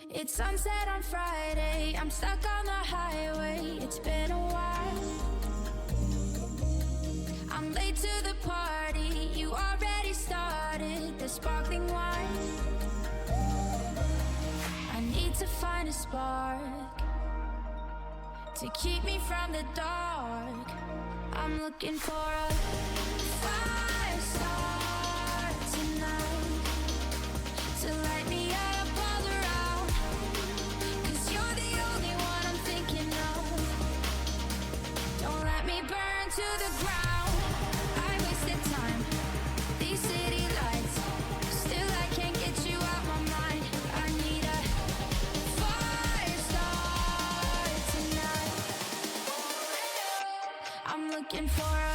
It's sunset on Friday, I'm stuck on the highway. It's been a while. I'm late to the party, you already started the sparkling wine. I need to find a spark to keep me from the dark. I'm looking for a fire start tonight to light me up all around. 'Cause you're the only one I'm thinking of. Don't let me burn to the ground. I wasted time, these city lights, still I can't get you out my mind. I need a fire start tonight. I'm looking for a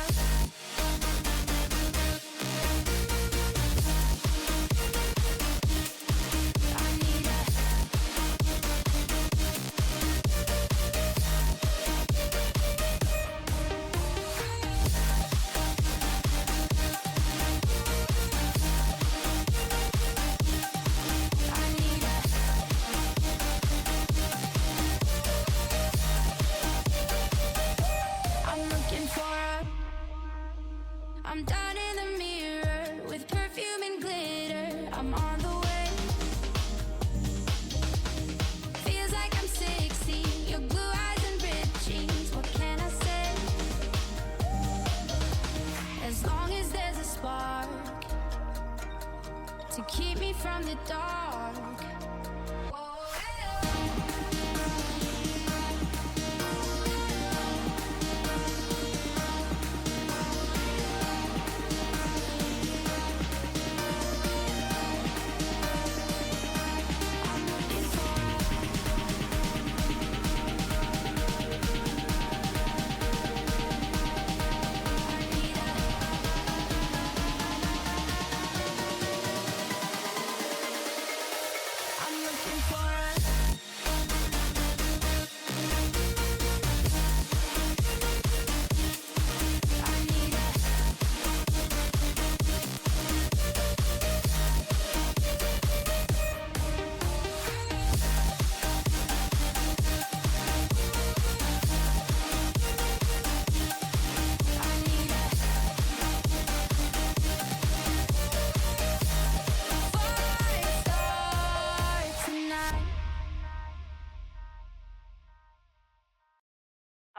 I'm down in the mirror with perfume and glitter. I'm on the way. Feels like I'm 60, your blue eyes and ripped jeans. What can I say? As long as there's a spark to keep me from the dark.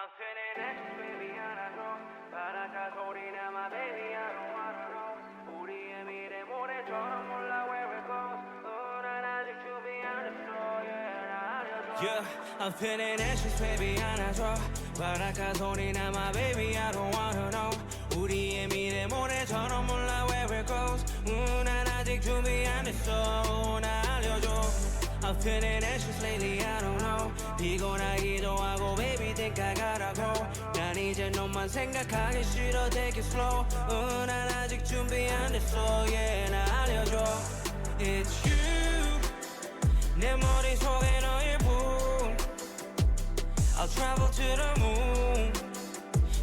I'm feeling anxious, baby, 안아줘. 바닷가 소리나, my baby, I don't wanna know. 우리의 미래 모래처럼 몰라 where it goes. 난 아직 준비 안 했어, yeah, 나 알려줘. Yeah, I'm feeling anxious, baby, 안아줘. 바닷가 소리나, my baby, I don't wanna know. 우리의 미래 모래처럼 몰라 where it goes. 난 아직 준비 안 했어, 나 알려줘. I'm feeling anxious lately, I don't know. 피곤하기도 하고, baby, think I gotta go. 난 이제 너만 생각하기 싫어, take it slow. 난 아직 준비 안 됐어, yeah, 나 알려줘. It's you, 내 머릿속에 너일 뿐. I'll travel to the moon.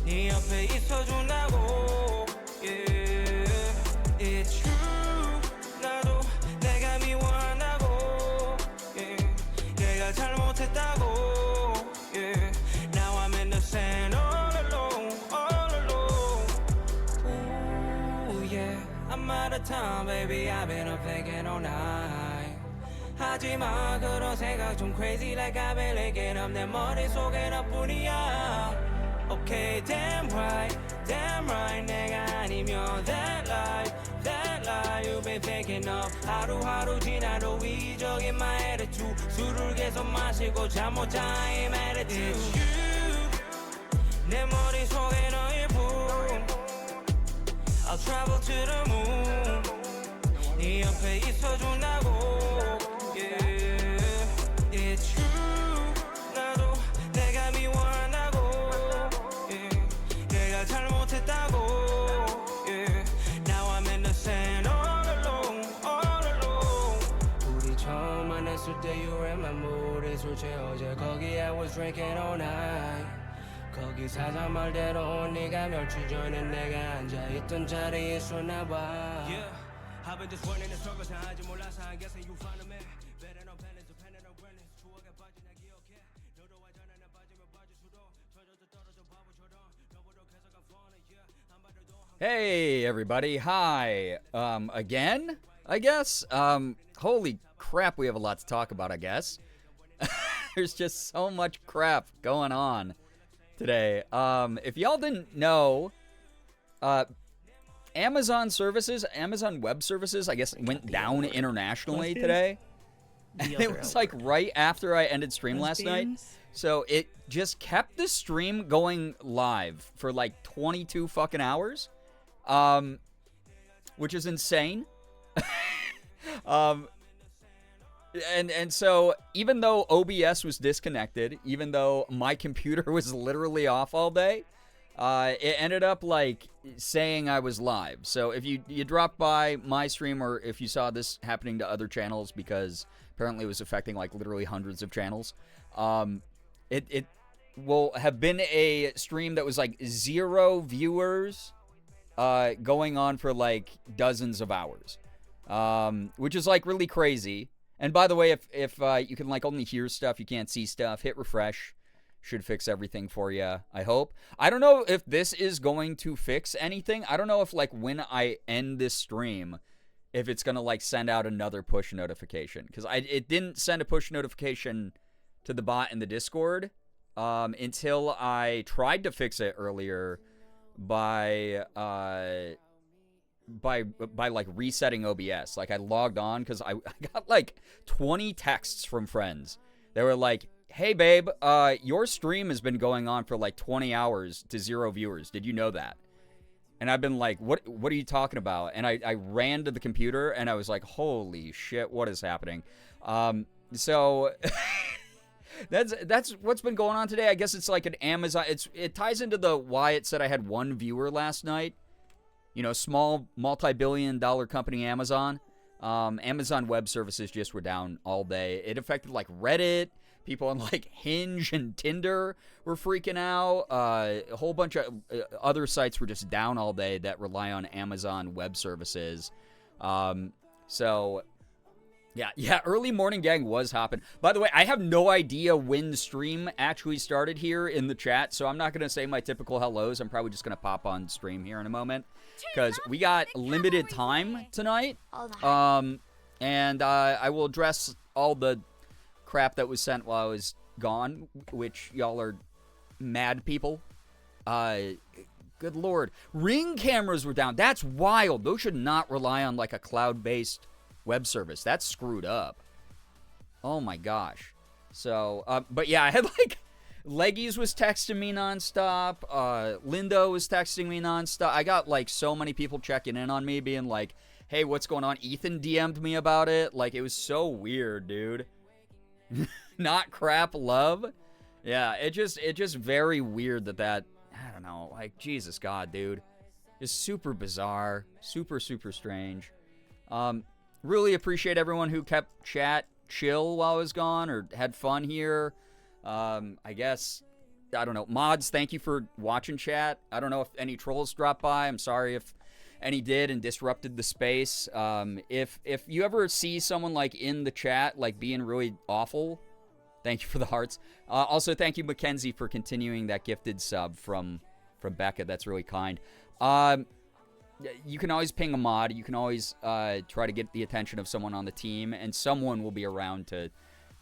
네 옆에 있어준다고, yeah. It's true, 나도 내가 미워한다고. 내가 잘못했다고, yeah. Now I'm in the sand all alone, all alone. Ooh, yeah. I'm out of time, baby, I've been up thinking all night. 하지마 그런 생각 좀 crazy like I've been licking up 내 머릿속에 너뿐이야. Okay, damn right, 내가 아니면 that lie, you've been thinking of. 하루하루 지나도 이적인 my attitude. 술을 계속 마시고 잠 못 자, I'm attitude. It's you, 내 머릿속에 너일 뿐. I'll travel to the moon. 네 옆에 있어준다고, yeah. It's true, 나도 내가 미워한다고, yeah. 내가 잘못했다고, yeah. Now I'm in the sand all alone, all alone. 우리 처음 만났을 때 you were in my mood. 술 취해져 거기 I was drinking all night. 거기 사장 말대로 네가 며칠 전에 내가 앉아있던 자리에 있었나봐. Yeah, I've been just running in circles. 아직 몰라서 I'm guessing you find a man better than planning to pen it around. Hey everybody, hi. Again, I guess. Holy crap, we have a lot to talk about, I guess. There's just so much crap going on today. If y'all didn't know, Amazon Web Services, I guess, went down internationally today. And it was like right after I ended stream last night. So it just kept the stream going live for like 22 fucking hours. Which is insane. And so even though OBS was disconnected, even though my computer was literally off all day, it ended up like saying I was live. So if you dropped by my stream, or if you saw this happening to other channels, because apparently it was affecting like literally hundreds of channels, it will have been a stream that was like 0 viewers, going on for like dozens of hours, which is like really crazy. And by the way, if you can like only hear stuff, you can't see stuff, hit refresh. Should fix everything for you, I hope. I don't know if this is going to fix anything. I don't know if like when I end this stream, if it's gonna like send out another push notification, because it didn't send a push notification to the bot in the Discord until I tried to fix it earlier by like resetting OBS. Like I logged on because I got like 20 texts from friends. They were like, "Hey babe, your stream has been going on for like 20 hours to 0 viewers. Did you know that?" And I've been like, what are you talking about? And I ran to the computer and I was like, holy shit, what is happening? So that's what's been going on today. I guess it's like an Amazon. It ties into the why it said I had 1 viewer last night. You know, small multi-billion-dollar company Amazon. Amazon Web Services just were down all day. It affected like Reddit. People on like Hinge and Tinder were freaking out. A whole bunch of other sites were just down all day that rely on Amazon Web Services. So yeah, early morning gang was hopping. By the way, I have no idea when the stream actually started here in the chat, so I'm not going to say my typical hellos. I'm probably just going to pop on stream here in a moment, because we got limited time tonight. And I will address all the crap that was sent while I was gone, which y'all are mad people. Good lord. Ring cameras were down. That's wild. Those should not rely on like a cloud-based web service. That's screwed up. Oh my gosh. So, but yeah, I had like Leggies was texting me nonstop. Lindo was texting me nonstop. I got like so many people checking in on me, being like, "Hey, what's going on?" Ethan DM'd me about it. Like, it was so weird, dude. Not crap love. Yeah, it just very weird that I don't know, like, Jesus God, dude. Just super bizarre, super strange. Really appreciate everyone who kept chat chill while I was gone, or had fun here. I guess, I don't know. Mods, thank you for watching chat. I don't know if any trolls dropped by. I'm sorry if any did and disrupted the space. If you ever see someone like in the chat like being really awful, thank you for the hearts. Also, thank you, Mackenzie, for continuing that gifted sub from Becca. That's really kind. You can always ping a mod. You can always try to get the attention of someone on the team, and someone will be around to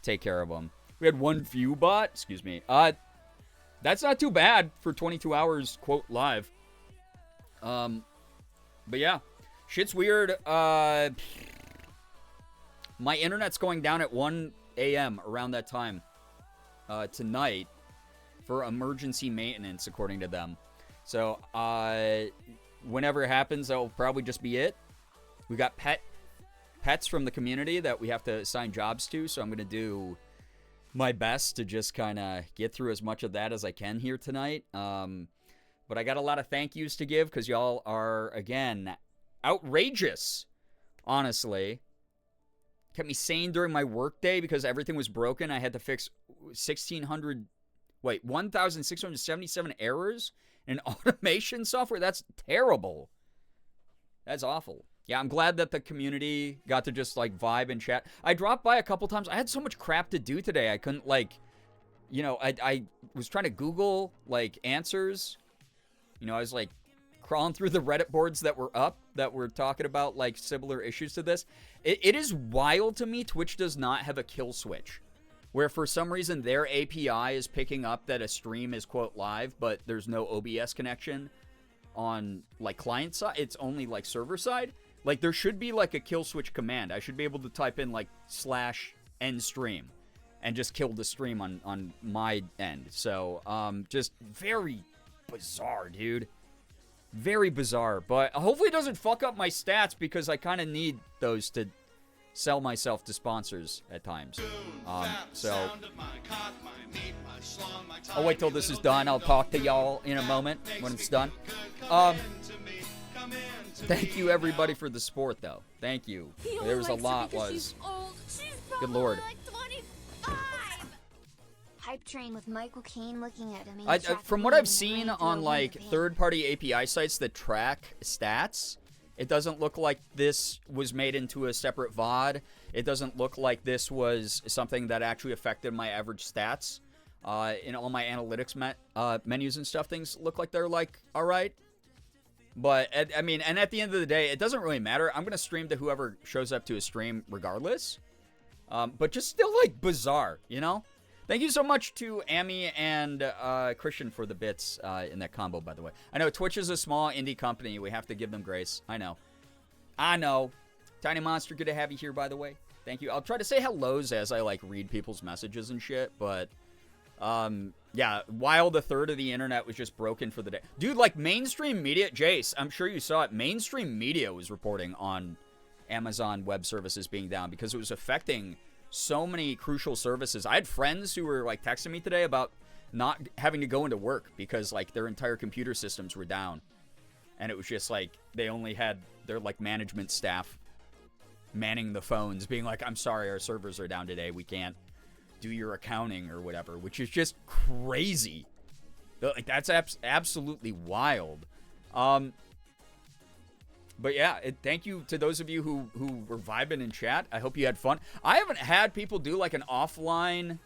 take care of them. We had 1 view bot. Excuse me. That's not too bad for 22 hours, quote, live. But yeah, shit's weird. My internet's going down at 1 a.m. around that time tonight for emergency maintenance, according to them. So, whenever it happens, that'll probably just be it. We got pets from the community that we have to assign jobs to, so I'm going to do my best to just kind of get through as much of that as I can here tonight. But I got a lot of thank yous to give, because y'all are, again, outrageous, honestly. Kept me sane during my workday because everything was broken. I had to fix 1,677 errors in automation software. That's terrible. That's awful. Yeah, I'm glad that the community got to just, like, vibe and chat. I dropped by a couple times. I had so much crap to do today. I couldn't, like, you know, I was trying to Google, like, answers. You know, I was, like, crawling through the Reddit boards that were up, that were talking about, like, similar issues to this. It is wild to me Twitch does not have a kill switch, where for some reason their API is picking up that a stream is, quote, live, but there's no OBS connection on, like, client side. It's only, like, server side. Like, there should be, like, a kill switch command. I should be able to type in, like, /end stream and just kill the stream on my end. So, just very bizarre, dude. Very bizarre. But hopefully it doesn't fuck up my stats, because I kind of need those to sell myself to sponsors at times. So I'll wait till this is done. I'll talk to y'all in a moment when it's done. Thank you, everybody, for the support, though. Thank you. There was a lot, was. Good Lord. Hype train with Michael Caine looking at him. From what I've seen on, like, third-party API sites that track stats, it doesn't look like this was made into a separate VOD. It doesn't look like this was something that actually affected my average stats. In all my analytics menus and stuff, things look like they're, like, all right. But, I mean, and at the end of the day, it doesn't really matter. I'm going to stream to whoever shows up to a stream regardless. But just still, like, bizarre, you know? Thank you so much to Amy and Christian for the bits in that combo, by the way. I know Twitch is a small indie company. We have to give them grace. I know. Tiny Monster, good to have you here, by the way. Thank you. I'll try to say hellos as I, like, read people's messages and shit, but... yeah, while the third of the internet was just broken for the day. Dude, like, mainstream media, Jace, I'm sure you saw it, mainstream media was reporting on Amazon Web Services being down because it was affecting so many crucial services. I had friends who were, like, texting me today about not having to go into work because, like, their entire computer systems were down. And it was just, like, they only had their, like, management staff manning the phones, being like, I'm sorry, our servers are down today, we can't do your accounting or whatever, which is just crazy. Like, that's absolutely wild. But yeah, thank you to those of you who were vibing in chat. I hope you had fun. I haven't had people do, like, an offline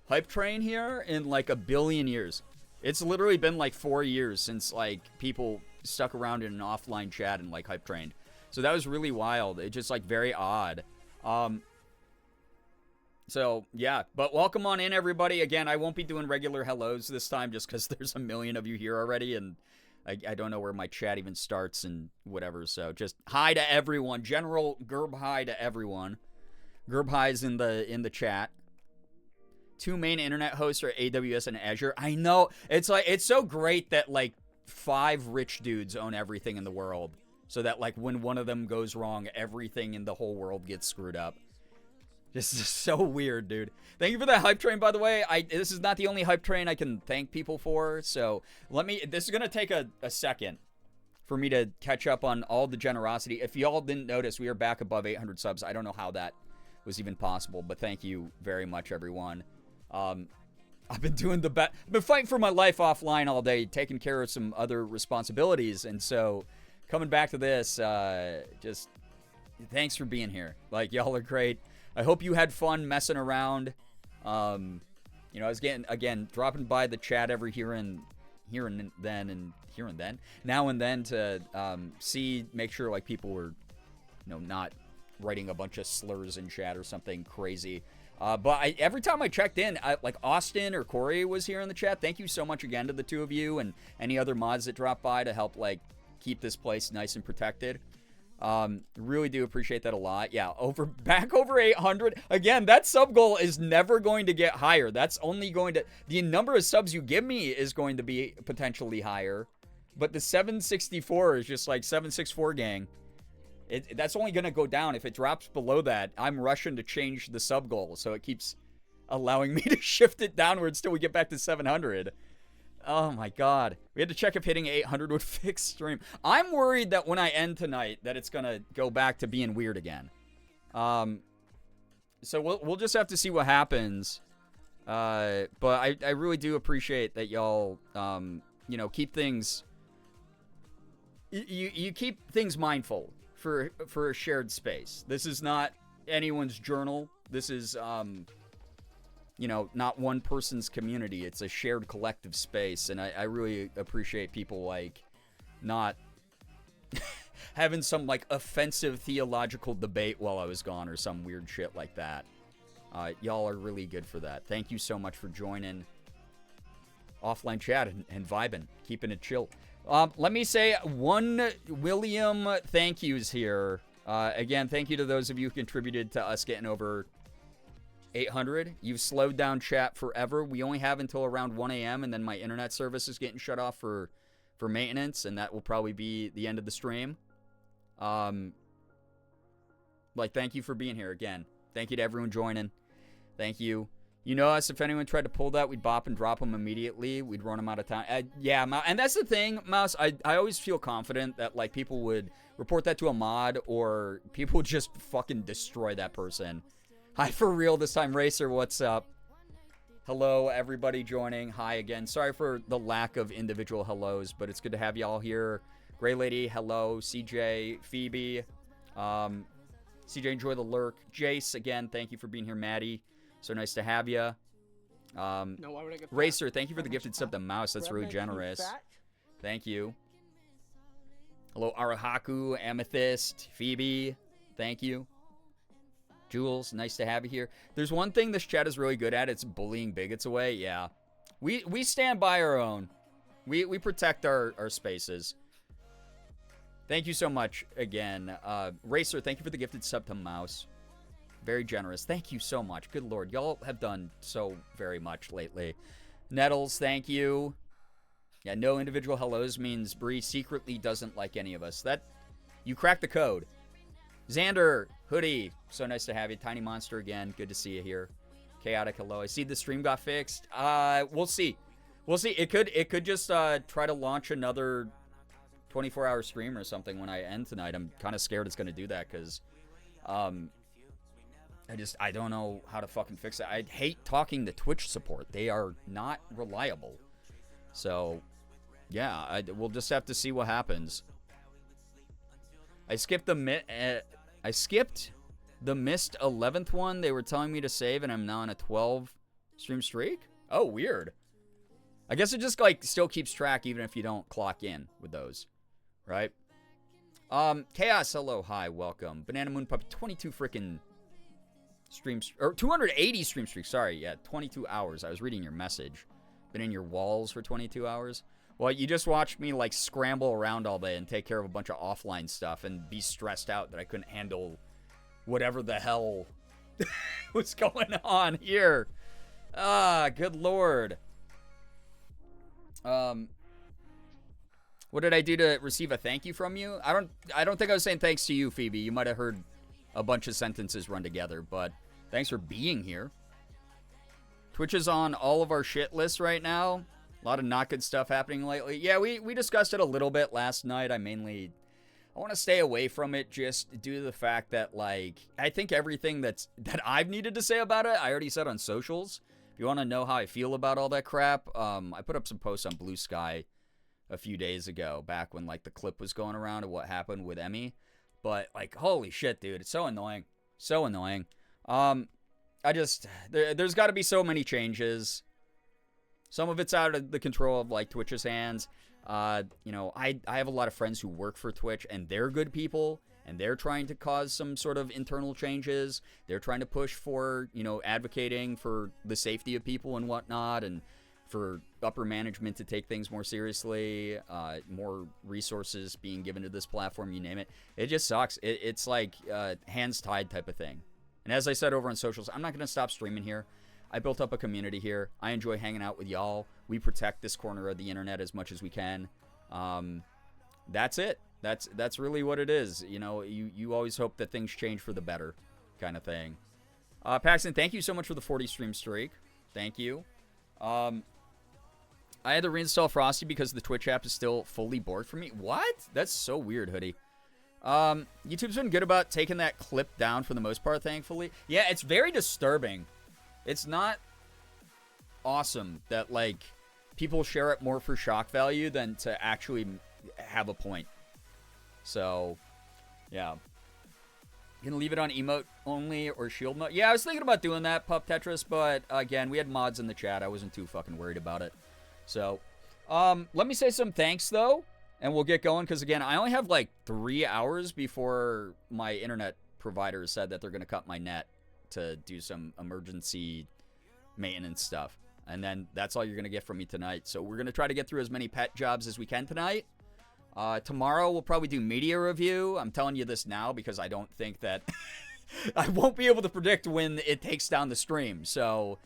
hype train here in, like, a billion years. It's literally been, like, 4 years since, like, people stuck around in an offline chat and, like, hype trained. So that was really wild. It's just, like, very odd. So, yeah, but welcome on in, everybody. Again, I won't be doing regular hellos this time just because there's a million of you here already, and I don't know where my chat even starts and whatever. So just hi to everyone. General Gerb hi to everyone. Gerb hi's in the chat. Two main internet hosts are AWS and Azure. I know. It's like, it's so great that, like, 5 rich dudes own everything in the world. So that, like, when one of them goes wrong, everything in the whole world gets screwed up. This is so weird, dude. Thank you for that hype train, by the way. This is not the only hype train I can thank people for. So this is going to take a second for me to catch up on all the generosity. If y'all didn't notice, we are back above 800 subs. I don't know how that was even possible, but thank you very much, everyone. I've been doing the best. I've been fighting for my life offline all day, taking care of some other responsibilities. And so coming back to this, just thanks for being here. Like, y'all are great. I hope you had fun messing around. You know, I was dropping by the chat every here and then, now and then to make sure, like, people were, you know, not writing a bunch of slurs in chat or something crazy. But every time I checked in, like, Austin or Corey was here in the chat. Thank you so much again to the two of you and any other mods that dropped by to help, like, keep this place nice and protected. Really do appreciate that a lot. Yeah, back over 800. Again, that sub goal is never going to get higher. That's only going to, the number of subs you give me is going to be potentially higher. But the 764 is just like 764 gang. That's only going to go down. If it drops below that, I'm rushing to change the sub goal. So it keeps allowing me to shift it downwards till we get back to 700. Oh my god. We had to check if hitting 800 would fix stream. I'm worried that when I end tonight that it's going to go back to being weird again. So we'll just have to see what happens. But I really do appreciate that y'all you know, keep things you keep things mindful for a shared space. This is not anyone's journal. This is you know, not one person's community. It's a shared collective space, and I really appreciate people, like, not having some, like, offensive theological debate while I was gone or some weird shit like that. Y'all are really good for that. Thank you so much for joining offline chat and vibing, keeping it chill. Let me say one William thank yous here. Again, thank you to those of you who contributed to us getting over 800. You've slowed down chat forever. We only have until around 1 a.m. and then my internet service is getting shut off for maintenance, and that will probably be the end of the stream. Thank you for being here again. Thank you to everyone joining. Thank you. You know us, if anyone tried to pull that, we'd bop and drop them immediately. We'd run them out of time. Yeah, and that's the thing, Mouse. I always feel confident that, like, people would report that to a mod or people would just fucking destroy that person. Hi, for real this time. Racer, what's up? Hello, everybody joining. Hi again. Sorry for the lack of individual hellos, but it's good to have y'all here. Gray Lady, hello. CJ, Phoebe. CJ, enjoy the lurk. Jace, again, thank you for being here. Maddie, so nice to have you. No, why would I get Racer, thank you for the gifted sub to Mouse. That's really generous. Thank you. Hello, Arahaku, Amethyst, Phoebe, thank you. Jules, nice to have you here. There's one thing this chat is really good at. It's bullying bigots away. Yeah. We stand by our own. We protect our spaces. Thank you so much again. Racer, thank you for the gifted sub to Mouse. Very generous. Thank you so much. Good Lord. Y'all have done so very much lately. Nettles, thank you. Yeah, no individual hellos means Bree secretly doesn't like any of us. You cracked the code. Xander, Hoodie, so nice to have you. Tiny Monster again, good to see you here. Chaotic, hello. I see the stream got fixed. We'll see. We'll see. It could just try to launch another 24-hour stream or something when I end tonight. I'm kind of scared it's going to do that because I don't know how to fucking fix it. I hate talking to Twitch support. They are not reliable. So, yeah, we'll just have to see what happens. I skipped the missed 11th one. They were telling me to save, and I'm now on a 12 stream streak. Oh, weird. I guess it just like still keeps track even if you don't clock in with those, right? Chaos, hello, hi, welcome. Banana Moon Puppy, 22 freaking streams, or 280 stream streaks. Sorry, yeah, 22 hours. I was reading your message. Been in your walls for 22 hours. Well, you just watched me, like, scramble around all day and take care of a bunch of offline stuff and be stressed out that I couldn't handle whatever the hell was going on here. Good Lord. What did I do to receive a thank you from you? I don't think I was saying thanks to you, Phoebe. You might have heard a bunch of sentences run together, but thanks for being here. Twitch is on all of our shit lists right now. A lot of not good stuff happening lately. Yeah, we discussed it a little bit last night. I want to stay away from it just due to the fact that, like, I think everything that I've needed to say about it, I already said on socials. If you want to know how I feel about all that crap, I put up some posts on Blue Sky a few days ago, back when, like, the clip was going around of what happened with Emmy. But, like, holy shit, dude, it's so annoying. So annoying. There's got to be so many changes. Some of it's out of the control of, like, Twitch's hands. I have a lot of friends who work for Twitch, and they're good people, and they're trying to cause some sort of internal changes. They're trying to push for, advocating for the safety of people and whatnot, and for upper management to take things more seriously, more resources being given to this platform, you name it. It just sucks. It's like hands tied type of thing. And as I said over on socials, I'm not going to stop streaming here. I built up a community here. I enjoy hanging out with y'all. We protect this corner of the internet as much as we can. That's it. That's really what it is. You always hope that things change for the better kind of thing. Paxton, thank you so much for the 40 stream streak. Thank you. I had to reinstall Frosty because the Twitch app is still fully borked for me. What? That's so weird, Hoodie. YouTube's been good about taking that clip down for the most part, thankfully. Yeah, it's very disturbing. It's not awesome that, like, people share it more for shock value than to actually have a point. So, yeah. You gonna leave it on emote only or shield mode? Yeah, I was thinking about doing that, Pup Tetris, but again, we had mods in the chat. I wasn't too fucking worried about it. So, let me say some thanks, though. and we'll get going. Because, again, I only have like 3 hours before my internet provider said that they're going to cut my net to do some emergency maintenance stuff. And then that's all you're going to get from me tonight. So we're going to try to get through as many pet jobs as we can tonight. Tomorrow we'll probably do media review. I'm telling you this now because I don't think that I won't be able to predict when it takes down the stream. So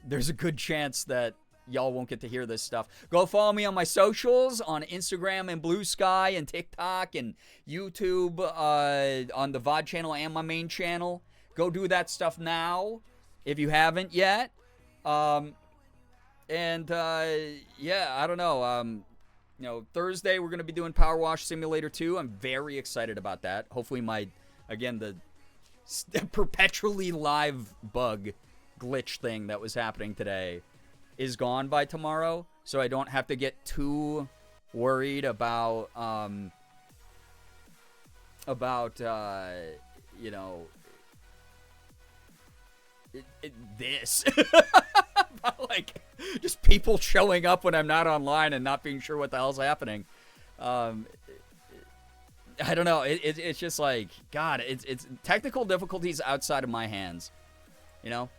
there's a good chance that y'all won't get to hear this stuff. Go follow me on my socials on Instagram and Blue Sky and TikTok and YouTube on the VOD channel and my main channel. Go do that stuff now if you haven't yet. Yeah, I don't know. Thursday we're going to be doing Power Wash Simulator 2. I'm very excited about that. Hopefully the perpetually live bug glitch thing that was happening today is gone by tomorrow, so I don't have to get too worried about this. About, like, just people showing up when I'm not online and not being sure what the hell's happening. I don't know. It's just like, God, it's technical difficulties outside of my hands. You know?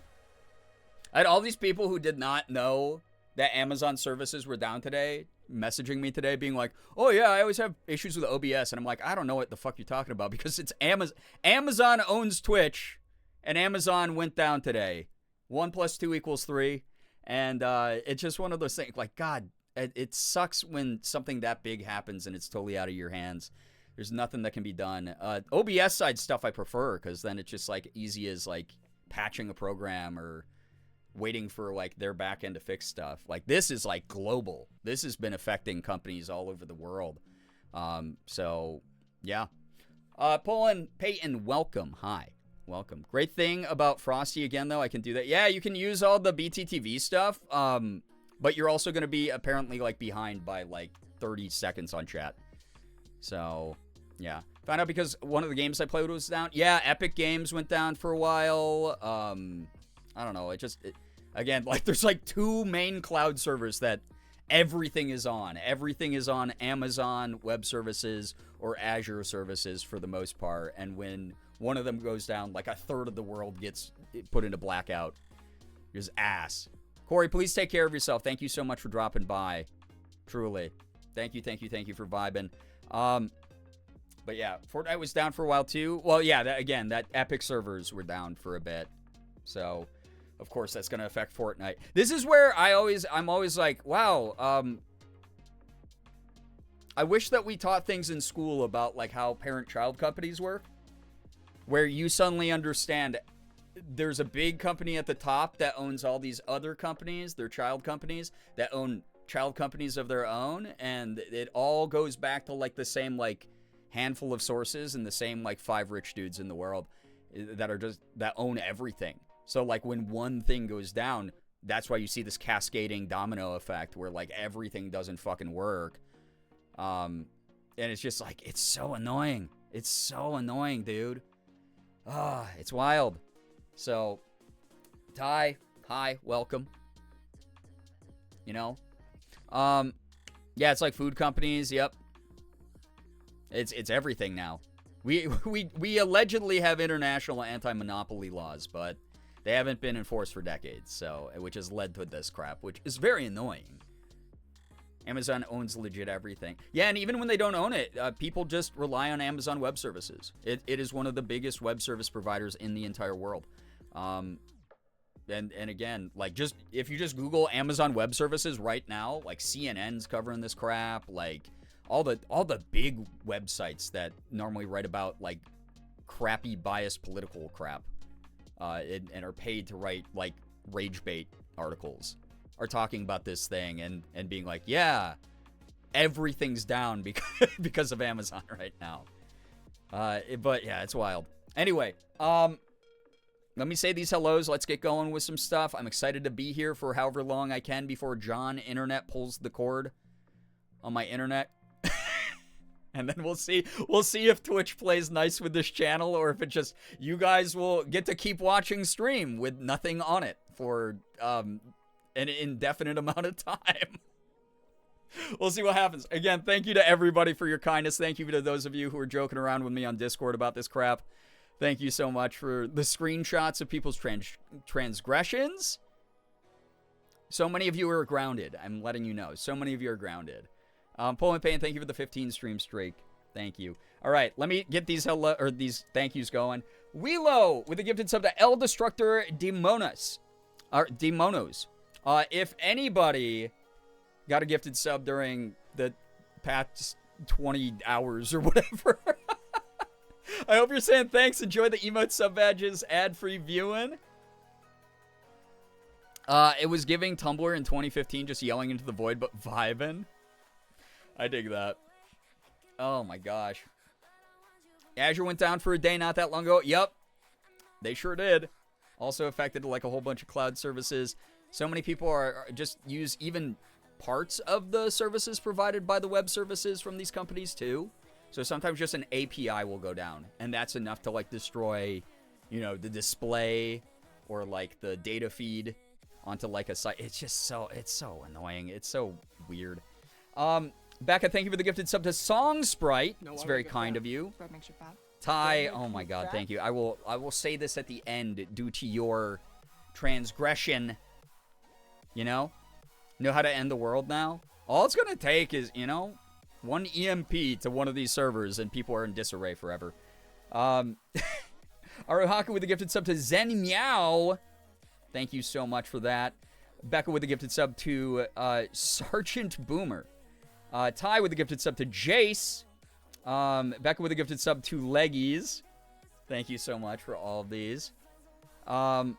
I had all these people who did not know that Amazon services were down today messaging me today being like, oh yeah, I always have issues with OBS. And I'm like, I don't know what the fuck you're talking about because it's Amazon. Amazon owns Twitch and Amazon went down today. 1 + 2 = 3. And it's just one of those things, like, God, it sucks when something that big happens and it's totally out of your hands. There's nothing that can be done. OBS side stuff I prefer because then it's just, like, easy as, like, patching a program or waiting for, like, their back end to fix stuff. Like, this is, like, global. This has been affecting companies all over the world. So, yeah. Poland Peyton, welcome. Hi. Welcome. Great thing about Frosty again, though, I can do that. Yeah, you can use all the BTTV stuff, but you're also going to be apparently, like, behind by, like, 30 seconds on chat. So, yeah. Found out because one of the games I played was down. Yeah, Epic Games went down for a while. I don't know. Again, like, there's, like, 2 main cloud servers that everything is on. Everything is on Amazon Web Services or Azure Services for the most part, and when one of them goes down, like, a third of the world gets put into blackout. Just ass. Corey, please take care of yourself. Thank you so much for dropping by. Truly. Thank you for vibing. But yeah, Fortnite was down for a while too. Well, yeah, that Epic servers were down for a bit. So, of course, that's going to affect Fortnite. This is where I'm always like, wow, I wish that we taught things in school about, like, how parent-child companies work. Where you suddenly understand there's a big company at the top that owns all these other companies, their child companies, that own child companies of their own, and it all goes back to, like, the same, like, handful of sources and the same, like, 5 rich dudes in the world that own everything. So, like, when one thing goes down, that's why you see this cascading domino effect where, like, everything doesn't fucking work. And it's just, like, it's so annoying. It's so annoying, dude. It's wild. So, Ty, hi, welcome. You know? Yeah, it's like food companies, yep. It's everything now. We allegedly have international anti-monopoly laws, but they haven't been enforced for decades, so, which has led to this crap, which is very annoying. Amazon owns legit everything. Yeah, and even when they don't own it, people just rely on Amazon Web Services. It is one of the biggest web service providers in the entire world. And again, like, just if you just Google Amazon Web Services right now, like, CNN's covering this crap, like all the big websites that normally write about, like, crappy biased political crap, and are paid to write, like, rage bait articles, are talking about this thing and being like, yeah, everything's down because of Amazon right now. But yeah, it's wild. Anyway, let me say these hellos. Let's get going with some stuff. I'm excited to be here for however long I can before John Internet pulls the cord on my internet. And then we'll see if Twitch plays nice with this channel, or if it just, you guys will get to keep watching stream with nothing on it for an indefinite amount of time. We'll see what happens. Again, thank you to everybody for your kindness. Thank you to those of you who are joking around with me on Discord about this crap. Thank you so much for the screenshots of people's transgressions. So many of you are grounded. I'm letting you know. So many of you are grounded. Pull and Pain, thank you for the 15 stream streak. Thank you. All right, let me get these these thank yous going. Wheelo with a gifted sub to El Destructor Demonos. If anybody got a gifted sub during the past 20 hours or whatever, I hope you're saying thanks. Enjoy the emote sub badges, ad-free viewing. It was giving Tumblr in 2015, just yelling into the void, but vibing. I dig that. Oh my gosh. Azure went down for a day not that long ago. Yep. They sure did. Also affected like a whole bunch of cloud services. So many people are just use even parts of the services provided by the web services from these companies too. So sometimes just an API will go down, and that's enough to like destroy, you know, the display or like the data feed onto like a site. It's just so, it's so annoying. It's so weird. Becca, thank you for the gifted sub to Song Sprite. It's very kind of you. Ty, oh my god, thank you. I will say this at the end due to your transgression. You know how to end the world now? All it's gonna take is, you know, one EMP to one of these servers and people are in disarray forever. Aruhaka with the gifted sub to Zen Meow. Thank you so much for that. Becca with the gifted sub to Sergeant Boomer. Ty with the gifted sub to Jace. Becca with a gifted sub to Leggies. Thank you so much for all of these. Thank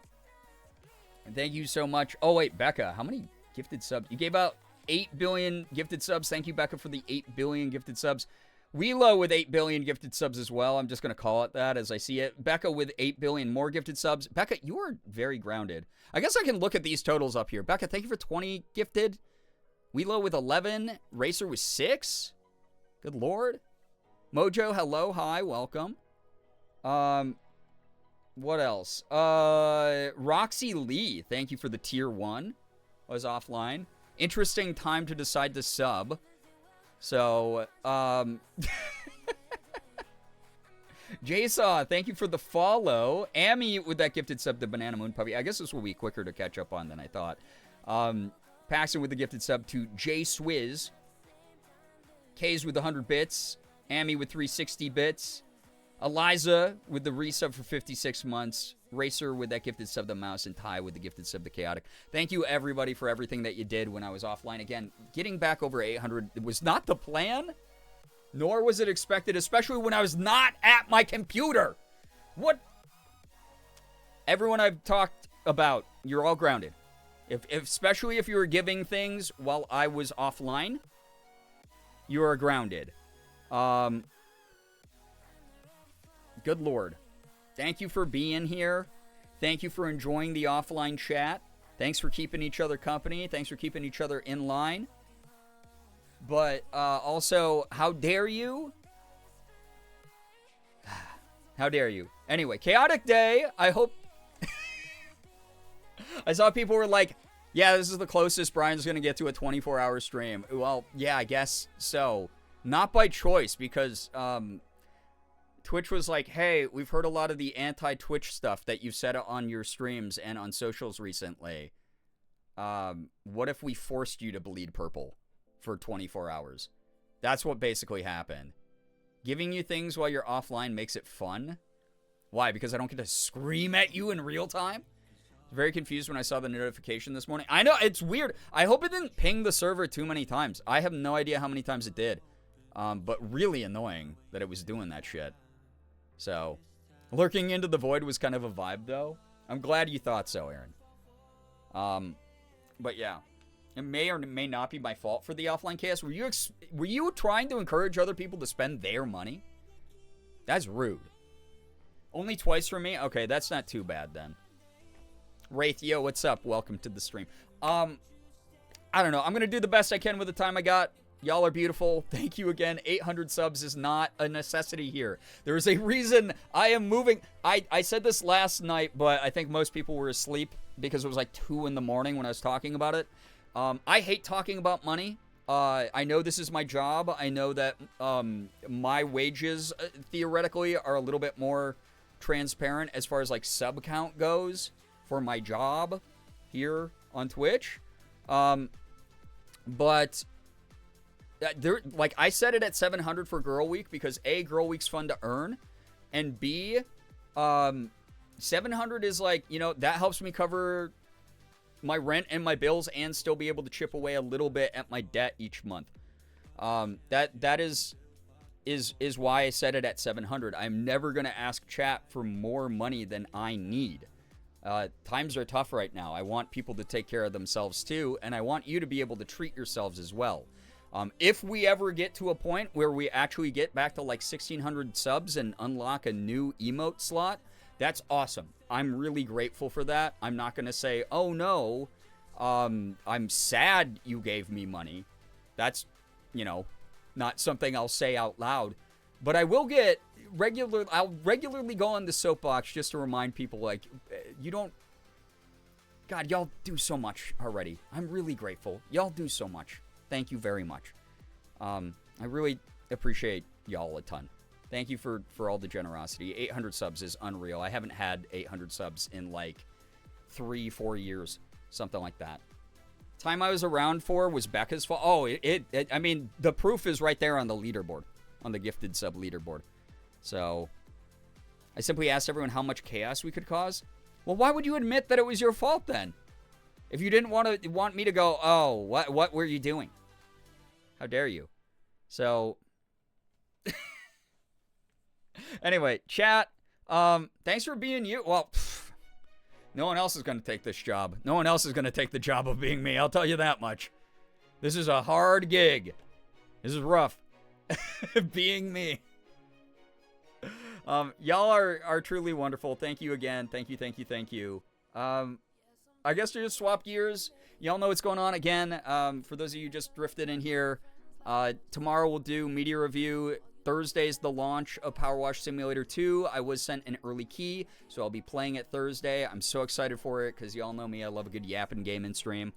you so much. Oh, wait, Becca, how many gifted subs? You gave out 8 billion gifted subs. Thank you, Becca, for the 8 billion gifted subs. Wheelo with 8 billion gifted subs as well. I'm just going to call it that as I see it. Becca with 8 billion more gifted subs. Becca, you are very grounded. I guess I can look at these totals up here. Becca, thank you for 20 gifted. Wheelo with 11. Racer with 6. Good lord. Mojo, hello, hi, welcome. What else? Roxy Lee, thank you for the tier 1. I was offline. Interesting time to decide to sub. So, Jsaw, thank you for the follow. Amy with that gifted sub to Banana Moon Puppy. I guess this will be quicker to catch up on than I thought. Paxton with the gifted sub to J Swizz. K's with 100 bits. Amy with 360 bits. Eliza with the resub for 56 months. Racer with that gifted sub to Mouse. And Ty with the gifted sub to Chaotic. Thank you, everybody, for everything that you did when I was offline. Again, getting back over 800 was not the plan, nor was it expected, especially when I was not at my computer. What? Everyone I've talked about, you're all grounded. Especially if you were giving things while I was offline, you are grounded. Good lord. Thank you for being here. Thank you for enjoying the offline chat. Thanks for keeping each other company. Thanks for keeping each other in line. But also, how dare you? How dare you? Anyway, chaotic day. I hope... I saw people were like, yeah, this is the closest Brian's going to get to a 24-hour stream. Well, yeah, I guess so. Not by choice, because Twitch was like, hey, we've heard a lot of the anti-Twitch stuff that you've said on your streams and on socials recently. What if we forced you to bleed purple for 24 hours? That's what basically happened. Giving you things while you're offline makes it fun. Why? Because I don't get to scream at you in real time? Very confused when I saw the notification this morning. I know, it's weird. I hope it didn't ping the server too many times. I have no idea how many times it did. But really annoying that it was doing that shit. So, lurking into the void was kind of a vibe, though. I'm glad you thought so, Aaron. But yeah. It may or may not be my fault for the offline chaos. Were you trying to encourage other people to spend their money? That's rude. Only twice for me? Okay, that's not too bad, then. Wraith, yo, what's up? Welcome to the stream. I don't know. I'm going to do the best I can with the time I got. Y'all are beautiful. Thank you again. 800 subs is not a necessity here. There is a reason I am moving. I said this last night, but I think most people were asleep because it was like 2 in the morning when I was talking about it. I hate talking about money I know this is my job. I know that my wages theoretically are a little bit more transparent as far as like sub count goes for my job here on Twitch. But there, like I set it at 700 for Girl Week because A, Girl Week's fun to earn, and B, 700 is like, you know, that helps me cover my rent and my bills and still be able to chip away a little bit at my debt each month. That is why I set it at 700. I'm never going to ask chat for more money than I need. Times are tough right now. I want people to take care of themselves too, and I want you to be able to treat yourselves as well. If we ever get to a point where we actually get back to like 1,600 subs and unlock a new emote slot, that's awesome. I'm really grateful for that. I'm not going to say, oh no, I'm sad you gave me money. That's, you know, not something I'll say out loud. But I will get I'll regularly go on the soapbox just to remind people, like, you don't, God, y'all do so much already. I'm really grateful. Y'all do so much. Thank you very much. I really appreciate y'all a ton. Thank you for all the generosity. 800 subs is unreal. I haven't had 800 subs in like 3-4 years, something like that. Time I was around for was Becca's fault. Oh, I mean, the proof is right there on the leaderboard, on the gifted sub leaderboard. So, I simply asked everyone how much chaos we could cause. Well, why would you admit that it was your fault then? If you didn't want me to go, oh, what were you doing? How dare you? So, anyway, chat, thanks for being you. Well, no one else is going to take this job. No one else is going to take the job of being me. I'll tell you that much. This is a hard gig. This is rough. Being me. Y'all are truly wonderful. Thank you again. Thank you. I guess to just swap gears, y'all know what's going on again. For those of you just drifted in here, tomorrow we'll do media review. Thursday's the launch of Power Wash Simulator 2. I was sent an early key, so I'll be playing it Thursday. I'm so excited for it because y'all know me. I love a good yapping game and stream.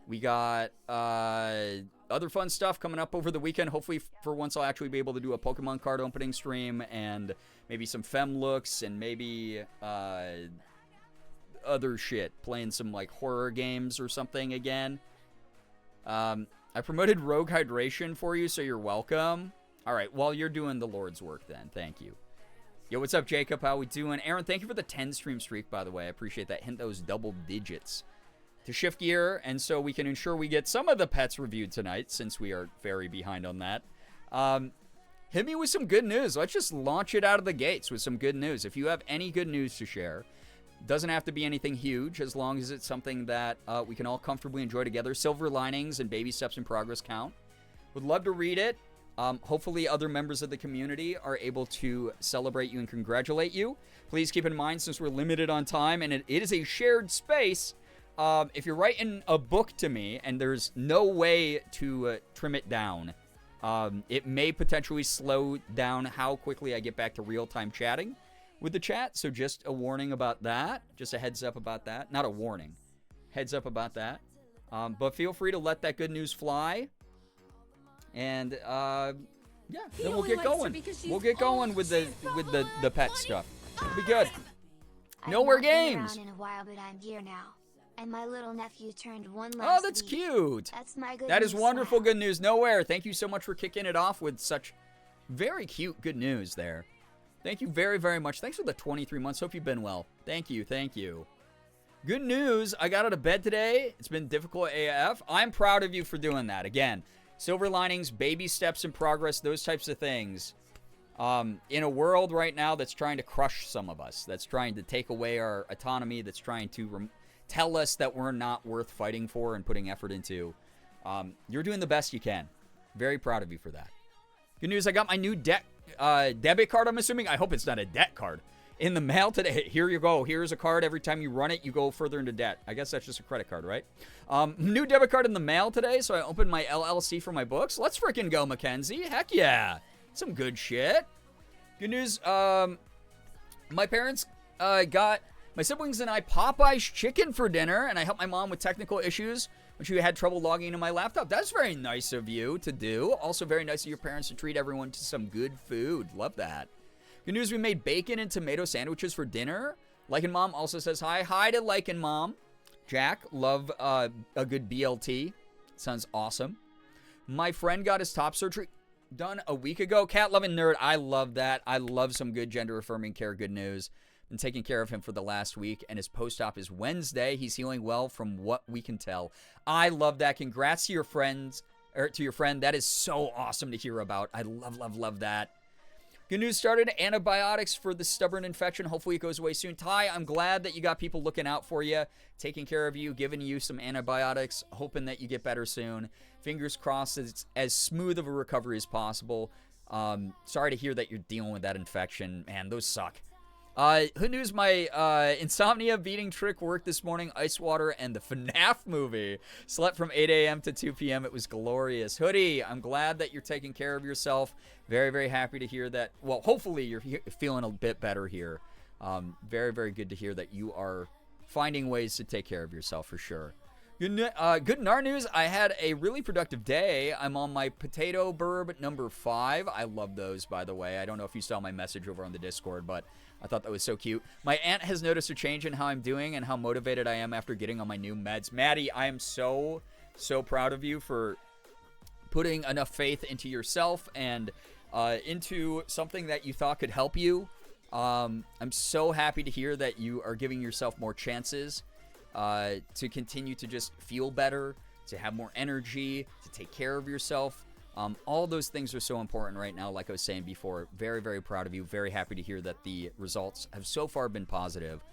We got other fun stuff coming up over the weekend. Hopefully, for once, I'll actually be able to do a Pokemon card opening stream and maybe some fem looks and maybe other shit. Playing some like horror games or something again. I promoted Rogue Hydration for you, so you're welcome. All right, well, you're doing the Lord's work then. Thank you. Yo, what's up, Jacob? How we doing? Aaron, thank you for the 10 stream streak, by the way. I appreciate that. Hint those double digits to shift gear, and so we can ensure we get some of the pets reviewed tonight, since we are very behind on that. Hit me with some good news. Let's just launch it out of the gates with some good news. If you have any good news to share, doesn't have to be anything huge, as long as it's something that we can all comfortably enjoy together. Silver linings and baby steps in progress count. Would love to read it. Hopefully other members of the community are able to celebrate you and congratulate you. Please keep in mind, since we're limited on time and it is a shared space, if you're writing a book to me and there's no way to trim it down, it may potentially slow down how quickly I get back to real-time chatting with the chat. So just a warning about that. Just a heads up about that. Not a warning. Heads up about that. But feel free to let that good news fly. And yeah, then we'll get going. We'll get going with the pet stuff. It'll be good. Nowhere games. In a while, but I'm here now. And my little nephew turned 1 last Oh, that's week. cute. That's my good That is news wonderful file. good news. Nowhere. Thank you so much for kicking it off with such very cute good news there. Thank you very, very much. Thanks for the 23 months. Hope you've been well. Thank you. Good news. I got out of bed today. It's been difficult AF. I'm proud of you for doing that. Again, silver linings, baby steps in progress, those types of things. In a world right now that's trying to crush some of us, that's trying to take away our autonomy, that's trying to tell us that we're not worth fighting for and putting effort into, you're doing the best you can. Very proud of you for that. Good news, I got my new debit card, I'm assuming. I hope it's not a debt card. In the mail today. Here you go. Here's a card. Every time you run it, you go further into debt. I guess that's just a credit card, right? New debit card in the mail today, so I opened my LLC for my books. Let's freaking go, Mackenzie. Heck yeah. Some good shit. Good news, my parents got my siblings and I Popeye's chicken for dinner, and I helped my mom with technical issues which you had trouble logging into my laptop. That's very nice of you to do. Also very nice of your parents to treat everyone to some good food. Love that. Good news, we made bacon and tomato sandwiches for dinner. Lycan Mom also says hi. Hi to Lycan Mom. Jack, love a good BLT. Sounds awesome. My friend got his top surgery done a week ago. Cat loving nerd. I love that. I love some good gender affirming care. Good news. Been taking care of him for the last week, and his post-op is Wednesday. He's healing well from what we can tell. I love that. Congrats to your friends, or to your friend. That is so awesome to hear about. I love that. Good news, started antibiotics for the stubborn infection. Hopefully it goes away soon. Ty, I'm glad that you got people looking out for you, taking care of you, giving you some antibiotics, hoping that you get better soon. Fingers crossed it's as smooth of a recovery as possible. Sorry to hear that you're dealing with that infection. Man, those suck. Who news? My insomnia beating trick worked this morning. Ice water and the FNAF movie. Slept from 8 a.m. to 2 p.m. It was glorious. Hoodie, I'm glad that you're taking care of yourself. Very, very happy to hear that. Well, hopefully you're feeling a bit better here. Very, very good to hear that you are finding ways to take care of yourself for sure. Good NAR news. I had a really productive day. I'm on my potato burb number 5. I love those, by the way. I don't know if you saw my message over on the Discord, but I thought that was so cute. My aunt has noticed a change in how I'm doing and how motivated I am after getting on my new meds. Maddie, I am so proud of you for putting enough faith into yourself and into something that you thought could help you. I'm so happy to hear that you are giving yourself more chances to continue to just feel better, to have more energy, to take care of yourself. All those things are so important right now, like I was saying before. Very, very proud of you. Very happy to hear that the results have so far been positive.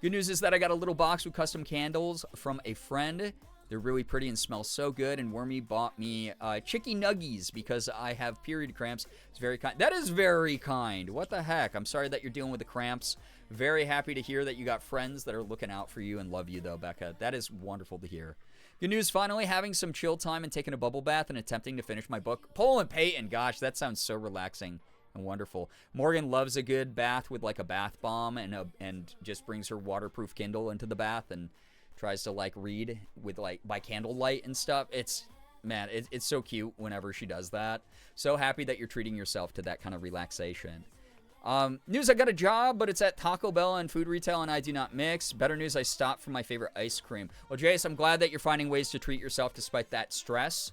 Good news is that I got a little box with custom candles from a friend. They're really pretty and smell so good. And Wormy bought me chicky nuggies because I have period cramps. It's very kind. That is very kind. What the heck? I'm sorry that you're dealing with the cramps. Very happy to hear that you got friends that are looking out for you and love you, though, Becca. That is wonderful to hear. Good news, finally having some chill time and taking a bubble bath and attempting to finish my book. Paul and Peyton, gosh, that sounds so relaxing and wonderful. Morgan loves a good bath with like a bath bomb and just brings her waterproof Kindle into the bath and tries to like read with like by candlelight and stuff. It's so cute whenever she does that. So happy that you're treating yourself to that kind of relaxation. News, I got a job, but it's at Taco Bell and food retail, and I do not mix. Better news, I stopped for my favorite ice cream. Well, Jace, I'm glad that you're finding ways to treat yourself despite that stress.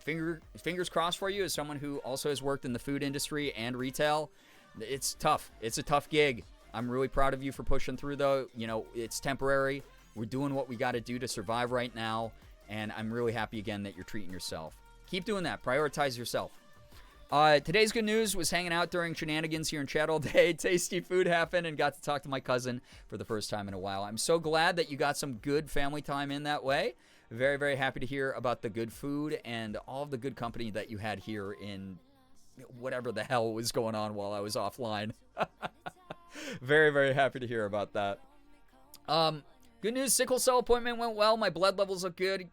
Fingers crossed for you as someone who also has worked in the food industry and retail. It's tough. It's a tough gig. I'm really proud of you for pushing through, though. You know, it's temporary. We're doing what we got to do to survive right now, and I'm really happy again that you're treating yourself. Keep doing that. Prioritize yourself. Today's good news was hanging out during shenanigans here in chat all day. Tasty food happened and got to talk to my cousin for the first time in a while. I'm so glad that you got some good family time in that way. Very, very happy to hear about the good food and all of the good company that you had here in whatever the hell was going on while I was offline. Very, very happy to hear about that. Good news, sickle cell appointment went well. My blood levels look good.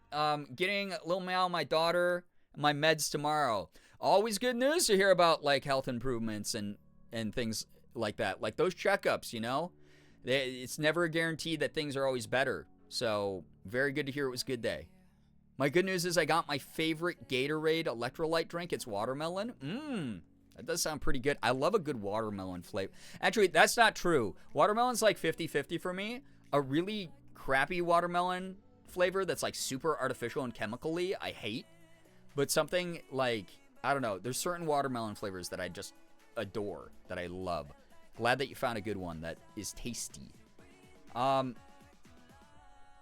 Getting Lil Mal, my daughter, my meds tomorrow. Always good news to hear about like health improvements and things like that. Like those checkups, you know? It's never a guarantee that things are always better. So very good to hear it was a good day. My good news is I got my favorite Gatorade electrolyte drink. It's watermelon. That does sound pretty good. I love a good watermelon flavor. Actually, that's not true. Watermelon's like 50-50 for me. A really crappy watermelon flavor that's like super artificial and chemically, I hate. But something like, I don't know, there's certain watermelon flavors that I just adore, that I love. Glad that you found a good one that is tasty.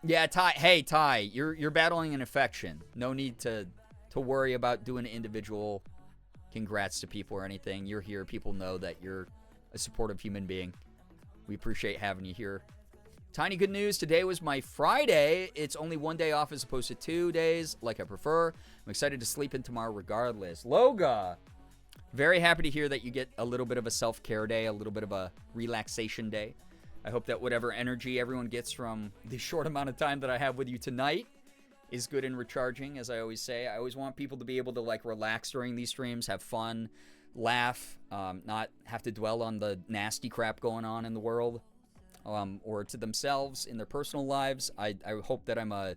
Yeah, Ty. Hey, Ty, you're battling an infection. No need to worry about doing individual congrats to people or anything. You're here. People know that you're a supportive human being. We appreciate having you here. Tiny good news. Today was my Friday. It's only one day off as opposed to 2 days, like I prefer. I'm excited to sleep in tomorrow regardless. Loga. Very happy to hear that you get a little bit of a self-care day, a little bit of a relaxation day. I hope that whatever energy everyone gets from the short amount of time that I have with you tonight is good and recharging, as I always say. I always want people to be able to like relax during these streams, have fun, laugh, not have to dwell on the nasty crap going on in the world, or to themselves in their personal lives. I hope that I'm a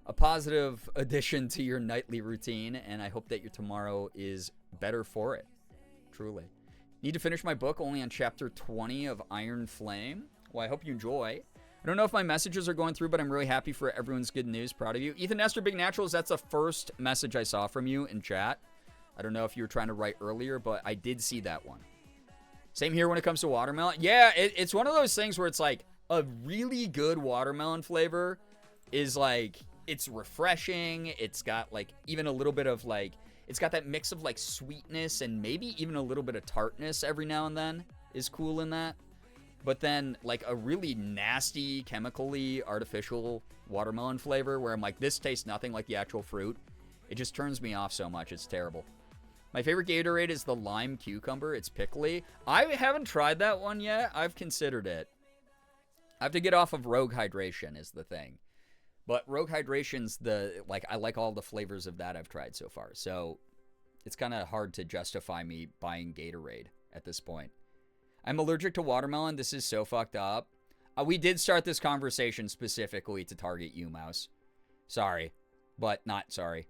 a positive addition to your nightly routine, and I hope that your tomorrow is better for it. Truly. Need to finish my book, only on chapter 20 of Iron Flame. Well, I hope you enjoy. I don't know if my messages are going through, but I'm really happy for everyone's good news. Proud of you. Ethan Nestor, Big Naturals, that's the first message I saw from you in chat. I don't know if you were trying to write earlier, but I did see that one. Same here when it comes to watermelon. Yeah, it's one of those things where it's like a really good watermelon flavor is like, it's refreshing. It's got like even a little bit of like, it's got that mix of like sweetness and maybe even a little bit of tartness every now and then is cool in that. But then like a really nasty, chemically artificial watermelon flavor where I'm like, this tastes nothing like the actual fruit. It just turns me off so much. It's terrible. My favorite Gatorade is the lime cucumber. It's pickly. I haven't tried that one yet. I've considered it. I have to get off of Rogue Hydration is the thing. But Rogue Hydration's I like all the flavors of that I've tried so far. So it's kind of hard to justify me buying Gatorade at this point. I'm allergic to watermelon. This is so fucked up. We did start this conversation specifically to target you, Mouse. Sorry, but not sorry.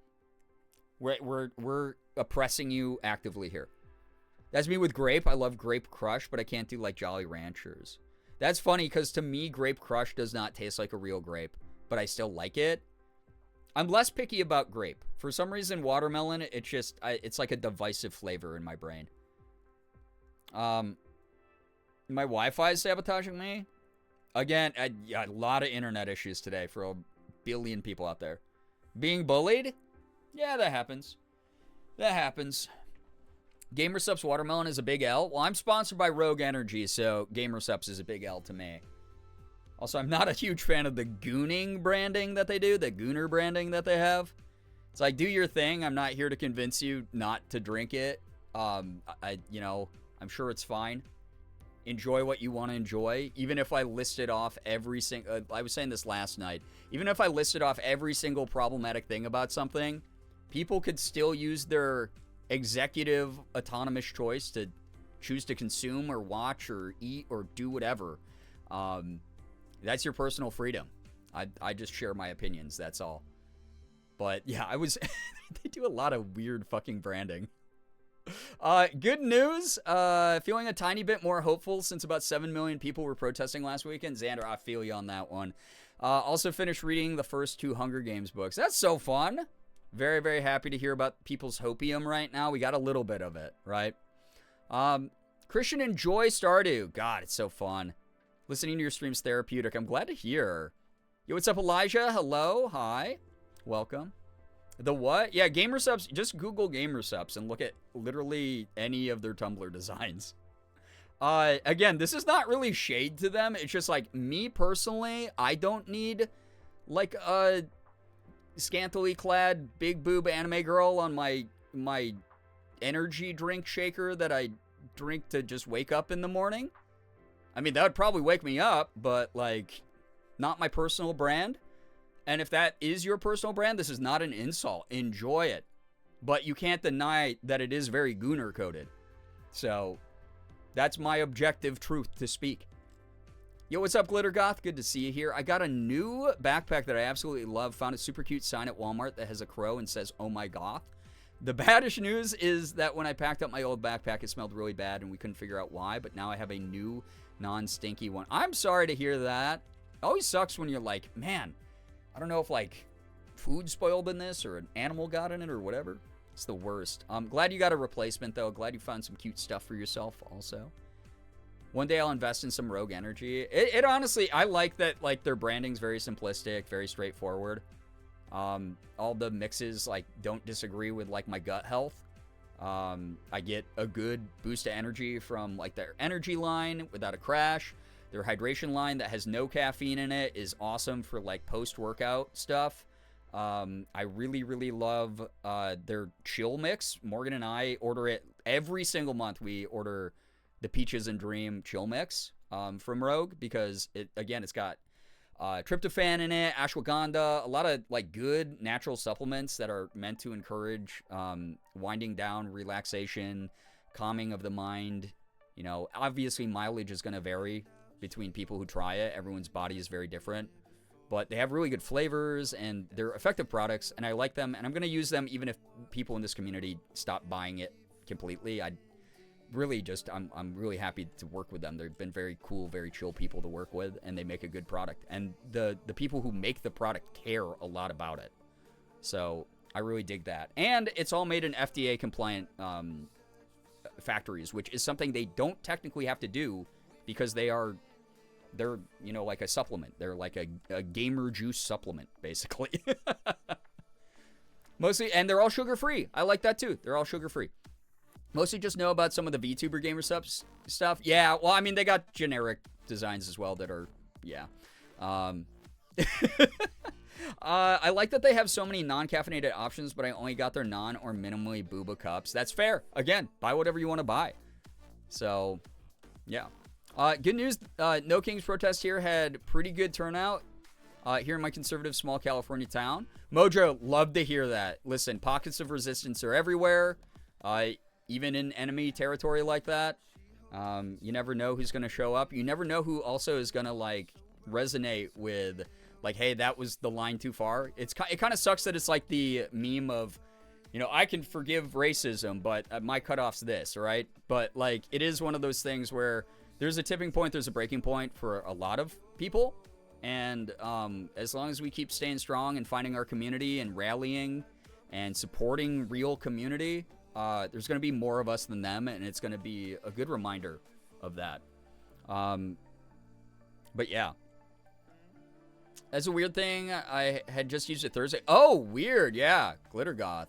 We're oppressing you actively here. That's me with grape. I love Grape Crush, but I can't do like Jolly Ranchers. That's funny because to me, Grape Crush does not taste like a real grape, but I still like it. I'm less picky about grape. For some reason, watermelon, it's like a divisive flavor in my brain. My Wi-Fi is sabotaging me. Again, a lot of internet issues today for a billion people out there. Being bullied? Yeah, that happens. That happens. GamerSupps watermelon is a big L. Well, I'm sponsored by Rogue Energy, so GamerSupps is a big L to me. Also, I'm not a huge fan of the gooning branding that they do, the gooner branding that they have. It's like, do your thing. I'm not here to convince you not to drink it. I'm sure it's fine. Enjoy what you want to enjoy. Even if I listed off every single... I was saying this last night. Even if I listed off every single problematic thing about something, people could still use their executive autonomous choice to choose to consume or watch or eat or do whatever. That's your personal freedom. I just share my opinions, that's all. But yeah, they do a lot of weird fucking branding. Good news. Feeling a tiny bit more hopeful since about 7 million people were protesting last weekend. Xander, I feel you on that one. Also finished reading the first 2 Hunger Games books. That's so fun. Very, very happy to hear about people's hopium right now. We got a little bit of it, right? Christian, enjoy Stardew. God, it's so fun. Listening to your stream's therapeutic. I'm glad to hear. Yo, what's up, Elijah? Hello. Hi. Welcome. The what? Yeah, GamerSupps. Just Google GamerSupps and look at literally any of their Tumblr designs. Again, this is not really shade to them. It's just like, me personally, I don't need like a scantily clad big boob anime girl on my energy drink shaker that I drink to just wake up in the morning. I mean, that would probably wake me up, but like, not my personal brand. And if that is your personal brand, this is not an insult. Enjoy it. But you can't deny that it is very gooner coded. So that's my objective truth to speak. Yo, what's up, Glitter Goth? Good to see you here. I got a new backpack that I absolutely love. Found a super cute sign at Walmart that has a crow and says, "Oh my goth." The baddish news is that when I packed up my old backpack, it smelled really bad and we couldn't figure out why. But now I have a new non-stinky one. I'm sorry to hear that. It always sucks when you're like, man, I don't know if like food spoiled in this or an animal got in it or whatever. It's the worst. I'm glad you got a replacement though. Glad you found some cute stuff for yourself also. One day I'll invest in some Rogue Energy. It honestly, I like that like their branding's very simplistic, very straightforward. All the mixes like don't disagree with like my gut health. I get a good boost of energy from like their energy line without a crash. Their hydration line that has no caffeine in it is awesome for like post-workout stuff. I really, really love their chill mix. Morgan and I order it every single month. We order the Peaches and Dream chill mix from Rogue because it's got tryptophan in it, ashwagandha, a lot of like good natural supplements that are meant to encourage winding down, relaxation, calming of the mind. You know, obviously mileage is going to vary between people who try it. Everyone's body is very different. but they have really good flavors and they're effective products, and I like them, and I'm going to use them even if people in this community stop buying it completely. I'm really happy to work with them. They've been very cool, very chill people to work with, and they make a good product. And the people who make the product care a lot about it. So I really dig that. And it's all made in FDA compliant factories, which is something they don't technically have to do because they're like a supplement. They're like a gamer juice supplement, basically. Mostly, and they're all sugar-free. I like that too. They're all sugar-free. Mostly just know about some of the VTuber gamer stuff. Yeah, well, I mean, they got generic designs as well that are, yeah. I like that they have so many non-caffeinated options, but I only got their non or minimally booba cups. That's fair. Again, buy whatever you want to buy. So, yeah. Good news, No Kings protest here had pretty good turnout here in my conservative small California town. Mojo, love to hear that. Listen, pockets of resistance are everywhere. Even in enemy territory like that, you never know who's going to show up. You never know who also is going to, like, resonate with, like, hey, that was the line too far. It kind of sucks that it's like the meme of, I can forgive racism, but my cutoff's this, right? But, like, it is one of those things where there's a tipping point, there's a breaking point for a lot of people. And as long as we keep staying strong and finding our community and rallying and supporting real community, there's going to be more of us than them, and it's going to be a good reminder of that. But yeah. That's a weird thing. I had just used it Thursday. Oh, weird. Yeah. Glitter goth.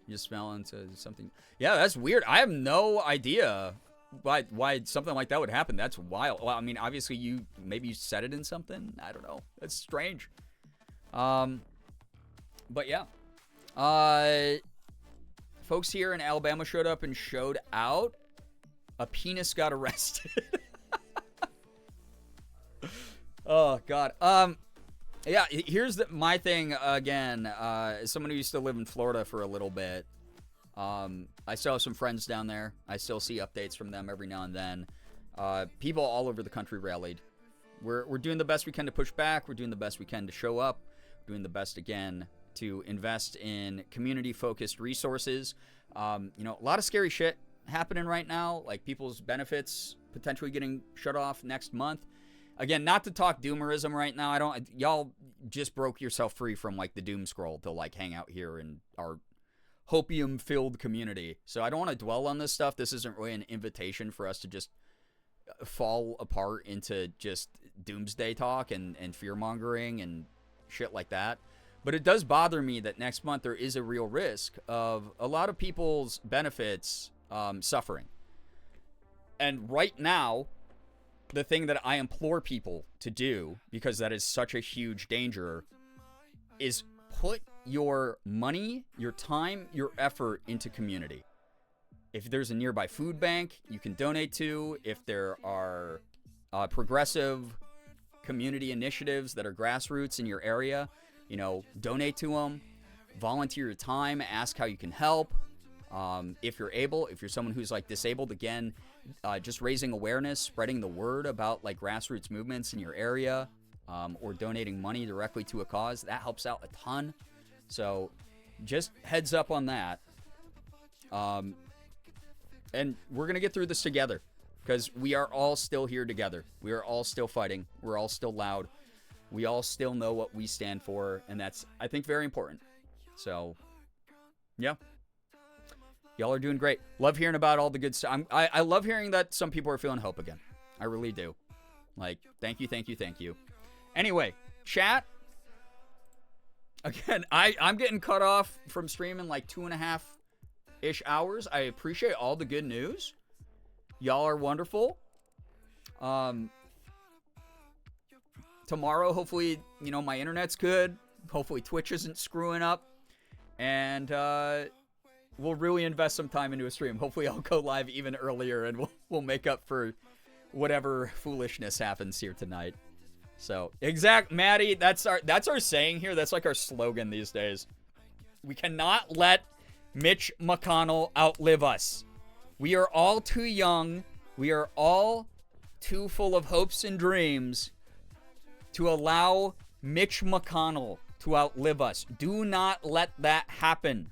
You just smell into something. Yeah, that's weird. I have no idea why something like that would happen. That's wild. Well, I mean, obviously maybe you set it in something. I don't know. That's strange. But yeah. Folks here in Alabama showed up and showed out. A penis got arrested. Oh, God. Yeah, here's my thing again. As someone who used to live in Florida for a little bit, I still have some friends down there. I still see updates from them every now and then. People all over the country rallied. We're doing the best we can to push back. We're doing the best we can to show up. We're doing the best, again, to invest in community-focused resources. A lot of scary shit happening right now, like people's benefits potentially getting shut off next month. Again, not to talk doomerism right now. Y'all just broke yourself free from, like, the doom scroll to, like, hang out here in our hopium-filled community. So I don't want to dwell on this stuff. This isn't really an invitation for us to just fall apart into just doomsday talk and fear-mongering and shit like that. But it does bother me that next month there is a real risk of a lot of people's benefits suffering. And right now, the thing that I implore people to do, because that is such a huge danger, is put your money, your time, your effort into community. If there's a nearby food bank you can donate to, if there are progressive community initiatives that are grassroots in your area, donate to them, volunteer your time, ask how you can help. If you're able, if you're someone who's, like, disabled, again, just raising awareness, spreading the word about, like, grassroots movements in your area, or donating money directly to a cause, that helps out a ton. So just heads up on that. And we're going to get through this together, because we are all still here together. We are all still fighting. We're all still loud. We all still know what we stand for, and that's, I think, very important. So, yeah. Y'all are doing great. Love hearing about all the good stuff. I love hearing that some people are feeling hope again. I really do. Like, thank you, thank you, thank you. Anyway, chat. Again, I'm getting cut off from streaming like 2.5-ish hours. I appreciate all the good news. Y'all are wonderful. Tomorrow, hopefully, my internet's good. Hopefully Twitch isn't screwing up. And we'll really invest some time into a stream. Hopefully I'll go live even earlier, and we'll make up for whatever foolishness happens here tonight. So, Maddie, that's our saying here. That's like our slogan these days. We cannot let Mitch McConnell outlive us. We are all too young. We are all too full of hopes and dreams to allow Mitch McConnell to outlive us. Do not let that happen.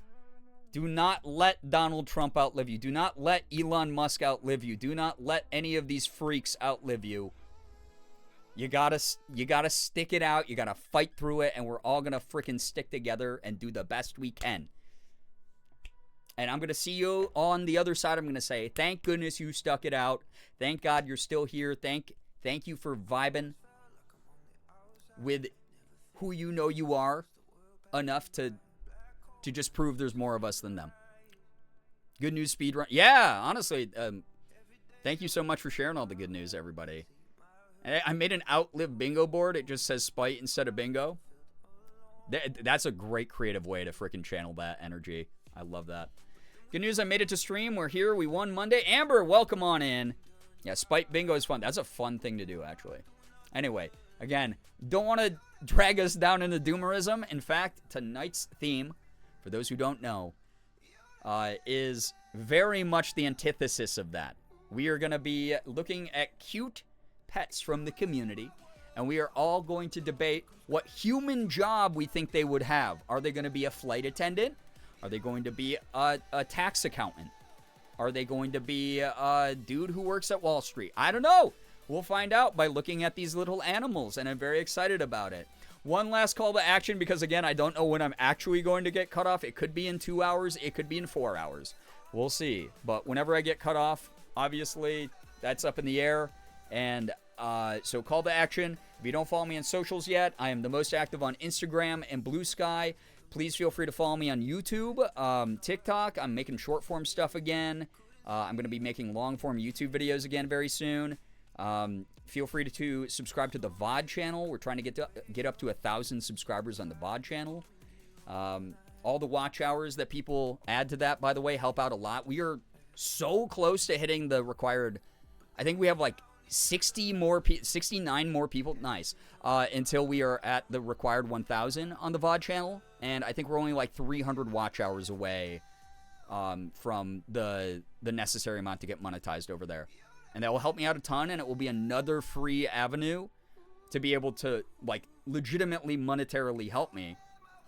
Do not let Donald Trump outlive you. Do not let Elon Musk outlive you. Do not let any of these freaks outlive you. You gotta stick it out. You gotta fight through it, and we're all gonna freaking stick together and do the best we can. And I'm gonna see you on the other side. I'm gonna say, thank goodness you stuck it out. Thank God you're still here. Thank you for vibing with who you know you are enough to just prove there's more of us than them. Good news speedrun. Yeah, honestly, thank you so much for sharing all the good news, everybody. I made an outlive bingo board. It just says spite instead of bingo. That's a great creative way to freaking channel that energy. I love that. Good news, I made it to stream. We're here. We won Monday. Amber, welcome on in. Yeah, spite bingo is fun. That's a fun thing to do, actually. Anyway, again, don't want to drag us down into doomerism. In fact, tonight's theme, for those who don't know, is very much the antithesis of that. We are going to be looking at cute pets from the community, and we are all going to debate what human job we think they would have. Are they going to be a flight attendant? Are they going to be a tax accountant? Are they going to be a dude who works at Wall Street? I don't know. We'll find out by looking at these little animals, and I'm very excited about it. One last call to action, because again, I don't know when I'm actually going to get cut off. It could be in 2 hours. It could be in 4 hours. We'll see. But whenever I get cut off, obviously, that's up in the air. And so call to action. If you don't follow me on socials yet, I am the most active on Instagram and Blue Sky. Please feel free to follow me on YouTube, TikTok. I'm making short form stuff again. I'm going to be making long form YouTube videos again very soon. Feel free to subscribe to the VOD channel. We're trying to get up to 1,000 subscribers on the VOD channel. All the watch hours that people add to that, by the way, help out a lot. We are so close to hitting the required. I think we have like 69 more people, nice, until we are at the required 1,000 on the VOD channel, and I think we're only like 300 watch hours away from the necessary amount to get monetized over there, and that will help me out a ton, and it will be another free avenue to be able to like legitimately monetarily help me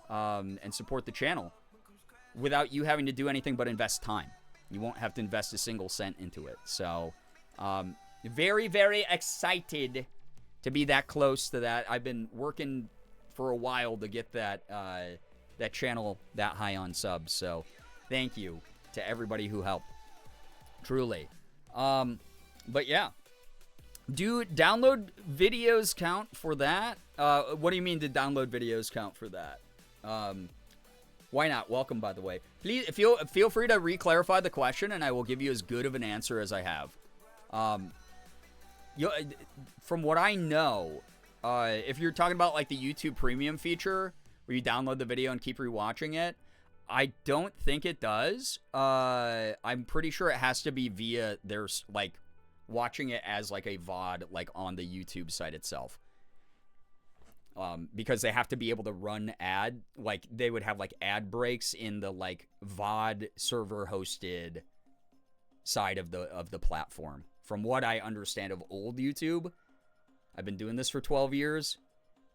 and support the channel without you having to do anything but invest time. You won't have to invest a single cent into it, so very, very excited to be that close to that. I've been working for a while to get that that channel that high on subs. So thank you to everybody who helped. Truly. But yeah. Do download videos count for that? What do you mean, did download videos count for that? Why not? Welcome, by the way. Please feel free to re-clarify the question, and I will give you as good of an answer as I have. From what I know, if you're talking about like the YouTube Premium feature where you download the video and keep rewatching it, I don't think it does. I'm pretty sure it has to be via there's like watching it as like a VOD like on the YouTube site itself. Because they have to be able to run like they would have like ad breaks in the like VOD server hosted side of the platform. From what I understand of old YouTube, I've been doing this for 12 years,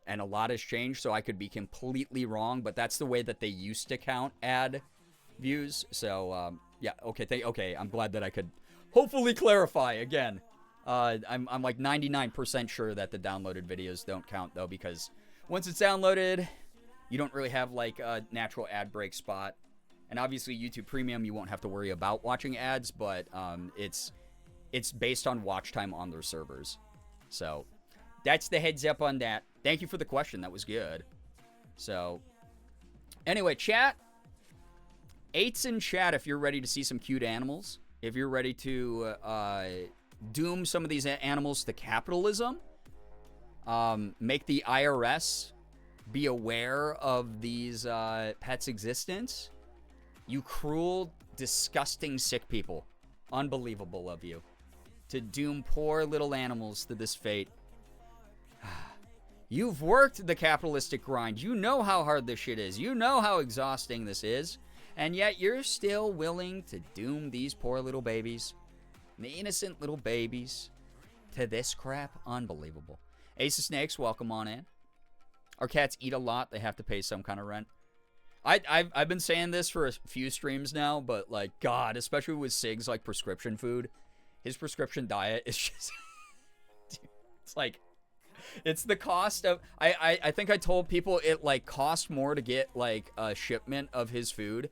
and a lot has changed, so I could be completely wrong, but that's the way that they used to count ad views. So, yeah, okay, I'm glad that I could hopefully clarify again. I'm like 99% sure that the downloaded videos don't count, though, because once it's downloaded, you don't really have like a natural ad break spot. And obviously, YouTube Premium, you won't have to worry about watching ads, but it's based on watch time on their servers. So that's the heads up on that. Thank you for the question. That was good. So anyway, chat. 8's in chat if you're ready to see some cute animals. If you're ready to doom some of these animals to capitalism. Make the IRS be aware of these pets' existence. You cruel, disgusting, sick people. Unbelievable of you. To doom poor little animals to this fate. You've worked the capitalistic grind. You know how hard this shit is. You know how exhausting this is. And yet you're still willing to doom these poor little babies, the innocent little babies, to this crap. Unbelievable. Ace of Snakes, welcome on in. Our cats eat a lot. They have to pay some kind of rent. I've been saying this for a few streams now, but like, God, especially with Sig's like prescription food, his prescription diet is just, dude, it's like, it's the cost of, I think I told people it like cost more to get like a shipment of his food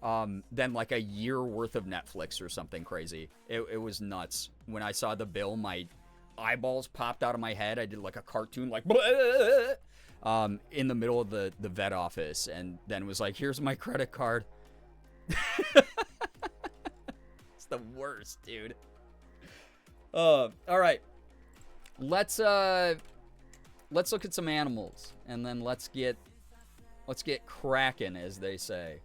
than like a year worth of Netflix or something crazy. It was nuts. When I saw the bill, my eyeballs popped out of my head. I did like a cartoon like in the middle of the vet office, and then was like, here's my credit card. It's the worst, dude. All right. Let's look at some animals, and then let's get cracking, as they say.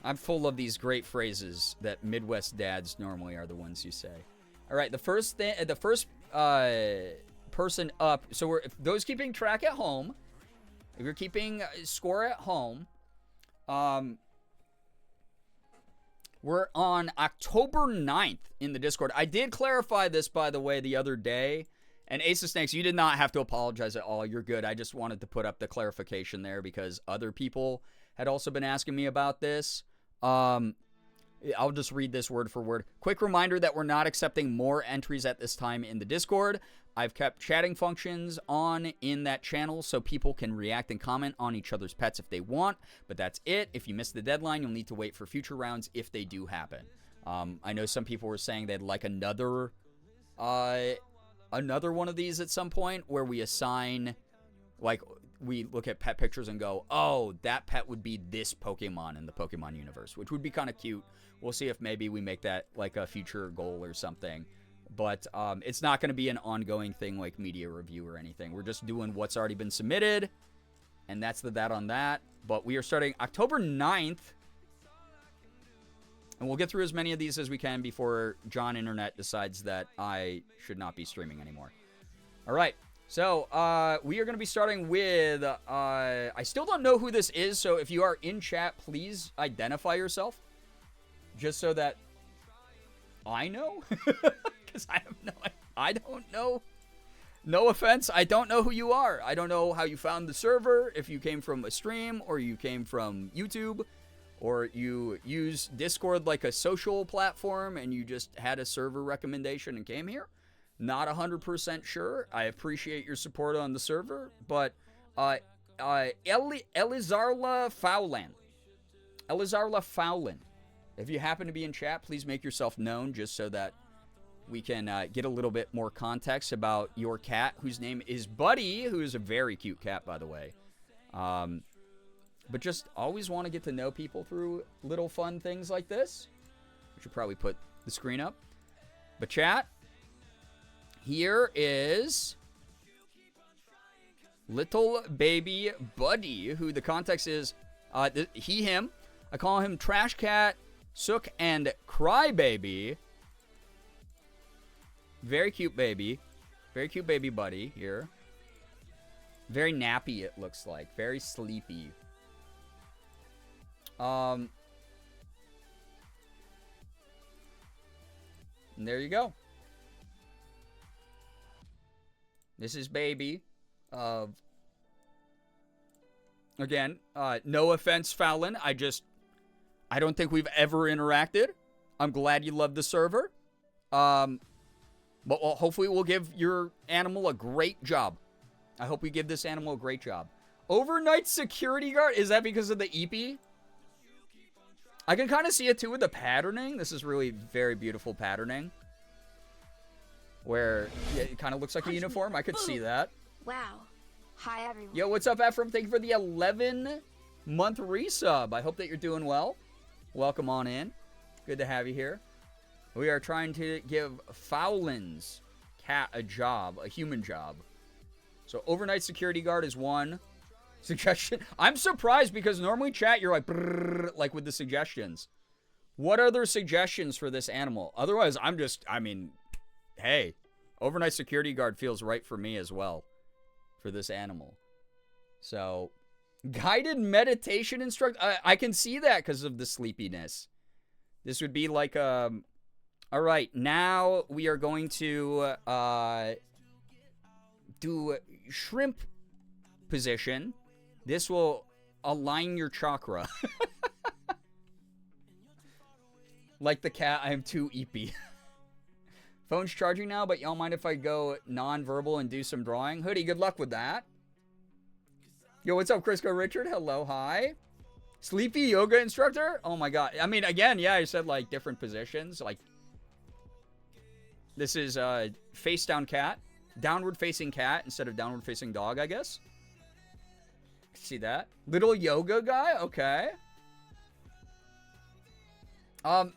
I'm full of these great phrases that Midwest dads normally are the ones who say. All right, the first person up. So we're those keeping track at home. If you're keeping score at home, we're on October 9th in the Discord. I did clarify this, by the way, the other day. And Ace of Snakes, you did not have to apologize at all. You're good. I just wanted to put up the clarification there because other people had also been asking me about this. I'll just read this word for word. Quick reminder that we're not accepting more entries at this time in the Discord. I've kept chatting functions on in that channel so people can react and comment on each other's pets if they want, but that's it. If you miss the deadline, you'll need to wait for future rounds if they do happen. I know some people were saying they'd like another one of these at some point where we assign, like, we look at pet pictures and go, oh, that pet would be this Pokemon in the Pokemon universe, which would be kind of cute. We'll see if maybe we make that like a future goal or something. But it's not going to be an ongoing thing like media review or anything. We're just doing what's already been submitted, and that's that on that. But we are starting October 9th, and we'll get through as many of these as we can before John Internet decides that I should not be streaming anymore. All right. So, we are going to be starting with, I still don't know who this is, so if you are in chat, please identify yourself, just so that I know, because I don't know, no offense, I don't know who you are. I don't know how you found the server, if you came from a stream, or you came from YouTube, or you use Discord like a social platform, and you just had a server recommendation and came here. Not 100% sure. I appreciate your support on the server, but Elizarla Fowlin. If you happen to be in chat, please make yourself known just so that we can get a little bit more context about your cat, whose name is Buddy, who is a very cute cat, by the way. But just always want to get to know people through little fun things like this. We should probably put the screen up. But chat, here is little baby Buddy, who the context is he, him. I call him Trash Cat, Sook, and Crybaby. Very cute baby. Very cute baby Buddy here. Very nappy, it looks like. Very sleepy. And there you go. This is baby. Again, no offense, Fallon. I don't think we've ever interacted. I'm glad you love the server. But hopefully we'll give your animal a great job. I hope we give this animal a great job. Overnight security guard? Is that because of the EP? I can kind of see it too with the patterning. This is really very beautiful patterning. Where it kind of looks like a uniform. I could see that. Wow. Hi, everyone. Yo, what's up, Ephraim? Thank you for the 11-month resub. I hope that you're doing well. Welcome on in. Good to have you here. We are trying to give Fowlin's cat a job, a human job. So overnight security guard is one suggestion. I'm surprised because normally chat, you're like, brrr, like with the suggestions. What other suggestions for this animal? Otherwise, hey, overnight security guard feels right for me as well for this animal. So, guided meditation instructor. I can see that because of the sleepiness. This would be like, all right, now we are going to do shrimp position. This will align your chakra. Like the cat, I am too eepy. Phone's charging now, but y'all mind if I go non-verbal and do some drawing? Hoodie, good luck with that. Yo, what's up, Crisco Richard? Hello, hi. Sleepy yoga instructor? Oh my god. I mean, again, yeah, I said like different positions. Like, this is face down cat. Downward facing cat instead of downward facing dog, I guess. See that? Little yoga guy? Okay.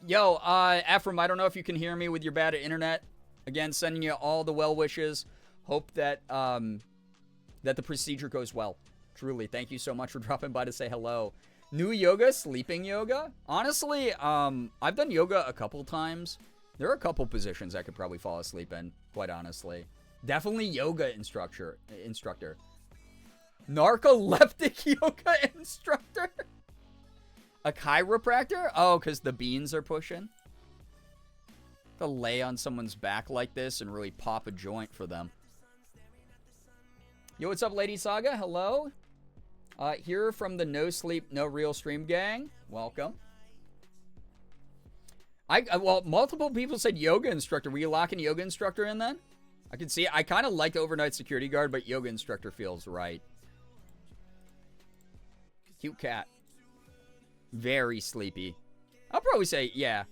Yo, Ephraim, I don't know if you can hear me with your bad internet. Again, sending you all the well wishes. Hope that, that the procedure goes well. Truly, thank you so much for dropping by to say hello. New yoga, sleeping yoga. Honestly, I've done yoga a couple times. There are a couple positions I could probably fall asleep in, quite honestly. Definitely yoga instructor. Narcoleptic yoga instructor? A chiropractor? Oh, because the beans are pushing? To lay on someone's back like this and really pop a joint for them. Yo, what's up, Lady Saga? Hello. Here from the No Sleep, No Real Stream gang. Welcome. Well, multiple people said yoga instructor. Were you locking yoga instructor in then? I can see. I kind of liked overnight security guard, but yoga instructor feels right. Cute cat. Very sleepy. I'll probably say, yeah.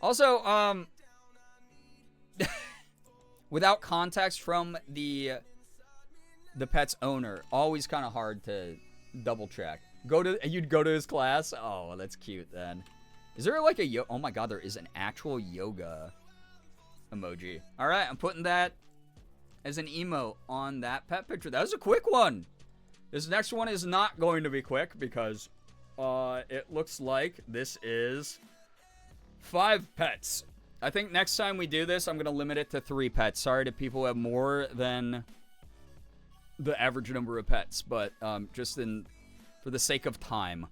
Also, without context from the pet's owner, always kind of hard to double check. You'd go to his class? Oh, that's cute then. Is there like a oh my god, there is an actual yoga emoji. All right, I'm putting that as an emote on that pet picture. That was a quick one. This next one is not going to be quick because it looks like this is 5 pets. I think next time we do this, I'm going to limit it to 3 pets. Sorry to people who have more than the average number of pets, but just for the sake of time.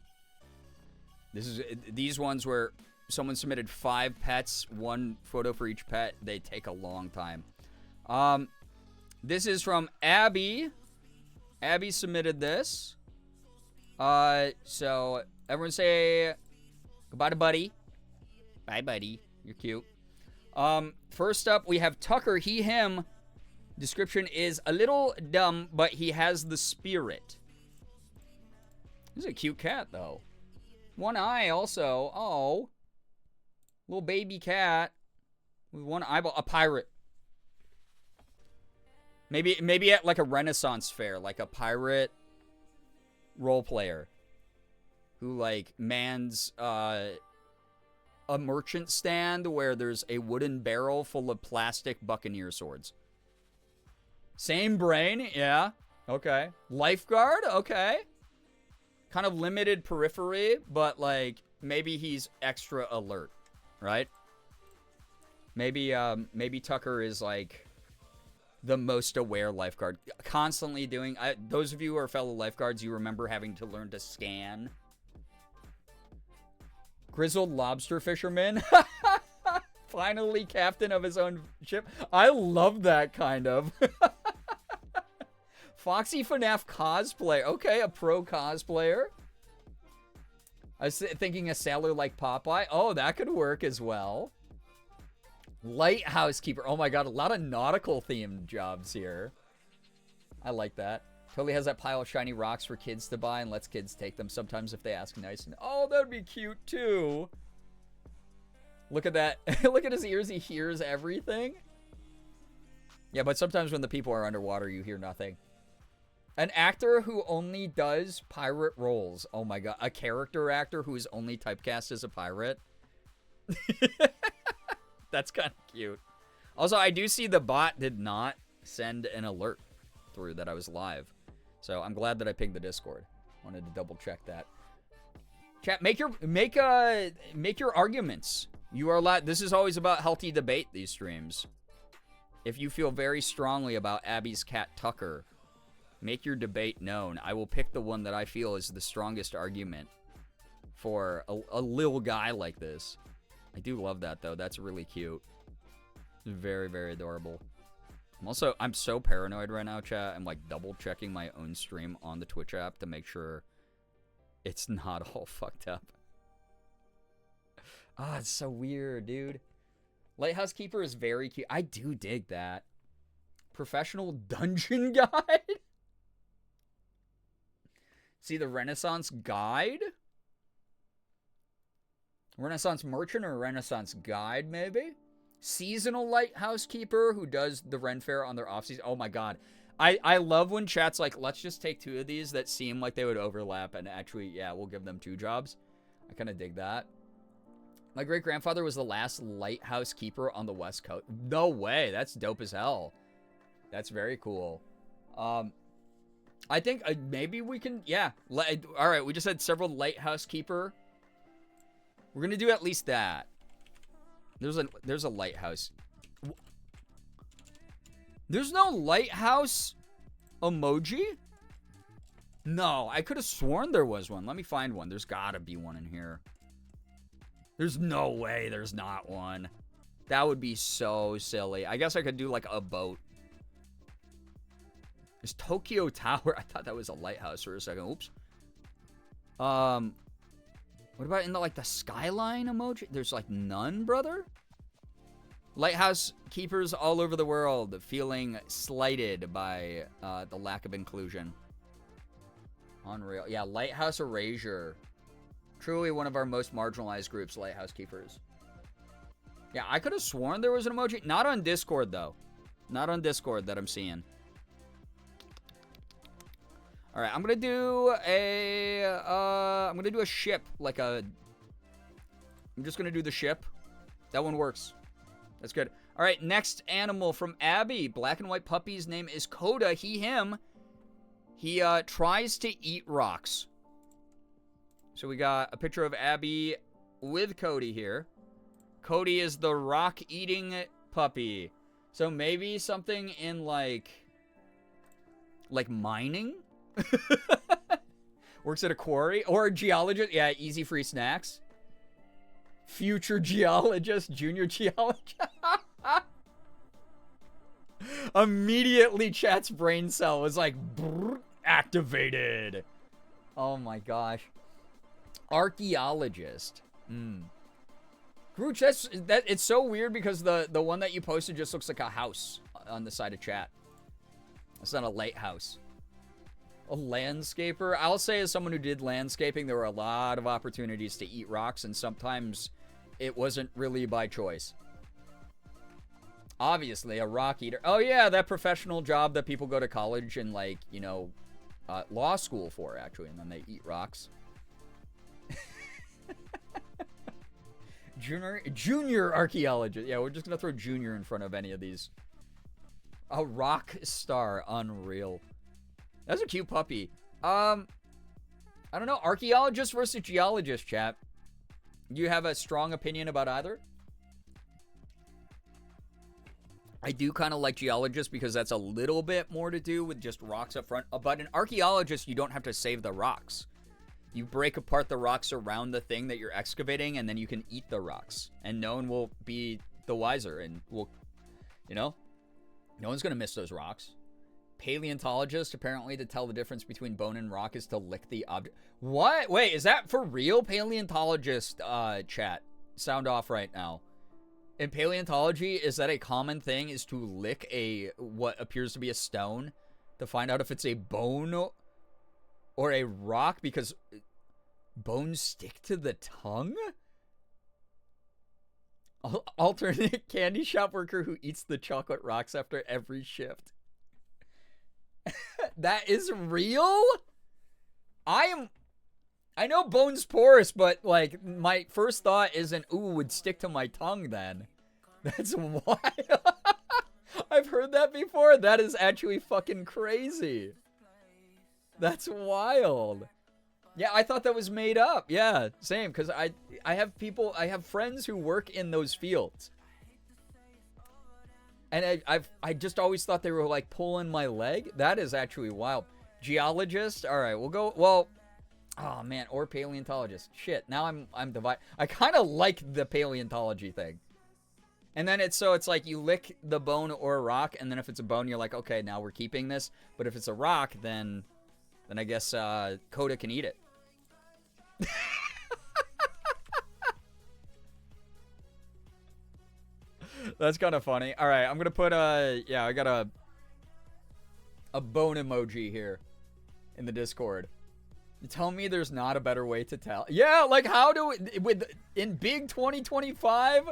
These ones where someone submitted 5 pets, 1 photo for each pet, they take a long time. This is from Abby. Abby submitted this. So everyone say goodbye to Buddy. Bye, Buddy. You're cute. First up, we have Tucker, he, him. Description is a little dumb, but he has the spirit. This is a cute cat, though. 1 eye, also. Oh. Little baby cat. With 1 eyeball. A pirate. Maybe at, like, a Renaissance fair. Like, a pirate role player. Who, like, mans, a merchant stand where there's a wooden barrel full of plastic buccaneer swords. Same brain, yeah. Okay. Lifeguard, okay. Kind of limited periphery, but like maybe he's extra alert, right? Maybe Tucker is like the most aware lifeguard. Constantly doing those of you who are fellow lifeguards, you remember having to learn to scan. Grizzled lobster fisherman. Finally captain of his own ship. I love that kind of. Foxy FNAF cosplayer. Okay, a pro cosplayer. I was thinking a sailor like Popeye. Oh, that could work as well. Lighthouse keeper. Oh my god, a lot of nautical themed jobs here. I like that. Totally has that pile of shiny rocks for kids to buy and lets kids take them sometimes if they ask nice. And oh, that would be cute too. Look at that. Look at his ears. He hears everything. Yeah, but sometimes when the people are underwater, you hear nothing. An actor who only does pirate roles. Oh my god. A character actor who is only typecast as a pirate. That's kind of cute. Also, I do see the bot did not send an alert through that I was live. So I'm glad that I pinged the Discord. Wanted to double check that. Chat, make your arguments. You are allowed. This is always about healthy debate, these streams. If you feel very strongly about Abby's cat Tucker, make your debate known. I will pick the one that I feel is the strongest argument for a little guy like this. I do love that, though. That's really cute. Very, very adorable. I'm so paranoid right now, chat. I'm like double checking my own stream on the Twitch app to make sure it's not all fucked up. Ah, it's so weird, dude. Lighthouse Keeper is very cute. I do dig that. Professional Dungeon Guide? See the Renaissance Guide? Renaissance Merchant or Renaissance Guide, maybe? Seasonal Lighthouse Keeper who does the Ren Fair on their off-season. Oh my god. I love when chat's like, let's just take 2 of these that seem like they would overlap and actually, yeah, we'll give them 2 jobs. I kind of dig that. My great-grandfather was the last lighthouse keeper on the West Coast. No way. That's dope as hell. That's very cool. I think maybe we can... Yeah. All right. We just had several lighthouse keeper. We're going to do at least that. There's a lighthouse. There's no lighthouse emoji? No. I could have sworn there was one. Let me find one. There's got to be one in here. There's no way there's not one. That would be so silly. I guess I could do like a boat. There's Tokyo Tower. I thought that was a lighthouse for a second. Oops. What about in the like the skyline emoji? There's like none, brother? Lighthouse keepers all over the world feeling slighted by the lack of inclusion. Unreal. Yeah, Lighthouse Erasure. Truly one of our most marginalized groups, Lighthouse Keepers. Yeah, I could have sworn there was an emoji. Not on Discord, though. Not on Discord that I'm seeing. All right, I'm going to do a ship. Like a... I'm just going to do the ship. That one works. That's good. All right, next animal from Abby. Black and white puppy's name is Coda. He, him. He tries to eat rocks. So we got a picture of Abby with Cody here. Cody is the rock-eating puppy. So maybe something in like mining? Works at a quarry? Or a geologist? Yeah, easy free snacks. Future geologist, junior geologist. Immediately chat's brain cell was like activated. Oh my gosh. Archaeologist. Grooch, it's so weird because the one that you posted just looks like a house on the side of chat. It's not a lighthouse. A landscaper. I'll say as someone who did landscaping, there were a lot of opportunities to eat rocks, and sometimes it wasn't really by choice. Obviously, a rock eater. Oh yeah, that professional job that people go to college and like, you know, law school for actually, and then they eat rocks. Junior archaeologist. Yeah, we're just gonna throw junior in front of any of these. A rock star. Unreal. That's a cute puppy. I don't know. Archaeologist versus geologist, chat. Do you have a strong opinion about either? I do kind of like geologist because that's a little bit more to do with just rocks up front. But an archaeologist, you don't have to save the rocks. You break apart the rocks around the thing that you're excavating, and then you can eat the rocks. And no one will be the wiser, and will, you know, no one's going to miss those rocks. Paleontologist, apparently to tell the difference between bone and rock is to lick the object. What? Wait, is that for real? Paleontologist, chat. Sound off right now. In paleontology, is that a common thing, is to lick what appears to be a stone to find out if it's a bone or a rock, because bones stick to the tongue? Alternate candy shop worker who eats the chocolate rocks after every shift. That is real? I know bone's porous, but like my first thought isn't, ooh, would stick to my tongue then. That's wild. I've heard that before. That is actually fucking crazy. That's wild. Yeah, I thought that was made up. Yeah, same, because I have friends who work in those fields. And I just always thought they were like pulling my leg. That is actually wild. Geologist? All right, we'll go. Well, oh man, or paleontologist. Shit, now I'm divided. I kind of like the paleontology thing. And then it's like you lick the bone or a rock, and then if it's a bone, you're like, okay, now we're keeping this. But if it's a rock, then I guess Coda can eat it. That's kind of funny. All right, I'm gonna put I got a bone emoji here in the Discord. You tell me there's not a better way to tell? Yeah, like how do we, in big 2025?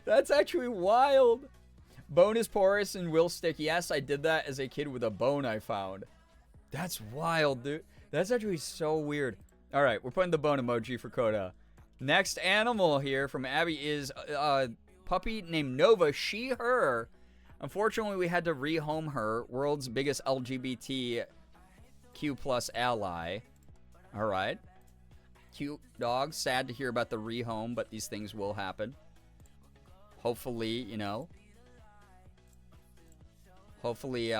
That's actually wild. Bone is porous and will stick. Yes, I did that as a kid with a bone I found. That's wild, dude. That's actually so weird. All right, we're putting the bone emoji for Coda. Next animal here from Abby is a puppy named Nova. She, her. Unfortunately, we had to rehome her. World's biggest LGBTQ plus ally. All right. Cute dog. Sad to hear about the rehome, but these things will happen. Hopefully, you know. Hopefully,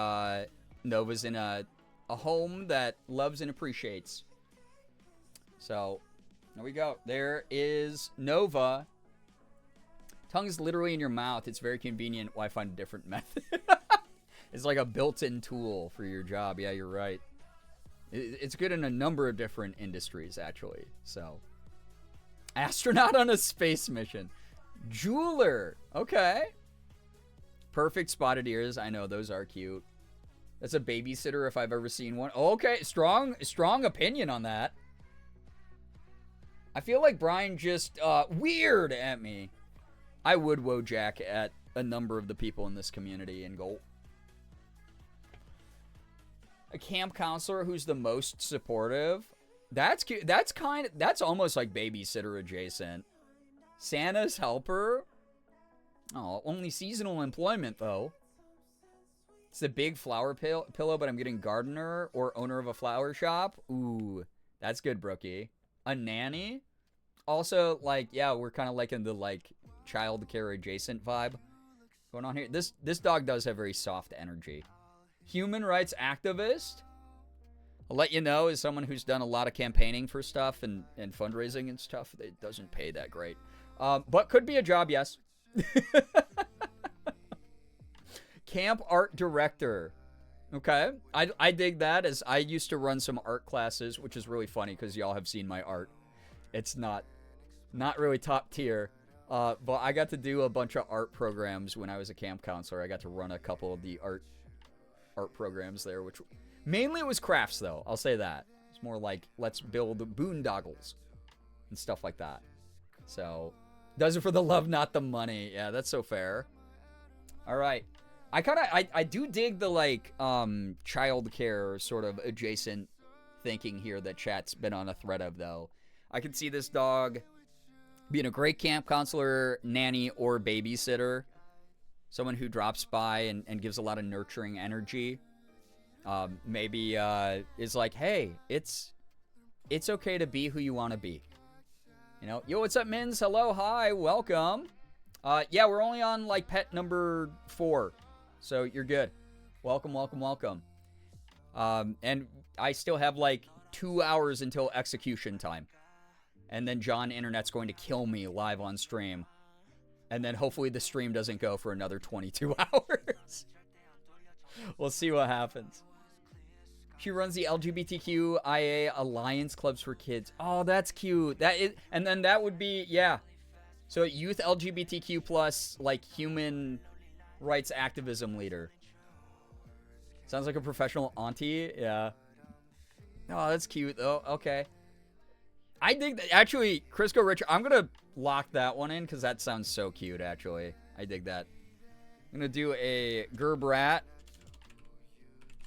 Nova's in a home that loves and appreciates. So, there we go. There is Nova. Tongue is literally in your mouth. It's very convenient. Why find a different method? It's like a built-in tool for your job. Yeah, you're right. It's good in a number of different industries, actually. So, astronaut on a space mission. Jeweler. Okay. Perfect spotted ears. I know, those are cute. That's a babysitter if I've ever seen one. Okay, strong opinion on that. I feel like Brian just weird at me. I would Wojak at a number of the people in this community and go. A camp counselor who's the most supportive. That's cute. That's almost like babysitter adjacent. Santa's helper. Oh, only seasonal employment though. It's a big flower pillow, but I'm getting gardener or owner of a flower shop. Ooh, that's good, Brookie. A nanny. Also, like, yeah, we're kind of like in the like child care adjacent vibe going on here. This dog does have very soft energy. Human rights activist. I'll let you know, as someone who's done a lot of campaigning for stuff and fundraising and stuff, it doesn't pay that great. But could be a job, yes. Camp art director. Okay. I dig that, as I used to run some art classes, which is really funny because y'all have seen my art. It's not really top tier. But I got to do a bunch of art programs when I was a camp counselor. I got to run a couple of the art programs there, which mainly it was crafts though. I'll say that. It's more like let's build boondoggles and stuff like that. So does it for the love, not the money. Yeah, that's so fair. All right. I do dig the like childcare sort of adjacent thinking here that chat's been on a thread of though. I can see this dog being a great camp counselor, nanny, or babysitter. Someone who drops by and gives a lot of nurturing energy. Maybe is like, hey, it's okay to be who you want to be. You know, yo, what's up, Mins? Hello, hi, welcome. Yeah, we're only on like pet number 4, so you're good. Welcome, welcome, welcome. And I still have like 2 hours until execution time. And then John Internet's going to kill me live on stream. And then hopefully the stream doesn't go for another 22 hours. We'll see what happens. She runs the LGBTQIA Alliance Clubs for Kids. Oh, that's cute. And then that would be, yeah. So youth LGBTQ plus, like, human rights activism leader. Sounds like a professional auntie. Yeah. Oh, that's cute, though. Okay. I dig that. Actually, Crisco Rich, I'm going to lock that one in because that sounds so cute, actually. I dig that. I'm going to do a Gerbrat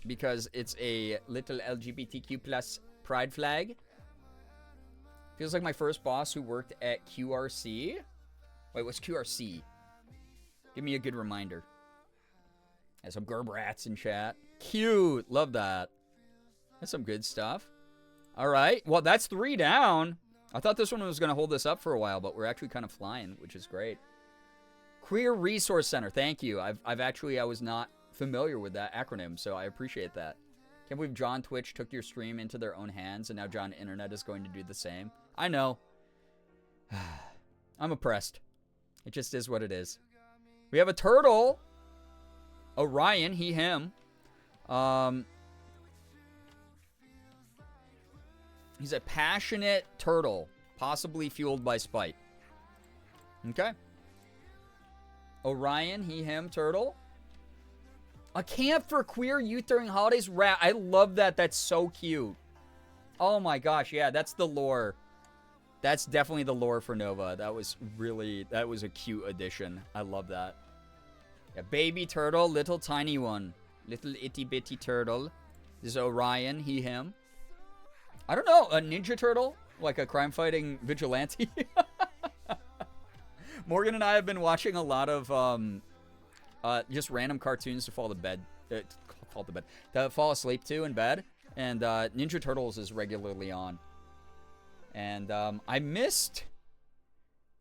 because it's a little LGBTQ plus pride flag. Feels like my first boss who worked at QRC. Wait, what's QRC? Give me a good reminder. There's some Gerbrats in chat. Cute. Love that. That's some good stuff. All right. Well, that's 3 down. I thought this one was going to hold this up for a while, but we're actually kind of flying, which is great. Queer Resource Center. Thank you. I was not familiar with that acronym, so I appreciate that. Can't believe John Twitch took your stream into their own hands, and now John Internet is going to do the same. I know. I'm oppressed. It just is what it is. We have a turtle. Orion, he, him. He's a passionate turtle, possibly fueled by spite. Okay. Orion, he, him, turtle. A camp for queer youth during holidays. I love that. That's so cute. Oh my gosh, yeah, that's the lore. That's definitely the lore for Nova. That was a cute addition. I love that. Yeah, baby turtle, little tiny one. Little itty bitty turtle. This is Orion, he, him. I don't know, a ninja turtle? Like a crime fighting vigilante? Morgan and I have been watching a lot of just random cartoons to fall asleep to in bed, and Ninja Turtles is regularly on. And I missed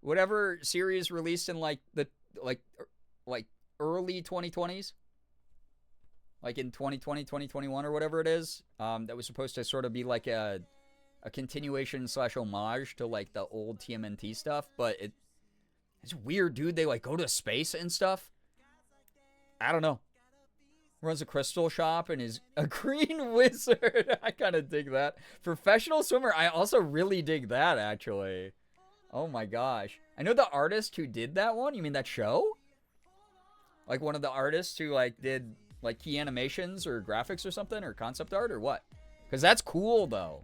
whatever series released in like early 2020s, like in 2020, 2021 or whatever it is. That was supposed to sort of be like a continuation / homage to like the old TMNT stuff, but it's weird, dude. They like go to space and stuff. I don't know. Runs a crystal shop and is a green wizard. I kind of dig that. Professional swimmer. I also really dig that, actually. Oh my gosh. I know the artist who did that one. You mean that show? Like one of the artists who like did like key animations or graphics or something, or concept art or what? Because that's cool though.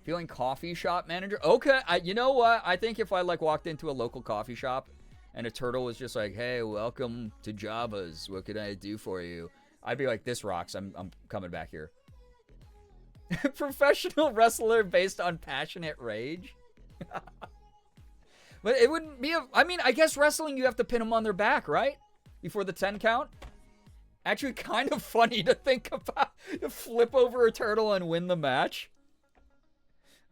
Feeling coffee shop manager. Okay. You know what? I think if I like walked into a local coffee shop and a turtle was just like, hey, welcome to Java's. What can I do for you? I'd be like, this rocks. I'm coming back here. Professional wrestler based on passionate rage. But it wouldn't be I mean, I guess wrestling, you have to pin them on their back, right? Before the 10 count. Actually, kind of funny to think about. To flip over a turtle and win the match.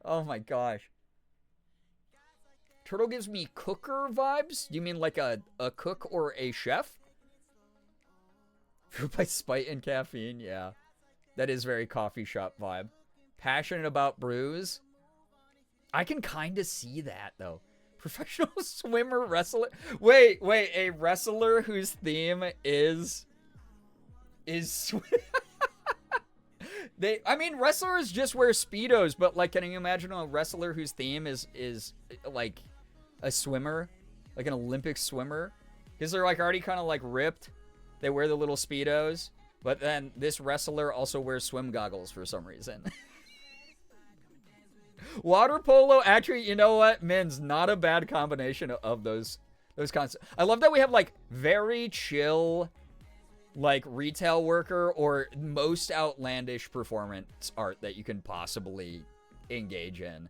Oh my gosh. Turtle gives me cooker vibes. You mean like a cook or a chef? Fueled by spite and caffeine, yeah. That is very coffee shop vibe. Passionate about brews. I can kind of see that, though. Professional swimmer, wrestler. Wait, a wrestler whose theme is I mean, wrestlers just wear Speedos, but like, can you imagine a wrestler whose theme is like a swimmer, like an Olympic swimmer? Because they're like already kind of like ripped. They wear the little Speedos, but then this wrestler also wears swim goggles for some reason. Water polo, actually, you know what? Men's not a bad combination of those concepts. I love that we have like very chill, like retail worker or most outlandish performance art that you can possibly engage in.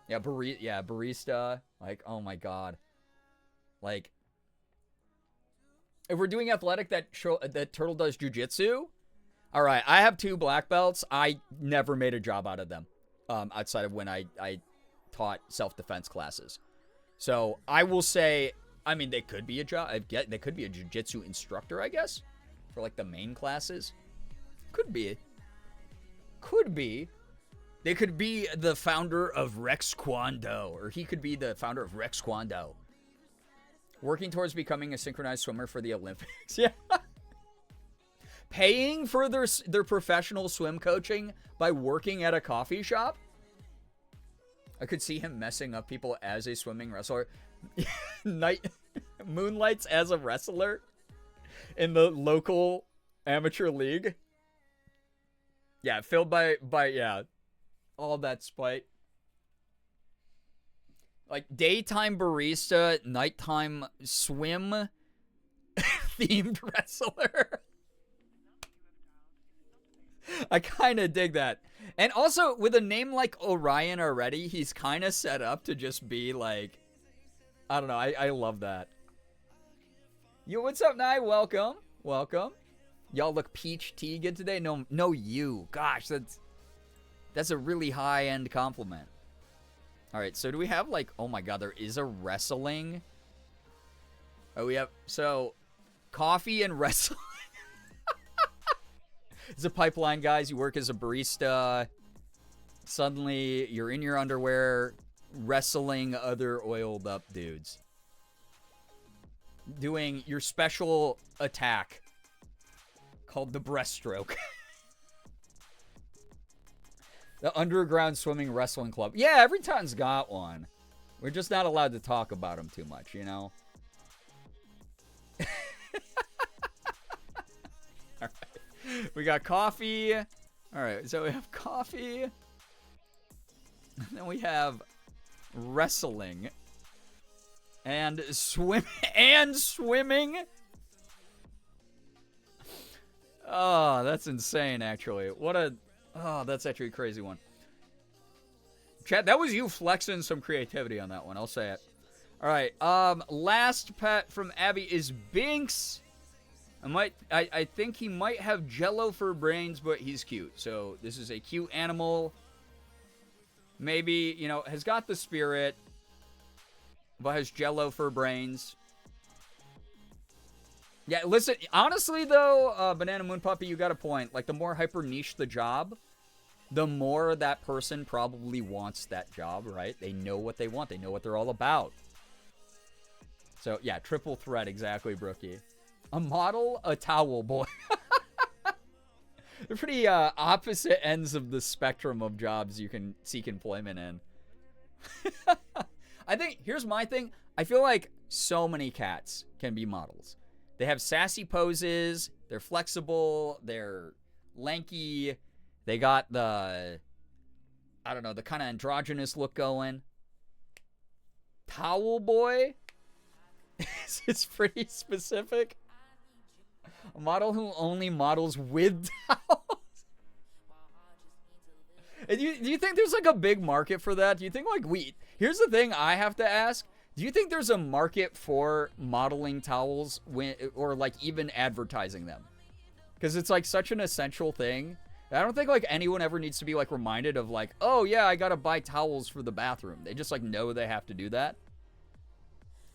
Yeah, barista. Like, oh my god. Like, if we're doing athletic, that turtle does jujitsu. All right, I have 2 black belts. I never made a job out of them, outside of when I taught self-defense classes. So I will say, I mean, they could be a job. They could be a jiu-jitsu instructor, I guess, for like the main classes. Could be. They could be the founder of Rex Kwando, or he could be the founder of Rex Kwando. Working towards becoming a synchronized swimmer for the Olympics. Yeah. Paying for their professional swim coaching by working at a coffee shop. I could see him messing up people as a swimming wrestler. Moonlights as a wrestler in the local amateur league. Yeah, filled by yeah, all that spite. Like daytime barista, nighttime swim themed wrestler. I kind of dig that. And also, with a name like Orion already, he's kind of set up to just be like, I don't know, I love that. Yo, what's up, Nye? Welcome. Y'all look peach tea good today? No, you. Gosh, that's a really high-end compliment. All right, so do we have, like, oh my god, there is a wrestling. Oh, we have, so, coffee and wrestling. It's a pipeline, guys. You work as a barista. Suddenly, you're in your underwear wrestling other oiled up dudes. Doing your special attack called the breaststroke. The underground swimming wrestling club. Yeah, every town's got one. We're just not allowed to talk about them too much, you know? All right. We got coffee. All right, so we have coffee. And then we have wrestling. And swimming. Oh, that's insane, actually. Oh, that's actually a crazy one. Chat, that was you flexing some creativity on that one. I'll say it. All right. Last pet from Abby is Binks. I think he might have Jello for brains, but he's cute. So this is a cute animal. Maybe, has got the spirit, but has Jello for brains. Yeah, listen, honestly, though, Banana Moon Puppy, you got a point. Like, the more hyper niche the job, the more that person probably wants that job, right? They know what they want. They know what they're all about. So, yeah, triple threat, exactly, Brookie. A model, a towel boy. They're pretty opposite ends of the spectrum of jobs you can seek employment in. I think, here's my thing. I feel like so many cats can be models. They have sassy poses. They're flexible. They're lanky. They got the kind of androgynous look going. Towel boy? It's pretty specific. A model who only models with towels? And do you think there's like a big market for that? Do you think here's the thing I have to ask. Do you think there's a market for modeling towels or like even advertising them? Because it's like such an essential thing. I don't think like anyone ever needs to be like reminded of like, oh yeah, I gotta buy towels for the bathroom. They just like know they have to do that.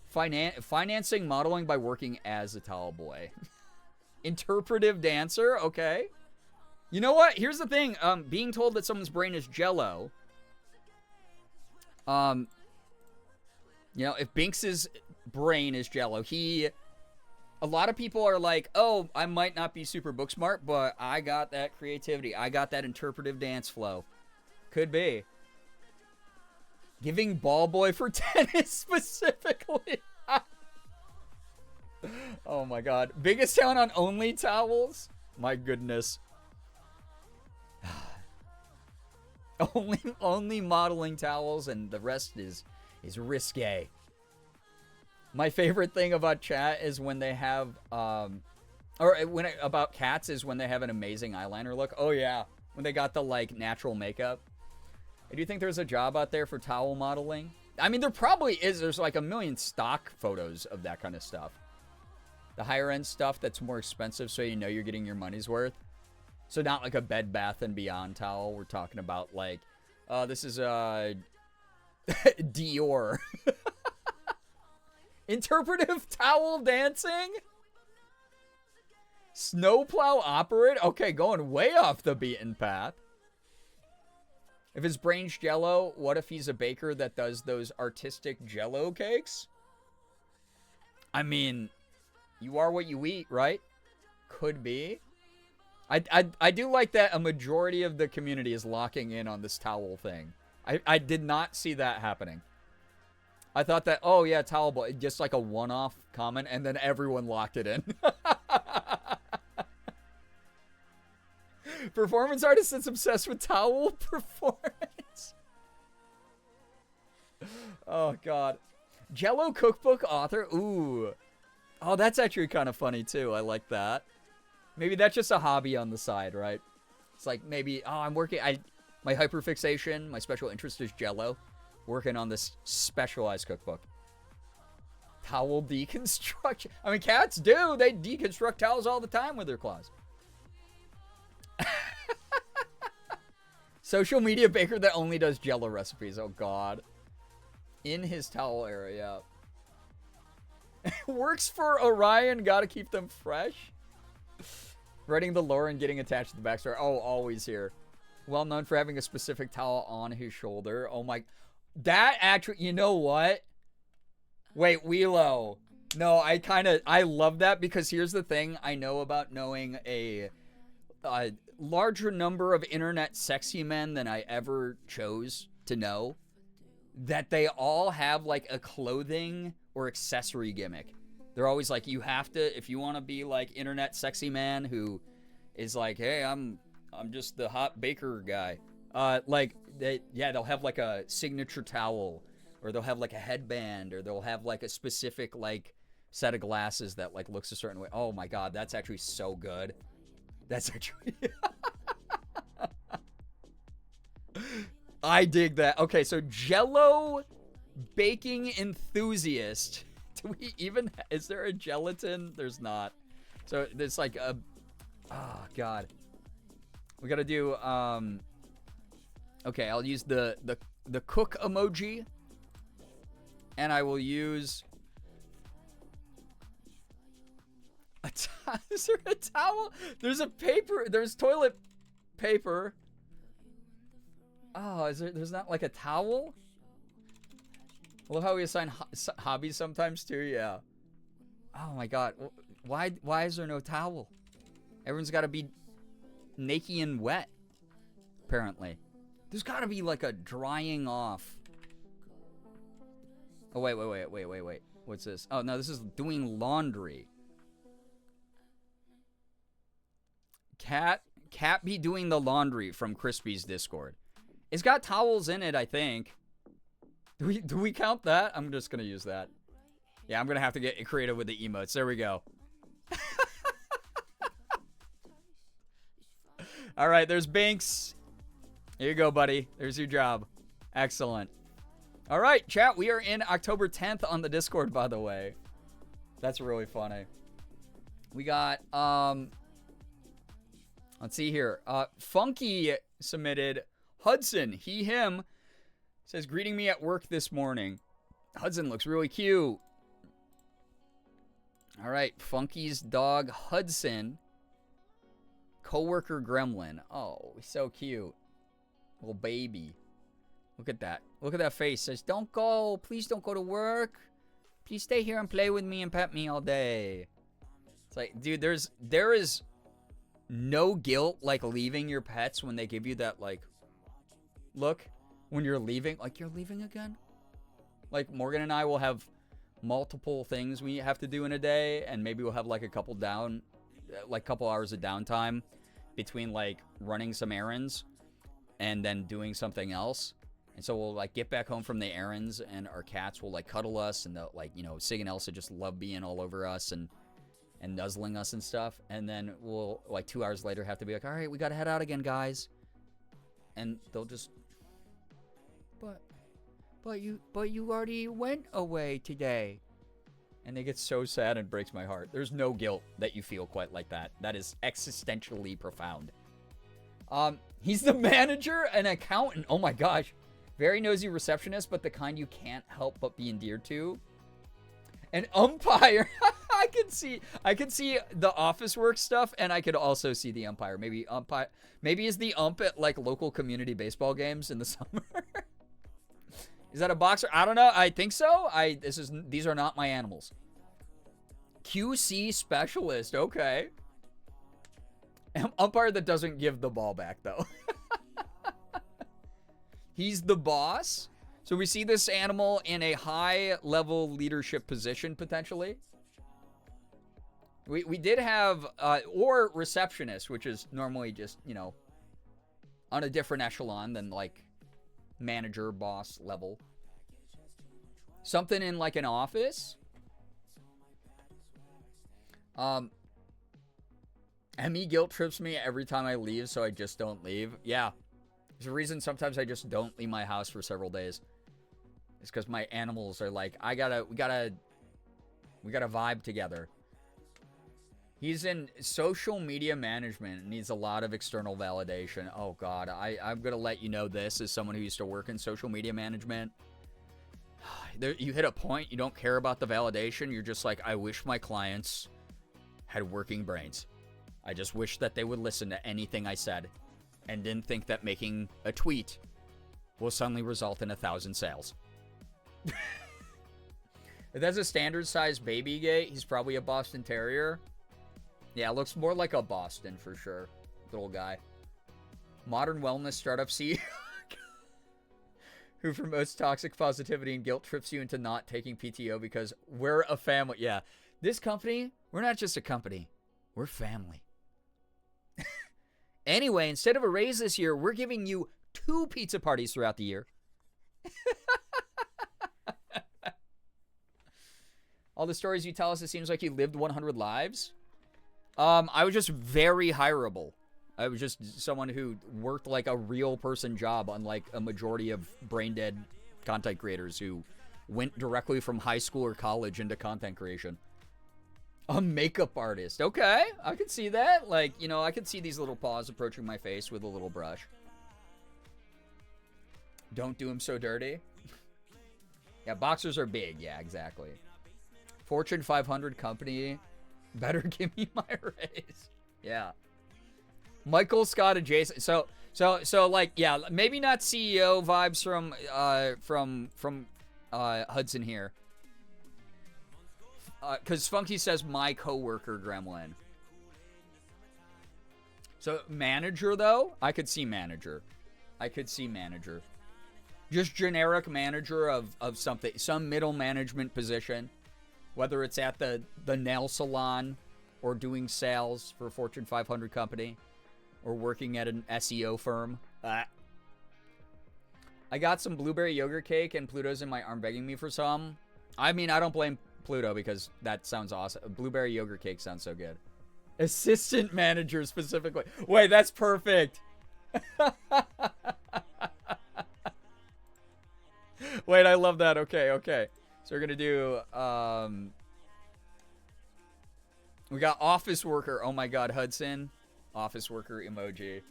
Financing modeling by working as a towel boy. Interpretive dancer, okay. You know what? Here's the thing. Being told that someone's brain is Jello. If Binks's brain is Jello, a lot of people are like, oh, I might not be super book smart, but I got that creativity. I got that interpretive dance flow. Could be. Giving ball boy for tennis specifically. Oh my god. Biggest town on only towels? My goodness. only modeling towels and the rest is risque. My favorite thing about chat is when they have about cats is when they have an amazing eyeliner look. Oh yeah, when they got the like natural makeup. Do you think there's a job out there for towel modeling? I mean, there probably is. There's like a million stock photos of that kind of stuff. The higher end stuff that's more expensive, so you know you're getting your money's worth. So not like a Bed Bath & Beyond towel. We're talking about like, this is Dior. Interpretive towel dancing? Snowplow operator? Okay, going way off the beaten path. If his brain's Jello, what if he's a baker that does those artistic Jello cakes? I mean, you are what you eat, right? Could be. I do like that a majority of the community is locking in on this towel thing. I did not see that happening. I thought that, oh yeah, towel boy, just like a one-off comment, and then everyone locked it in. Performance artist that's obsessed with towel performance. Oh, God. Jello cookbook author? Ooh. Oh, that's actually kind of funny, too. I like that. Maybe that's just a hobby on the side, right? It's like maybe, I'm working, my hyperfixation, my special interest is Jello. Working on this specialized cookbook. Towel deconstruction. I mean, cats do. They deconstruct towels all the time with their claws. Social media baker that only does Jello recipes. Oh, God. In his towel area. Works for Orion. Gotta keep them fresh. Writing the lore and getting attached to the backstory. Oh, always here. Well known for having a specific towel on his shoulder. Oh my. That actually, you know what? Wait, Wheelo. No, I love that because here's the thing. I know about knowing a larger number of internet sexy men than I ever chose to know. That they all have like a clothing or accessory gimmick. They're always like, you have to, if you want to be like internet sexy man who is like, hey, I'm just the hot baker guy. They'll have like a signature towel, or they'll have like a headband, or they'll have like a specific like set of glasses that like looks a certain way. Oh my god, that's actually so good. That's actually I dig that. Okay, so Jello baking enthusiast. Do we even, is there a gelatin? There's not. So there's like a, oh god. We gotta do, okay, I'll use the cook emoji. And I will use, is there a towel? There's a paper, there's toilet paper. Oh, there's not like a towel? I love how we assign hobbies sometimes too, yeah. Oh my god, why is there no towel? Everyone's gotta be naked and wet, apparently. There's gotta be like a drying off. Oh, wait. What's this? Oh, no, this is doing laundry. Cat be doing the laundry from Crispy's Discord. It's got towels in it, I think. Do we count that? I'm just gonna use that. Yeah, I'm gonna have to get creative with the emotes. There we go. All right, there's Binks. Here you go, buddy. There's your job. Excellent. All right, chat. We are in October 10th on the Discord, by the way. That's really funny. We got, let's see here. Funky submitted Hudson, he, him, says, greeting me at work this morning. Hudson looks really cute. All right, Funky's dog, Hudson. Coworker Gremlin. Oh, so cute. Little baby. Look at that. Look at that face. Says, don't go. Please don't go to work. Please stay here and play with me and pet me all day. It's like, dude, there is no guilt like leaving your pets when they give you that, like, look when you're leaving. Like, you're leaving again? Like, Morgan and I will have multiple things we have to do in a day, and maybe we'll have, like, a couple hours of downtime between, like, running some errands and then doing something else. And so we'll, like, get back home from the errands, and our cats will, like, cuddle us, and they'll, like, you know, Sig and Elsa just love being all over us and nuzzling us and stuff. And then we'll, like, 2 hours later have to be like, all right, we gotta head out again, guys. And they'll just, but you already went away today. And they get so sad and breaks my heart. There's no guilt that you feel quite like that. That is existentially profound. He's the manager and accountant. Oh my gosh. Very nosy receptionist, but the kind you can't help but be endeared to. An umpire. I can see the office work stuff, and I could also see the umpire. Maybe is the ump at like local community baseball games in the summer. Is that a boxer? I don't know. I think so. These are not my animals. QC specialist. Okay. Umpire that doesn't give the ball back though. He's the boss. So we see this animal in a high-level leadership position, potentially. We did have, or receptionist, which is normally just, you know, on a different echelon than, like, manager, boss level. Something in, like, an office. Emmy guilt trips me every time I leave, so I just don't leave. Yeah. There's a reason sometimes I just don't leave my house for several days. It's because my animals are like, we gotta vibe together. He's in social media management and needs a lot of external validation. Oh God, I'm gonna let you know this as someone who used to work in social media management. You hit a point, you don't care about the validation. You're just like, I wish my clients had working brains. I just wish that they would listen to anything I said and didn't think that making a tweet will suddenly result in 1,000 sales. If that's a standard size baby gate, he's probably a Boston Terrier. Yeah, looks more like a Boston for sure. Little guy. Modern wellness startup CEO who promotes toxic positivity and guilt trips you into not taking PTO because we're a family. Yeah, this company, we're not just a company. We're family. Anyway, instead of a raise this year, we're giving you 2 pizza parties throughout the year. All the stories you tell us, it seems like you lived 100 lives. I was just very hireable. I was just someone who worked like a real person job, unlike a majority of brain dead content creators who went directly from high school or college into content creation. A makeup artist. Okay, I could see that. Like, you know, I could see these little paws approaching my face with a little brush. Don't do them so dirty. Yeah, boxers are big. Yeah, exactly. Fortune 500 company. Better give me my raise. Yeah. Michael Scott adjacent. So like, yeah, maybe not CEO vibes from Hudson here. Because Funky says my coworker Gremlin. So manager though, I could see manager. Just generic manager of something, some middle management position, whether it's at the nail salon or doing sales for a Fortune 500 company or working at an SEO firm. I got some blueberry yogurt cake and Pluto's in my arm begging me for some. I mean, I don't blame Pluto because that sounds awesome. Blueberry yogurt cake sounds so good. Assistant manager specifically. Wait, that's perfect. Wait, I love that. Okay. So we're going to do, we got office worker. Oh my God, Hudson. Office worker emoji.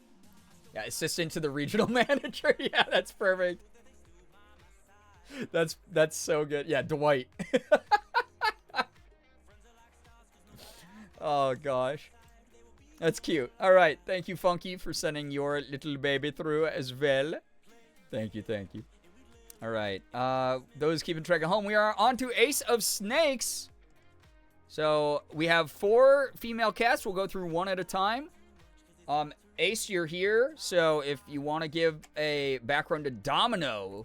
Yeah, assistant to the regional manager. Yeah, that's perfect. That's so good. Yeah, Dwight. Oh gosh. That's cute. All right. Thank you, Funky, for sending your little baby through as well. Thank you. All right. Those keeping track at home, we are on to Ace of Snakes. So we have 4 female cats. We'll go through one at a time. Ace, you're here. So if you want to give a background to Domino,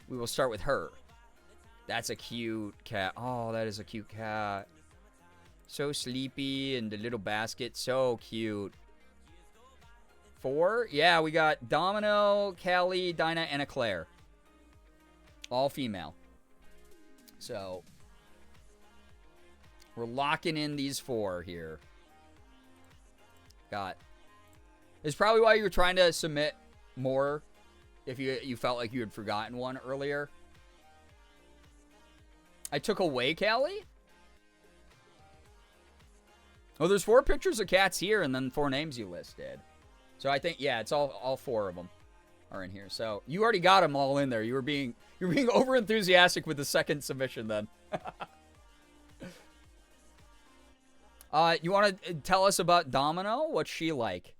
we will start with her. That's a cute cat. Oh, that is a cute cat. So sleepy in the little basket. So cute. 4? Yeah, we got Domino, Callie, Dinah, and Eclair. All female. So we're locking in these 4 here. Got. It's probably why you were trying to submit more if you felt like you had forgotten one earlier. I took away Callie? Oh, there's 4 pictures of cats here and then 4 names you listed. So I think, yeah, it's all 4 of them are in here. So you already got them all in there. You're being over enthusiastic with the second submission then. You want to tell us about Domino? What's she like?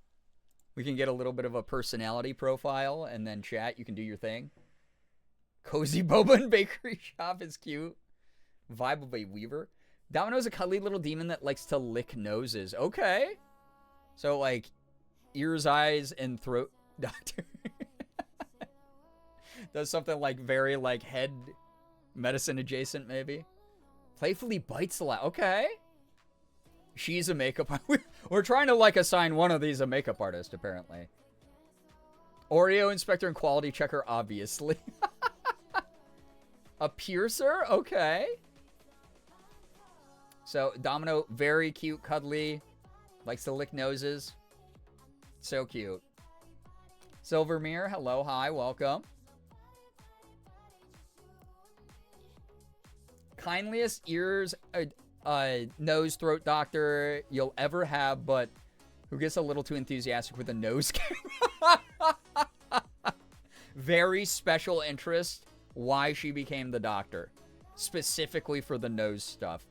We can get a little bit of a personality profile and then chat. You can do your thing. Cozy Boba and Bakery Shop is cute. Vibe of a Weaver. Domino's a cuddly little demon that likes to lick noses. Okay. So, like, ears, eyes, and throat doctor. Does something, like, very, like, head medicine adjacent, maybe. Playfully bites a lot. Okay. She's a makeup artist. We're trying to, like, assign one of these a makeup artist, apparently. Oreo inspector and quality checker, obviously. A piercer? Okay. So, Domino, very cute, cuddly. Likes to lick noses. So cute. Silvermere, hello, hi, welcome. Kindliest ears, nose, throat doctor you'll ever have, but who gets a little too enthusiastic with a nose camera. Very special interest why she became the doctor. Specifically for the nose stuff.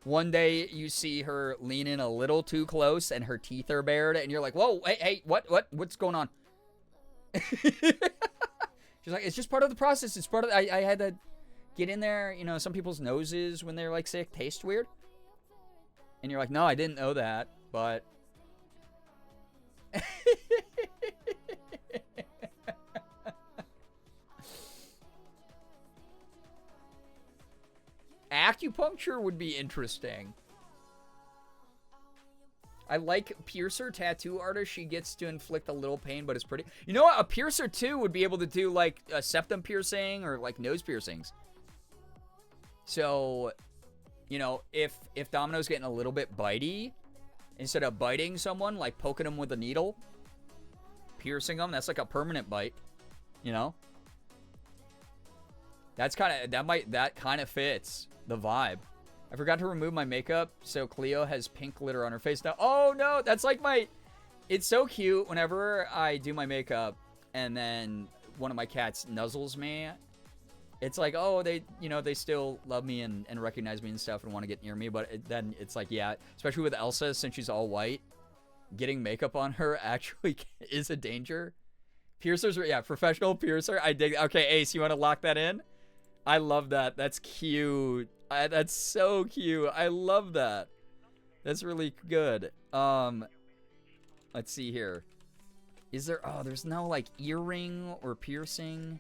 One day you see her lean in a little too close and her teeth are bared and you're like, whoa, hey, what's going on? She's like, it's just part of the process. It's part of, I had to get in there. You know, some people's noses when they're like sick taste weird. And you're like, no, I didn't know that, but. Acupuncture would be interesting. I like piercer tattoo artist. She gets to inflict a little pain, but it's pretty. You know what? A piercer too would be able to do like a septum piercing or like nose piercings. So, you know, if Domino's getting a little bit bitey, instead of biting someone, like poking them with a needle, piercing them, that's like a permanent bite. You know? That kind of fits the vibe. I forgot to remove my makeup, so Cleo has pink glitter on her face now. Oh no, that's like it's so cute whenever I do my makeup and then one of my cats nuzzles me. It's like, oh, they still love me and recognize me and stuff and want to get near me, but then it's like, yeah, especially with Elsa, since she's all white, getting makeup on her actually is a danger. Piercers, yeah, professional piercer. I dig. Okay, Ace, you want to lock that in? I love that. That's cute. That's so cute. I love that. That's really good. Let's see here. Is there... Oh, there's no, like, earring or piercing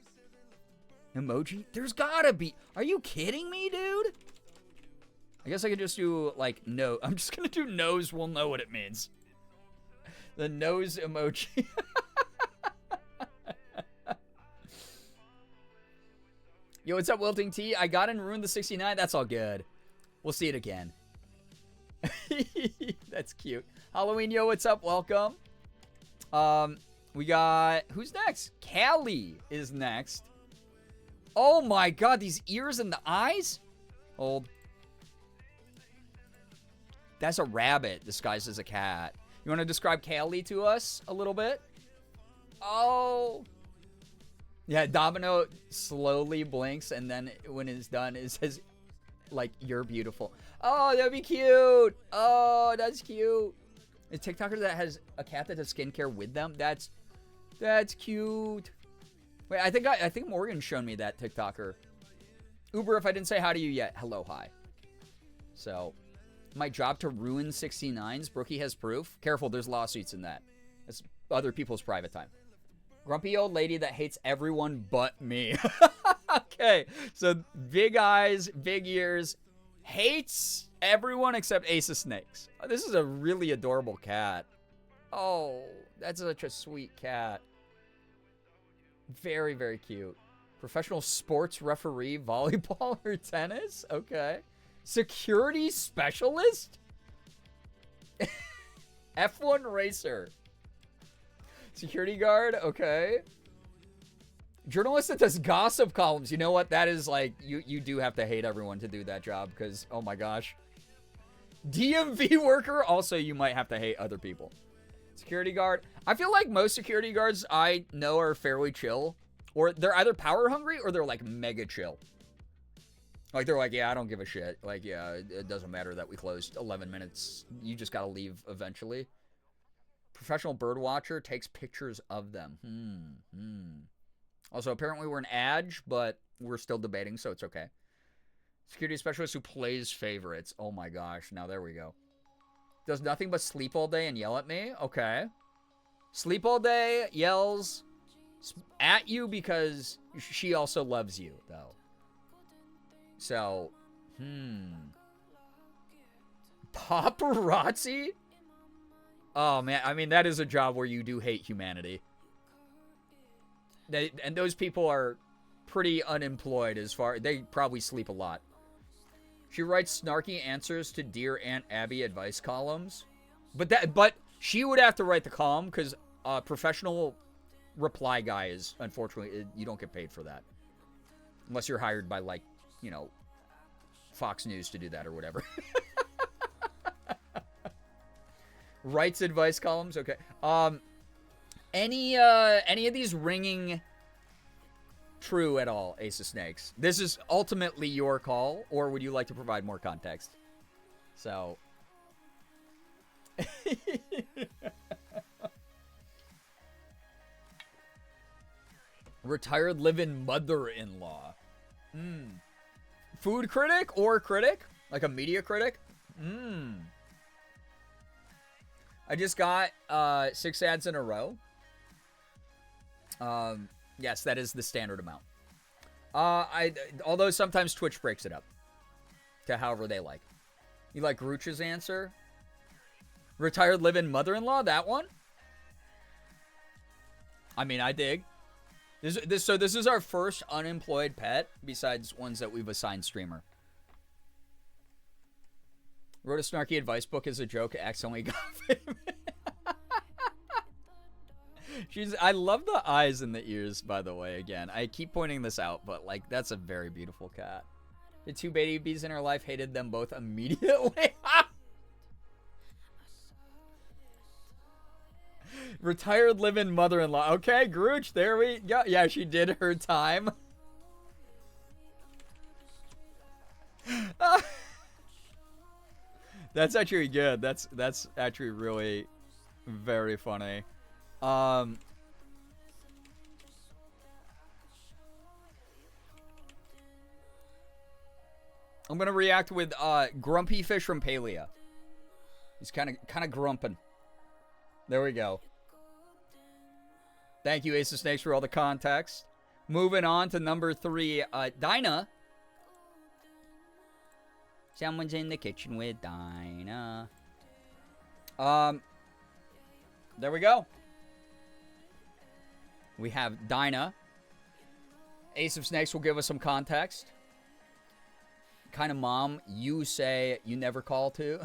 emoji? There's gotta be... Are you kidding me, dude? I guess I could just do, like, no. I'm just gonna do nose. We'll know what it means. The nose emoji. Yo, what's up, Wilting T? I got and ruined the 69. That's all good. We'll see it again. That's cute. Halloween, yo, what's up? Welcome. We got... Who's next? Callie is next. Oh my god, these ears and the eyes? Hold. That's a rabbit disguised as a cat. You want to describe Callie to us a little bit? Oh... Yeah, Domino slowly blinks, and then when it's done, it says, like, you're beautiful. Oh, that'd be cute. Oh, that's cute. A TikToker that has a cat that does skincare with them. That's cute. Wait, I think Morgan's shown me that TikToker. Uber, if I didn't say hi to you yet, hello, hi. So, my job to ruin 69s. Brookie has proof. Careful, there's lawsuits in that. It's other people's private time. Grumpy old lady that hates everyone but me. Okay, so big eyes, big ears, hates everyone except Ace of Snakes. Oh, this is a really adorable cat. Oh, that's such a sweet cat. Very, very cute. Professional sports referee, volleyball or tennis? Okay. Security specialist? F1 racer. Security guard, okay. Journalist that does gossip columns. You know what? That is like, you do have to hate everyone to do that job because, oh my gosh. DMV worker, also you might have to hate other people. Security guard. I feel like most security guards I know are fairly chill. Or they're either power hungry or they're like mega chill. Like they're like, yeah, I don't give a shit. Like, yeah, it doesn't matter that we closed 11 minutes. You just gotta leave eventually. Professional bird watcher takes pictures of them. Also, apparently we're an Edge, but we're still debating, so it's okay. Security specialist who plays favorites. Oh my gosh. Now there we go. Does nothing but sleep all day and yell at me. Okay. Sleep all day, yells at you because she also loves you, though. So, paparazzi? Oh, man. I mean, that is a job where you do hate humanity. And those people are pretty unemployed as far... They probably sleep a lot. She writes snarky answers to Dear Aunt Abby advice columns. But she would have to write the column because professional reply guy is, unfortunately, you don't get paid for that. Unless you're hired by, like, you know, Fox News to do that or whatever. Writes advice columns, okay. Any of these ringing true at all, Ace of Snakes? This is ultimately your call, or would you like to provide more context? So. Retired live-in mother-in-law. Food critic or critic? Like a media critic? I just got 6 ads in a row. Yes, that is the standard amount. Although sometimes Twitch breaks it up to however they like. You like Gruch's answer? Retired live-in mother-in-law? That one? I mean, I dig. So this is our first unemployed pet besides ones that we've assigned streamer. Wrote a snarky advice book as a joke, accidentally got famous. I love the eyes and the ears, by the way, again. I keep pointing this out, but, like, that's a very beautiful cat. The 2 babies in her life hated them both immediately. Retired live-in mother-in-law. Okay, Grooch, there we go. Yeah, she did her time. That's actually good. That's actually really very funny. I'm gonna react with Grumpy Fish from Palia. He's kind of grumping. There we go. Thank you, Ace of Snakes, for all the context. Moving on to number 3, Dinah. Someone's in the kitchen with Dinah. There we go. We have Dinah. Ace of Snakes will give us some context. Kind of mom you say you never call to.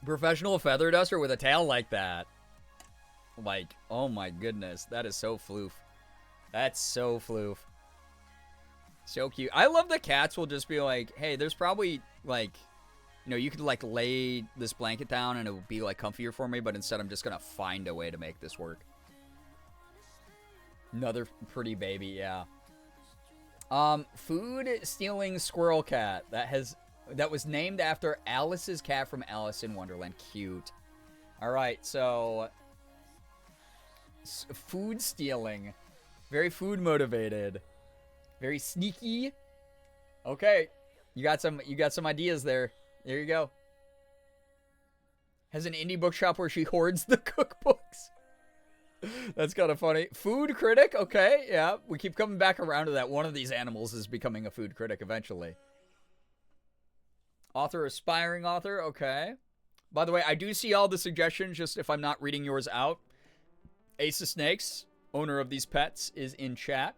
Professional feather duster with a tail like that. Like, oh my goodness. That is so floof. That's so floof. So cute. I love that cats will just be like, hey, there's probably, like, you know, you could, like, lay this blanket down and it would be, like, comfier for me, but instead I'm just gonna find a way to make this work. Another pretty baby, yeah. Food stealing squirrel cat that was named after Alice's cat from Alice in Wonderland. Cute. All right, so food stealing, very food motivated, very sneaky. Okay, you got some ideas there. There you go. Has an indie bookshop where she hoards the cookbooks. That's kind of funny. Food critic, okay, yeah. We keep coming back around to that. One of these animals is becoming a food critic eventually. Author, aspiring author, okay. By the way, I do see all the suggestions, just if I'm not reading yours out. Ace of Snakes, owner of these pets, is in chat.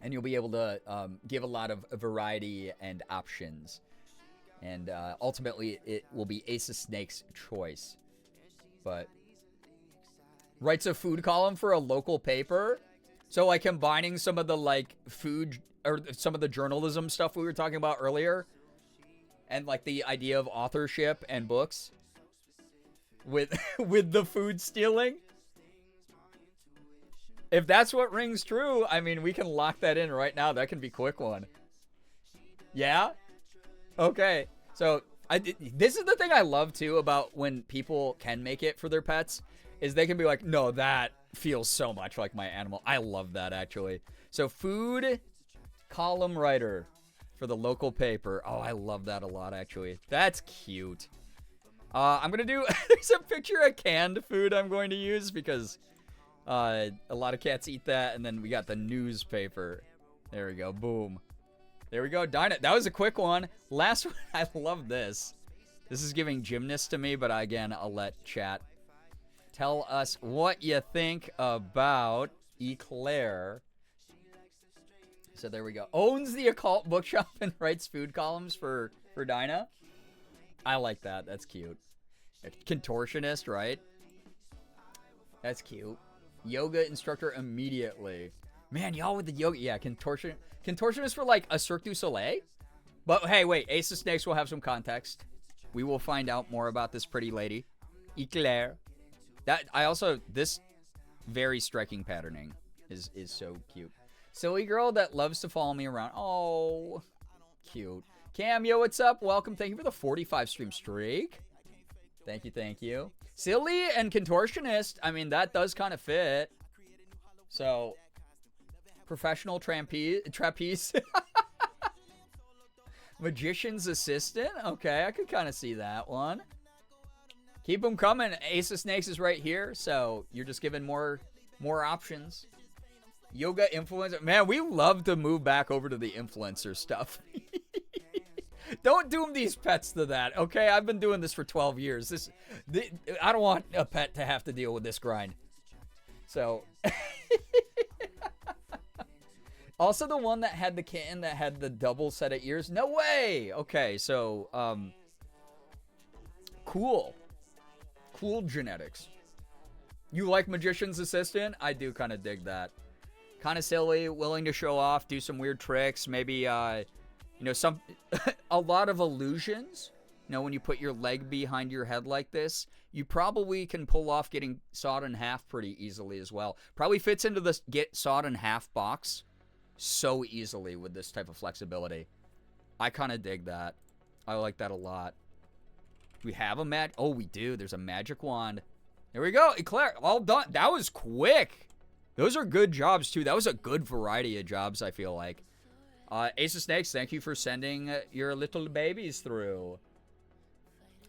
And you'll be able to give a lot of variety and options. And ultimately, it will be Ace of Snakes' choice. But writes a food column for a local paper. So, like, combining some of the, like, food, or some of the journalism stuff we were talking about earlier. And, like, the idea of authorship and books. With the food stealing. If that's what rings true, I mean, we can lock that in right now. That can be a quick one. Yeah? Okay. So, this is the thing I love, too, about when people can make it for their pets. Is they can be like, no, that feels so much like my animal. I love that, actually. So, food column writer for the local paper. Oh, I love that a lot, actually. That's cute. I'm going to do... There's a picture of canned food I'm going to use because a lot of cats eat that. And then we got the newspaper. There we go. Boom. There we go. Darn it. That was a quick one. Last one. I love this. This is giving gymnast to me, but again, I'll let chat tell us what you think about Eclair. So there we go. Owns the occult bookshop and writes food columns for Dinah. I like that. That's cute. Contortionist, right? That's cute. Yoga instructor immediately. Man, y'all with the yoga. Yeah, contortionist for like a Cirque du Soleil. But hey, wait. Ace of Snakes will have some context. We will find out more about this pretty lady. Eclair. This very striking patterning is so cute. Silly girl that loves to follow me around. Oh, cute. Cam, yo, what's up? Welcome. Thank you for the 45 stream streak. Thank you, thank you. Silly and contortionist. I mean, that does kind of fit. So, professional trapeze. Magician's assistant. Okay, I could kind of see that one. Keep them coming. Ace of Snakes is right here, so you're just giving more options. Yoga influencer. Man, we love to move back over to the influencer stuff. Don't doom these pets to that, okay? I've been doing this for 12 years. I don't want a pet to have to deal with this grind. So, also the one that had the kitten that had the double set of ears. No way. Okay, so cool genetics. You like Magician's Assistant? I do kind of dig that. Kind of silly, willing to show off, do some weird tricks, maybe some a lot of illusions. When you put your leg behind your head like this, you probably can pull off getting sawed in half pretty easily as well. Probably fits into this get sawed in half box so easily with this type of flexibility. I kind of dig that. I like that a lot. We have a oh, we do. There's a magic wand. There we go. Eclair, all done. That was quick. Those are good jobs too. That was a good variety of jobs, I feel like. Ace of Snakes, thank you for sending your little babies through.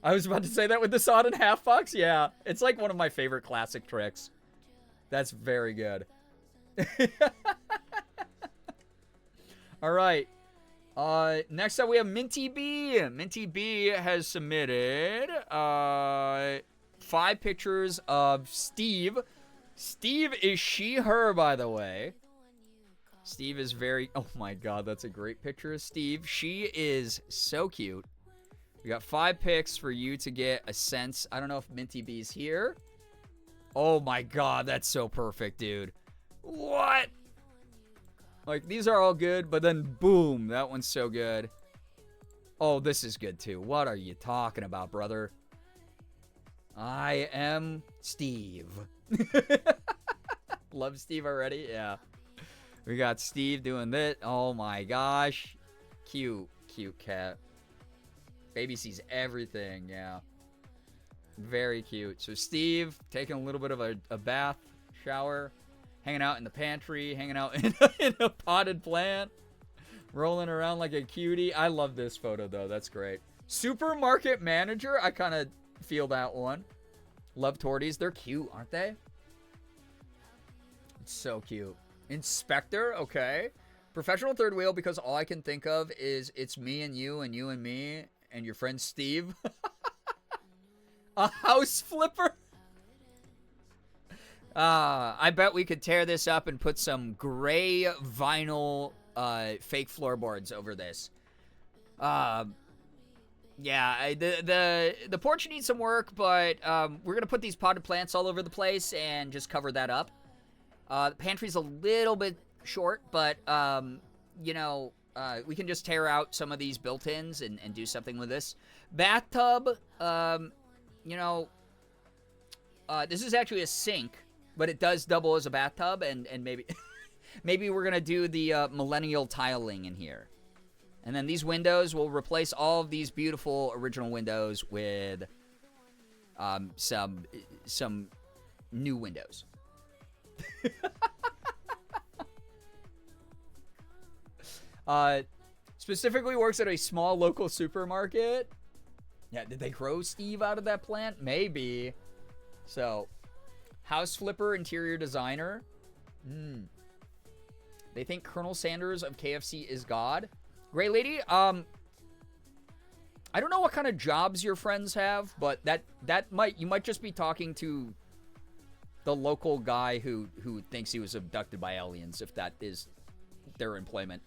I was about to say that with the sawed in half box. Yeah, it's like one of my favorite classic tricks. That's very good. All right. Next up, we have Minty B. Minty B has submitted 5 pictures of Steve. Steve is she, her, by the way. Steve is very... Oh my god, that's a great picture of Steve. She is so cute. We got 5 pics for you to get a sense. I don't know if Minty B's here. Oh my god, that's so perfect, dude. What? Like, these are all good, but then boom, that one's so good. Oh, this is good too. What are you talking about, brother? I am Steve. Love Steve already? Yeah. We got Steve doing this. Oh my gosh. Cute cat. Baby sees everything, yeah. Very cute. So Steve taking a little bit of a bath, shower, hanging out in the pantry, hanging out in a potted plant, rolling around like a cutie. I love this photo though. That's great. Supermarket manager. I kind of feel that one. Love torties. They're cute, aren't they? It's so cute. Inspector, okay. Professional third wheel, because all I can think of is it's me and you and me and your friend Steve. A house flipper. I bet we could tear this up and put some gray vinyl fake floorboards over this. Yeah, the porch needs some work, but we're gonna put these potted plants all over the place and just cover that up. The pantry's a little bit short, but, we can just tear out some of these built-ins and do something with this. Bathtub, this is actually a sink, but it does double as a bathtub, and maybe maybe we're going to do the millennial tiling in here. And then these windows, will replace all of these beautiful original windows with some new windows. Specifically works at a small local supermarket. Yeah, did they grow Steve out of that plant? Maybe. So, house flipper, interior designer. They think Colonel Sanders of KFC is God. Gray Lady, I don't know what kind of jobs your friends have, but you might just be talking to the local guy who thinks he was abducted by aliens, if that is their employment.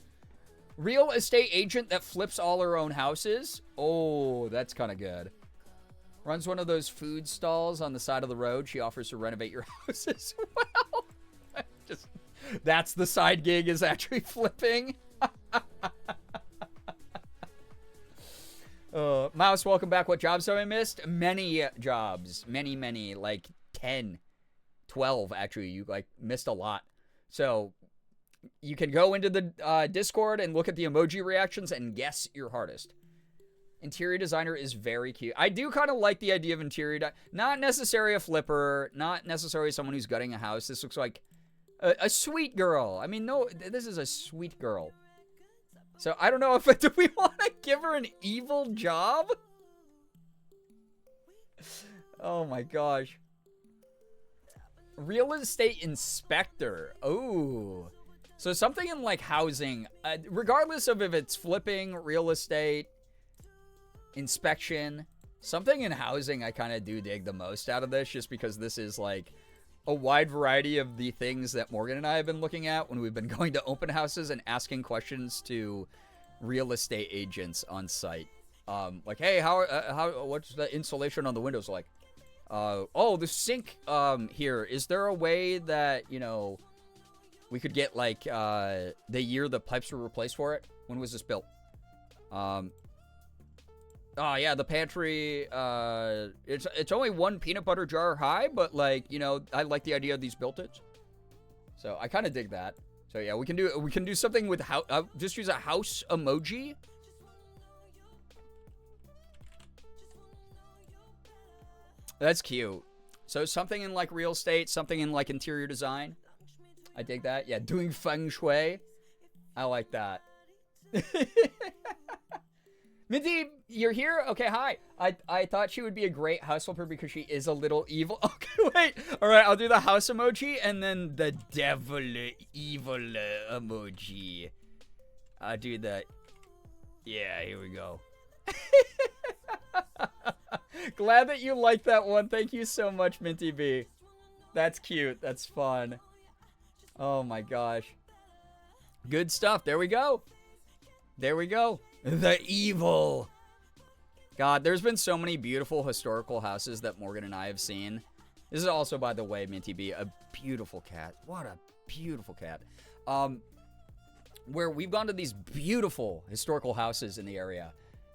Real estate agent that flips all her own houses. Oh, that's kind of good. Runs one of those food stalls on the side of the road. She offers to renovate your house as well. That's the side gig, is actually flipping. Mouse, welcome back. What jobs have I missed? Many jobs. Many, like 10. 12, actually. You, missed a lot. So, you can go into the Discord and look at the emoji reactions and guess your hardest. Interior designer is very cute. I do kind of like the idea of interior. Not necessarily a flipper. Not necessarily someone who's gutting a house. This looks like a sweet girl. I mean, no, this is a sweet girl. So I don't know if do we want to give her an evil job? Oh my gosh. Real estate inspector. Oh. So something in like housing, regardless of if it's flipping, real estate, inspection, something in housing I kind of do dig the most out of this, just because this is like a wide variety of the things that Morgan and I have been looking at when we've been going to open houses and asking questions to real estate agents on site. Like, hey, what's the insulation on the windows like? Oh, the sink here, is there a way that, you know, we could get like the year the pipes were replaced for it? When was this built? Oh yeah, the pantry, it's only one peanut butter jar high, but like, you know, I like the idea of these built-ins. So I kind of dig that. So yeah, we can do something with just use a house emoji. That's cute. So something in like real estate, something in like interior design. I dig that. Yeah, doing feng shui. I like that. Minty, you're here? Okay, hi. I thought she would be a great house flipper because she is a little evil. Okay, wait. All right, I'll do the house emoji and then the devil evil emoji. I'll do the... Yeah, here we go. Glad that you like that one. Thank you so much, Minty B. That's cute. That's fun. Oh my gosh. Good stuff. There we go. There we go. The evil. God, there's been so many beautiful historical houses that Morgan and I have seen. This is also, by the way, Minty B, a beautiful cat. What a beautiful cat. Where we've gone to these beautiful historical houses in the area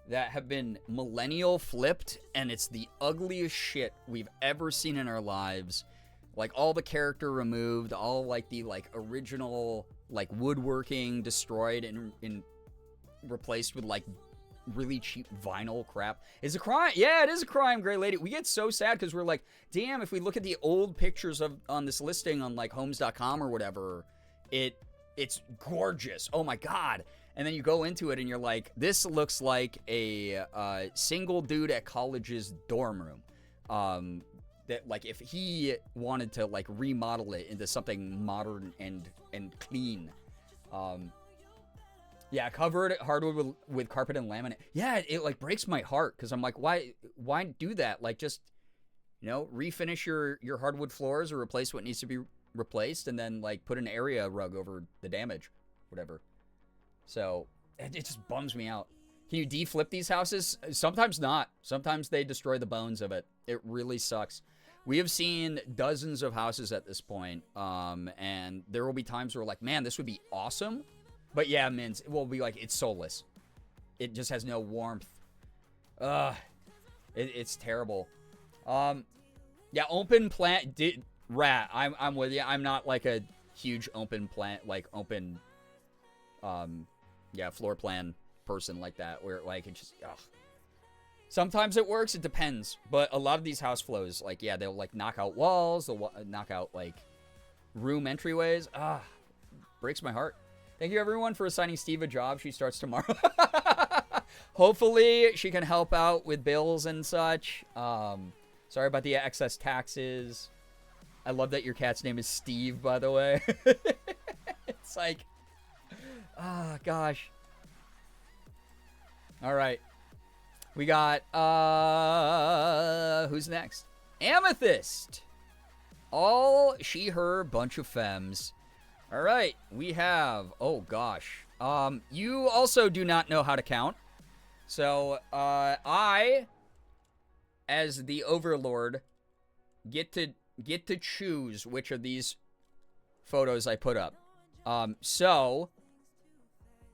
that have been millennial flipped, and it's the ugliest shit we've ever seen in our lives. Like, all the character removed, all, like, the, like, original, like, woodworking destroyed and replaced with, like, really cheap vinyl crap. Is a crime. Yeah, it is a crime, Gray Lady. We get so sad because we're like, damn, if we look at the old pictures on this listing on, like, homes.com or whatever, it's gorgeous. Oh, my God. And then you go into it and you're like, this looks like a single dude at college's dorm room. That, like, if he wanted to, like, remodel it into something modern and clean. Yeah, covered hardwood with carpet and laminate. Yeah, it like breaks my heart because I'm like, why do that? Like, just, you know, refinish your hardwood floors or replace what needs to be replaced, and then like put an area rug over the damage, whatever. So it just bums me out. Can you deflip these houses? Sometimes not. Sometimes they destroy the bones of it. It really sucks. We have seen dozens of houses at this point, and there will be times where we're like, man, this would be awesome. But yeah, Mins, it will be like, it's soulless. It just has no warmth. It's terrible. Yeah, open plan, Rat, I'm with you. I'm not like a huge open plan, like open, yeah, floor plan person like that, where like, it just, ugh. Sometimes it works, it depends. But a lot of these house flows, like, yeah, they'll like knock out walls, they'll knock out like room entryways. Breaks my heart. Thank you, everyone, for assigning Steve a job. She starts tomorrow. Hopefully, she can help out with bills and such. Sorry about the excess taxes. I love that your cat's name is Steve, by the way. It's like, gosh. All right. We got, who's next? Amethyst. All she, her, bunch of femmes. All right, we have, oh gosh. You also do not know how to count. So, I, as the overlord, get to choose which of these photos I put up. So,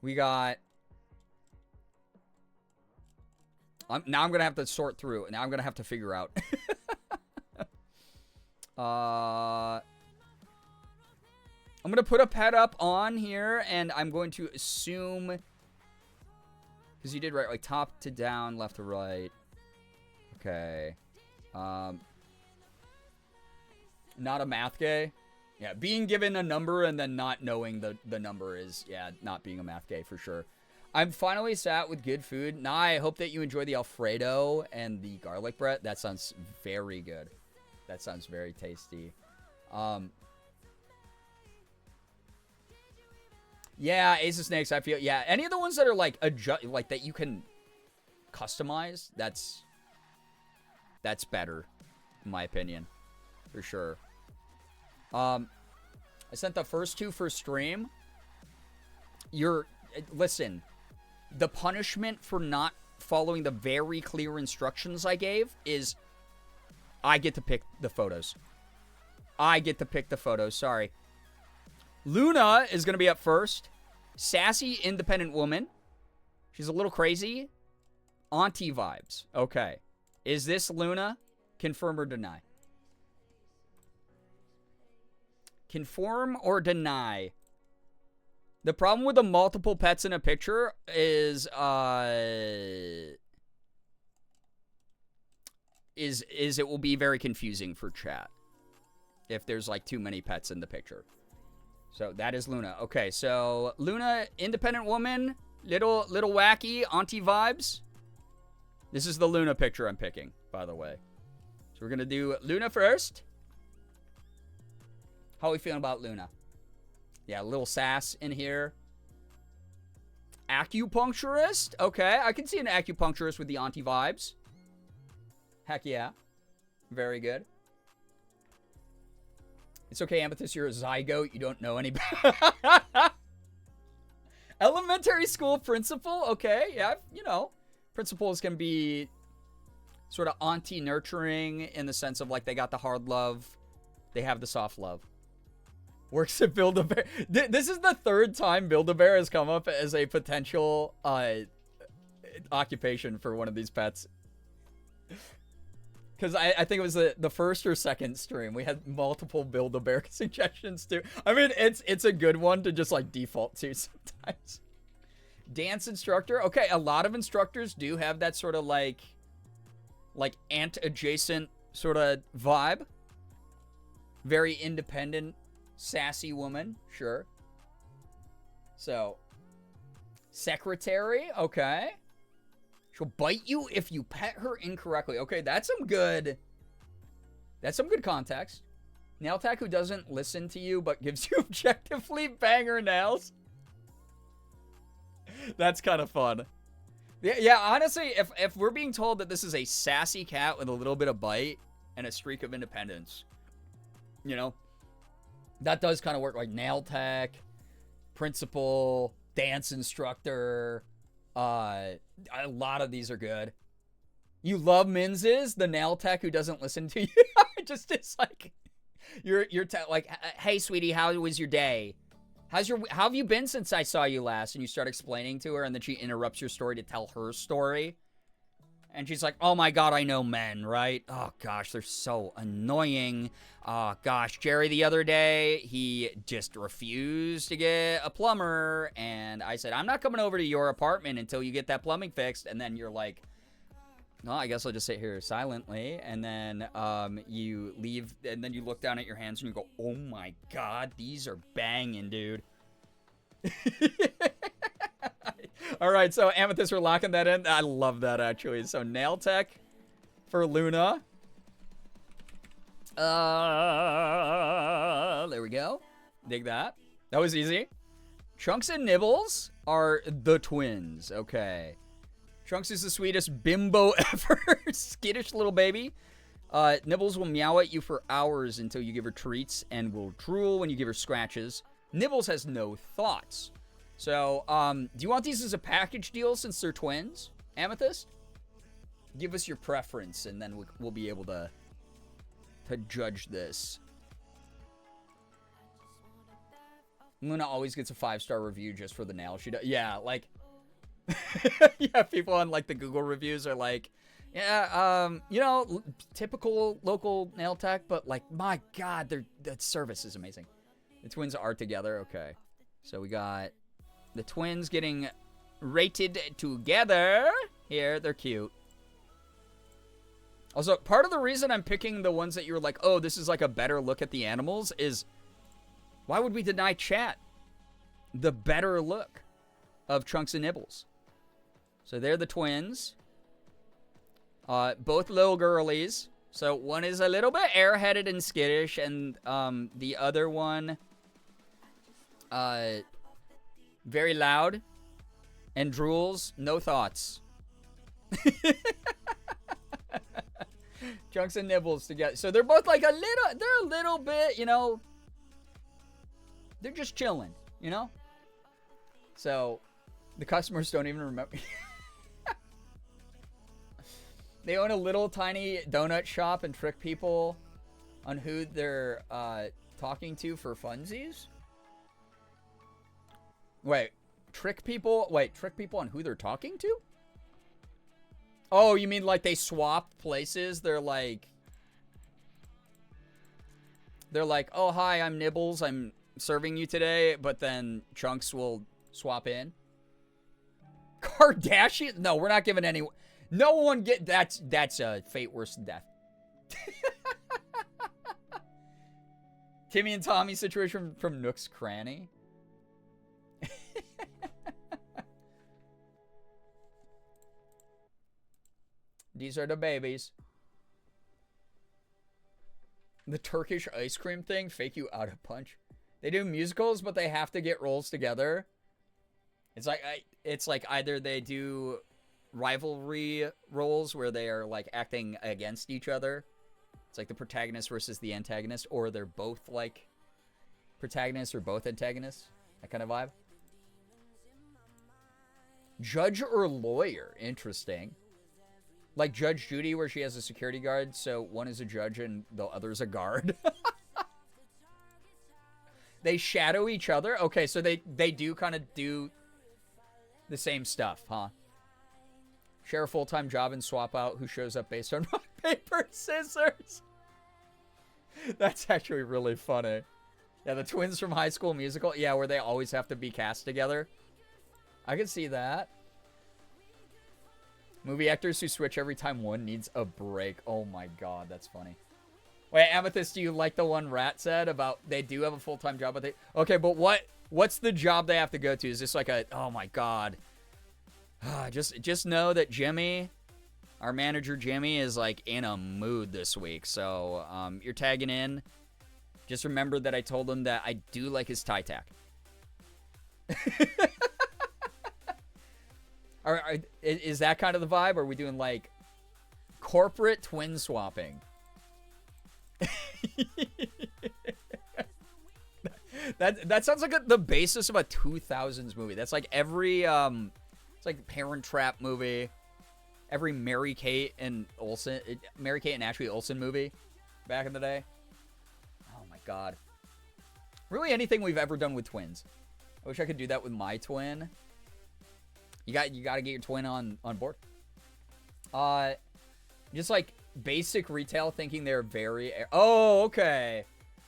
we got, now I'm going to have to sort through. Now I'm going to have to figure out. I'm going to put a pet up on here, and I'm going to assume, because you did right, like top to down, left to right. Okay. Not a math gay. Yeah, being given a number and then not knowing the number is, yeah, not being a math gay for sure. I'm finally sat with good food. Nah, I hope that you enjoy the Alfredo and the garlic bread. That sounds very good. That sounds very tasty. Yeah, Ace of Snakes, I feel, yeah, any of the ones that are like like that you can customize, that's better, in my opinion, for sure. I sent the first 2 for stream. Listen, the punishment for not following the very clear instructions I gave is I get to pick the photos. Sorry. Luna is going to be up first. Sassy, independent woman. She's a little crazy. Auntie vibes. Okay. Is this Luna? Confirm or deny? Confirm or deny? The problem with the multiple pets in a picture is it will be very confusing for chat if there's like too many pets in the picture. So that is Luna. Okay, so Luna, independent woman, little wacky, auntie vibes. This is the Luna picture I'm picking, by the way. So we're gonna do Luna first. How are we feeling about Luna? Yeah, a little sass in here. Acupuncturist. Okay, I can see an acupuncturist with the auntie vibes. Heck yeah. Very good. It's okay, Amethyst, you're a zygote. You don't know any better. Elementary school principal. Okay, yeah, you know. Principals can be sort of auntie nurturing in the sense of like they got the hard love. They have the soft love. Works at Build-A-Bear. This is the 3rd time Build-A-Bear has come up as a potential occupation for one of these pets. Because I think it was the first or 2nd stream. We had multiple Build-A-Bear suggestions too. I mean, it's a good one to just like default to sometimes. Dance instructor. Okay, a lot of instructors do have that sort of like ant adjacent sort of vibe. Very independent, sassy woman, sure. So, secretary, okay. She'll bite you if you pet her incorrectly. Okay, that's some good context. Nail tech who doesn't listen to you but gives you objectively banger nails. That's kind of fun. Yeah, honestly, if we're being told that this is a sassy cat with a little bit of bite and a streak of independence, you know, that does kind of work. Like nail tech, principal, dance instructor. A lot of these are good. You love Minz's, the nail tech who doesn't listen to you. Just it's like you're like, hey sweetie, how was your day? How have you been since I saw you last? And you start explaining to her, and then she interrupts your story to tell her story. And she's like, oh my god, I know men, right? Oh gosh, they're so annoying. Oh gosh, Jerry the other day, he just refused to get a plumber. And I said, I'm not coming over to your apartment until you get that plumbing fixed. And then you're like, no, I guess I'll just sit here silently. And then you leave, and then you look down at your hands and you go, oh my god, these are banging, dude. All right, so Amethyst, we're locking that in. I love that, actually. So nail tech for Luna. There we go. Dig that. That was easy. Trunks and Nibbles are the twins. Okay. Trunks is the sweetest bimbo ever. Skittish little baby. Nibbles will meow at you for hours until you give her treats and will drool when you give her scratches. Nibbles has no thoughts. So, do you want these as a package deal since they're twins, Amethyst? Give us your preference, and then we'll be able to judge this. Luna always gets a 5-star review just for the nail. She does, yeah, like, yeah, people on like the Google reviews are like, yeah, you know, typical local nail tech, but like, my God, the service is amazing. The twins are together. Okay. So we got the twins getting rated together. Here, they're cute. Also, part of the reason I'm picking the ones that you were like, oh, this is like a better look at the animals is, why would we deny chat the better look of Trunks and Nibbles? So they're the twins. Both little girlies. So one is a little bit airheaded and skittish, and the other one, very loud and drools, no thoughts. Trunks and Nibbles together. So they're both like they're a little bit, you know, they're just chilling, you know? So the customers don't even remember. They own a little tiny donut shop and trick people on who they're talking to for funsies. Wait, trick people on who they're talking to? Oh, you mean like they swap places? They're like, oh, hi, I'm Nibbles. I'm serving you today. But then Trunks will swap in. Kardashian? No, we're not giving any. No one get that's a fate worse than death. Timmy and Tommy situation from Nook's Cranny. These are the babies. The Turkish ice cream thing, fake you out a punch. They do musicals, but they have to get roles together. It's like either they do rivalry roles where they are like acting against each other. It's like the protagonist versus the antagonist, or they're both like protagonists or both antagonists. That kind of vibe. Judge or lawyer, interesting. Like Judge Judy, where she has a security guard, so one is a judge and the other is a guard. They shadow each other. Okay, so they do kind of do the same stuff, huh? Share a full-time job and swap out who shows up based on rock, paper, scissors. That's actually really funny. Yeah, the twins from High School Musical. Yeah, where they always have to be cast together. I can see that. Movie actors who switch every time one needs a break. Oh my god, that's funny. Wait, Amethyst, do you like the one Rat said about they do have a full-time job, but they... Okay, but what's the job they have to go to? Is this like a... Oh my god. Just know that Jimmy, our manager Jimmy, is like in a mood this week. So you're tagging in. Just remember that I told him that I do like his tie tack. Is that kind of the vibe? Or are we doing like corporate twin swapping? that sounds like the basis of a 2000s movie. That's like every it's like Parent Trap movie, every Mary Kate and Ashley Olsen movie back in the day. Oh my god. Really anything we've ever done with twins. I wish I could do that with my twin. You got to get your twin on board. Just like basic retail, thinking they're very... Oh, okay.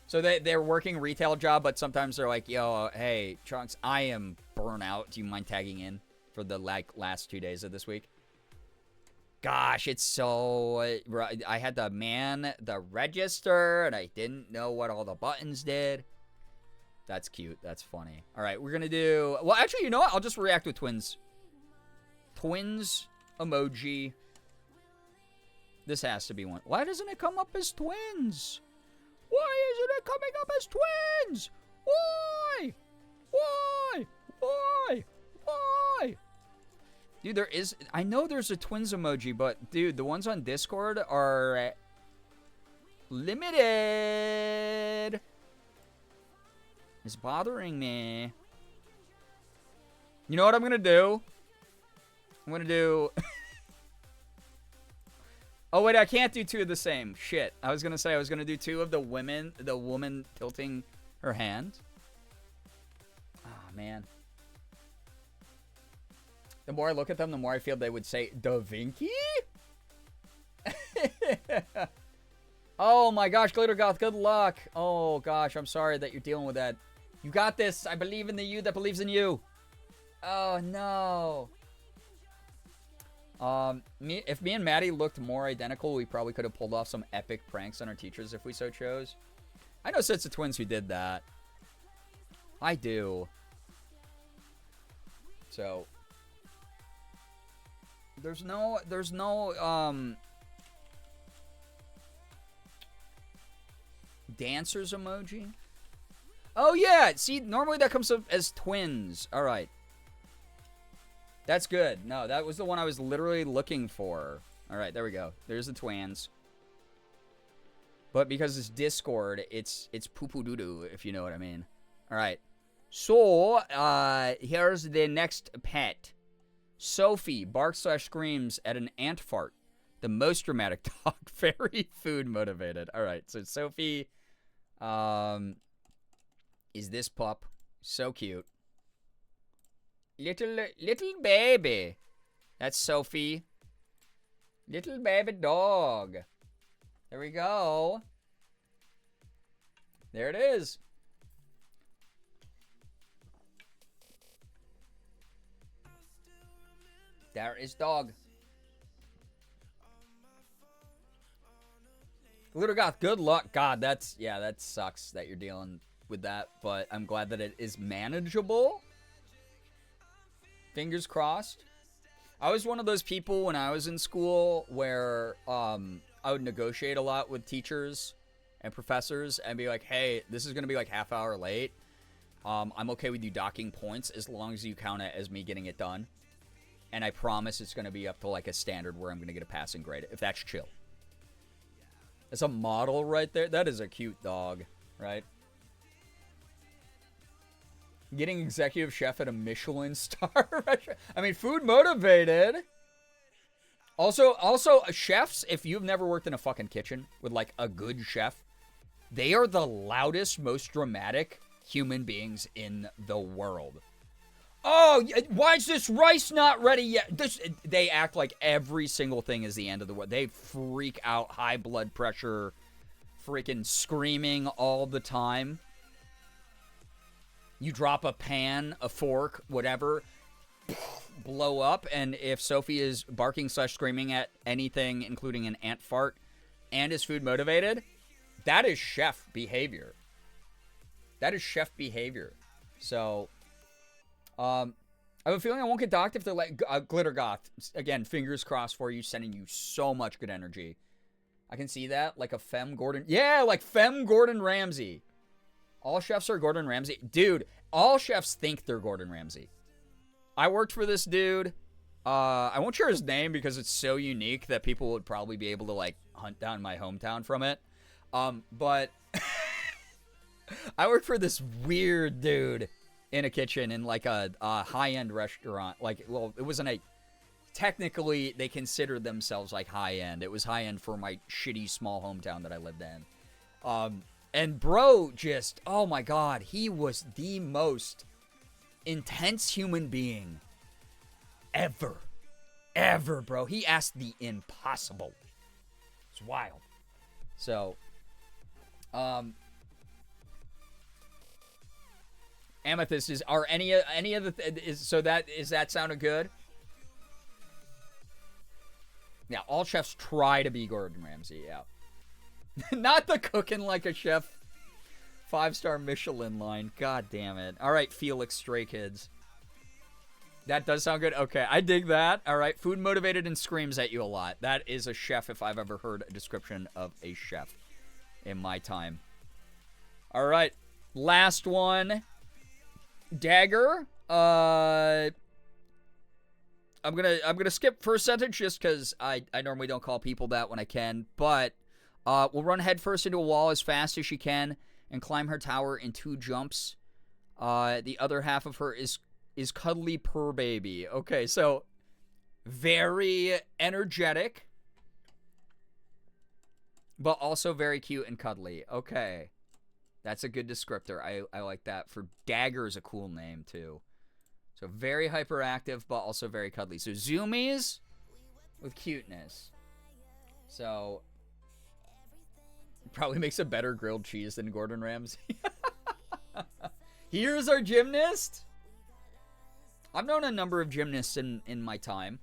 So they're working retail job, but sometimes they're like, yo, hey, Trunks, I am burnt out. Do you mind tagging in for the last 2 days of this week? Gosh, it's so... I had to man the register, and I didn't know what all the buttons did. That's cute. That's funny. All right, we're going to do... Well, actually, you know what? I'll just react with twins. Twins emoji. This has to be one. Why doesn't it come up as twins? Why isn't it coming up as twins? Why? Why? Why? Why? Dude, there is... I know there's a twins emoji, but, dude, the ones on Discord are limited. It's bothering me. You know what I'm going to do? I'm going to do... Oh, wait, I can't do two of the same. Shit. I was going to say I was going to do two of the woman tilting her hand. Oh, man. The more I look at them, the more I feel they would say, Da Vinci? Oh my gosh, Glittergoth, good luck. Oh gosh, I'm sorry that you're dealing with that. You got this. I believe in the you that believes in you. Oh no. If me and Maddie looked more identical, we probably could have pulled off some epic pranks on our teachers if we so chose. I know sets of twins who did that. I do. So there's no dancers emoji. Oh yeah, see, normally that comes up as twins. All right. That's good. No, that was the one I was literally looking for. All right, there we go. There's the twins. But because it's Discord, it's poo-poo-doo-doo, if you know what I mean. All right. So, here's the next pet. Sophie barks/screams at an ant fart. The most dramatic dog. Very food motivated. All right, so Sophie is this pup. So cute. Little baby. That's Sophie. Little baby dog. There we go. There it is. There is dog. Glittergoth, good luck. God, that sucks that you're dealing with that, but I'm glad that it is manageable. Fingers crossed. I was one of those people when I was in school where I would negotiate a lot with teachers and professors and be like, hey, this is going to be like half hour late. I'm okay with you docking points as long as you count it as me getting it done. And I promise it's going to be up to like a standard where I'm going to get a passing grade, if that's chill. That's a model right there. That is a cute dog, right? Getting executive chef at a Michelin star restaurant. I mean, food motivated. Also, chefs, if you've never worked in a fucking kitchen with like a good chef, they are the loudest, most dramatic human beings in the world. Oh, why is this rice not ready yet? They act like every single thing is the end of the world. They freak out, high blood pressure, freaking screaming all the time. You drop a pan, a fork, whatever, blow up, and if Sophie is barking/screaming at anything, including an ant fart, and is food motivated, that is chef behavior. That is chef behavior. So, I have a feeling I won't get docked if they're like Glittergoth. Again, fingers crossed for you, sending you so much good energy. I can see that, like a Femme Gordon. Yeah, like Femme Gordon Ramsay. All chefs are Gordon Ramsay. Dude, all chefs think they're Gordon Ramsay. I worked for this dude. I won't share his name because it's so unique that people would probably be able to, like, hunt down my hometown from it. But I worked for this weird dude in a kitchen in, like, a high-end restaurant. Like, well, it wasn't a... Technically, they considered themselves, like, high-end. It was high-end for my shitty small hometown that I lived in. And bro just, oh my God, he was the most intense human being ever. Ever, bro. He asked the impossible. It's wild. So, Amethyst, is that sounding good? Yeah, all chefs try to be Gordon Ramsay, yeah. Not the cooking like a chef 5-star Michelin line. God damn it. All right, Felix Stray Kids. That does sound good. Okay, I dig that. All right, food motivated and screams at you a lot. That is a chef if I've ever heard a description of a chef in my time. All right, last one. Dagger. I'm gonna skip first sentence just because I normally don't call people that when I can, but we'll run headfirst into a wall as fast as she can and climb her tower in 2 jumps. The other half of her is cuddly purr baby. Okay, so very energetic, but also very cute and cuddly. Okay, that's a good descriptor. I like that. For Dagger is a cool name too. So very hyperactive, but also very cuddly. So zoomies with cuteness. So Probably makes a better grilled cheese than Gordon Ramsay. Here's our gymnast. I've known a number of gymnasts in my time.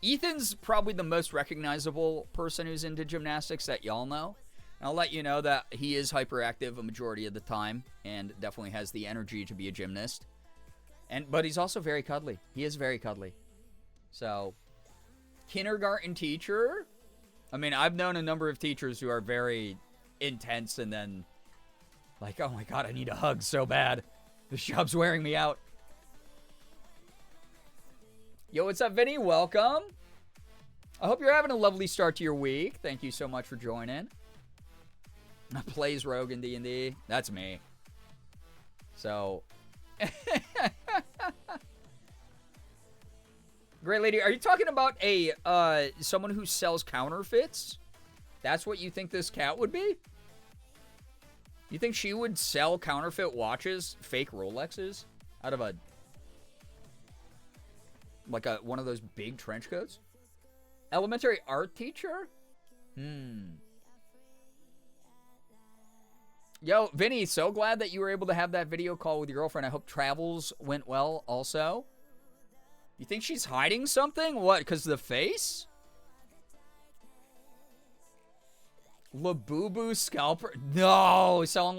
Ethan's probably the most recognizable person who's into gymnastics that y'all know. And I'll let you know that he is hyperactive a majority of the time and definitely has the energy to be a gymnast. But he's also very cuddly. He is very cuddly. So, kindergarten teacher. I mean, I've known a number of teachers who are very intense and then like, oh my God, I need a hug so bad. This job's wearing me out. Yo, what's up, Vinny? Welcome. I hope you're having a lovely start to your week. Thank you so much for joining. Plays Rogue in D&D. That's me. So. Great lady, are you talking about someone who sells counterfeits? That's what you think this cat would be? You think she would sell counterfeit watches, fake Rolexes, out of one of those big trench coats? Elementary art teacher? Yo, Vinny, so glad that you were able to have that video call with your girlfriend. I hope travels went well also. You think she's hiding something? What, because of the face? Labubu scalper? No, selling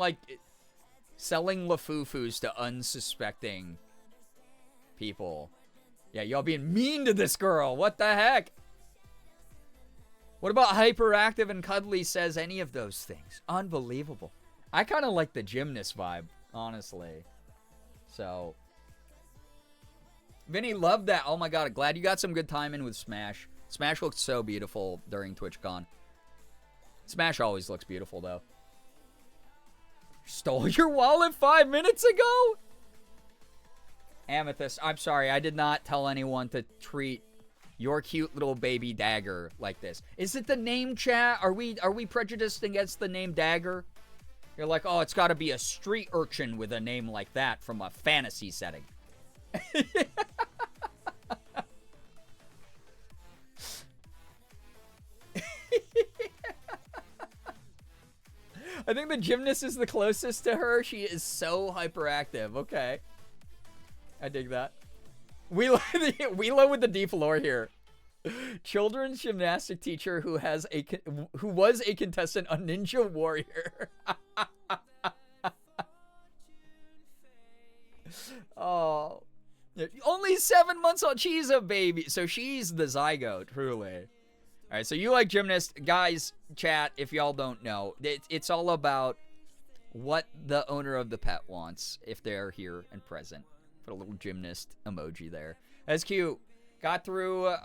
Lafufus to unsuspecting people. Yeah, y'all being mean to this girl. What the heck? What about hyperactive and cuddly says any of those things? Unbelievable. I kind of like the gymnast vibe, honestly. So, Vinny, loved that. Oh my God, glad you got some good time in with Smash. Smash looked so beautiful during TwitchCon. Smash always looks beautiful, though. Stole your wallet 5 minutes ago? Amethyst, I'm sorry. I did not tell anyone to treat your cute little baby Dagger like this. Is it the name, chat? Are we prejudiced against the name Dagger? You're like, oh, it's got to be a street urchin with a name like that from a fantasy setting. I think the gymnast is the closest to her. She is so hyperactive. Okay. I dig that. Wheelo with the deep lore here. Children's gymnastic teacher who was a contestant on Ninja Warrior. Oh. Only 7 months old. She's a baby. So she's the zygote, truly. All right, so you like gymnast. Guys, chat, if y'all don't know, it's all about what the owner of the pet wants if they're here and present. Put a little gymnast emoji there. That's cute. Got through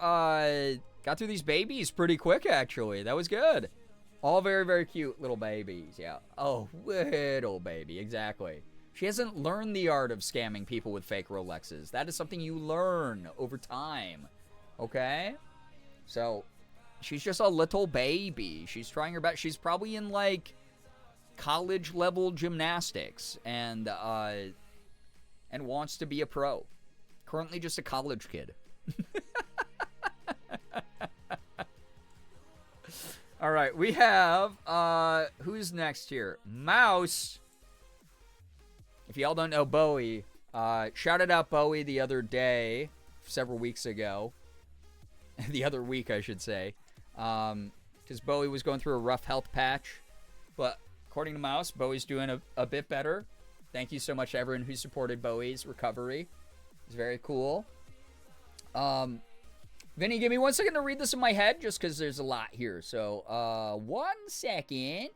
these babies pretty quick, actually. That was good. All very, very cute little babies, yeah. Oh, little baby, exactly. She hasn't learned the art of scamming people with fake Rolexes. That is something you learn over time, okay? So, she's just a little baby. She's trying her best. She's probably in, like, college-level gymnastics and wants to be a pro. Currently just a college kid. All right, we have, who's next here? Mouse. If y'all don't know Bowie, shouted out Bowie the other day, several weeks ago. The other week, I should say. Because Bowie was going through a rough health patch. But according to Mouse, Bowie's doing a bit better. Thank you so much to everyone who supported Bowie's recovery. It's very cool. Vinny, give me 1 second to read this in my head, just because there's a lot here. So, 1 second.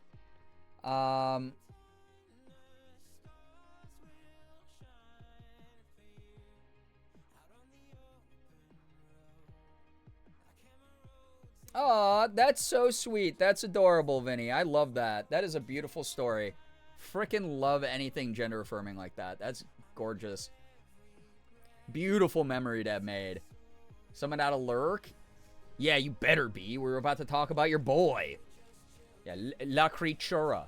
Aw, that's so sweet. That's adorable, Vinny. I love that. That is a beautiful story. Frickin' love anything gender affirming like that. That's gorgeous. Beautiful memory to have made. Someone out of lurk? Yeah, you better be. We're about to talk about your boy. Yeah, La Creatura.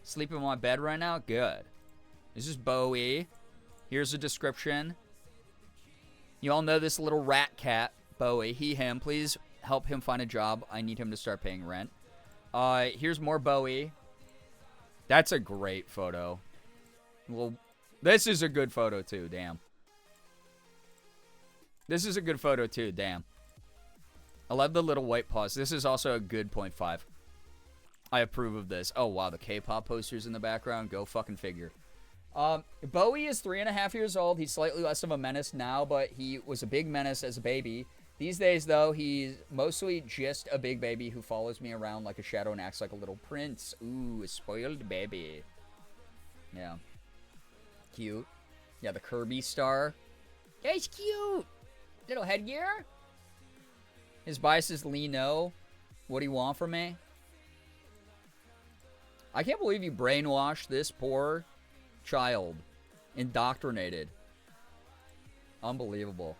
Sleeping in my bed right now? Good. This is Bowie. Here's a description. You all know this little rat cat, Bowie. He, him. Please help him find a job. I need him to start paying rent. Here's more Bowie. That's a great photo. Well, this is a good photo too, damn. This is a good photo too, damn. I love the little white paws. This is also a good 0.5. I approve of this. Oh, wow, the K-pop posters in the background. Go fucking figure. Bowie is 3.5 years old. He's slightly less of a menace now, but he was a big menace as a baby. These days, though, he's mostly just a big baby who follows me around like a shadow and acts like a little prince. Ooh, a spoiled baby. Yeah. Cute. Yeah, the Kirby star. Yeah, he's cute. Little headgear. His bias is Lee No. What do you want from me? I can't believe you brainwashed this poor child. Indoctrinated. Unbelievable.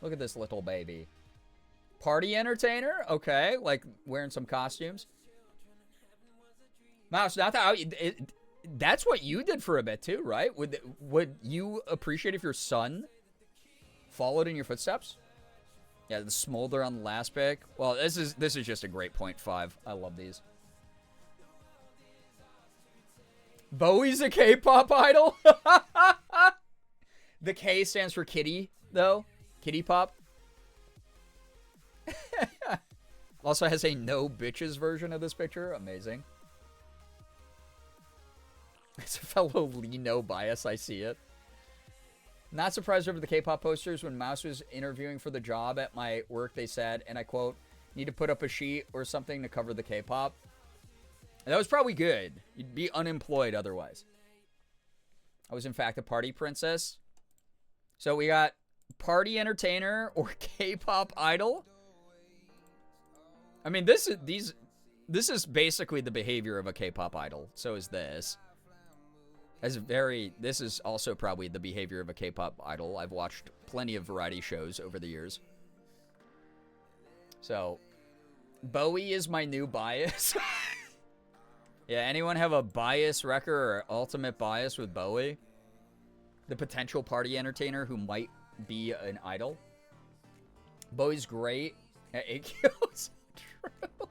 Look at this little baby. Party entertainer? Okay, like wearing some costumes. Mouse, not that that's what you did for a bit too, right? Would you appreciate if your son followed in your footsteps? Yeah, the smolder on the last pick. Well, this is just a great 0.5. I love these. Bowie's a K-pop idol? The K stands for kitty, though. Kitty pop. Also has a no bitches version of this picture. Amazing. It's a fellow Lee No bias. I see it. Not surprised over the K-pop posters. When Mouse was interviewing for the job at my work, they said, and I quote, need to put up a sheet or something to cover the K-pop. That was probably good. You'd be unemployed otherwise. I was, in fact, a party princess. So we got party entertainer or K-pop idol. I mean, this is basically the behavior of a K-pop idol. So is this. This is also probably the behavior of a K-pop idol. I've watched plenty of variety shows over the years. So, Bowie is my new bias. Yeah, anyone have a bias wrecker or ultimate bias with Bowie? The potential party entertainer who might be an idol? Bowie's great at AQs. True.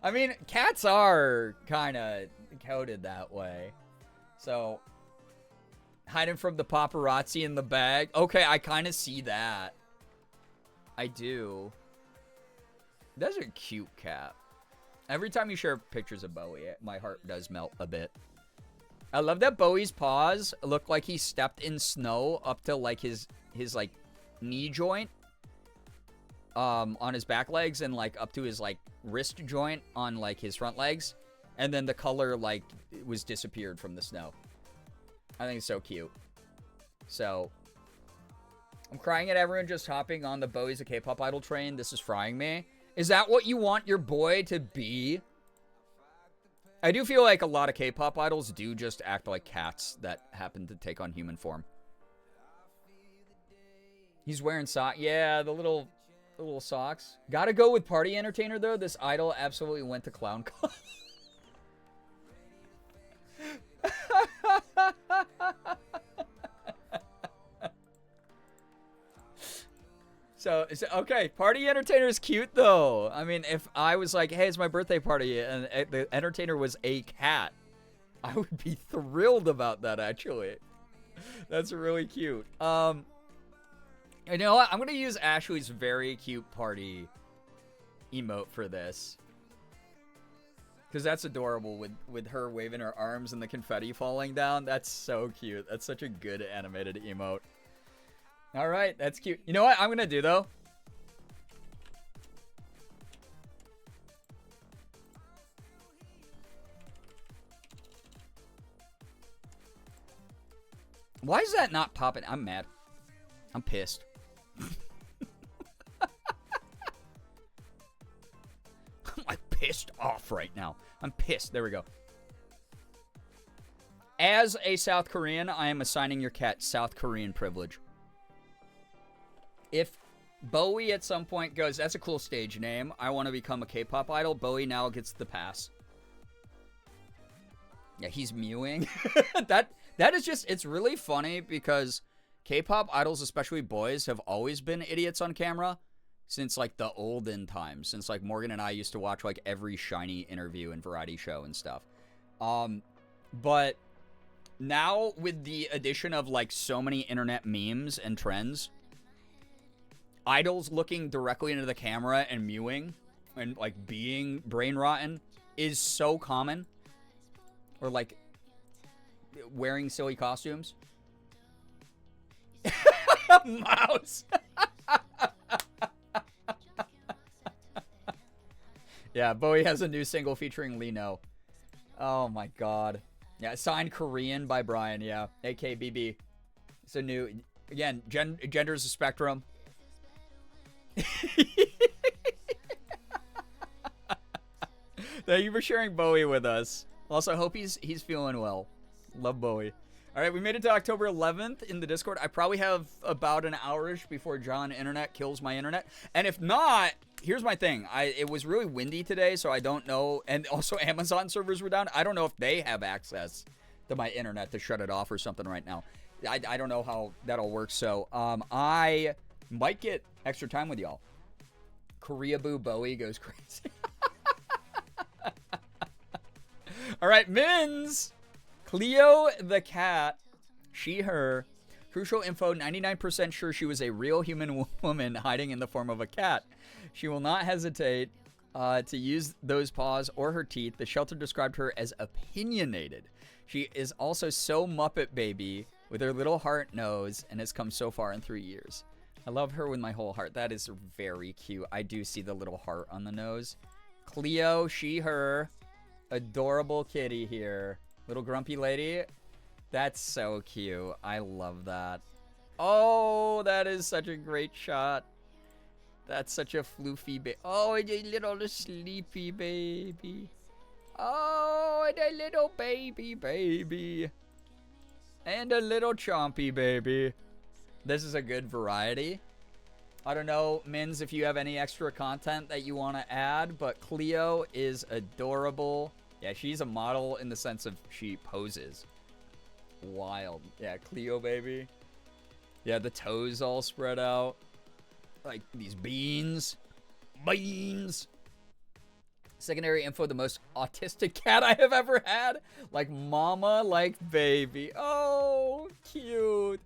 I mean, cats are kind of coded that way. So, hiding from the paparazzi in the bag. Okay, I kind of see that. I do. That's a cute cat. Every time you share pictures of Bowie, my heart does melt a bit. I love that Bowie's paws look like he stepped in snow up to like his like knee joint on his back legs and like up to his like wrist joint on like his front legs, and then the color like was disappeared from the snow. I think it's so cute. So I'm crying at everyone just hopping on the Bowie's a K-pop idol train. This is frying me. Is that what you want your boy to be? I do feel like a lot of K-pop idols do just act like cats that happen to take on human form. He's wearing socks. Yeah, the little socks. Gotta go with party entertainer, though. This idol absolutely went to clown college. So, okay, party entertainer is cute, though. I mean, if I was like, hey, it's my birthday party, and the entertainer was a cat, I would be thrilled about that, actually. That's really cute. You know what? I'm going to use Ashley's very cute party emote for this. Because that's adorable with her waving her arms and the confetti falling down. That's so cute. That's such a good animated emote. All right, that's cute. You know what I'm going to do, though? Why is that not popping? I'm mad. I'm pissed. I'm like pissed off right now. I'm pissed. There we go. As a South Korean, I am assigning your cat South Korean privilege. If Bowie at some point goes, that's a cool stage name, I want to become a K-pop idol, Bowie now gets the pass. Yeah, he's mewing. That is just, it's really funny because K-pop idols, especially boys, have always been idiots on camera. since like the olden times, since like Morgan and I used to watch like every Shiny interview and variety show and stuff. But now with the addition of like so many internet memes and trends, idols looking directly into the camera and mewing and like being brain rotten is so common. Or like wearing silly costumes. Mouse. Yeah, Bowie has a new single featuring Lino. Oh my god. Yeah, signed Korean by Brian, yeah. AKBB. It's a new, again, gender's a spectrum. Thank you for sharing Bowie with us. Also, hope he's feeling well. Love Bowie. All right, we made it to October 11th in the Discord. I probably have about an hour-ish before John Internet kills my internet. And if not, here's my thing. It was really windy today, so I don't know. And also, Amazon servers were down. I don't know if they have access to my internet to shut it off or something right now. I don't know how that'll work. So I might get extra time with y'all. Korea Boo Bowie goes crazy. All right, Mins. Cleo the cat. She, her. Crucial info, 99% sure she was a real human woman hiding in the form of a cat. She will not hesitate to use those paws or her teeth. The shelter described her as opinionated. She is also so Muppet Baby with her little heart nose and has come so far in 3 years. I love her with my whole heart. That is very cute. I do see the little heart on the nose. Cleo, she, her. Adorable kitty here. Little grumpy lady. That's so cute. I love that. Oh, that is such a great shot. That's such a floofy baby. Oh, a little sleepy baby. Oh, and a little baby. And a little chompy baby. This is a good variety. I don't know, Mins, if you have any extra content that you want to add, but Cleo is adorable. Yeah, she's a model in the sense of she poses. Wild. Yeah, Cleo, baby. Yeah, the toes all spread out. Like these beans. Beans. Secondary info, the most autistic cat I have ever had. Like mama, like baby. Oh, cute.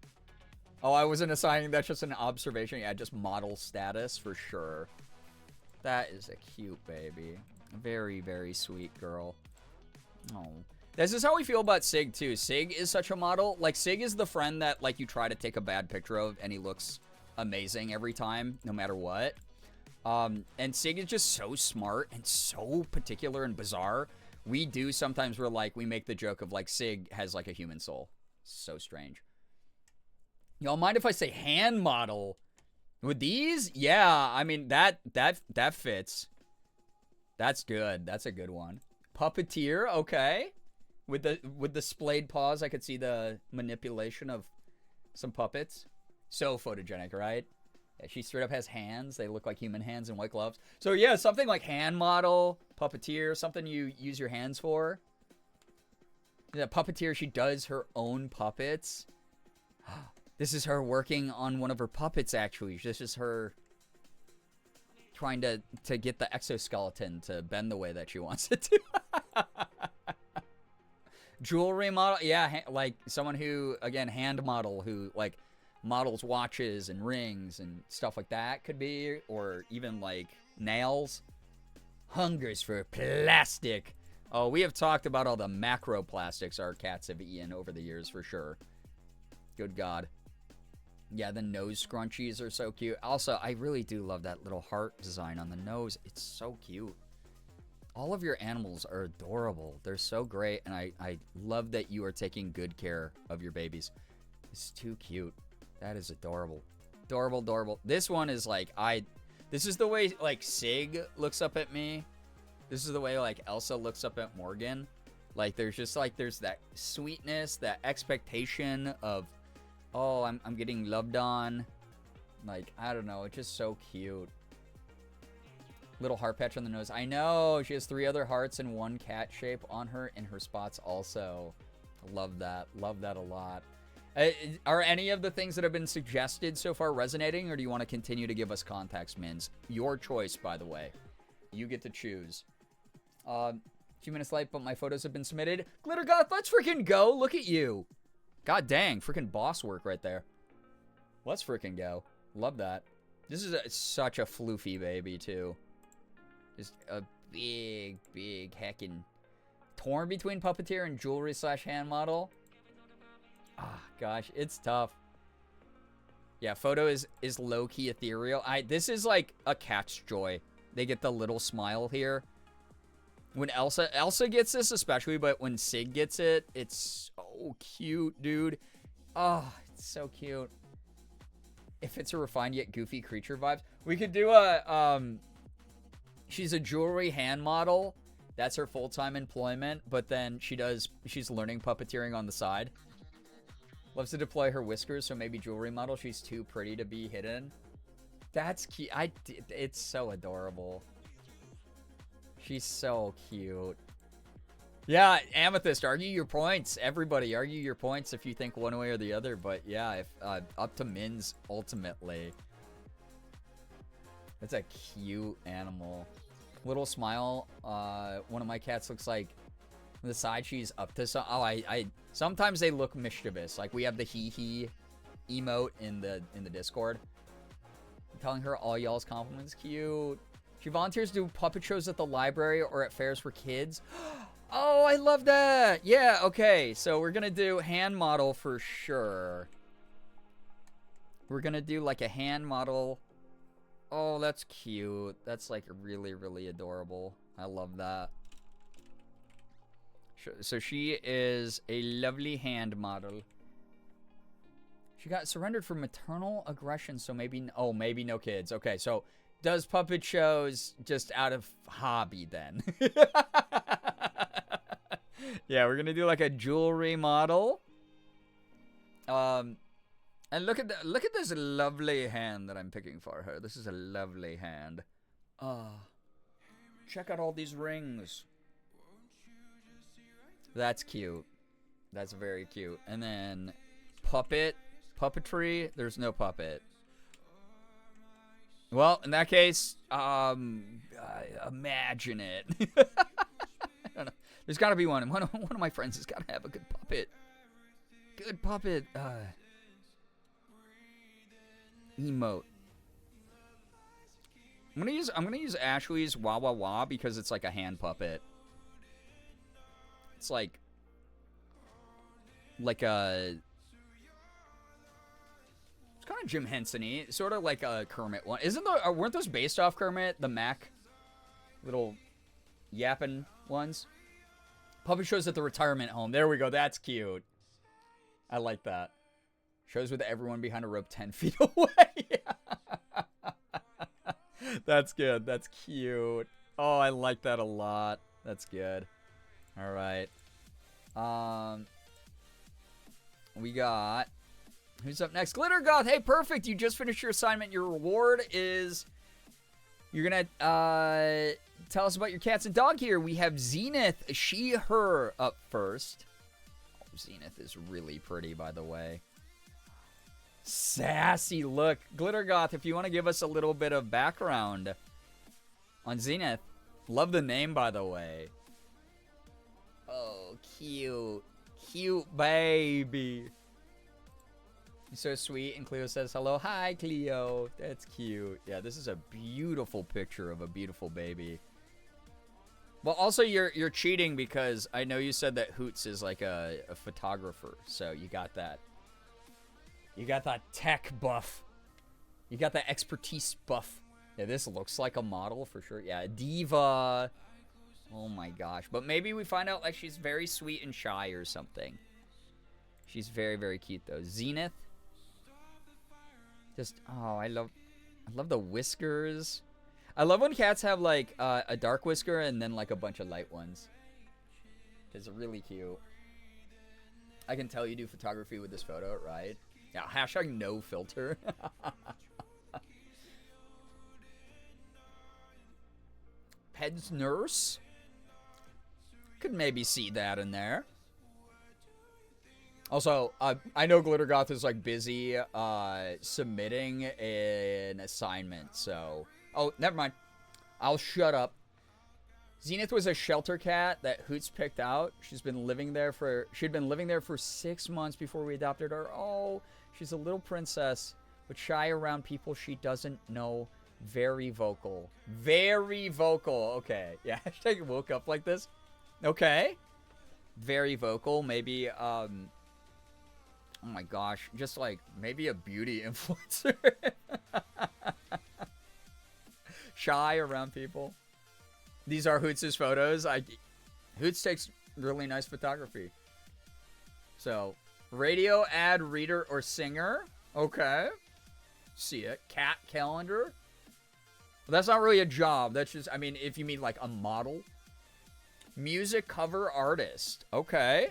Oh, I wasn't assigning, that's just an observation. Yeah, just model status for sure. That is a cute baby. Very, very sweet girl. Oh. This is how we feel about Sig, too. Sig is such a model. Like, Sig is the friend that, like, you try to take a bad picture of, and he looks amazing every time, no matter what. And Sig is just so smart and so particular and bizarre. We do sometimes, we make the joke of, like, Sig has, like, a human soul. So strange. Y'all mind if I say hand model? With these? Yeah, I mean, that fits. That's good. That's a good one. Puppeteer, okay. With the splayed paws, I could see the manipulation of some puppets. So photogenic, right? Yeah, she straight up has hands. They look like human hands and white gloves. So yeah, something like hand model, puppeteer, something you use your hands for. Yeah, puppeteer, she does her own puppets. This is her working on one of her puppets, actually. This is her trying to get the exoskeleton to bend the way that she wants it to. Jewelry model. Yeah, like someone who, again, hand model, who, like, models watches and rings and stuff like that could be. Or even, like, nails. Hungers for plastic. Oh, we have talked about all the macroplastics our cats have eaten over the years, for sure. Good God. Yeah, the nose scrunchies are so cute. Also, I really do love that little heart design on the nose. It's so cute. All of your animals are adorable. They're so great, and I love that you are taking good care of your babies. It's too cute. That is adorable. Adorable, adorable. This one is like, this is the way, like, Sig looks up at me. This is the way, like, Elsa looks up at Morgan. Like, there's just, like, there's that sweetness, that expectation of, oh, I'm getting loved on. Like, I don't know. It's just so cute. Little heart patch on the nose. I know. She has 3 other hearts and 1 cat shape on her in her spots also. Love that. Love that a lot. Are any of the things that have been suggested so far resonating, or do you want to continue to give us context, Mins? Your choice, by the way. You get to choose. 2 minutes late, but my photos have been submitted. Glitter Goth, let's freaking go. Look at you. God dang, freaking boss work right there. Let's freaking go. Love that. This is such a floofy baby, too. Just a big, big heckin' torn between puppeteer and jewelry / hand model. Ah, gosh, it's tough. Yeah, photo is low-key ethereal. This is like a cat's joy. They get the little smile here. When Elsa gets this especially, but when Sig gets it, it's so cute, dude. Oh, it's so cute. If it's a refined yet goofy creature vibes, we could do a, she's a jewelry hand model. That's her full-time employment, but then she's learning puppeteering on the side. Loves to deploy her whiskers, so maybe jewelry model. She's too pretty to be hidden. That's cute. It's so adorable. She's so cute. Yeah, Amethyst, argue your points. Everybody, argue your points if you think one way or the other. But yeah, if up to Mins ultimately. It's a cute animal. Little smile. One of my cats looks like on the side she's up to some. Oh, I sometimes they look mischievous. Like we have the hee emote in the Discord. I'm telling her all y'all's compliments. Cute. She volunteers to do puppet shows at the library or at fairs for kids. Oh, I love that. Yeah, okay. So we're going to do hand model for sure. We're going to do like a hand model. Oh, that's cute. That's like really, really adorable. I love that. So she is a lovely hand model. She got surrendered for maternal aggression, so maybe... Oh, maybe no kids. Okay, so does puppet shows just out of hobby then. Yeah, we're gonna do like a jewelry model. And look at this lovely hand that I'm picking for her. This is a lovely hand. Check out all these rings. That's cute. That's very cute. And then puppetry. There's no puppet. Well, in that case, imagine it. I don't know. There's got to be one. One of my friends has got to have a good puppet. Good puppet. Emote. I'm gonna use Ashley's Wah Wah Wah because it's like a hand puppet. It's like a. It's kind of Jim Henson-y, sort of like a Kermit one. Weren't those based off Kermit? The Mac little yapping ones. Puppet shows at the retirement home. There we go. That's cute. I like that. Shows with everyone behind a rope 10 feet away. That's good. That's cute. Oh, I like that a lot. That's good. All right. We got... Who's up next? Glitter Goth. Hey, perfect. You just finished your assignment. Your reward is... You're going to tell us about your cats and dog here. We have Zenith, she, her up first. Oh, Zenith is really pretty, by the way. Sassy look. Glitter Goth, if you want to give us a little bit of background on Zenith. Love the name, by the way. Oh, cute. Cute baby. He's so sweet. And Cleo says hello. Hi, Cleo. That's cute. Yeah, this is a beautiful picture of a beautiful baby. Well, also, you're cheating because I know you said that Hoots is like a photographer. So you got that. You got that tech buff. You got that expertise buff. Yeah, this looks like a model for sure. Yeah, diva. Oh my gosh. But maybe we find out like she's very sweet and shy or something. She's very, very cute though. Zenith. Just, oh, I love the whiskers. I love when cats have like a dark whisker and then like a bunch of light ones. It's really cute. I can tell you do photography with this photo, right? Yeah, hashtag no filter. Ped's nurse. Could maybe see that in there. Also, I know Glittergoth is like busy submitting an assignment, so... Oh, never mind. I'll shut up. Zenith was a shelter cat that Hoots picked out. She'd been living there for 6 months before we adopted her. Oh, she's a little princess, but shy around people she doesn't know. Very vocal. Very vocal. Okay. Yeah, hashtag woke up like this. Okay. Very vocal. Maybe, oh my gosh. Just like, maybe a beauty influencer. Shy around people. These are Hoots' photos. Hoots takes really nice photography. So, radio, ad, reader, or singer. Okay. See it. Cat calendar. Well, that's not really a job. That's just, I mean, if you mean like a model. Music cover artist. Okay.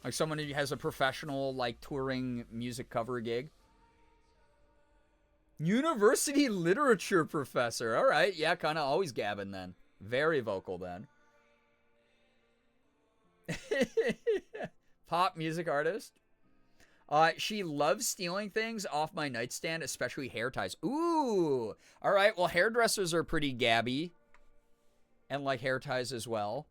Like someone who has a professional, like, touring music cover gig. University literature professor. All right. Yeah, kind of always gabbing then. Very vocal then. Pop music artist. She loves stealing things off my nightstand, especially hair ties. Ooh. All right. Well, hairdressers are pretty gabby. And like hair ties as well.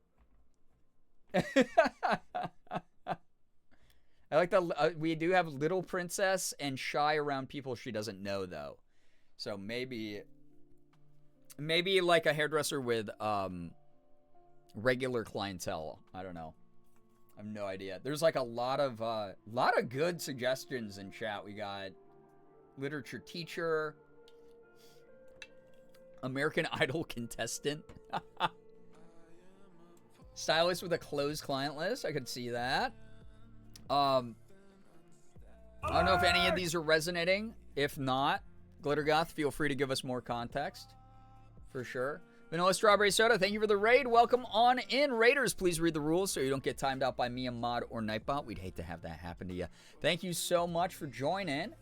I like the, we do have Little Princess and shy around people she doesn't know, though. So maybe like a hairdresser with regular clientele. I don't know. I have no idea. There's like a lot of good suggestions in chat. We got literature teacher, American Idol contestant, stylist with a closed client list. I could see that. I don't know if any of these are resonating. If not, Glittergoth, feel free to give us more context. For sure. Vanilla Strawberry Soda, thank you for the raid. Welcome on in. Raiders, please read the rules so you don't get timed out by me, a mod, or Nightbot. We'd hate to have that happen to you. Thank you so much for joining.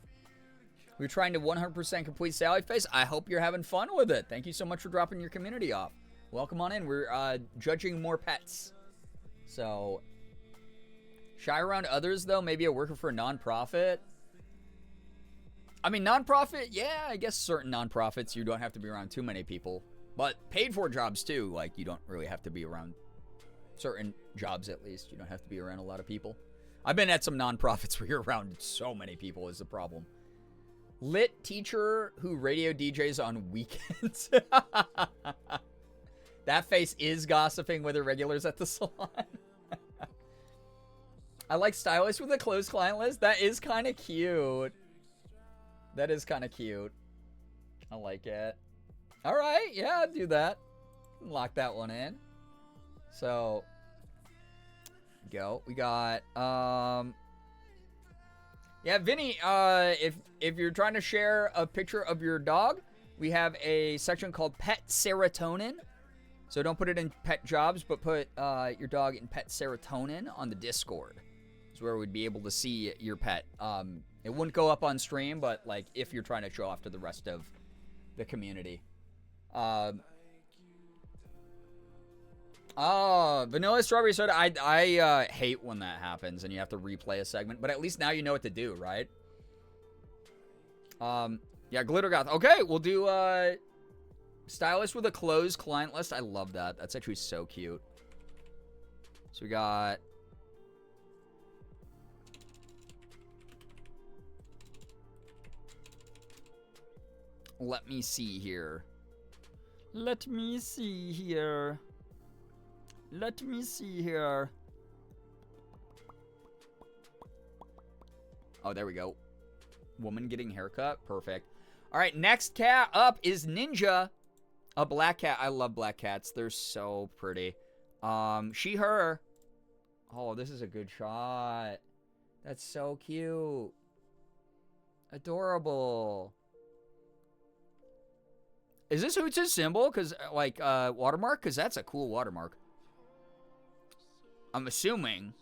We're trying to 100% complete Sally Face. I hope you're having fun with it. Thank you so much for dropping your community off. Welcome on in. We're judging more pets. So... Shy around others, though? Maybe a worker for a nonprofit? I mean, nonprofit, yeah, I guess certain nonprofits, you don't have to be around too many people. But paid for jobs, too. Like, you don't really have to be around certain jobs, at least. You don't have to be around a lot of people. I've been at some nonprofits where you're around so many people is the problem. Lit teacher who radio DJs on weekends. That face is gossiping with her regulars at the salon. I like stylist with a closed client list. That is kind of cute. That is kind of cute. I like it. All right. Yeah, I'll do that. Lock that one in. So, go. We got, yeah, Vinny, if you're trying to share a picture of your dog, we have a section called Pet Serotonin. So don't put it in Pet Jobs, but put your dog in Pet Serotonin on the Discord. Is where we'd be able to see your pet. It wouldn't go up on stream, but like if you're trying to show off to the rest of the community. Vanilla Strawberry Soda. I hate when that happens and you have to replay a segment, but at least now you know what to do, right? Yeah, Glittergoth. Okay, we'll do stylist with a closed client list. I love that. That's actually so cute. So we got. Let me see here. Let me see here. Let me see here. Oh, there we go. Woman getting haircut. Perfect. All right, next cat up is Ninja. A black cat. I love black cats. They're so pretty. She, her. Oh, this is a good shot. That's so cute. Adorable. Is this Hoots' symbol? Because, like, watermark? Because that's a cool watermark. I'm assuming.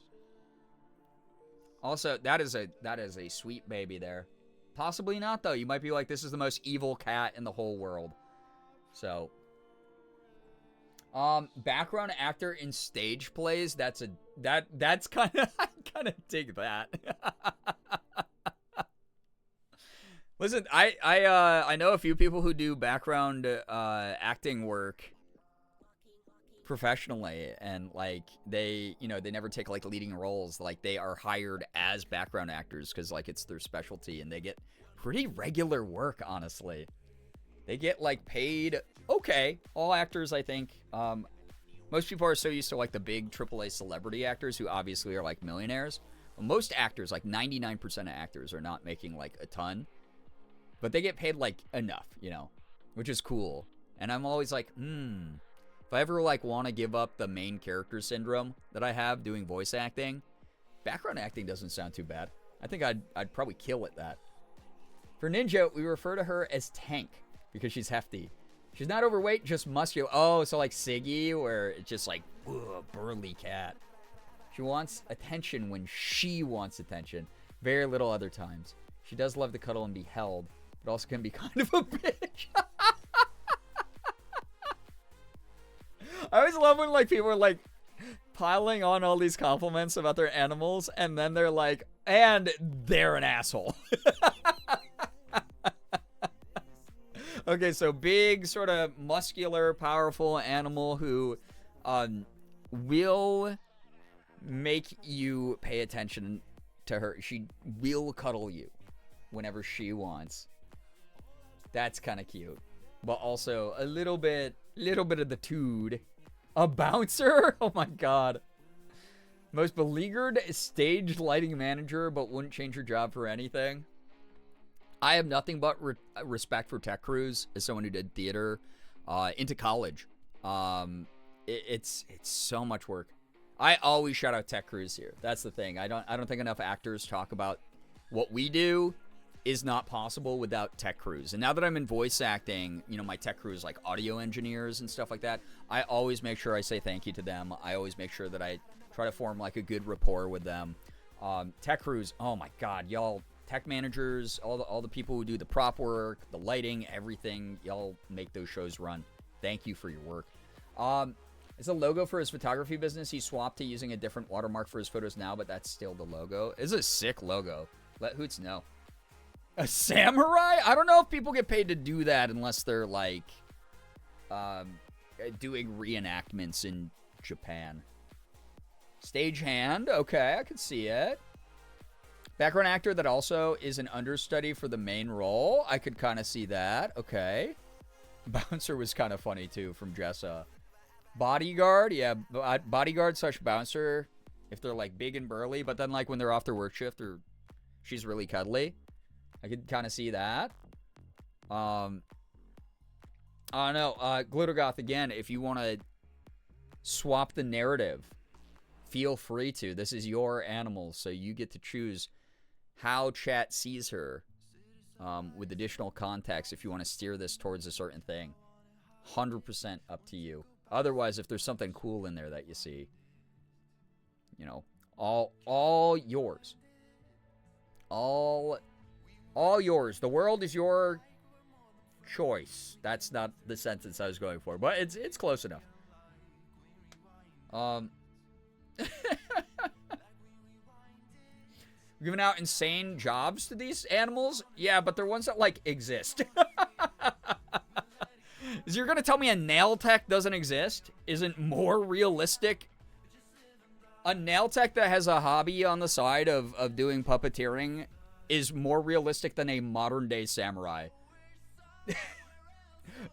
Also, that is a sweet baby there. Possibly not, though. You might be like, this is the most evil cat in the whole world. So. Background actor in stage plays. That's kind of I kind of dig that. Listen, I know a few people who do background acting work professionally, and like they never take like leading roles. Like they are hired as background actors because like it's their specialty, and they get pretty regular work. Honestly, they get like paid okay. All actors, I think. Most people are so used to like the big AAA celebrity actors who obviously are like millionaires. Well, most actors, like 99% of actors, are not making like a ton, but they get paid like enough, which is cool. And I'm always like, if I ever like want to give up the main character syndrome that I have doing voice acting, background acting doesn't sound too bad. I think I'd probably kill at that. For Ninja, we refer to her as Tank because she's hefty. She's not overweight, just muscular. Oh, so like Siggy, where it's just like, burly cat. She wants attention when she wants attention. Very little other times. She does love to cuddle and be held, but also can be kind of a bitch. I always love when like people are like piling on all these compliments about their animals, and then they're like, and they're an asshole. Okay, so big, sort of muscular, powerful animal who will make you pay attention to her. She will cuddle you whenever she wants. That's kind of cute. But also a little bit of the tood. A bouncer? Oh my god. Most beleaguered stage lighting manager, but wouldn't change her job for anything. I have nothing but respect for Tech Cruise as someone who did theater into college. It's so much work. I always shout out Tech Cruise here. That's the thing. I don't think enough actors talk about what we do is not possible without Tech Cruise. And now that I'm in voice acting, my Tech Crew is like audio engineers and stuff like that. I always make sure I say thank you to them. I always make sure that I try to form like a good rapport with them. Tech Crews, oh my god, y'all. Tech managers, all the people who do the prop work, the lighting, everything, y'all make those shows run. Thank you for your work. It's a logo for his photography business. He swapped to using a different watermark for his photos now, but that's still the logo. It's a sick logo. Let Hoots know. A samurai? I don't know if people get paid to do that unless they're like doing reenactments in Japan. Stagehand. Okay, I can see it. Background actor that also is an understudy for the main role. I could kind of see that. Okay. Bouncer was kind of funny, too, from Jessa. Bodyguard. Yeah, bodyguard / bouncer if they're, like, big and burly. But then, like, when they're off their work shift, she's really cuddly. I could kind of see that. I don't know. Glittergoth, again, if you want to swap the narrative, feel free to. This is your animal, so you get to choose how chat sees her with additional context if you want to steer this towards a certain thing. 100% up to you. Otherwise, if there's something cool in there that you see, all yours. All yours. The world is your choice. That's not the sentence I was going for, but it's close enough. Giving out insane jobs to these animals? Yeah, but they're ones that, like, exist. Is you're gonna tell me a nail tech doesn't exist? Isn't more realistic? A nail tech that has a hobby on the side of doing puppeteering is more realistic than a modern-day samurai.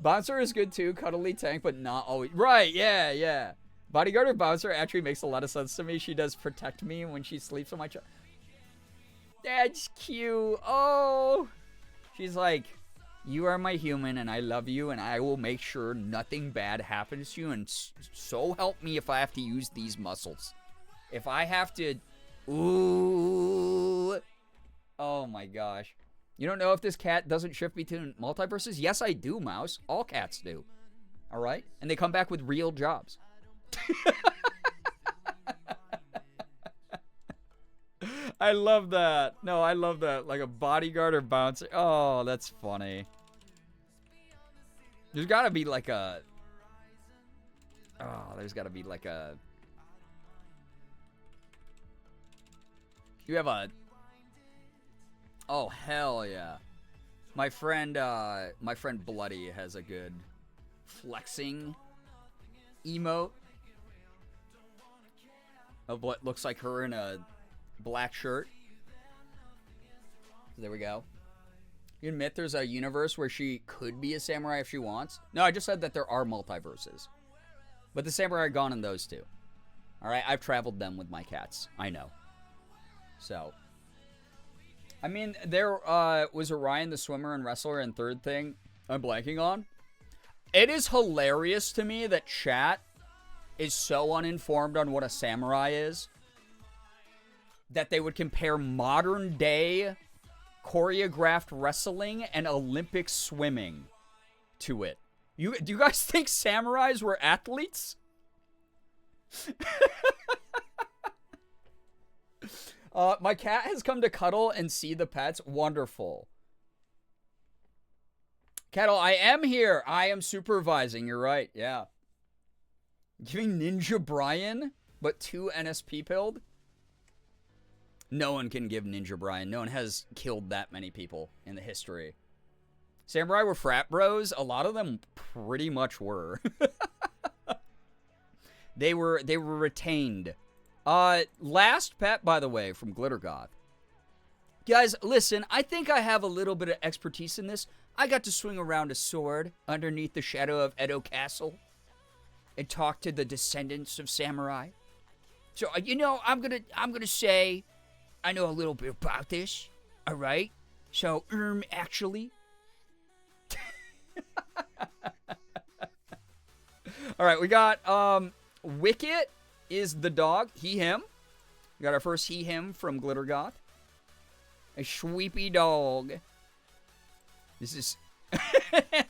Bouncer is good, too. Cuddly tank, but not always. Right, yeah. Bodyguard or bouncer actually makes a lot of sense to me. She does protect me when she sleeps on my chest. That's cute. Oh. She's like, you are my human, and I love you, and I will make sure nothing bad happens to you, and so help me if I have to use these muscles. If I have to... Ooh. Oh, my gosh. You don't know if this cat doesn't shift between multiverses? Yes, I do, Mouse. All cats do. All right? And they come back with real jobs. I love that. No, I love that. Like a bodyguard or bouncer. Oh, that's funny. There's gotta be like a Oh, there's got to be like a... You have a... Oh, hell yeah. My friend Bloody has a good flexing emote of what looks like her in a black shirt. There we go. You admit there's a universe where she could be a samurai if she wants? No, I just said that there are multiverses. But the samurai are gone in those two. Alright, I've traveled them with my cats. I know. So. I mean, there was Orion the swimmer and wrestler and third thing I'm blanking on. It is hilarious to me that chat is so uninformed on what a samurai is that they would compare modern day choreographed wrestling and Olympic swimming to it. Do you guys think samurais were athletes? My cat has come to cuddle and see the pets. Wonderful. Kettle, I am here. I am supervising. You're right. Yeah. Giving Ninja Brian, but 2 NSP pilled? No one can give Ninja Brian. No one has killed that many people in the history. Samurai were frat bros. A lot of them pretty much were. They were retained. Last pet, by the way, from Glittergoth. Guys, listen, I think I have a little bit of expertise in this. I got to swing around a sword underneath the shadow of Edo Castle and talk to the descendants of samurai. So, you know, I'm gonna say I know a little bit about this. All right. So, actually. All right, we got Wicket is the dog. He, him. We got our first he, him from Glittergoth. A sweepy dog. This is...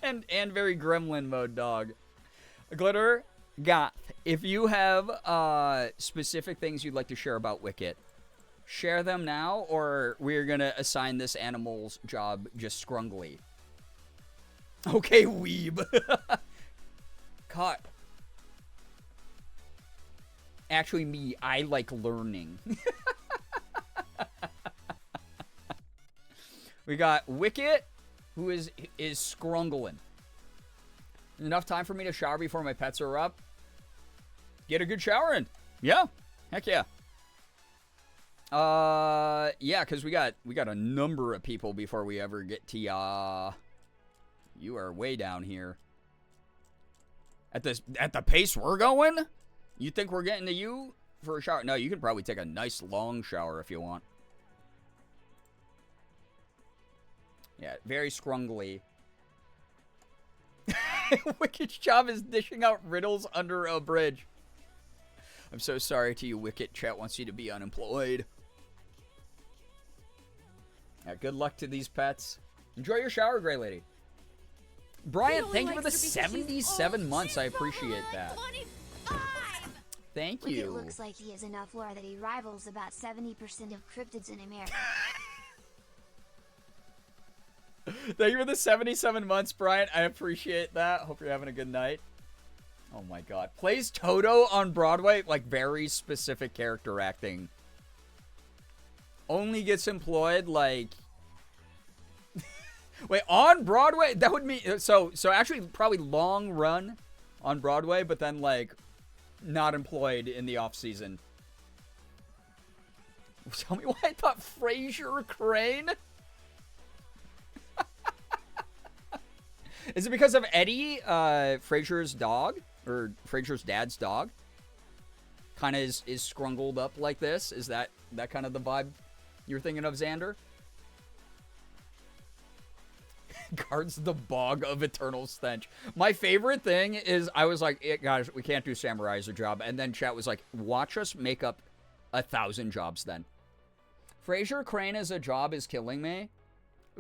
and very gremlin mode dog. Glitter Goth. If you have specific things you'd like to share about Wicket, share them now, or we're going to assign this animal's job just scrungly. Okay, weeb. Caught. Actually, me, I like learning. We got Wicket, who is scrungling. Enough time for me to shower before my pets are up? Get a good shower in. Yeah. Heck yeah. Yeah, because we got a number of people before we ever get to ya. You are way down here. At the pace we're going? You think we're getting to you for a shower? No, you could probably take a nice long shower if you want. Yeah, very scrungly. Wicket's job is dishing out riddles under a bridge. I'm so sorry to you, Wicket. Chat wants you to be unemployed. Yeah, good luck to these pets. Enjoy your shower, Gray Lady. Brian, thank you for the 77 months. I appreciate that. 25. Thank Wicket you. looks like he has enough lore that he rivals about 70% of cryptids in America. Thank you for the 77 months, Brian. I appreciate that. Hope you're having a good night. Oh my god. Plays Toto on Broadway? Like, very specific character acting. Only gets employed, like... Wait, on Broadway? That would mean... So actually, probably long run on Broadway, but then, like, not employed in the off-season. Tell me why I thought Fraser Crane? Is it because of Eddie, Fraser's dog? Or Fraser's dad's dog? Kind of is scrungled up like this? Is that kind of the vibe you're thinking of, Xander? Guards the bog of eternal stench. My favorite thing is I was like, guys, we can't do samurai as a job. And then chat was like, watch us make up 1,000 jobs then. Fraser Crane as a job is killing me.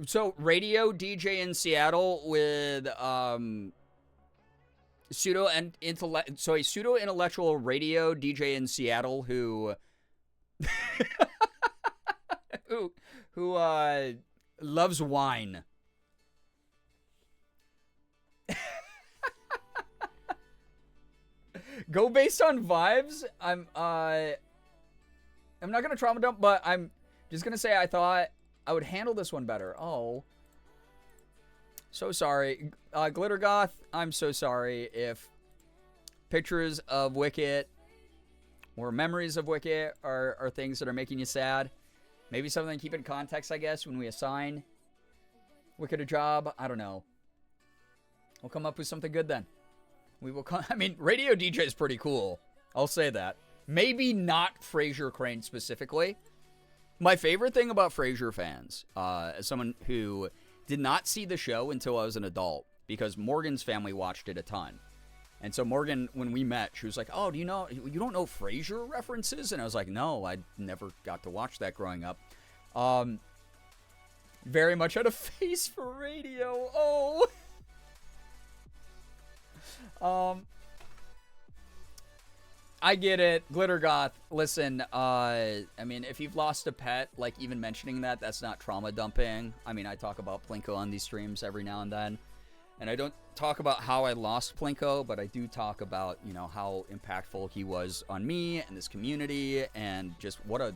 So, radio DJ in Seattle with a pseudo-intellectual radio DJ in Seattle who loves wine. Go based on vibes. I'm not gonna trauma dump, but I'm just gonna say I thought I would handle this one better. Oh. So sorry. Glitter Goth, I'm so sorry if pictures of Wicket or memories of Wicket are things that are making you sad. Maybe something to keep in context, I guess, when we assign Wicket a job. I don't know. We'll come up with something good then. We will come. I mean, radio DJ is pretty cool. I'll say that. Maybe not Frasier Crane specifically. My favorite thing about Frasier fans, as someone who did not see the show until I was an adult, because Morgan's family watched it a ton. And so Morgan, when we met, she was like, oh, you don't know Frasier references? And I was like, no, I never got to watch that growing up. Very much had a face for radio. Oh. I get it. Glitter Goth, listen, I mean, if you've lost a pet, like even mentioning that, that's not trauma dumping. I mean, I talk about Plinko on these streams every now and then. And I don't talk about how I lost Plinko, but I do talk about, you know, how impactful he was on me and this community and just what a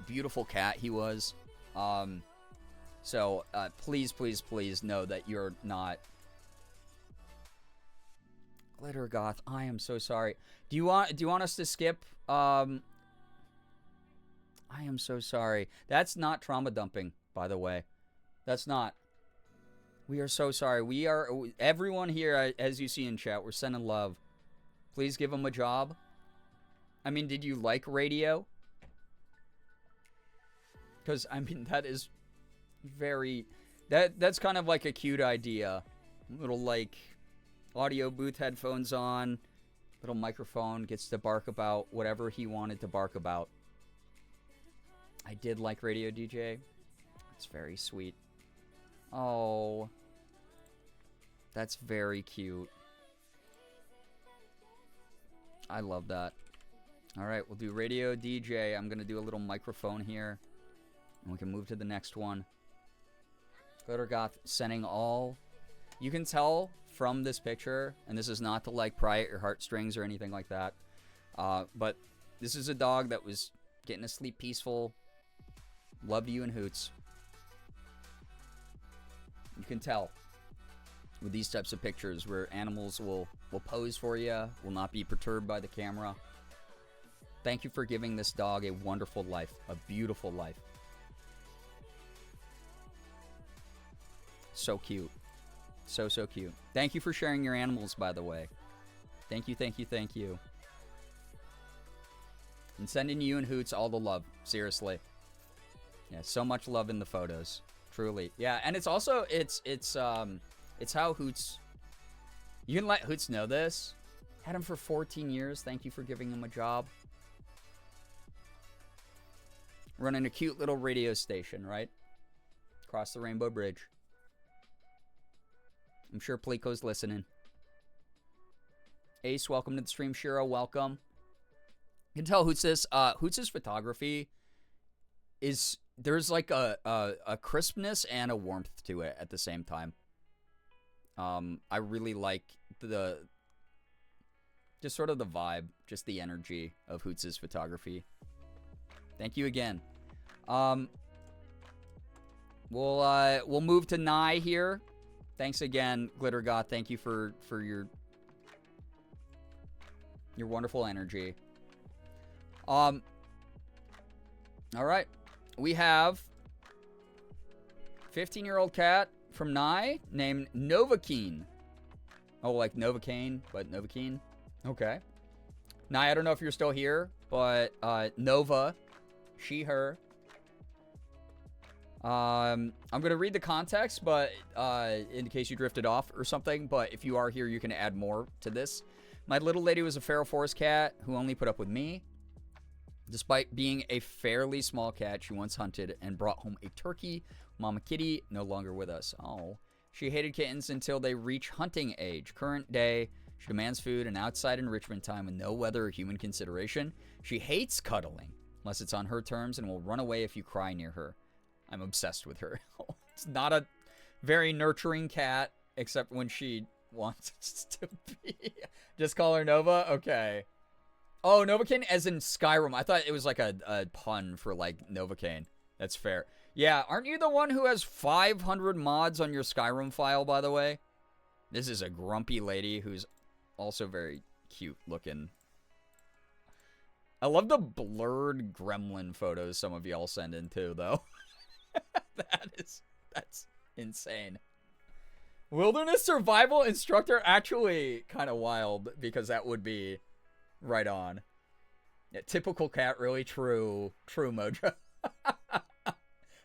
beautiful cat he was. So please, please, please know that you're not... Glitter Goth, I am so sorry. Do you want us to skip? I am so sorry. That's not trauma dumping, by the way. That's not. We are so sorry. We are, everyone here, as you see in chat, we're sending love. Please give him a job. I mean, did you like radio? Because, I mean, that is very, that's kind of like a cute idea. Little, like, audio booth headphones on. Little microphone, gets to bark about whatever he wanted to bark about. I did like Radio DJ. It's very sweet. Oh. That's very cute. I love that. Alright, we'll do Radio DJ. I'm going to do a little microphone here. And we can move to the next one. Glitter Goth sending all... You can tell from this picture, and this is not to like pry at your heartstrings or anything like that, but this is a dog that was getting to sleep peaceful. Loved you and Hoots. You can tell with these types of pictures where animals will pose for you, will not be perturbed by the camera. Thank you for giving this dog a wonderful life, a beautiful life. So cute. So, so cute. Thank you for sharing your animals, by the way. Thank you, thank you, thank you. And sending you and Hoots all the love. Seriously. Yeah, so much love in the photos. Truly. Yeah, and it's also, it's how Hoots... You can let Hoots know this. Had him for 14 years. Thank you for giving him a job. Running a cute little radio station, right? Across the Rainbow Bridge. I'm sure Pleco's listening. Ace, welcome to the stream. Shiro, welcome. You can tell Hoots' photography is... There's like a crispness and a warmth to it at the same time. I really like just sort of the vibe, just the energy of Hoots' photography. Thank you again. We'll move to Nye here. Thanks again, Glitter God. Thank you for your wonderful energy. All right. We have 15-year-old cat from Nye named Novocaine. Oh, like Novocaine, but Novocaine. Okay. Nye, I don't know if you're still here, but Nova, she, her. I'm going to read the context, but in case you drifted off or something, but if you are here, you can add more to this. My little lady was a feral forest cat who only put up with me. Despite being a fairly small cat, she once hunted and brought home a turkey. Mama Kitty, no longer with us. Oh. She hated kittens until they reach hunting age. Current day, she demands food and outside enrichment time with no weather or human consideration. She hates cuddling, unless it's on her terms, and will run away if you cry near her. I'm obsessed with her. It's not a very nurturing cat, except when she wants to be. Just call her Nova? Okay. Oh, Novocaine as in Skyrim. I thought it was like a pun for like Novocaine. That's fair. Yeah, aren't you the one who has 500 mods on your Skyrim file, by the way? This is a grumpy lady who's also very cute looking. I love the blurred gremlin photos some of y'all send in too, though. That's insane. Wilderness survival instructor, actually kind of wild, because that would be right on. Yeah, typical cat, really true Mojo.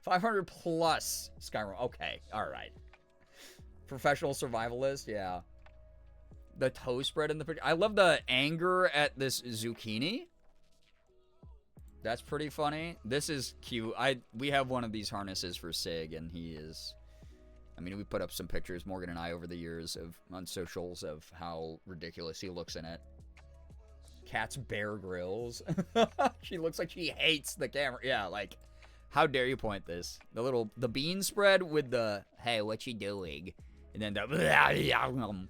500 plus Skyrim. Okay, all right. Professional survivalist, yeah. The toe spread in the picture. I love the anger at this zucchini. That's pretty funny. This is cute. We have one of these harnesses for Sig, and he is... I mean, we put up some pictures, Morgan and I, over the years on socials of how ridiculous he looks in it. Cat's Bear Grylls. She looks like she hates the camera. Yeah, like, how dare you point this? The bean spread with the, hey, what you doing? And then the,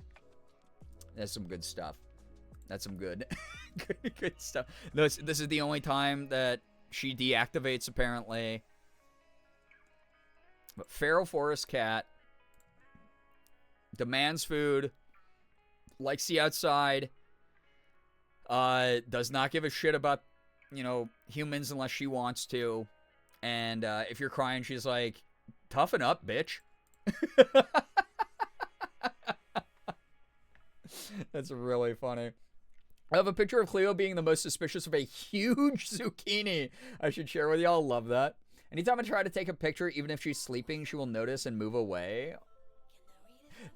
that's some good stuff. That's some good, good stuff. This is the only time that she deactivates, apparently. But feral forest cat demands food, likes the outside, does not give a shit about, humans unless she wants to. And if you're crying, she's like, toughen up, bitch. That's really funny. I have a picture of Cleo being the most suspicious of a huge zucchini. I should share with y'all. Love that. Anytime I try to take a picture, even if she's sleeping, she will notice and move away.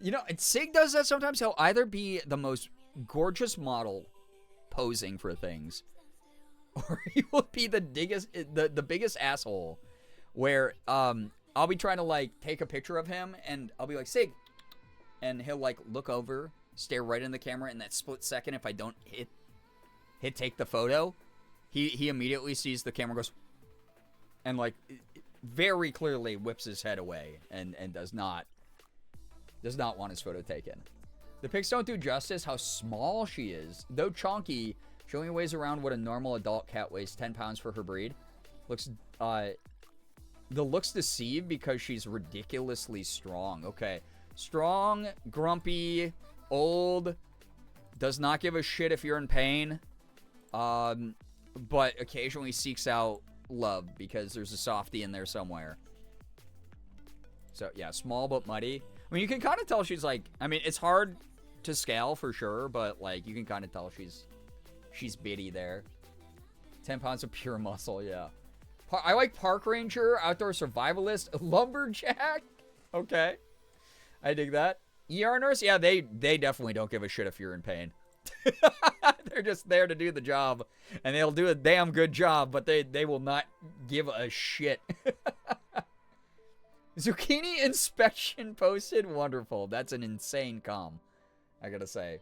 And Sig does that sometimes. He'll either be the most gorgeous model posing for things, or he will be the biggest asshole, where I'll be trying to like take a picture of him, and I'll be like, Sig, and he'll like look over, stare right in the camera. In that split second, if I don't hit take the photo, he immediately sees the camera, goes, and like very clearly whips his head away and does not want his photo taken. The pics don't do justice how small she is. Though chonky, she only weighs around what a normal adult cat weighs, 10 pounds for her breed. The looks deceive because she's ridiculously strong. Okay. Strong, grumpy, old, does not give a shit if you're in pain, but occasionally seeks out love because there's a softie in there somewhere. So yeah, small but muddy. I mean, you can kind of tell she's like, I mean, it's hard to scale for sure, but like you can kind of tell she's bitty there. 10 pounds of pure muscle, yeah. I like park ranger, outdoor survivalist, lumberjack. Okay, I dig that. ER nurse, yeah, they definitely don't give a shit if you're in pain. They're just there to do the job, and they'll do a damn good job, but they will not give a shit. Zucchini inspection posted, wonderful. That's an insane comm, I gotta say.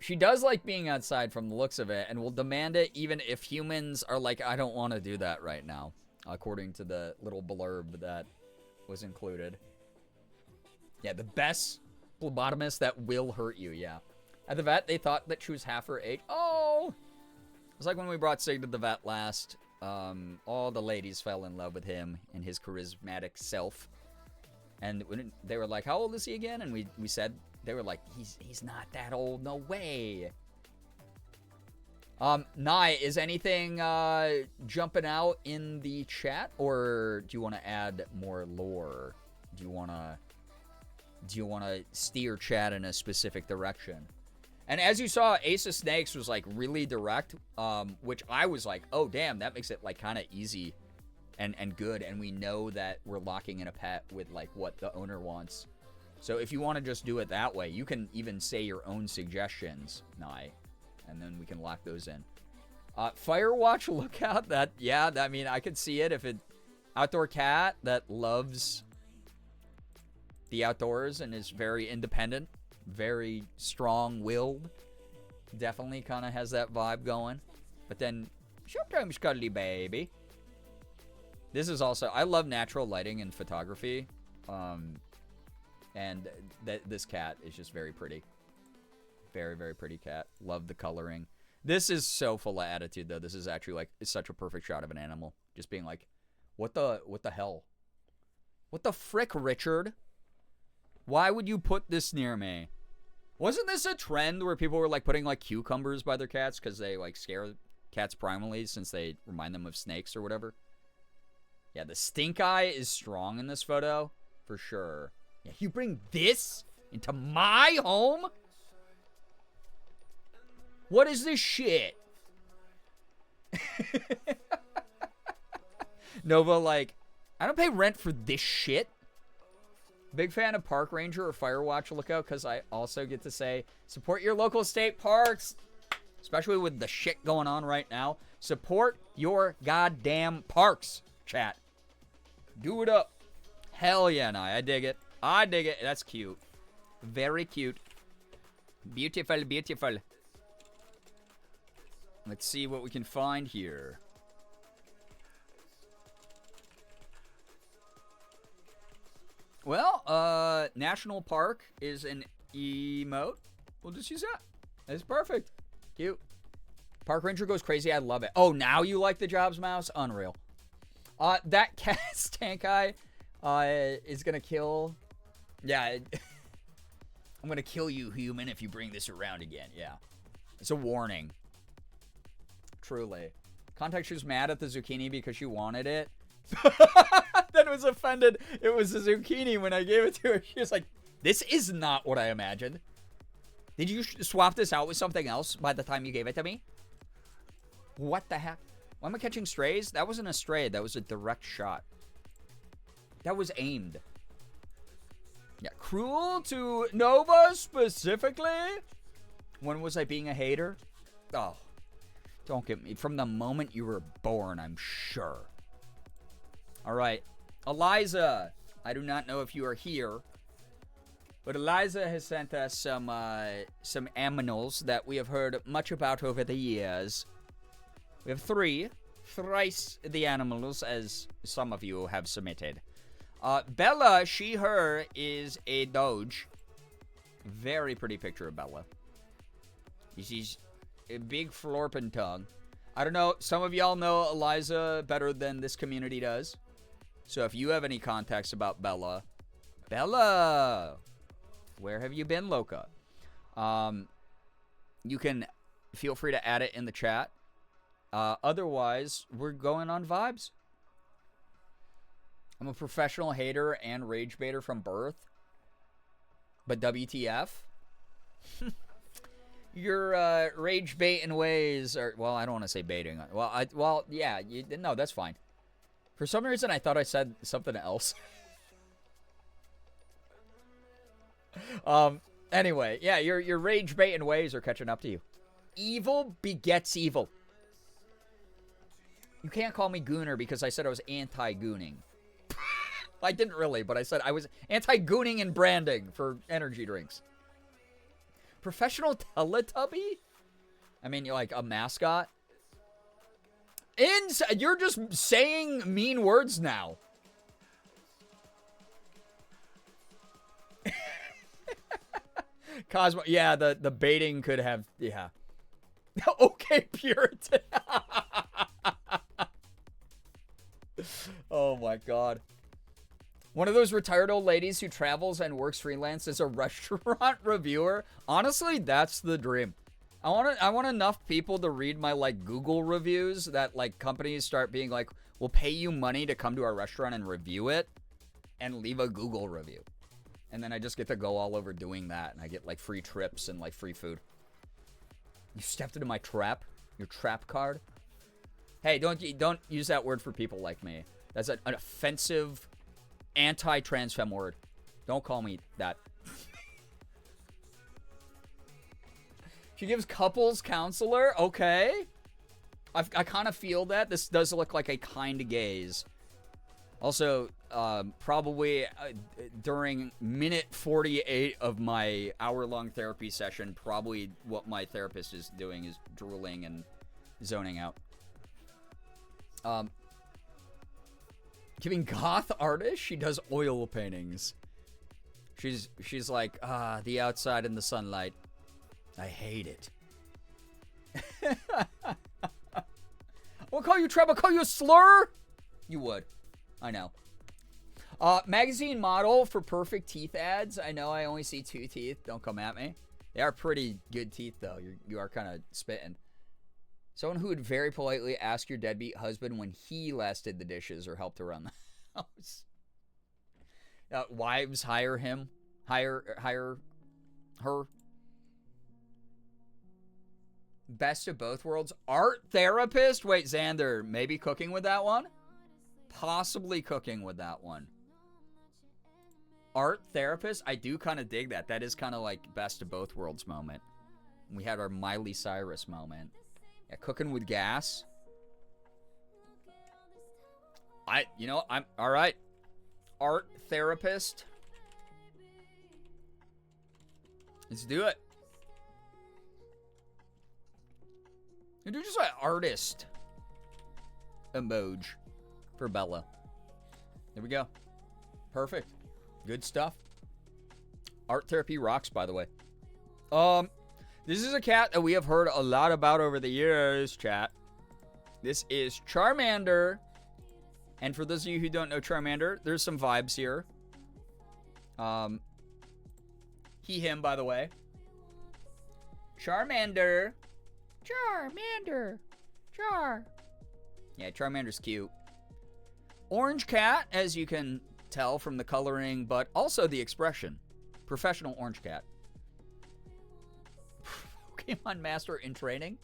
She does like being outside from the looks of it, and will demand it even if humans are like, I don't want to do that right now, according to the little blurb that was included. Yeah, the best phlebotomist that will hurt you, yeah. At the vet, they thought that she was half her age. Oh! It's like when we brought Sig to the vet last. All the ladies fell in love with him and his charismatic self. And when they were like, how old is he again? And we said, they were like, he's not that old, no way. Nye, is anything jumping out in the chat? Or do you want to add more lore? Do you want to steer chat in a specific direction? And as you saw, Ace of Snakes was like really direct, which I was like, oh damn, that makes it like kind of easy and good. And we know that we're locking in a pet with like what the owner wants. So if you want to just do it that way, you can even say your own suggestions, Nye, and then we can lock those in. Firewatch lookout, I mean, I could see it if it outdoor cat that loves the outdoors and is very independent, very strong-willed. Definitely kind of has that vibe going. But then, sometimes cuddly baby. This is also, I love natural lighting and photography. And this cat is just very pretty. Very, very pretty cat. Love the coloring. This is so full of attitude, though. This is actually, like, it's such a perfect shot of an animal. Just being like, what the hell? What the frick, Richard? Why would you put this near me? Wasn't this a trend where people were, like, putting, like, cucumbers by their cats because they, like, scare cats primarily since they remind them of snakes or whatever? Yeah, the stink eye is strong in this photo, for sure. Yeah, you bring this into my home? What is this shit? Nova, like, I don't pay rent for this shit. Big fan of Park Ranger or Firewatch Lookout because I also get to say, support your local state parks. Especially with the shit going on right now. Support your goddamn parks, chat. Do it up. Hell yeah, no, I dig it. I dig it. That's cute. Very cute. Beautiful, beautiful. Let's see what we can find here. Well, National Park is an emote. We'll just use that. That's perfect. Cute. Park Ranger goes crazy. I love it. Oh, now you like the Jobs mouse? Unreal. That cat stank eye is going to kill. Yeah. I'm going to kill you, human, if you bring this around again. Yeah. It's a warning. Truly. Contact, she was mad at the zucchini because she wanted it. Then was offended it was a zucchini when I gave it to her. She was like, this is not what I imagined. Did you swap this out with something else by the time you gave it to me? What the heck? Why am I catching strays? That wasn't a stray. That was a direct shot. That was aimed. Yeah, cruel to Nova specifically? When was I being a hater? Oh, don't get me. From the moment you were born, I'm sure. All right. Eliza, I do not know if you are here, but Eliza has sent us some aminals that we have heard much about over the years. We have thrice the animals, as some of you have submitted. Bella, she, her, is a doge. Very pretty picture of Bella. She's a big florpin' tongue. I don't know, some of y'all know Eliza better than this community does. So if you have any context about Bella, where have you been, Loca? You can feel free to add it in the chat. Otherwise, we're going on vibes. I'm a professional hater and rage baiter from birth. But WTF? Your rage baiting ways are, well, I don't want to say baiting. Well, yeah, no, that's fine. For some reason, I thought I said something else. Anyway, yeah, your rage baiting ways are catching up to you. Evil begets evil. You can't call me gooner because I said I was anti-gooning. I didn't really, but I said I was anti-gooning and branding for energy drinks. Professional Teletubby? I mean, you're like a mascot? You're just saying mean words now. Cosmo, yeah, the baiting could have, yeah. Okay, Puritan. Oh my god. One of those retired old ladies who travels and works freelance as a restaurant reviewer. Honestly, that's the dream. I want enough people to read my, like, Google reviews that, like, companies start being like, we'll pay you money to come to our restaurant and review it and leave a Google review. And then I just get to go all over doing that, and I get, like, free trips and, like, free food. You stepped into my trap? Your trap card? Hey, don't use that word for people like me. That's an offensive, anti-trans femme word. Don't call me that. She gives couples counselor. Okay. I kind of feel that. This does look like a kind gaze. Also, probably during minute 48 of my hour-long therapy session, probably what my therapist is doing is drooling and zoning out. Giving goth artist, she does oil paintings. She's like, the outside in the sunlight. I hate it. I'll call you Treb. I'll call you a slur. You would. I know. Magazine model for perfect teeth ads. I know I only see 2 teeth. Don't come at me. They are pretty good teeth, though. You are kind of spitting. Someone who would very politely ask your deadbeat husband when he last did the dishes or helped around the house. Wives hire him. Hire her. Best of both worlds. Art therapist. Wait, Xander, maybe cooking with that one? Possibly cooking with that one. Art therapist. I do kind of dig that. That is kind of like best of both worlds moment. We had our Miley Cyrus moment. Yeah, cooking with gas. I'm all right. Art therapist. Let's do it. You do just like artist emoji for Bella. There we go. Perfect. Good stuff. Art therapy rocks, by the way. This is a cat that we have heard a lot about over the years, chat. This is Charmander. And for those of you who don't know Charmander, there's some vibes here. He, him, by the way. Charmander. Charmander. Char. Yeah, Charmander's cute. Orange cat, as you can tell from the coloring, but also the expression. Professional orange cat. Pokemon Master in training.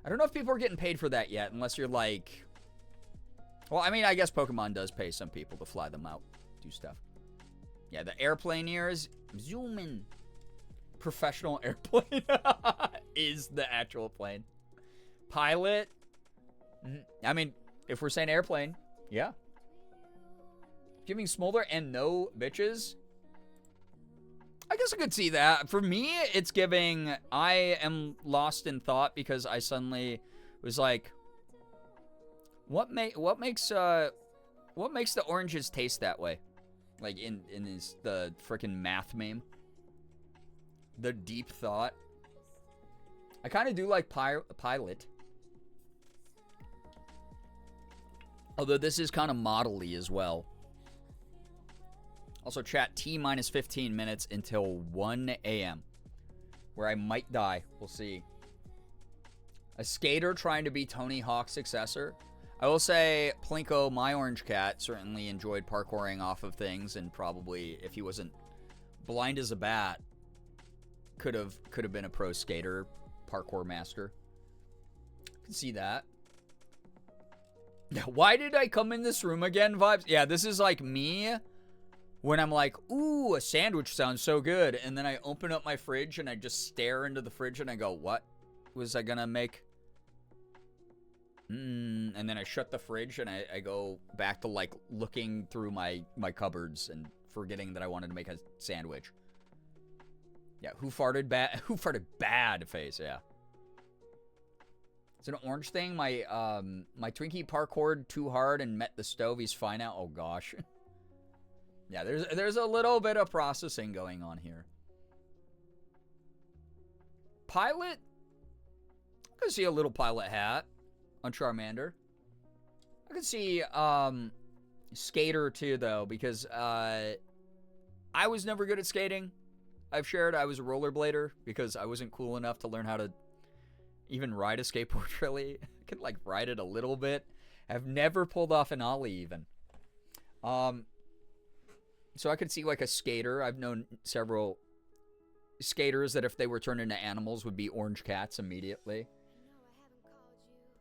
I don't know if people are getting paid for that yet, unless you're like... Well, I mean, I guess Pokemon does pay some people to fly them out, do stuff. Yeah, the airplane ears. Zoom in. Professional airplane is the actual plane. Pilot. I mean, if we're saying airplane, yeah. Giving Smolder and no bitches. I guess I could see that. For me, it's giving I am lost in thought because I suddenly was like, what makes the oranges taste that way? Like in the freaking math meme. The deep thought. I kind of do like pilot. Although this is kind of model-y as well. Also, chat, T-minus 15 minutes until 1 a.m. Where I might die. We'll see. A skater trying to be Tony Hawk's successor. I will say, Plinko, my orange cat, certainly enjoyed parkouring off of things. And probably, if he wasn't blind as a bat, could have been a pro skater, parkour master. I can see that. Why did I come in this room again vibes? Yeah, this is like me when I'm like, ooh, a sandwich sounds so good. And then I open up my fridge and I just stare into the fridge and I go, what was I gonna make? And then I shut the fridge and I go back to like looking through my cupboards and forgetting that I wanted to make a sandwich. Yeah, who farted bad? Who farted bad face, yeah. It's an orange thing. My Twinkie parkoured too hard and met the stove. He's fine now. Oh gosh. Yeah, there's a little bit of processing going on here. Pilot? I can see a little pilot hat on Charmander. I can see skater too though, because I was never good at skating. I've shared I was a rollerblader because I wasn't cool enough to learn how to even ride a skateboard really. I could like ride it a little bit. I've never pulled off an ollie even. So I could see like a skater. I've known several skaters that if they were turned into animals would be orange cats immediately.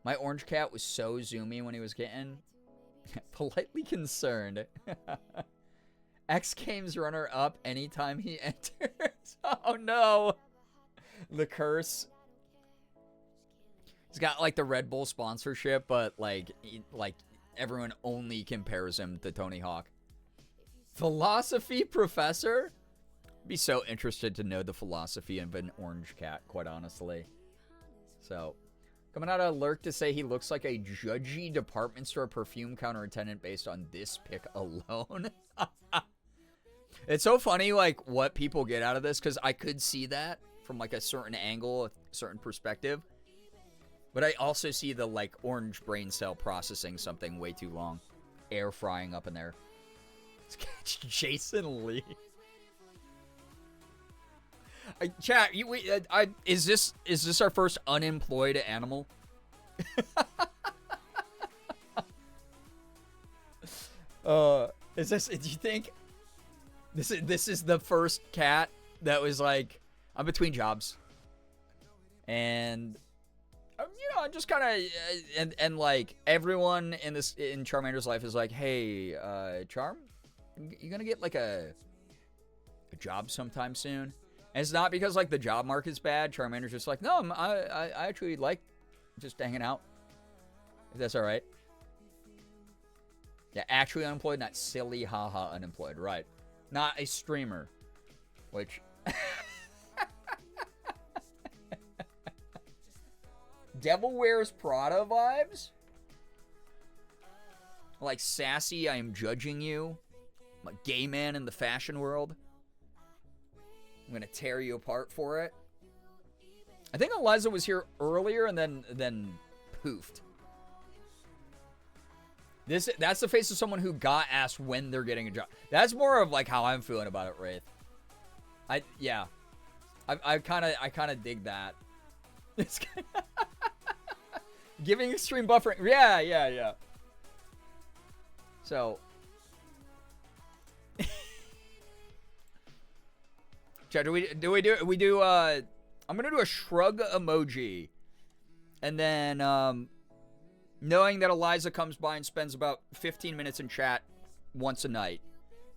My orange cat was so zoomy when he was getting politely concerned. X Games runner up anytime he enters. Oh no. The curse. He's got like the Red Bull sponsorship, but like everyone only compares him to Tony Hawk. Philosophy professor? Be so interested to know the philosophy of an orange cat, quite honestly. So, coming out of Lurk to say he looks like a judgy department store perfume counter attendant based on this pic alone. It's so funny, like, what people get out of this, because I could see that from, like, a certain angle, a certain perspective. But I also see the, like, orange brain cell processing something way too long. Air frying up in there. It's Jason Lee. Chat, is this our first unemployed animal? Do you think this is the first cat that was like, I'm between jobs, and I'm just kind of and like everyone in Charmander's life is like, hey, Charm, you gonna get like a job sometime soon? And it's not because like the job market's bad. Charmander's just like, no, I actually like just hanging out, if that's all right. Yeah, actually unemployed, not silly, haha, unemployed. Right. Not a streamer. Which... Devil Wears Prada vibes? Like sassy, I am judging you. I'm a gay man in the fashion world. I'm gonna tear you apart for it. I think Eliza was here earlier and then poofed. That's the face of someone who got asked when they're getting a job. That's more of like how I'm feeling about it, Wraith. I kind of dig that. It's giving extreme buffering. Yeah. So, Chad, I'm gonna do a shrug emoji, and then knowing that Eliza comes by and spends about 15 minutes in chat once a night.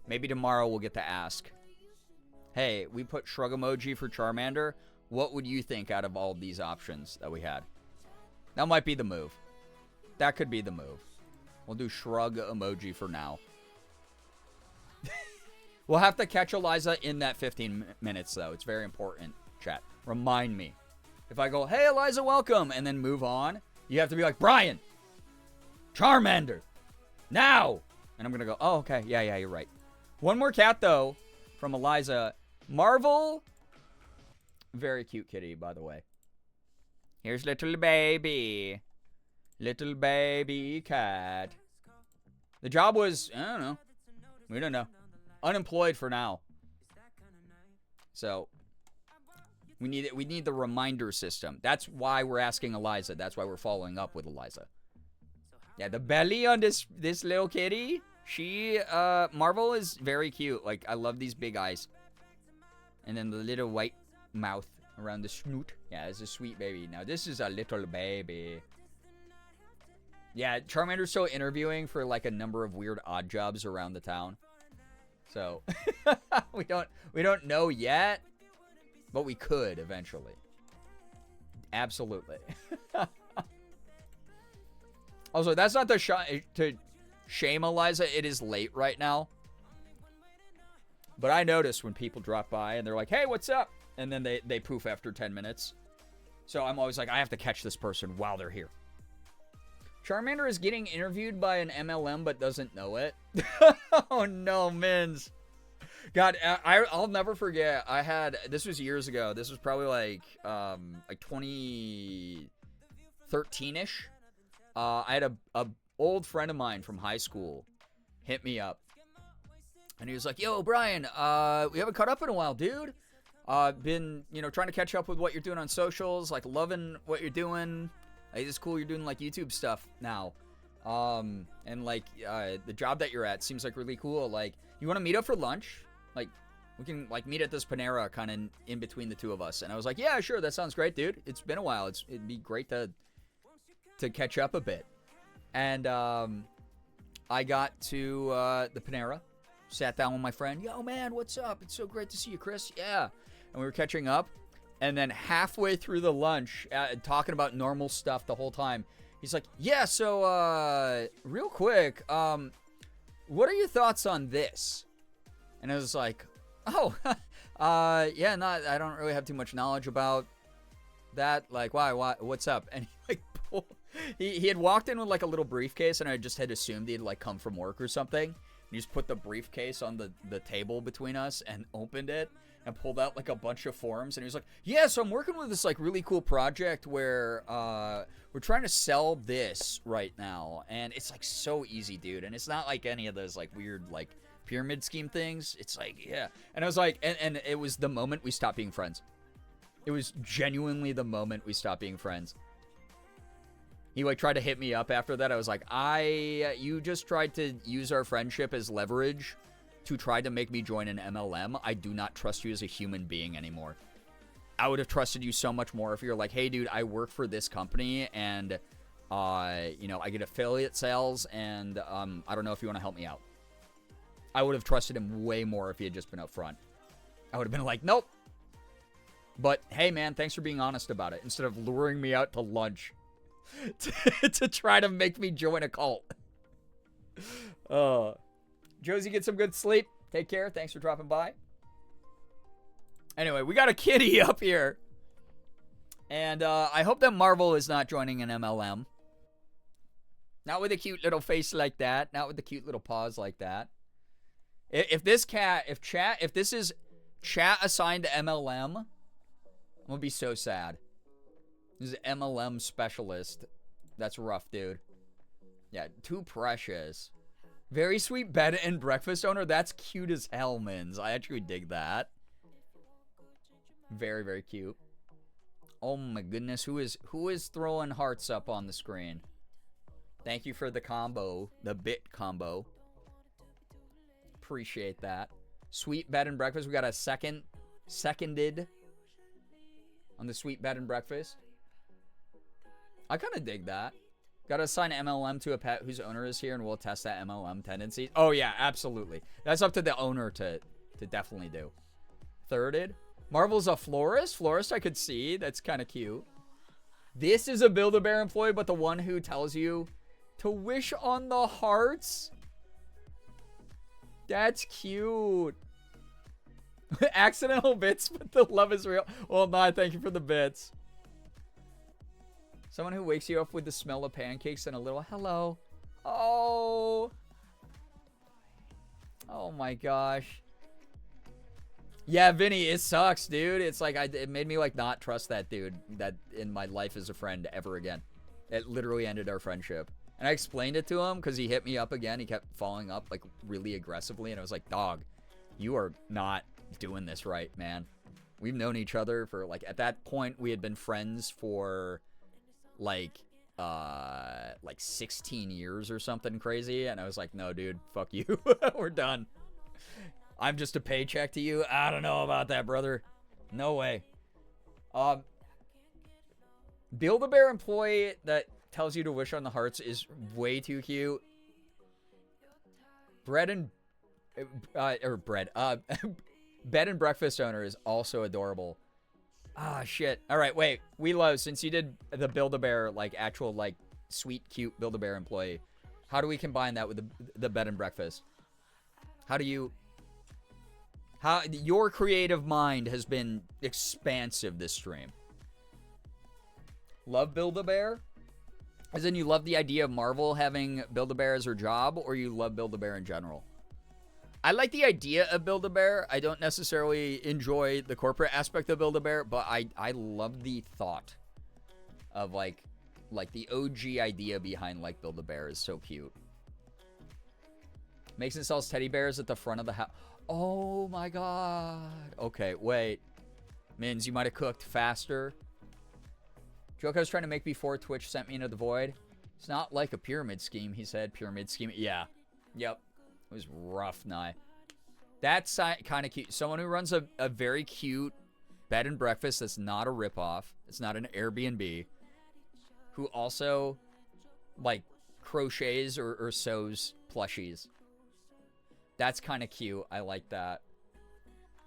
Maybe tomorrow we'll get to ask, hey, we put shrug emoji for Charmander. What would you think out of all of these options that we had? That might be the move. That could be the move. We'll do shrug emoji for now. We'll have to catch Eliza in that 15 minutes, though. It's very important, chat. Remind me. If I go, hey, Eliza, welcome, and then move on, you have to be like, Brian, Charmander, now. And I'm going to go, oh, okay. Yeah, you're right. One more cat, though, from Eliza. Marvel. Very cute kitty, by the way. Here's little baby. Little baby cat. The job was, I don't know. We don't know. Unemployed for now. So, we need the reminder system. That's why we're asking Eliza. That's why we're following up with Eliza. Yeah, the belly on this little kitty, Marvel is very cute. Like, I love these big eyes. And then the little white mouth around the snoot. Yeah, it's a sweet baby. Now, this is a little baby. Yeah, Charmander's still interviewing for, like, a number of weird odd jobs around the town. So, we don't know yet, but we could eventually. Absolutely. Also, that's not to shame Eliza. It is late right now. But I notice when people drop by and they're like, hey, what's up? And then they poof after 10 minutes. So I'm always like, I have to catch this person while they're here. Charmander is getting interviewed by an MLM but doesn't know it. Oh no, Mins. God, I'll never forget. This was years ago. This was probably like 2013-ish. I had a old friend of mine from high school hit me up. And he was like, yo, Brian, we haven't caught up in a while, dude. Been, trying to catch up with what you're doing on socials, like loving what you're doing. Like, it's cool you're doing like YouTube stuff now. And like the job that you're at seems like really cool. Like, you want to meet up for lunch? Like, we can like meet at this Panera kind of in between the two of us. And I was like, yeah, sure, that sounds great, dude. It's been a while. It'd be great to catch up a bit. And I got to the Panera, sat down with my friend. Yo, man, what's up? It's so great to see you, Chris. Yeah. And we were catching up. And then halfway through the lunch, talking about normal stuff the whole time, he's like, yeah, so real quick, what are your thoughts on this? And I was like, oh, yeah, I don't really have too much knowledge about that. Like, why, what's up? And he had walked in with like a little briefcase, and I just had assumed he'd like come from work or something. He just put the briefcase on the table between us and opened it and pulled out like a bunch of forms. And he was like, yeah, so I'm working with this like really cool project where we're trying to sell this right now. And it's like so easy, dude. And it's not like any of those like weird like pyramid scheme things. It's like, yeah. And I was like, and it was the moment we stopped being friends. It was genuinely the moment we stopped being friends. He like tried to hit me up after that. I was like, you just tried to use our friendship as leverage to try to make me join an MLM. I do not trust you as a human being anymore. I would have trusted you so much more if you're like, hey dude, I work for this company and, you know, I get affiliate sales and, I don't know if you want to help me out. I would have trusted him way more if he had just been upfront. I would have been like, nope. But hey man, thanks for being honest about it instead of luring me out to lunch. to try to make me join a cult. Josie, get some good sleep. Take care. Thanks for dropping by. Anyway, we got a kitty up here. And I hope that Marvel is not joining an MLM. Not with a cute little face like that. Not with the cute little paws like that. If this is chat assigned to MLM, I'm gonna be so sad. This is MLM specialist. That's rough, dude. Yeah, too precious. Very sweet bed and breakfast owner. That's cute as hell, Mins. I actually dig that. Very, very cute. Oh my goodness, who is throwing hearts up on the screen? Thank you for the combo, the bit combo. Appreciate that. Sweet bed and breakfast. We got a seconded on the sweet bed and breakfast. I kind of dig that. Got to assign MLM to a pet whose owner is here, and we'll test that MLM tendency. Oh, yeah, absolutely. That's up to the owner to definitely do. Thirded. Marvel's a florist. Florist I could see. That's kind of cute. This is a Build-A-Bear employee, but the one who tells you to wish on the hearts. That's cute. Accidental bits, but the love is real. Well, no, thank you for the bits. Someone who wakes you up with the smell of pancakes and a little hello. Oh. Oh my gosh. Yeah, Vinny, it sucks, dude. It's like it made me like not trust that dude that in my life as a friend ever again. It literally ended our friendship. And I explained it to him because he hit me up again. He kept following up like really aggressively, and I was like, dog, you are not doing this right, man. We've known each other for like, at that point we had been friends for like 16 years or something crazy, and I was like, no dude, fuck you. We're done. I'm just a paycheck to you. I don't know about that, brother. No way. Build-A-Bear employee that tells you to wish on the hearts is way too cute. Bed and breakfast owner is also adorable. Ah, shit. All right, wait. Since you did the Build-A-Bear, like, actual, like, sweet, cute Build-A-Bear employee, how do we combine that with the bed and breakfast? Your creative mind has been expansive this stream. Love Build-A-Bear? As in you love the idea of Marvel having Build-A-Bear as her job, or you love Build-A-Bear in general? I like the idea of Build-A-Bear. I don't necessarily enjoy the corporate aspect of Build-A-Bear, but I love the thought of like the OG idea behind like Build-A-Bear is so cute. Makes and sells teddy bears at the front of the house. Oh my god. Okay, wait. Mins, you might have cooked faster. Joko's trying to make before Twitch sent me into the void. It's not like a pyramid scheme, he said. Pyramid scheme. Yeah. Yep. It was rough, Nye. That's kind of cute. Someone who runs a very cute bed and breakfast that's not a ripoff. It's not an Airbnb. Who also, like, crochets or sews plushies. That's kind of cute. I like that.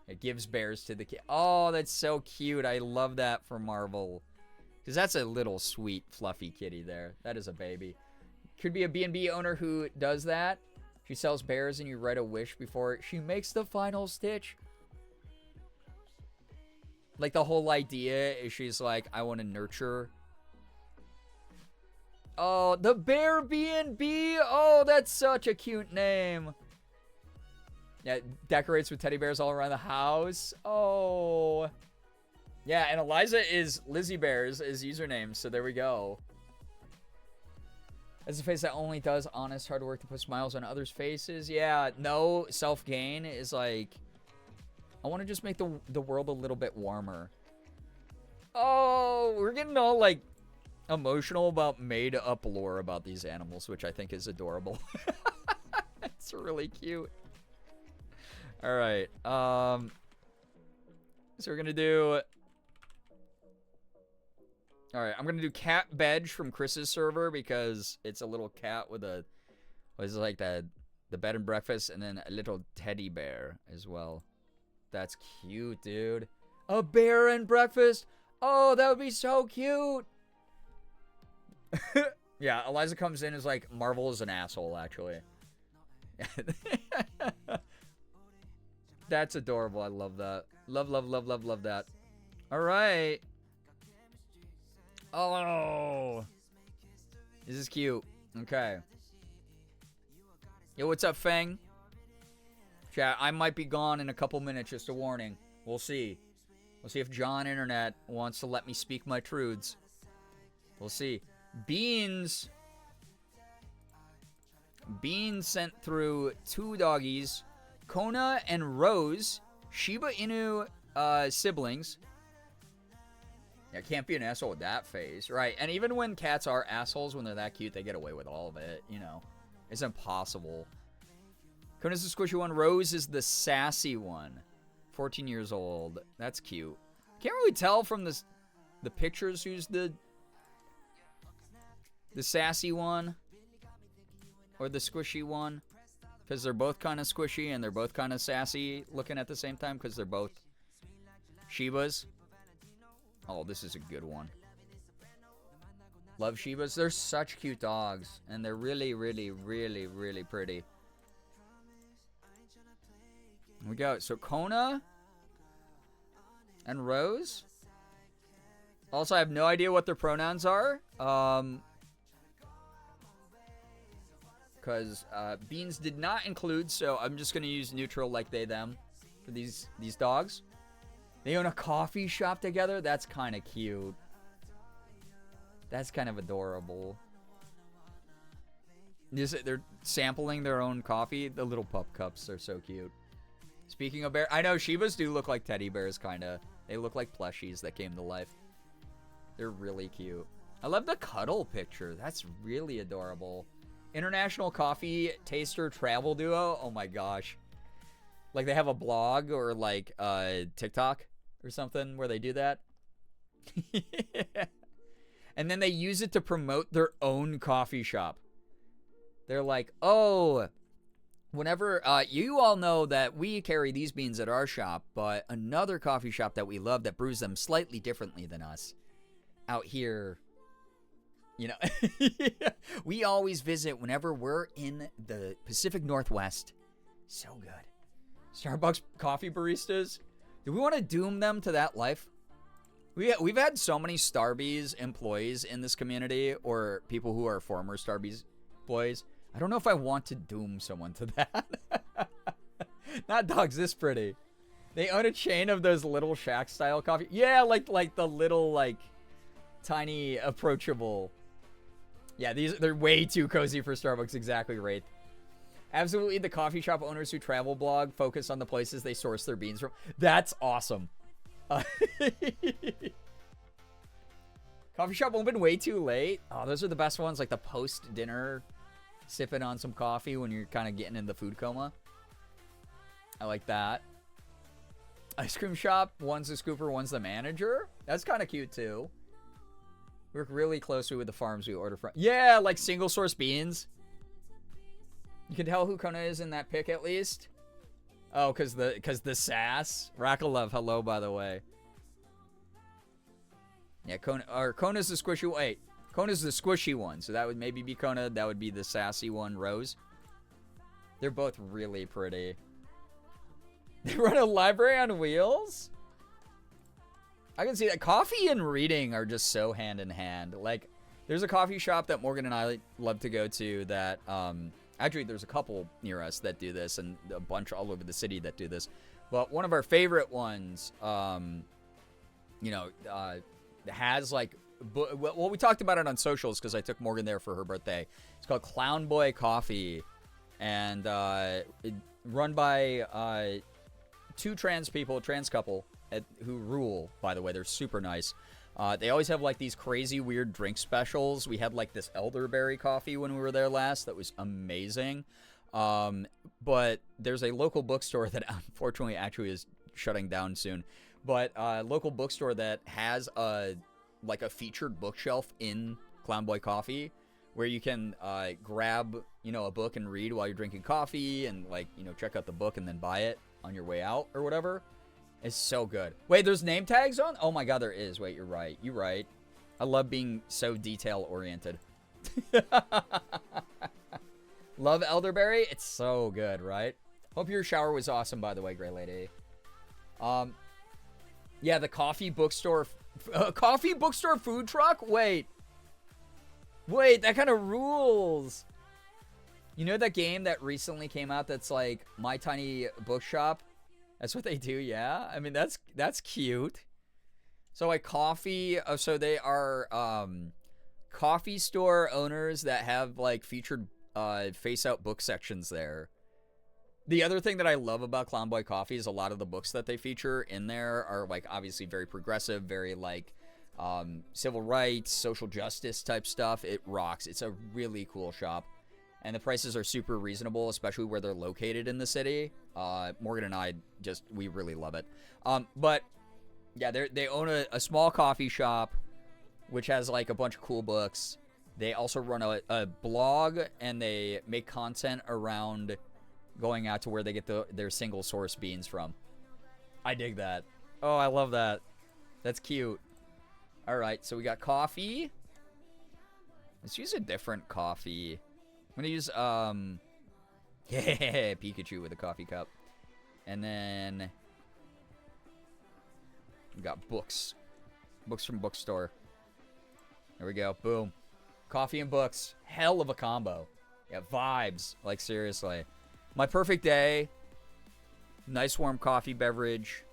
It gives bears to the kid. Oh, that's so cute. I love that for Marvel. Because that's a little sweet, fluffy kitty there. That is a baby. Could be a B&B owner who does that. She sells bears and you write a wish before she makes the final stitch. Like the whole idea is she's like, I want to nurture. Oh, the Bear B&B. Oh, that's such a cute name. Yeah, decorates with teddy bears all around the house. Oh. Yeah, and Eliza is Lizzie Bears is username, so there we go. As a face that only does honest hard work to put smiles on others' faces. Yeah, no self-gain is like, I want to just make the world a little bit warmer. Oh, we're getting all like emotional about made-up lore about these animals, which I think is adorable. It's really cute. All right. So we're gonna do. All right, I'm gonna do cat Bedge from Chris's server because it's a little cat with a, what is it, like the bed and breakfast, and then a little teddy bear as well. That's cute, dude. A bear and breakfast. Oh, that would be so cute. Yeah, Eliza comes in and is like, Marvel is an asshole, actually. That's adorable. I love that. Love, love, love, love, love that. All right. Oh, this is cute. Okay. Yo, what's up, Fang? Chat, I might be gone in a couple minutes, just a warning. We'll see. We'll see if John Internet wants to let me speak my truths. We'll see. Beans sent through 2 doggies. Kona and Rose, Shiba Inu siblings. Yeah, can't be an asshole with that face. Right, and even when cats are assholes, when they're that cute, they get away with all of it, you know. It's impossible. Kona's the squishy one. Rose is the sassy one. 14 years old. That's cute. Can't really tell from the pictures who's the sassy one or the squishy one, because they're both kind of squishy and they're both kind of sassy looking at the same time because they're both Shibas. Oh, this is a good one. Love Shibas. They're such cute dogs, and they're really, really, really, really pretty. Here we go. So Kona and Rose. Also, I have no idea what their pronouns are. Because Beans did not include, so I'm just going to use neutral like they, them for these dogs. They own a coffee shop together. That's kind of cute. That's kind of adorable. They're sampling their own coffee. The little pup cups are so cute. Speaking of bear, I know Shibas do look like teddy bears, kind of. They look like plushies that came to life. They're really cute. I love the cuddle picture. That's really adorable. International coffee taster travel duo. Oh my gosh. Like they have a blog or like TikTok or something where they do that. And then they use it to promote their own coffee shop. They're like, oh, whenever you all know that we carry these beans at our shop, but another coffee shop that we love that brews them slightly differently than us out here, you know, we always visit whenever we're in the Pacific Northwest. So good. Starbucks coffee baristas. Do we want to doom them to that life? We've had so many Starbucks employees in this community, or people who are former Starbucks employees. I don't know if I want to doom someone to that. Not dogs this pretty. They own a chain of those little shack style coffee. Yeah, like the little like tiny approachable. Yeah, they're way too cozy for Starbucks. Exactly right. Absolutely, the coffee shop owners who travel blog focus on the places they source their beans from. That's awesome. Coffee shop open way too late. Oh, those are the best ones, like the post-dinner sipping on some coffee when you're kind of getting in the food coma. I like that. Ice cream shop, one's the scooper, one's the manager. That's kind of cute too. We work really closely with the farms we order from. Yeah, like single source beans. You can tell who Kona is in that pic at least. Oh, cause the sass. Rackalove, hello by the way. Yeah, Kona's the squishy. Wait, Kona's the squishy one, so that would maybe be Kona. That would be the sassy one, Rose. They're both really pretty. They run a library on wheels. I can see that. Coffee and reading are just so hand in hand. Like, there's a coffee shop that Morgan and I love to go to that Actually, there's a couple near us that do this, and a bunch all over the city that do this. But one of our favorite ones, has like, well, we talked about it on socials because I took Morgan there for her birthday. It's called Clown Boy Coffee, and run by two trans couple who rule. By the way, they're super nice. They always have like these crazy weird drink specials. We had like this elderberry coffee when we were there last that was amazing. But there's a local bookstore that unfortunately actually is shutting down soon. But a local bookstore that has a featured bookshelf in Clown Boy Coffee where you can grab, a book and read while you're drinking coffee and check out the book and then buy it on your way out or whatever. It's so good. Wait, there's name tags on? Oh my god, there is. Wait, you're right. You're right. I love being so detail-oriented. Love elderberry? It's so good, right? Hope your shower was awesome, by the way, Gray Lady. Yeah, the coffee bookstore food truck? Wait, that kind of rules. You know that game that recently came out that's like My Tiny Bookshop? That's what they do, yeah? I mean, that's cute. So, like, coffee... so they are coffee store owners that have, like, featured face-out book sections there. The other thing that I love about Clown Boy Coffee is a lot of the books that they feature in there are, like, obviously very progressive, very, like, civil rights, social justice type stuff. It rocks. It's a really cool shop. And the prices are super reasonable, especially where they're located in the city. Morgan and I we really love it. But, yeah, they own a small coffee shop, which has, like, a bunch of cool books. They also run a blog, and they make content around going out to where they get their single source beans from. I dig that. Oh, I love that. That's cute. All right, so we got coffee. Let's use a different coffee. I'm going to use, Pikachu with a coffee cup. And then we got books. Books from bookstore. There we go. Boom. Coffee and books. Hell of a combo. Yeah, vibes. Like, seriously. My perfect day. Nice warm coffee beverage.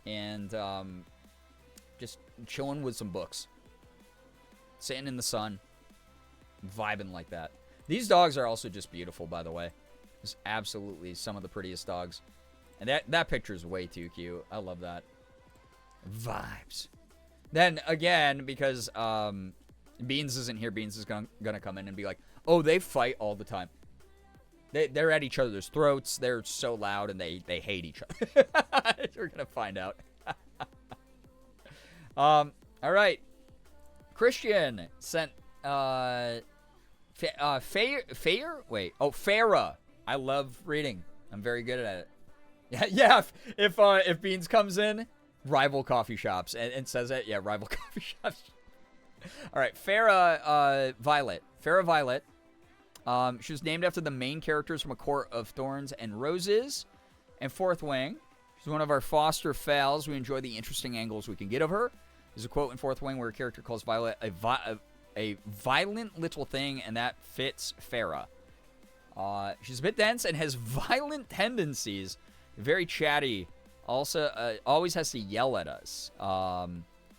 And, just chilling with some books. Sitting in the sun. Vibing like that. These dogs are also just beautiful, by the way. Just absolutely some of the prettiest dogs. And that picture's way too cute. I love that. Vibes. Then, again, because Beans isn't here, Beans is gonna come in and be like, oh, they fight all the time. They're at each other's throats. They're so loud, and they hate each other. We're gonna find out. All right. Christian sent... Farah. I love reading. I'm very good at it. Yeah. If Beans comes in, rival coffee shops and says it, yeah, rival coffee shops. All right, Farah Violet. Farah Violet. She was named after the main characters from A Court of Thorns and Roses and Fourth Wing. She's one of our foster fals. We enjoy the interesting angles we can get of her. There's a quote in Fourth Wing where a character calls Violet a violent little thing, and that fits Farah. She's a bit dense and has violent tendencies. Very chatty. Also, always has to yell at us.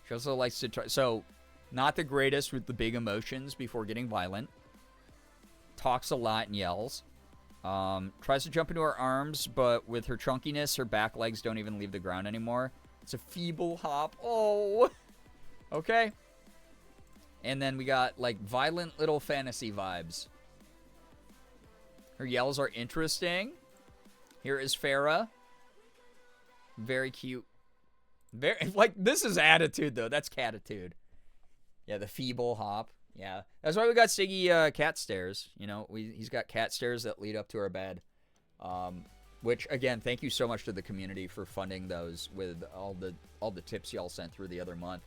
She also likes to try... So, not the greatest with the big emotions before getting violent. Talks a lot and yells. Tries to jump into our arms, but with her chunkiness, her back legs don't even leave the ground anymore. It's a feeble hop. Oh! Okay. And then we got, like, violent little fantasy vibes. Her yells are interesting. Here is Farah. Very cute. Very, like, this is attitude, though. That's catitude. Yeah, the feeble hop. Yeah. That's why we got Siggy cat stairs. You know, he's got cat stairs that lead up to our bed. Which, again, thank you so much to the community for funding those with all the tips y'all sent through the other month.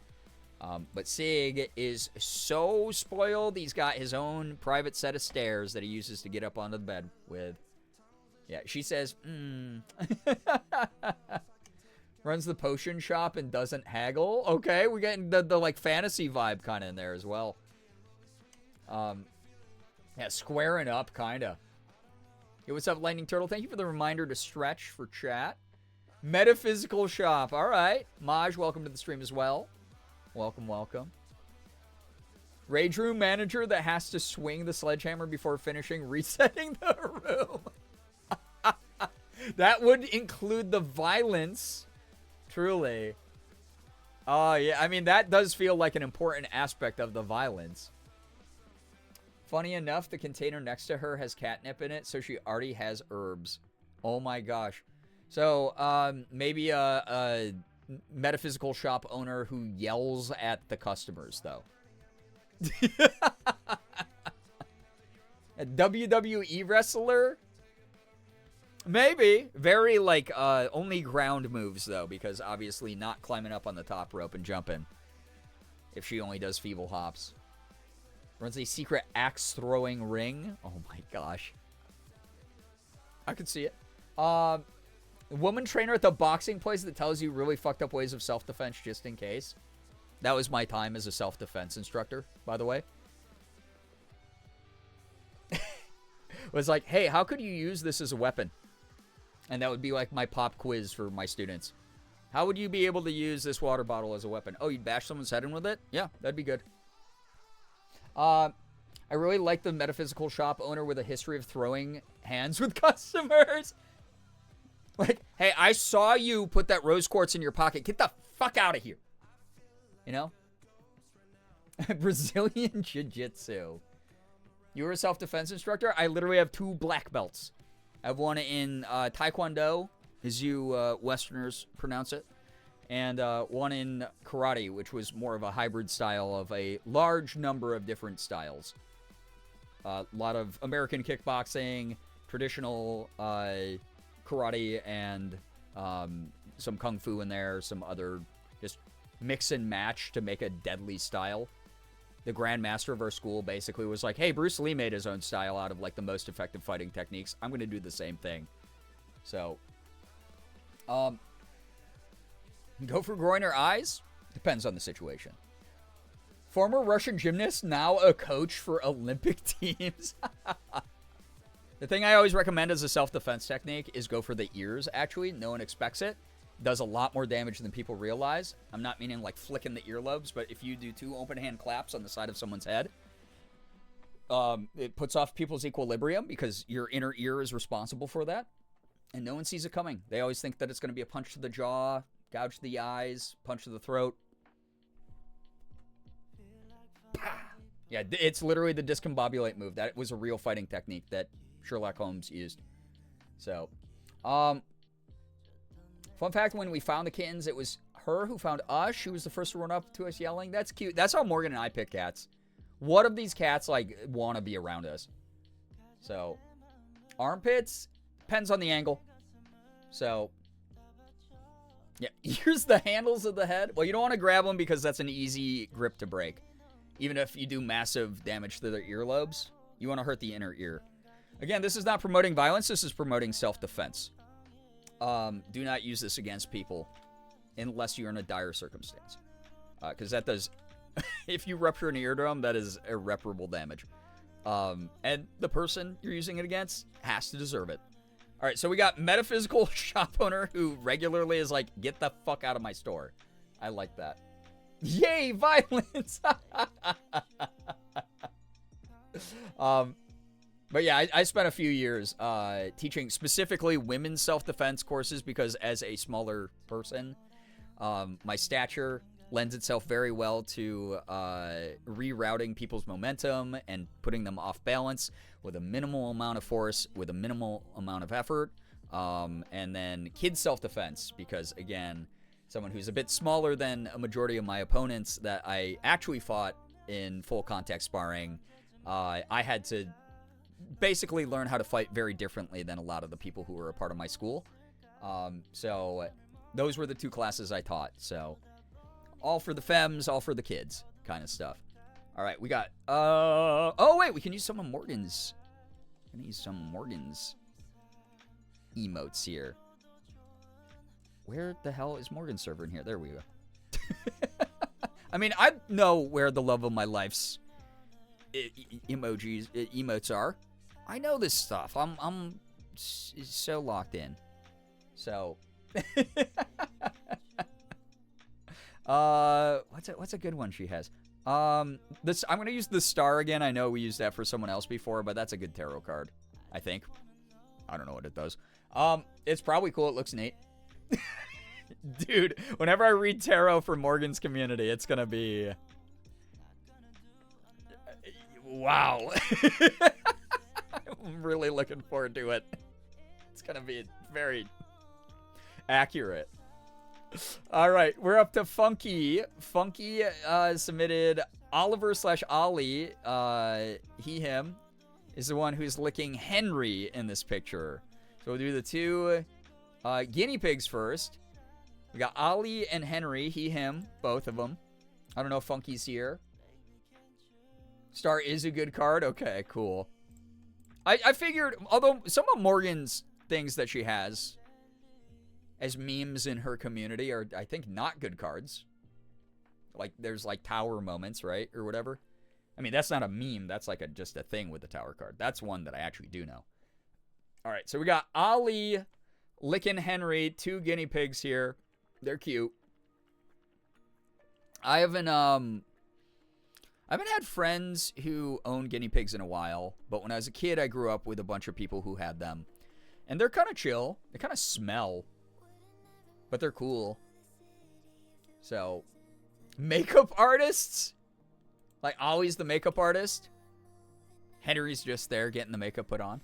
But Sig is so spoiled. He's got his own private set of stairs that he uses to get up onto the bed with. Yeah, she says, Runs the potion shop and doesn't haggle. Okay, we're getting the like, fantasy vibe kind of in there as well. Yeah, squaring up, kind of. Yo, what's up, Lightning Turtle? Thank you for the reminder to stretch for chat. Metaphysical shop. All right. Maj, welcome to the stream as well. Welcome, welcome. Rage room manager that has to swing the sledgehammer before finishing resetting the room. That would include the violence. Truly. Oh, yeah. I mean, that does feel like an important aspect of the violence. Funny enough, the container next to her has catnip in it, so she already has herbs. Oh, my gosh. So, maybe a metaphysical shop owner who yells at the customers, though. A WWE wrestler? Maybe. Very, like, only ground moves, though, because obviously not climbing up on the top rope and jumping. If she only does feeble hops. Runs a secret axe-throwing ring. Oh, my gosh. I could see it. Woman trainer at the boxing place that tells you really fucked up ways of self-defense just in case. That was my time as a self-defense instructor, by the way. Was like, hey, how could you use this as a weapon? And that would be like my pop quiz for my students. How would you be able to use this water bottle as a weapon? Oh, you'd bash someone's head in with it? Yeah, that'd be good. I really like the metaphysical shop owner with a history of throwing hands with customers. Like, hey, I saw you put that rose quartz in your pocket. Get the fuck out of here. You know? Brazilian Jiu-Jitsu. You were a self-defense instructor? I literally have 2 black belts. I have one in Taekwondo, as you Westerners pronounce it, and one in karate, which was more of a hybrid style of a large number of different styles. A lot of American kickboxing, traditional karate, and some kung fu in there, some other just mix and match to make a deadly style. The grandmaster of our school basically was like, hey, Bruce Lee made his own style out of like the most effective fighting techniques. I'm going to do the same thing. So, go for groin or eyes? Depends on the situation. Former Russian gymnast, now a coach for Olympic teams. The thing I always recommend as a self-defense technique is go for the ears, actually. No one expects it. Does a lot more damage than people realize. I'm not meaning like flicking the earlobes, but if you do 2 open hand claps on the side of someone's head, it puts off people's equilibrium because your inner ear is responsible for that. And no one sees it coming. They always think that it's going to be a punch to the jaw, gouge to the eyes, punch to the throat. Yeah, it's literally the discombobulate move. That was a real fighting technique that Sherlock Holmes used. So, fun fact, when we found the kittens, it was her who found us. She was the first to run up to us yelling. That's cute. That's how Morgan and I pick cats. What of these cats, like, want to be around us? So, armpits, depends on the angle. So, yeah, here's the handles of the head. Well, you don't want to grab them because that's an easy grip to break. Even if you do massive damage to their earlobes, you want to hurt the inner ear. Again, this is not promoting violence. This is promoting self-defense. Do not use this against people unless you're in a dire circumstance. Because that does... if you rupture an eardrum, that is irreparable damage. And the person you're using it against has to deserve it. All right, so we got metaphysical shop owner who regularly is like, get the fuck out of my store. I like that. Yay, violence! But yeah, I spent a few years teaching specifically women's self-defense courses because as a smaller person, my stature lends itself very well to rerouting people's momentum and putting them off balance with a minimal amount of force, with a minimal amount of effort. And then kids self-defense because, again, someone who's a bit smaller than a majority of my opponents that I actually fought in full contact sparring, I had to basically learn how to fight very differently than a lot of the people who were a part of my school. So those were the 2 classes I taught. So all for the femmes, all for the kids kind of stuff. All right, we got, oh wait, we can use some of Morgan's, I'm gonna use some Morgan's emotes here. Where the hell is Morgan's server in here? There we go. I mean, I know where the love of my life's emotes are. I know this stuff. I'm so locked in. So, what's a good one she has? This I'm gonna use the star again. I know we used that for someone else before, but that's a good tarot card. I think. I don't know what it does. It's probably cool. It looks neat. Dude, whenever I read tarot for Morgan's community, it's gonna be wow. I'm really looking forward to it. It's gonna be very accurate. All right, we're up to Funky. Funky submitted Oliver/Ollie. He, him is the one who's licking Henry in this picture. So we'll do the two guinea pigs first. We got Ollie and Henry. He, him, both of them. I don't know if Funky's here. Star is a good card. Okay, cool. I figured, although some of Morgan's things that she has as memes in her community are, I think, not good cards. Like, there's, like, tower moments, right? Or whatever. I mean, that's not a meme. That's, like, just a thing with the tower card. That's one that I actually do know. All right, so we got Ollie licking Henry. Two guinea pigs here. They're cute. I haven't had friends who own guinea pigs in a while, but when I was a kid, I grew up with a bunch of people who had them. And they're kind of chill. They kind of smell, but they're cool. So, makeup artists? Like, always the makeup artist? Henry's just there getting the makeup put on.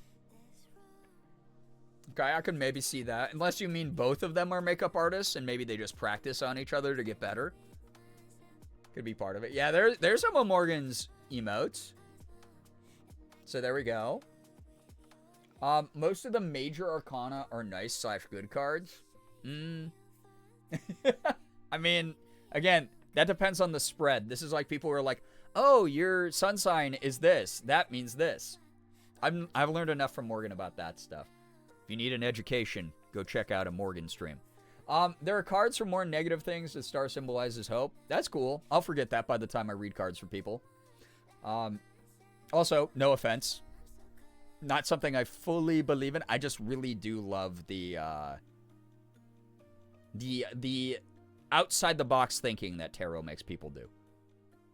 Okay, I could maybe see that. Unless you mean both of them are makeup artists and maybe they just practice on each other to get better. Could be part of it. Yeah, there's some of Morgan's emotes. So there we go. Most of the major arcana are nice/good cards. I mean, again, that depends on the spread. This is like people who are like, oh, your sun sign is this. That means this. I've learned enough from Morgan about that stuff. If you need an education, go check out a Morgan stream. There are cards for more negative things. The star symbolizes hope. That's cool. I'll forget that by the time I read cards for people. Also, no offense. Not something I fully believe in. I just really do love the outside the box thinking that tarot makes people do.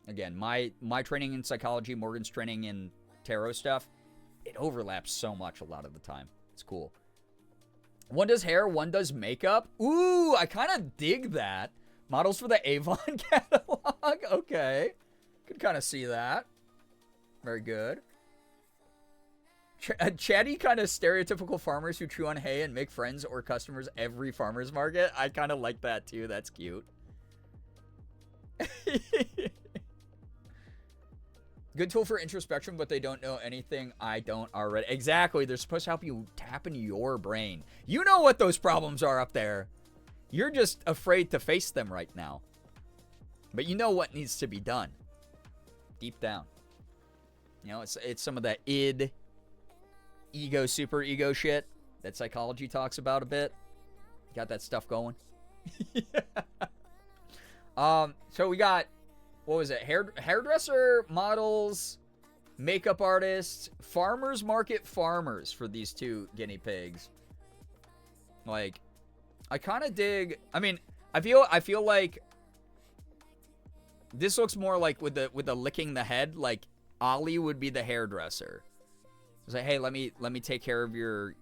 Again, my training in psychology, Morgan's training in tarot stuff, it overlaps so much a lot of the time. It's cool. One does hair, one does makeup. Ooh, I kind of dig that. Models for the Avon catalog. Okay. Could kind of see that. Very good. Chatty kind of stereotypical farmers who chew on hay and make friends or customers every farmer's market. I kind of like that too. That's cute. Good tool for introspection, but they don't know anything I don't already. Exactly. They're supposed to help you tap into your brain. You know what those problems are up there. You're just afraid to face them right now. But you know what needs to be done. Deep down. You know, it's some of that id, ego, super ego shit that psychology talks about a bit. Got that stuff going. So we got, what was it? Hairdresser, models, makeup artists, farmers market farmers for these two guinea pigs. Like, I kind of dig. I mean, I feel like this looks more like with the licking the head. Like Ollie would be the hairdresser. It's like, hey, let me take care of your.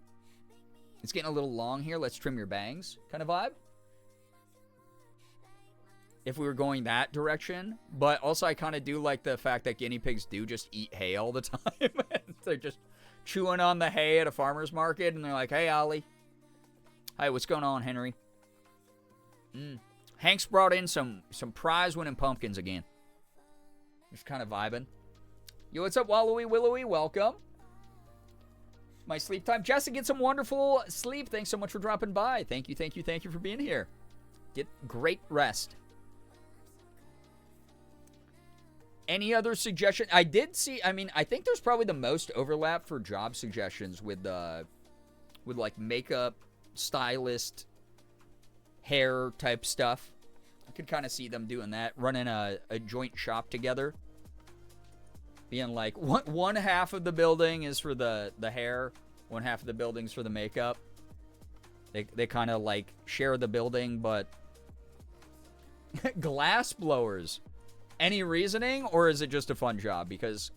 It's getting a little long here. Let's trim your bangs, kind of vibe. If we were going that direction. But also I kind of do like the fact that guinea pigs do just eat hay all the time. They're just chewing on the hay at a farmer's market. And they're like, hey, Ollie. Hey, what's going on, Henry? Hank's brought in some prize-winning pumpkins again. Just kind of vibing. Yo, what's up, Wallowy Willowy? Welcome. My sleep time. Jessica, get some wonderful sleep. Thanks so much for dropping by. Thank you for being here. Get great rest. Any other suggestion? I did see, I mean, I think there's probably the most overlap for job suggestions with like makeup, stylist, hair type stuff. I could kind of see them doing that, running a joint shop together. Being like, one half of the building is for the hair, One half of the building's for the makeup. They kind of like share the building, but glass blowers. Any reasoning, or is it just a fun job? Because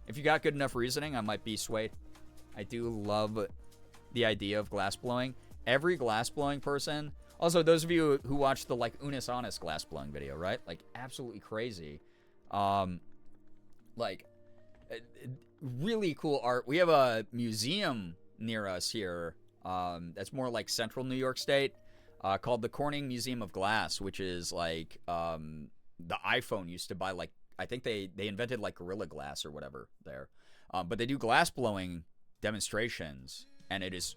if you got good enough reasoning, I might be swayed. I do love the idea of glass blowing. Every glass blowing person. Also, those of you who watched the like Unis Honest glass blowing video, right? Like absolutely crazy. Like really cool art. We have a museum near us here. That's more like central New York State, called the Corning Museum of Glass, which is like the iPhone used to buy, like, I think they invented like Gorilla Glass or whatever there. But they do glass blowing demonstrations, and it is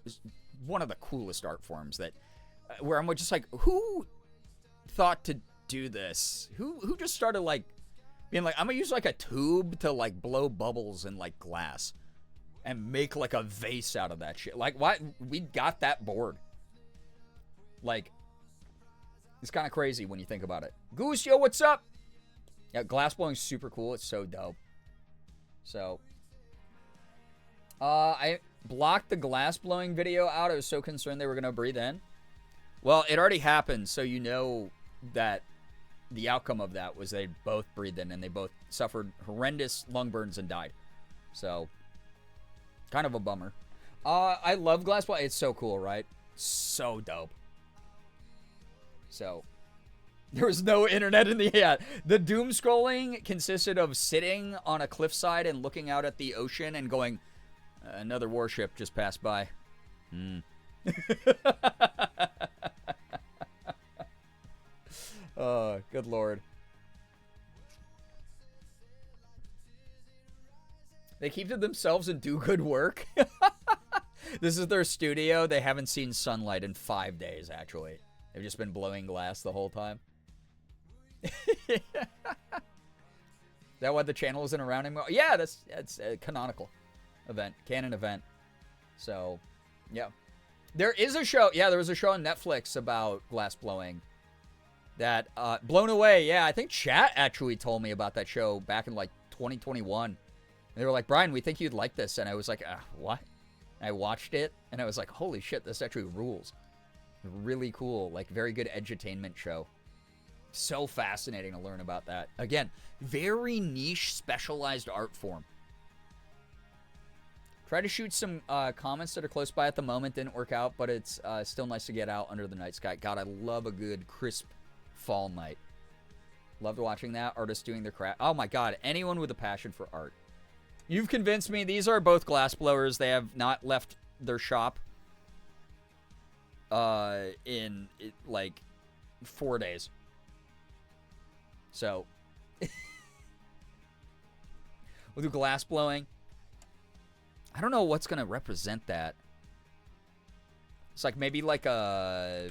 one of the coolest art forms that where I'm just like, who thought to do this? Who just started like being like, I'm gonna use like a tube to like blow bubbles in like glass and make like a vase out of that shit. Like, why? We got that bored. Like, it's kind of crazy when you think about it. Goose, yo, what's up? Yeah, glass blowing's super cool. It's so dope. So, I blocked the glass blowing video out. I was so concerned they were going to breathe in. Well, it already happened, so you know that the outcome of that was they both breathed in, and they both suffered horrendous lung burns and died. So, kind of a bummer. I love glass blowing. It's so cool, right? So dope. So, there was no internet in the... Yeah, the doom scrolling consisted of sitting on a cliffside and looking out at the ocean and going, another warship just passed by. Oh, good lord. They keep to themselves and do good work. This is their studio. They haven't seen sunlight in 5 days, actually. They've just been blowing glass the whole time. Is that why the channel isn't around anymore? Yeah, that's a canonical event, canon event. So, yeah. There is a show. Yeah, there was a show on Netflix about glass blowing. That, Blown Away. Yeah, I think chat actually told me about that show back in, like, 2021. And they were like, Brian, we think you'd like this. And I was like, what? And I watched it, and I was like, holy shit, this actually rules. Really cool, like, very good edutainment show. So fascinating to learn about that. Again, very niche, specialized art form. Try to shoot some comments that are close by at the moment. Didn't work out, but it's still nice to get out under the night sky. God, I love a good, crisp fall night. Loved watching that. Artists doing their craft. Oh my God, anyone with a passion for art. You've convinced me. These are both glass blowers. They have not left their shop in like 4 days. So we'll do glass blowing. I don't know what's gonna represent that. It's like maybe like a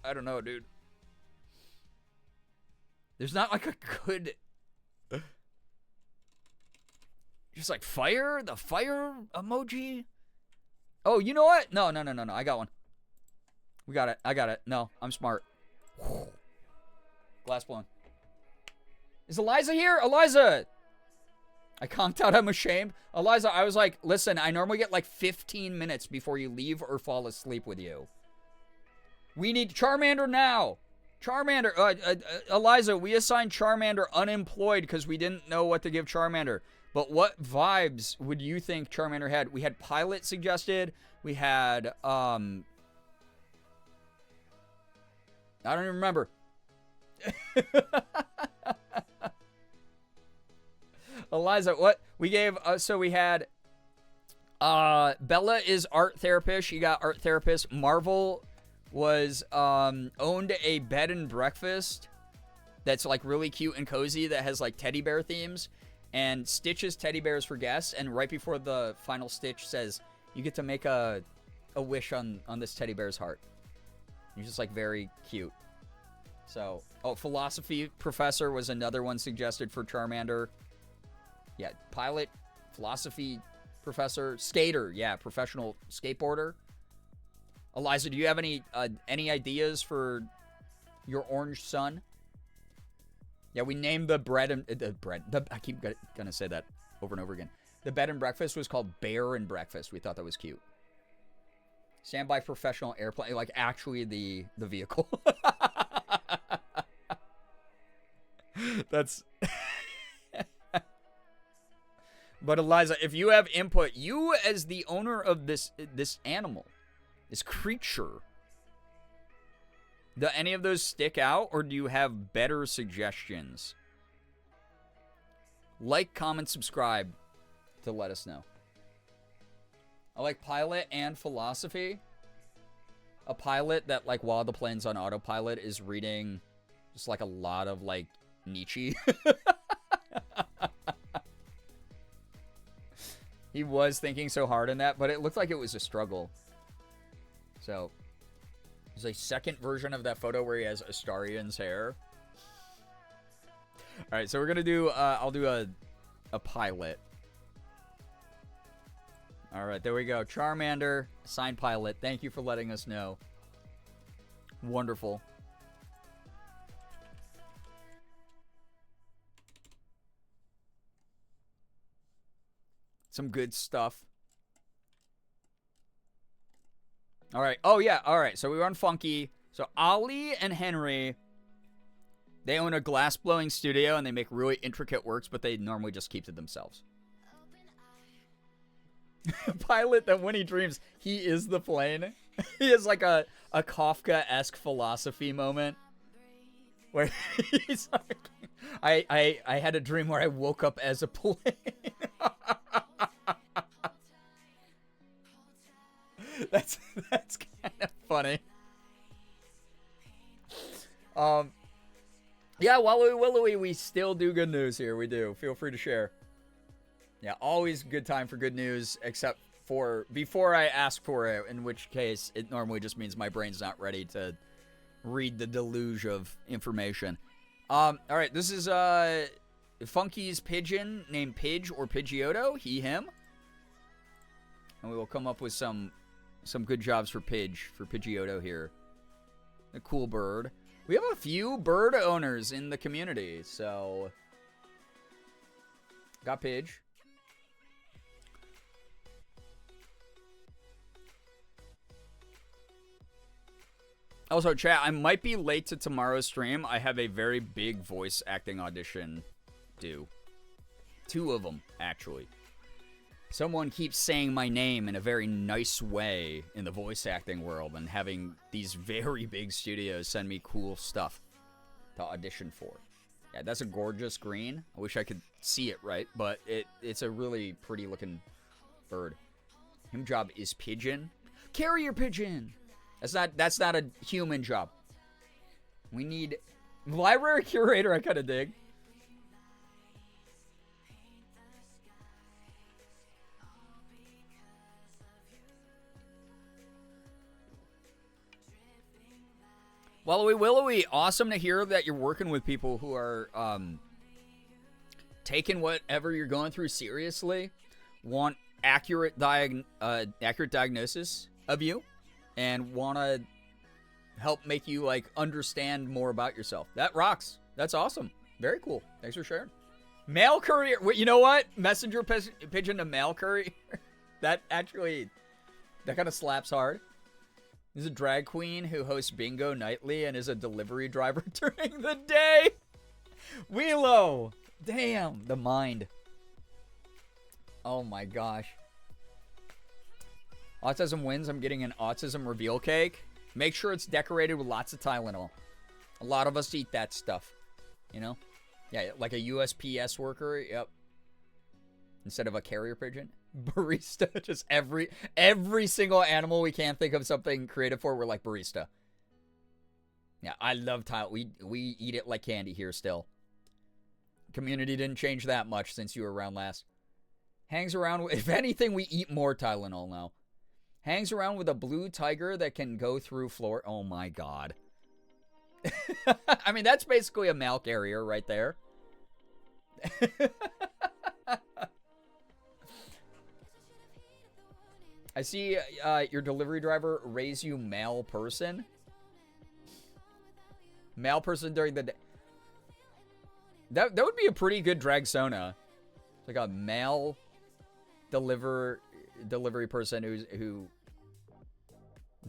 I don't know, dude. There's not like a good just like fire? The fire emoji? Oh, you know what? No. I got one. We got it. I got it. No, I'm smart. Glass blown. Is Eliza here? Eliza! I conked out. I'm ashamed. Eliza, I was like, listen, I normally get like 15 minutes before you leave or fall asleep with you. We need Charmander now. Charmander. Eliza, we assigned Charmander unemployed because we didn't know what to give Charmander. But what vibes would you think Charmander had? We had Pilot suggested. We had, I don't even remember. Eliza, what? We gave, so we had, Bella is art therapist. She got art therapist. Marvel was, owned a bed and breakfast that's like really cute and cozy that has like teddy bear themes. And Stitch's teddy bears for guests, and right before the final Stitch says, you get to make a wish on this teddy bear's heart. He's just like very cute. So, oh, philosophy professor was another one suggested for Charmander. Yeah, pilot, philosophy professor, skater, yeah, professional skateboarder. Eliza, do you have any ideas for your orange sun? Yeah, we named the bread and I keep gonna say that over and over again. The bed and breakfast was called Bear and Breakfast. We thought that was cute. Standby professional airplane, like actually the vehicle. That's. But Eliza, if you have input, you as the owner of this animal, this creature, do any of those stick out, or do you have better suggestions? Like, comment, subscribe to let us know. I like pilot and philosophy. A pilot that, like, while the plane's on autopilot is reading just, like, a lot of, like, Nietzsche. He was thinking so hard on that, but it looked like it was a struggle. So, there's a second version of that photo where he has Astarion's hair. All right, so we're going to do, I'll do a pilot. All right, there we go. Charmander, assigned pilot. Thank you for letting us know. Wonderful. Some good stuff. All right. Oh, yeah. All right. So we were on Funky. So Ollie and Henry, they own a glass-blowing studio, and they make really intricate works, but they normally just keep to themselves. Pilot that when he dreams, he is the plane. He has like a Kafka-esque philosophy moment where he's like, I had a dream where I woke up as a plane. That's kind of funny. Yeah, Wallowy, we still do good news here. We do. Feel free to share. Yeah, always good time for good news, except for before I ask for it, in which case it normally just means my brain's not ready to read the deluge of information. All right, this is Funky's pigeon named Pidge or Pidgeotto, he, him. And we will come up with some good jobs for Pidgeotto here. A cool bird. We have a few bird owners in the community, so got Pidge. Also, chat, I might be late to tomorrow's stream. I have a very big voice acting audition due. 2 of them, actually. Someone keeps saying my name in a very nice way in the voice acting world and having these very big studios send me cool stuff to audition for. Yeah, that's a gorgeous green. I wish I could see it right, but it's a really pretty looking bird. Him job is pigeon. Carrier pigeon! That's not a human job. We need library curator, I kind of dig. Wallowy Willowy, awesome to hear that you're working with people who are taking whatever you're going through seriously, want accurate diagnosis of you, and want to help make you, like, understand more about yourself. That rocks. That's awesome. Very cool. Thanks for sharing. Mail courier. Wait, you know what? Messenger pigeon to mail courier. That kind of slaps hard. There's a drag queen who hosts bingo nightly and is a delivery driver during the day. Wheelo. Damn, the mind. Oh my gosh. Autism wins. I'm getting an autism reveal cake. Make sure it's decorated with lots of Tylenol. A lot of us eat that stuff. You know? Yeah, like a USPS worker. Yep. Instead of a carrier pigeon. Barista. Just every single animal we can't think of something creative for, we're like barista. Yeah, I love Tylenol. We eat it like candy here still. Community didn't change that much since you were around last. Hangs around with, if anything, we eat more Tylenol now. Hangs around with a blue tiger that can go through floor. Oh my god. I mean, that's basically a mail carrier right there. I see your delivery driver raise you mail person. Mail person during the day. That would be a pretty good Dragsona. It's like a male delivery person who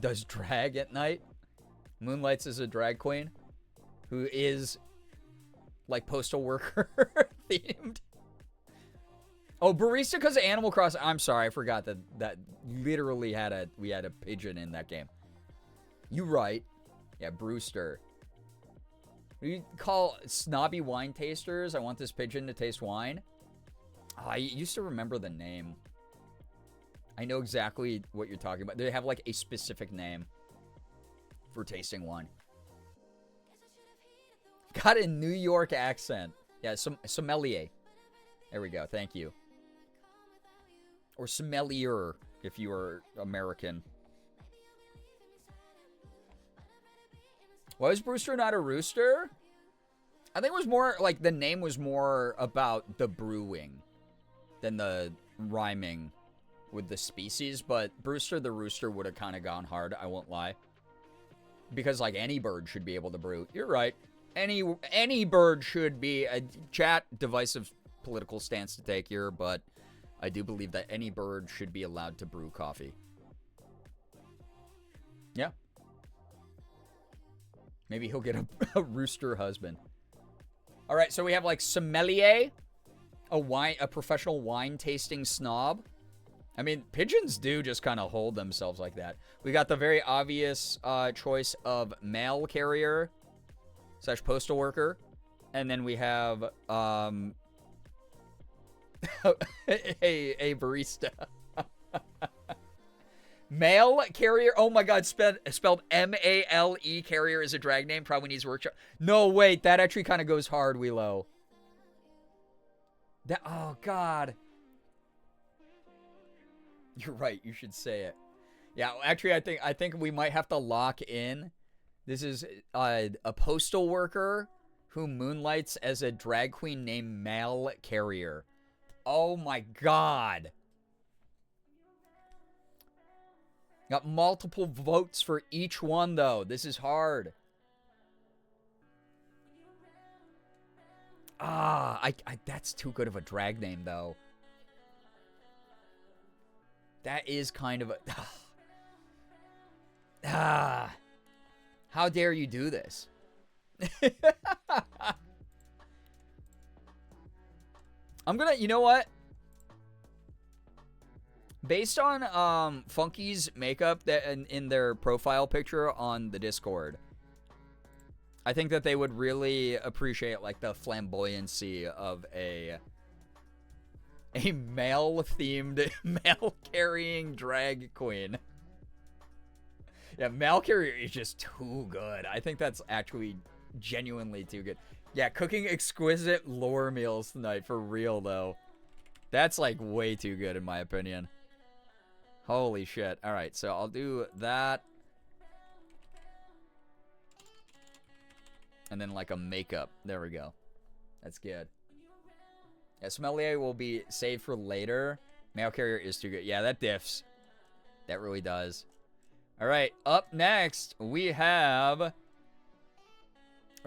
does drag at night. Moonlights as a drag queen who is like postal worker themed. Oh, barista because of Animal Crossing. I'm sorry, I forgot that literally we had a pigeon in that game. You right. Yeah, Brewster. We call snobby wine tasters. I want this pigeon to taste wine. Oh, I used to remember the name. I know exactly what you're talking about. They have like a specific name for tasting wine. Got a New York accent. Yeah, sommelier. There we go. Thank you. Or sommelier if you are American. Was Brewster not a rooster? I think it was more like the name was more about the brewing than the rhyming with the species, but Brewster the rooster would have kind of gone hard, I won't lie. Because like any bird should be able to brew. You're right. Any bird should be a chat divisive political stance to take here, but I do believe that any bird should be allowed to brew coffee. Yeah. Maybe he'll get a rooster husband. All right, so we have like sommelier, a professional wine tasting snob. I mean, pigeons do just kind of hold themselves like that. We got the very obvious choice of mail carrier / postal worker, and then we have a barista. Mail carrier. Oh my god, spelled M-A-L-E. Carrier is a drag name. Probably needs workshop. No, wait, that actually kind of goes hard, Willow. Oh god. You're right. You should say it. Yeah, actually, I think we might have to lock in. This is a postal worker who moonlights as a drag queen named Mail Carrier. Oh my god. Got multiple votes for each one, though. This is hard. That's too good of a drag name, though. That is kind of a... How dare you do this? I'm gonna... You know what? Based on Funky's makeup that in their profile picture on the Discord, I think that they would really appreciate like the flamboyancy of a male-themed, mail-carrying drag queen. Yeah, mail carrier is just too good. I think that's actually genuinely too good. Yeah, cooking exquisite lore meals tonight, for real though. That's like way too good in my opinion. Holy shit. All right, so I'll do that. And then like a makeup. There we go. That's good. Yeah, sommelier will be saved for later. Mail carrier is too good. Yeah, that diffs. That really does. All right, up next, we have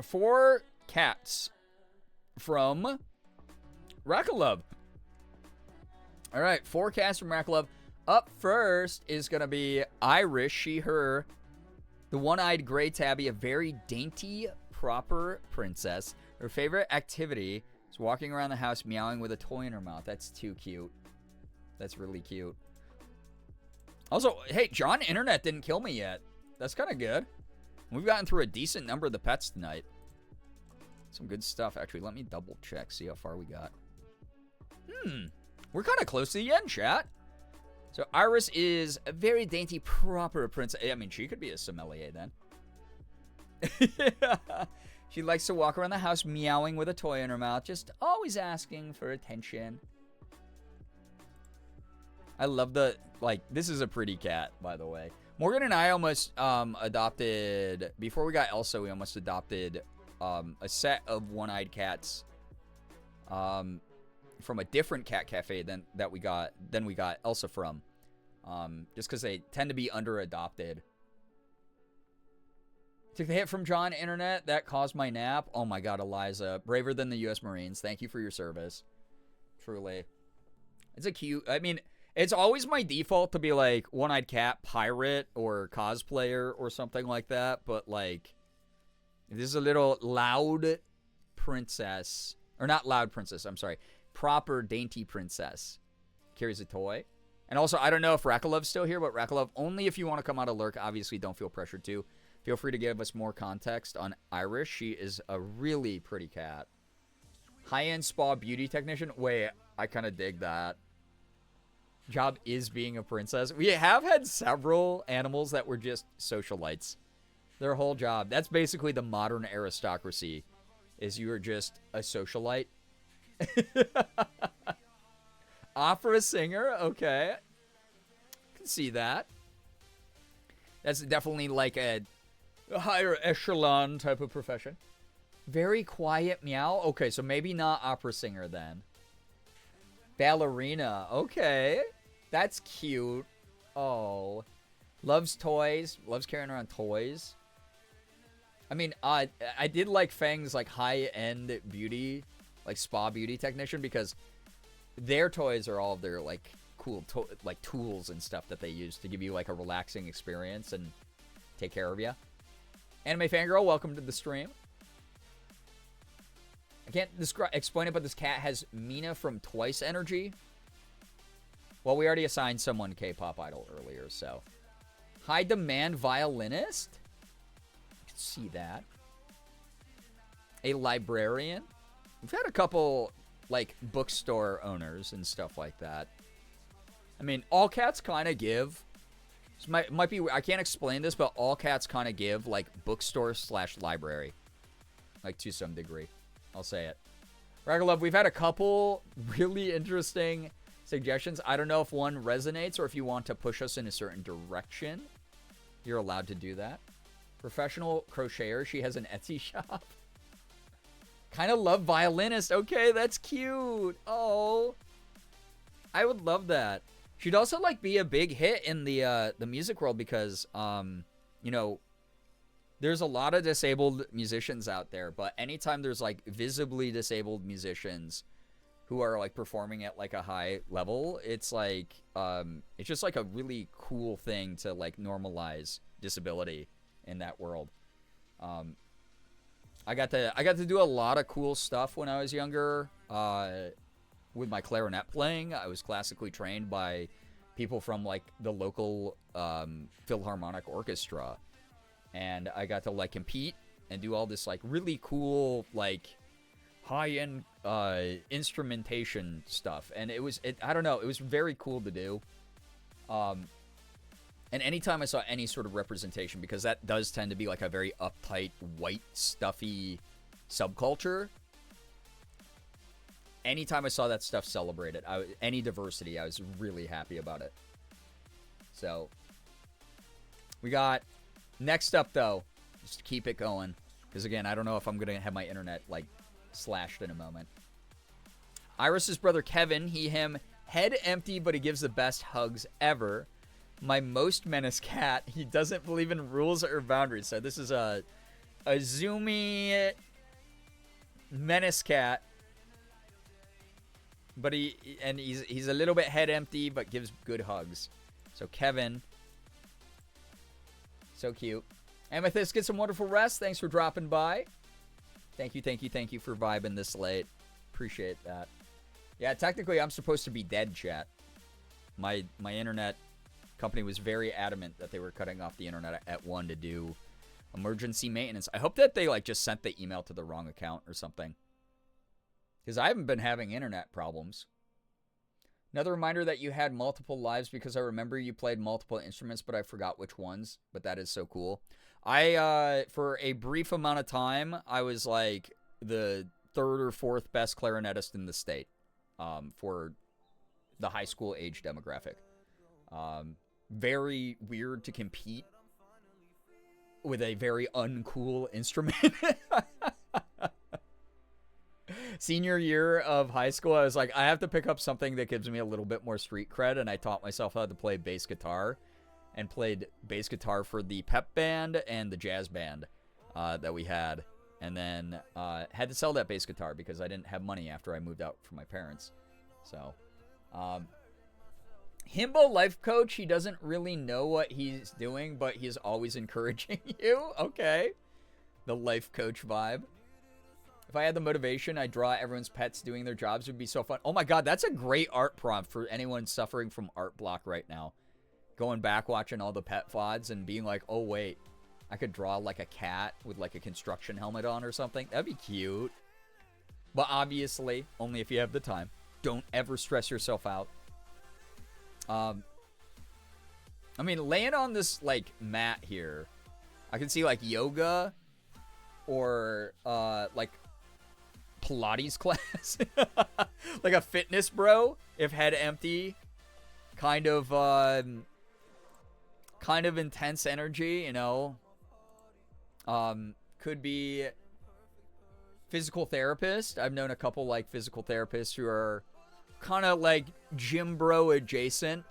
4 cats from Rackalove. All right, 4 cats from Rackalove. Up first is going to be Irish, she, her, the one-eyed gray tabby, a very dainty, proper princess. Her favorite activity is walking around the house meowing with a toy in her mouth. That's too cute. That's really cute. Also, hey, John Internet didn't kill me yet. That's kind of good. We've gotten through a decent number of the pets tonight. Some good stuff, actually. Let me double check, see how far we got. We're kind of close to the end, chat. So Iris is a very dainty, proper princess. I mean, she could be a sommelier then. She likes to walk around the house meowing with a toy in her mouth, just always asking for attention. I love the, like, this is a pretty cat, by the way. Morgan and I almost adopted, before we got Elsa, we almost adopted a set of one-eyed cats from a different cat cafe than we got Elsa from. Just because they tend to be under-adopted. Took the hit from John Internet. That caused my nap. Oh my God, Eliza. Braver than the U.S. Marines. Thank you for your service. Truly. It's a cute... I mean, it's always my default to be like One-Eyed Cat, pirate, or cosplayer, or something like that. But like, this is a little loud princess. Or not loud princess, I'm sorry. Proper dainty princess. Carries a toy. And also, I don't know if Rakilov's still here, but Rakulov, only if you want to come out of lurk. Obviously, don't feel pressured to. Feel free to give us more context on Iris. She is a really pretty cat. High-end spa beauty technician. Wait, I kind of dig that. Job is being a princess. We have had several animals that were just socialites. Their whole job. That's basically the modern aristocracy. Is you are just a socialite. Opera singer. Okay. I can see that. That's definitely like a higher echelon type of profession. Very quiet meow. Okay, so maybe not opera singer then. Ballerina. Okay. That's cute. Oh. Loves toys. Loves carrying around toys. I mean, I did like Fang's like high-end beauty, like spa beauty technician, because their toys are all of their like cool like tools and stuff that they use to give you like a relaxing experience and take care of you. Anime Fangirl, welcome to the stream. I can't explain it, but this cat has Mina from Twice energy. Well, we already assigned someone K-pop idol earlier, so. High demand violinist? I can see that. A librarian? We've had a couple, like, bookstore owners and stuff like that. I mean, all cats kind of give... This might be... I can't explain this, but all cats kind of give, like, bookstore/library. Like, to some degree. I'll say it. Ragalove, we've had a couple really interesting suggestions. I don't know if one resonates or if you want to push us in a certain direction. You're allowed to do that. Professional crocheter. She has an Etsy shop. Kind of love violinist. Okay, that's cute. Oh. I would love that. She'd also, like, be a big hit in the music world because, you know, there's a lot of disabled musicians out there, but anytime there's, like, visibly disabled musicians who are, like, performing at, like, a high level, it's, like, it's just, like, a really cool thing to, like, normalize disability in that world. I got to do a lot of cool stuff when I was younger, with my clarinet playing. I was classically trained by people from, like, the local Philharmonic Orchestra. And I got to, like, compete and do all this, like, really cool, like, high-end instrumentation stuff. And I don't know, it was very cool to do. And anytime I saw any sort of representation, because that does tend to be, like, a very uptight, white, stuffy subculture. Anytime I saw that stuff celebrated, any diversity, I was really happy about it. So, we got... Next up, though, just to keep it going, because, again, I don't know if I'm going to have my internet, like, slashed in a moment. Iris's brother Kevin, he, him, head empty, but he gives the best hugs ever. My most menace cat, he doesn't believe in rules or boundaries. So this is a zoomy menace cat. But he's a little bit head empty, but gives good hugs. So Kevin... So cute. Amethyst, get some wonderful rest. Thanks for dropping by. Thank you for vibing this late. Appreciate that. Yeah, technically I'm supposed to be dead, chat. My internet company was very adamant that they were cutting off the internet at 1 to do emergency maintenance. I hope that they, like, just sent the email to the wrong account or something. Because I haven't been having internet problems. Another reminder that you had multiple lives, because I remember you played multiple instruments, but I forgot which ones. But that is so cool. For a brief amount of time, I was like the 3rd or 4th best clarinetist in the state for the high school age demographic. Very weird to compete with a very uncool instrument. Senior year of high school, I was like, I have to pick up something that gives me a little bit more street cred, and I taught myself how to play bass guitar, and played bass guitar for the pep band and the jazz band. that we had. And then had to sell that bass guitar because I didn't have money after I moved out from my parents. So, Himbo life coach, he doesn't really know what he's doing, but he's always encouraging you. Okay. The life coach vibe. If I had the motivation, I'd draw everyone's pets doing their jobs. It would be so fun. Oh my god, that's a great art prompt for anyone suffering from art block right now. Going back, watching all the pet VODs and being like, oh wait, I could draw like a cat with like a construction helmet on or something. That'd be cute. But obviously, only if you have the time. Don't ever stress yourself out. I mean, laying on this like mat here, I can see like yoga or like Pilates class. Like a fitness bro, if head empty, kind of intense energy, you know. Could be physical therapist. I've known a couple like physical therapists who are kind of like gym bro adjacent,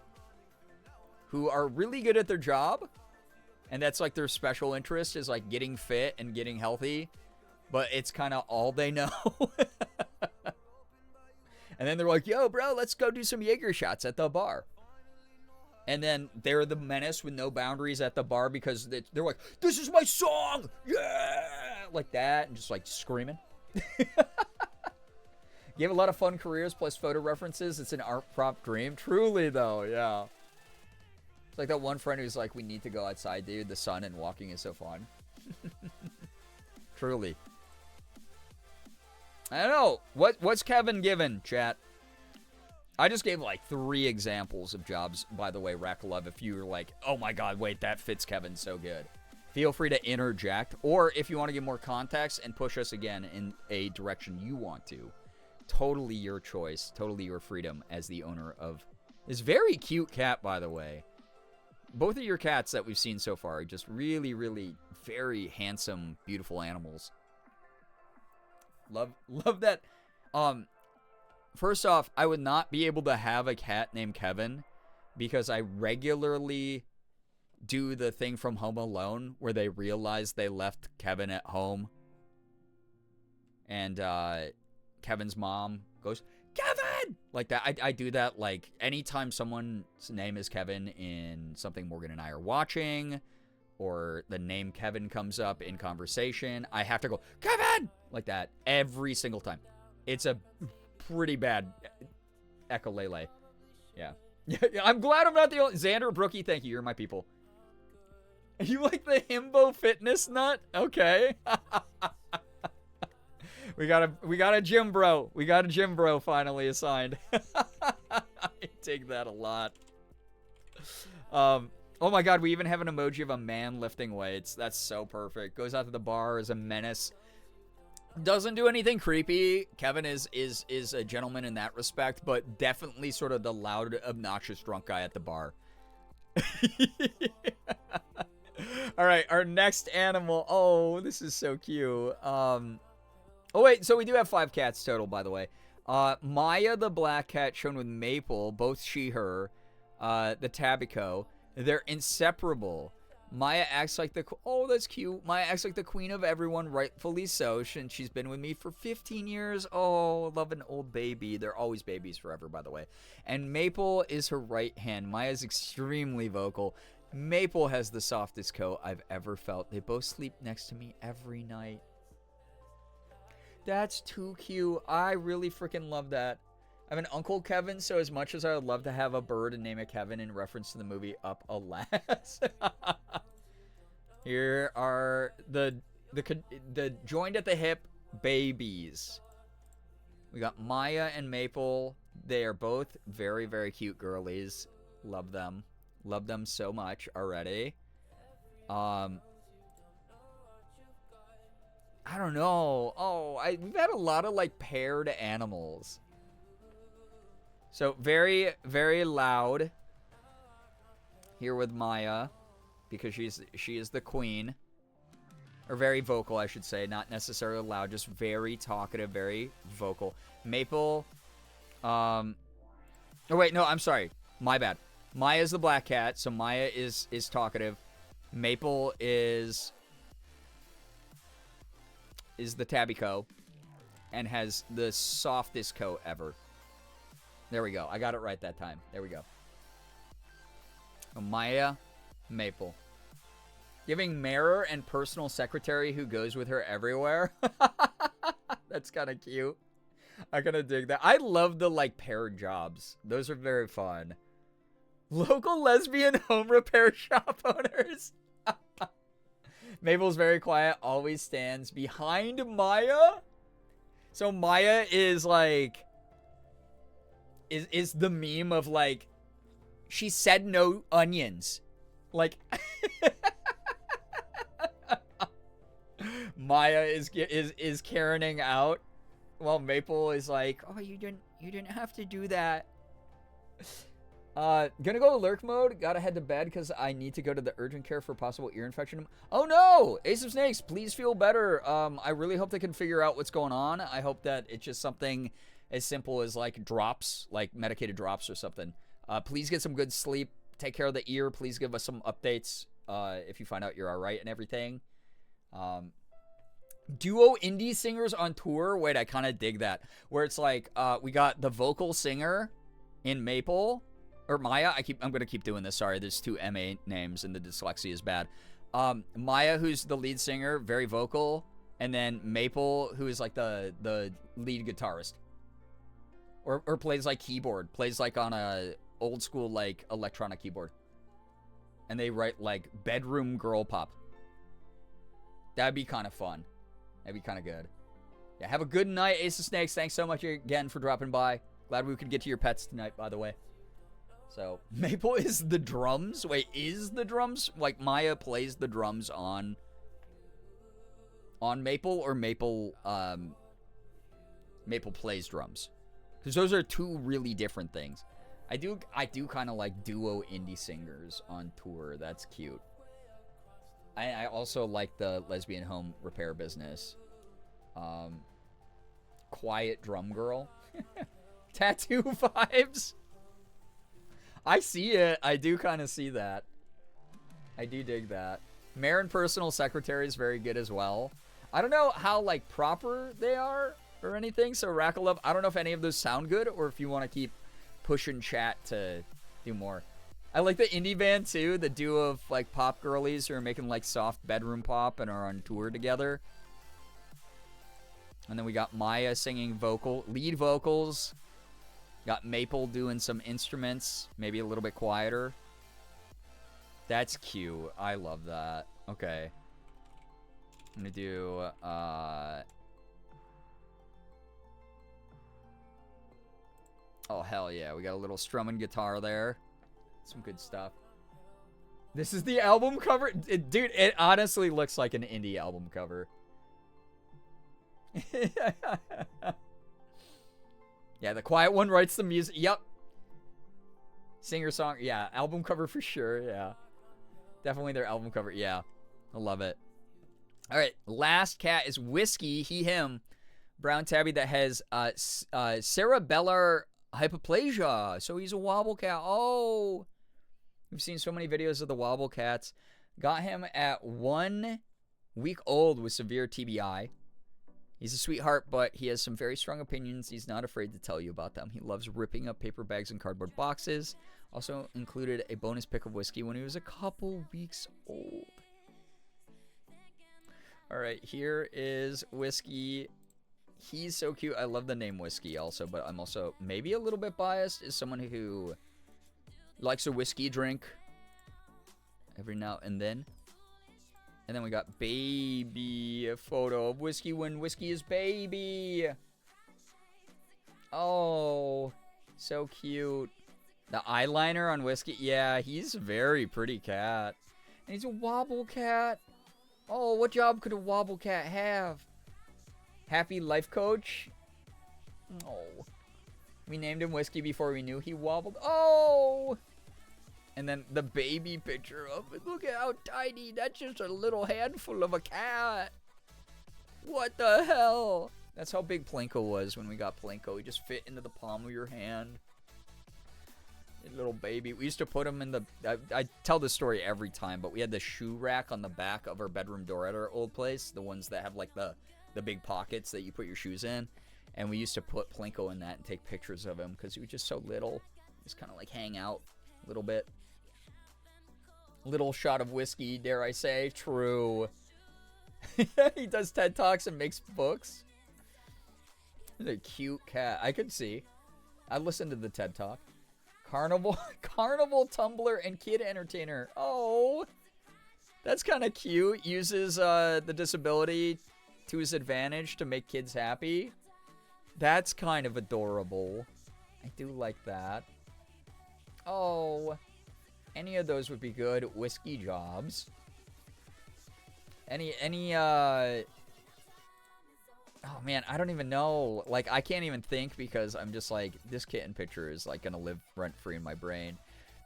who are really good at their job, and that's like their special interest is like getting fit and getting healthy, but it's kind of all they know. And then they're like, yo bro, let's go do some Jaeger shots at the bar. And then they're the menace with no boundaries at the bar because they're like, this is my song, yeah, like that, and just like screaming. You have a lot of fun careers plus photo references. It's an art prop dream. Truly, though, yeah. It's like that one friend who's like, we need to go outside, dude. The sun and walking is so fun. Truly. I don't know. What's Kevin given, chat? I just gave like 3 examples of jobs, by the way, Rack Love. If you were like, oh my god, wait, that fits Kevin so good. Feel free to interject. Or if you want to give more context and push us again in a direction you want to. Totally your choice. Totally your freedom as the owner of this very cute cat, by the way. Both of your cats that we've seen so far are just really, really very handsome, beautiful animals. Love that. First off, I would not be able to have a cat named Kevin because I regularly do the thing from Home Alone where they realize they left Kevin at home. And Kevin's mom goes, Kevin! Like that. I do that like anytime someone's name is Kevin in something Morgan and I are watching, or the name Kevin comes up in conversation, I have to go, Kevin! Like that every single time. It's a pretty bad echolele. Yeah. I'm glad I'm not the only... Xander Brookie, thank you. You're my people. You like the himbo fitness nut? Okay. We got a gym bro. We got a gym bro finally assigned. I take that a lot. Oh my god, we even have an emoji of a man lifting weights. That's so perfect. Goes out to the bar as a menace. Doesn't do anything creepy. Kevin is a gentleman in that respect, but definitely sort of the loud, obnoxious drunk guy at the bar. All right, our next animal. Oh, this is so cute. Oh, wait, so we do have 5 cats total, by the way. Maya, the black cat, shown with Maple, both she, her, the Tabico. They're inseparable. Maya acts like the... Oh, that's cute. Maya acts like the queen of everyone, rightfully so, since she's been with me for 15 years. Oh, love an old baby. They're always babies forever, by the way. And Maple is her right hand. Maya's extremely vocal. Maple has the softest coat I've ever felt. They both sleep next to me every night. That's too cute. I really freaking love that. I have an Uncle Kevin, so as much as I would love to have a bird and name it Kevin in reference to the movie Up, alas. Here are the joined at the hip babies. We got Maya and Maple. They are both very, very cute girlies. Love them. Love them so much already. I don't know. Oh, we've had a lot of like paired animals. So very, very loud here with Maya because she is the queen. Or very vocal, I should say. Not necessarily loud, just very talkative, very vocal. Maple, oh wait, no, I'm sorry. My bad. Maya's the black cat, so Maya is talkative. Maple is is the tabby coat and has the softest coat ever. There we go. I got it right that time. There we go. Maya, Maple. Giving mirror and personal secretary who goes with her everywhere. That's kind of cute. I'm gonna dig that. I love the, like, paired jobs. Those are very fun. Local lesbian home repair shop owners. Mabel's very quiet, always stands behind Maya. So Maya is, like, is the meme of, like, she said no onions. Like, Maya is Karening out, while Maple is like, oh, you didn't have to do that. Gonna go to lurk mode. Gotta head to bed because I need to go to the urgent care for possible ear infection. Oh no! Ace of Snakes, please feel better. I really hope they can figure out what's going on. I hope that it's just something as simple as, like, drops, like medicated drops or something. Please get some good sleep. Take care of the ear. Please give us some updates if you find out you're all right and everything. Duo indie singers on tour. Wait, I kind of dig that. Where it's like, we got the vocal singer in Maple, or Maya. I'm going to keep doing this. Sorry, there's 2 MA names and the dyslexia is bad. Maya, who's the lead singer, very vocal. And then Maple, who is like the lead guitarist. Or plays like keyboard. Plays like on a old school, like, electronic keyboard. And they write, like, bedroom girl pop. That'd be kind of fun. That'd be kind of good. Yeah, have a good night, Ace of Snakes. Thanks so much again for dropping by. Glad we could get to your pets tonight, by the way. So, Maple is the drums. Wait, is the drums? Like, Maya plays the drums on Maple, or Maple plays drums? Because those are 2 really different things. I do kind of like duo indie singers on tour. That's cute. I also like the lesbian home repair business. Quiet drum girl. Tattoo vibes. I see it. I do kind of see that. I do dig that. Mayor and personal secretary is very good as well. I don't know how, like, proper they are or anything. So, Rackalove, I don't know if any of those sound good or if you want to keep pushing chat to do more. I like the indie band too, the duo of, like, pop girlies who are making, like, soft bedroom pop and are on tour together. And then we got Maya singing lead vocals. Got Maple doing some instruments, maybe a little bit quieter. That's cute. I love that. Okay. I'm gonna do, oh, hell yeah. We got a little strumming guitar there. Some good stuff. This is the album cover? Dude, it honestly looks like an indie album cover. Yeah, the quiet one writes the music. Yep. Singer-song. Yeah, album cover for sure. Yeah. Definitely their album cover. Yeah. I love it. All right. Last cat is Whiskey. He, him. Brown tabby that has cerebellar hypoplasia. So he's a wobble cat. Oh. We've seen so many videos of the wobble cats. Got him at 1 week old with severe TBI. He's a sweetheart, but he has some very strong opinions. He's not afraid to tell you about them. He loves ripping up paper bags and cardboard boxes. Also included a bonus pick of Whiskey when he was a couple weeks old. All right, here is Whiskey. He's so cute. I love the name Whiskey also, but I'm also maybe a little bit biased as someone who likes a whiskey drink every now and then. And then we got Baby, a photo of Whiskey when Whiskey is baby. Oh, so cute. The eyeliner on Whiskey. Yeah, he's a very pretty cat. And he's a wobble cat. Oh, what job could a wobble cat have? Happy life coach? Oh. We named him Whiskey before we knew he wobbled. Oh! And then the baby picture of it. Look at how tiny. That's just a little handful of a cat. What the hell? That's how big Plinko was when we got Plinko. He just fit into the palm of your hand. A little baby. We used to put him in the... I tell this story every time, but we had the shoe rack on the back of our bedroom door at our old place. The ones that have, like, the the big pockets that you put your shoes in. And we used to put Plinko in that and take pictures of him because he was just so little. Just kind of like hang out a little bit. Little shot of whiskey, dare I say. True. He does TED Talks and makes books. He's a cute cat. I could see. I listened to the TED Talk. Carnival Tumbler and Kid Entertainer. Oh, that's kind of cute. Uses the disability to his advantage to make kids happy. That's kind of adorable. I do like that. Oh, any of those would be good. Whiskey Jobs. Oh man, I don't even know. Like, I can't even think because I'm just like, this kitten picture is like gonna live rent free in my brain.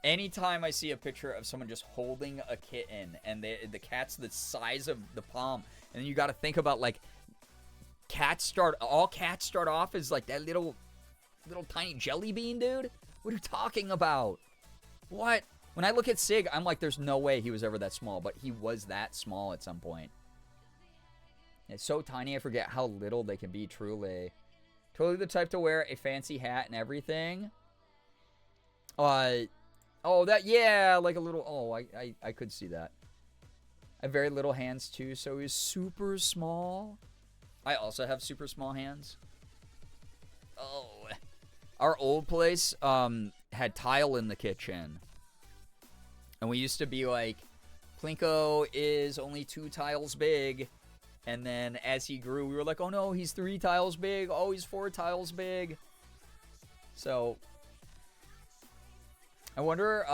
Anytime I see a picture of someone just holding a kitten and the cat's the size of the palm, and then you got to think about like, all cats start off as like that little tiny jelly bean, dude. What are you talking about? What? When I look at Sig, I'm like, there's no way he was ever that small, but he was that small at some point. It's so tiny, I forget how little they can be, truly. Totally the type to wear a fancy hat and everything. Oh, that, yeah, like a little, oh, I could see that. I have very little hands, too, so he's super small. I also have super small hands. Oh. Our old place had tile in the kitchen. And we used to be like, Plinko is only 2 tiles big. And then as he grew, we were like, oh no, he's 3 tiles big. Oh, he's 4 tiles big. So, I wonder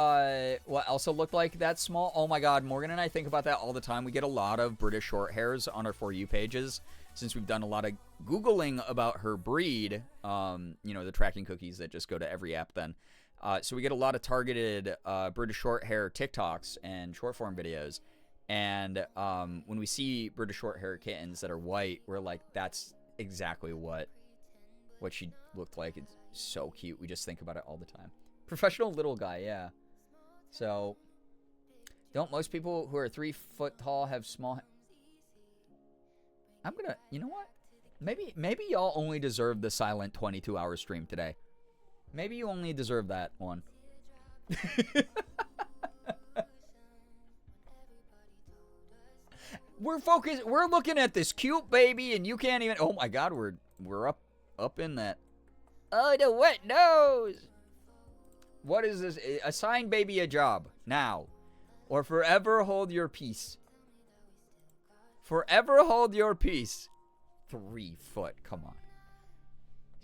what Elsa looked like that small. Oh my god, Morgan and I think about that all the time. We get a lot of British short hairs on our For You pages since we've done a lot of Googling about her breed. You know, the tracking cookies that just go to every app then. So we get a lot of targeted British short hair TikToks and short form videos. And when we see British short hair kittens that are white, we're like, that's exactly what she looked like. It's so cute. We just think about it all the time. Professional little guy, yeah. So, don't most people who are 3 foot tall have small... I'm gonna... You know what? Maybe y'all only deserve the silent 22-hour stream today. Maybe you only deserve that one. We're focused. We're looking at this cute baby, and you can't even. Oh my God, we're up in that. Oh, the wet nose. What is this? Assign baby a job now, or forever hold your peace. Forever hold your peace. 3 foot. Come on.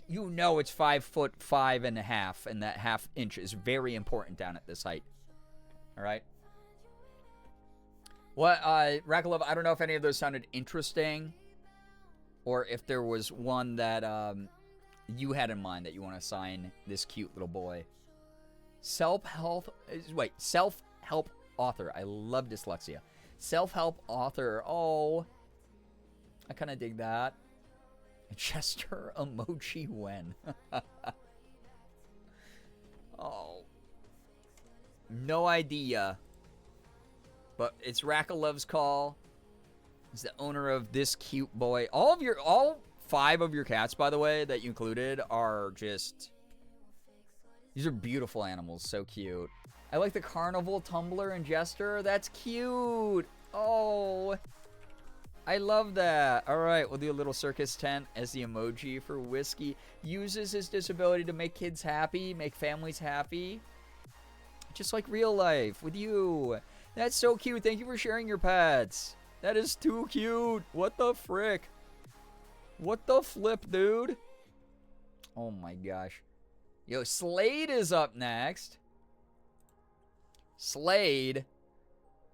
You know it's 5'5.5", and that ½ inch is very important down at this height. All right. What, Rakalov, I don't know if any of those sounded interesting, or if there was one that you had in mind that you want to assign this cute little boy. Self-help author. I love dyslexia. Self-help author. Oh, I kind of dig that. Chester emoji when. Oh. No idea. But it's Rakalov's call. He's the owner of this cute boy. All 5 of your cats, by the way, that you included are just... These are beautiful animals. So cute. I like the Carnival Tumbler and Jester. That's cute. Oh. I love that. All right, we'll do a little circus tent as the emoji for Whiskey. Uses his disability to make kids happy, make families happy. Just like real life with you. That's so cute. Thank you for sharing your pets. That is too cute. What the frick? What the flip, dude? Oh my gosh. Yo, Slade is up next. Slade.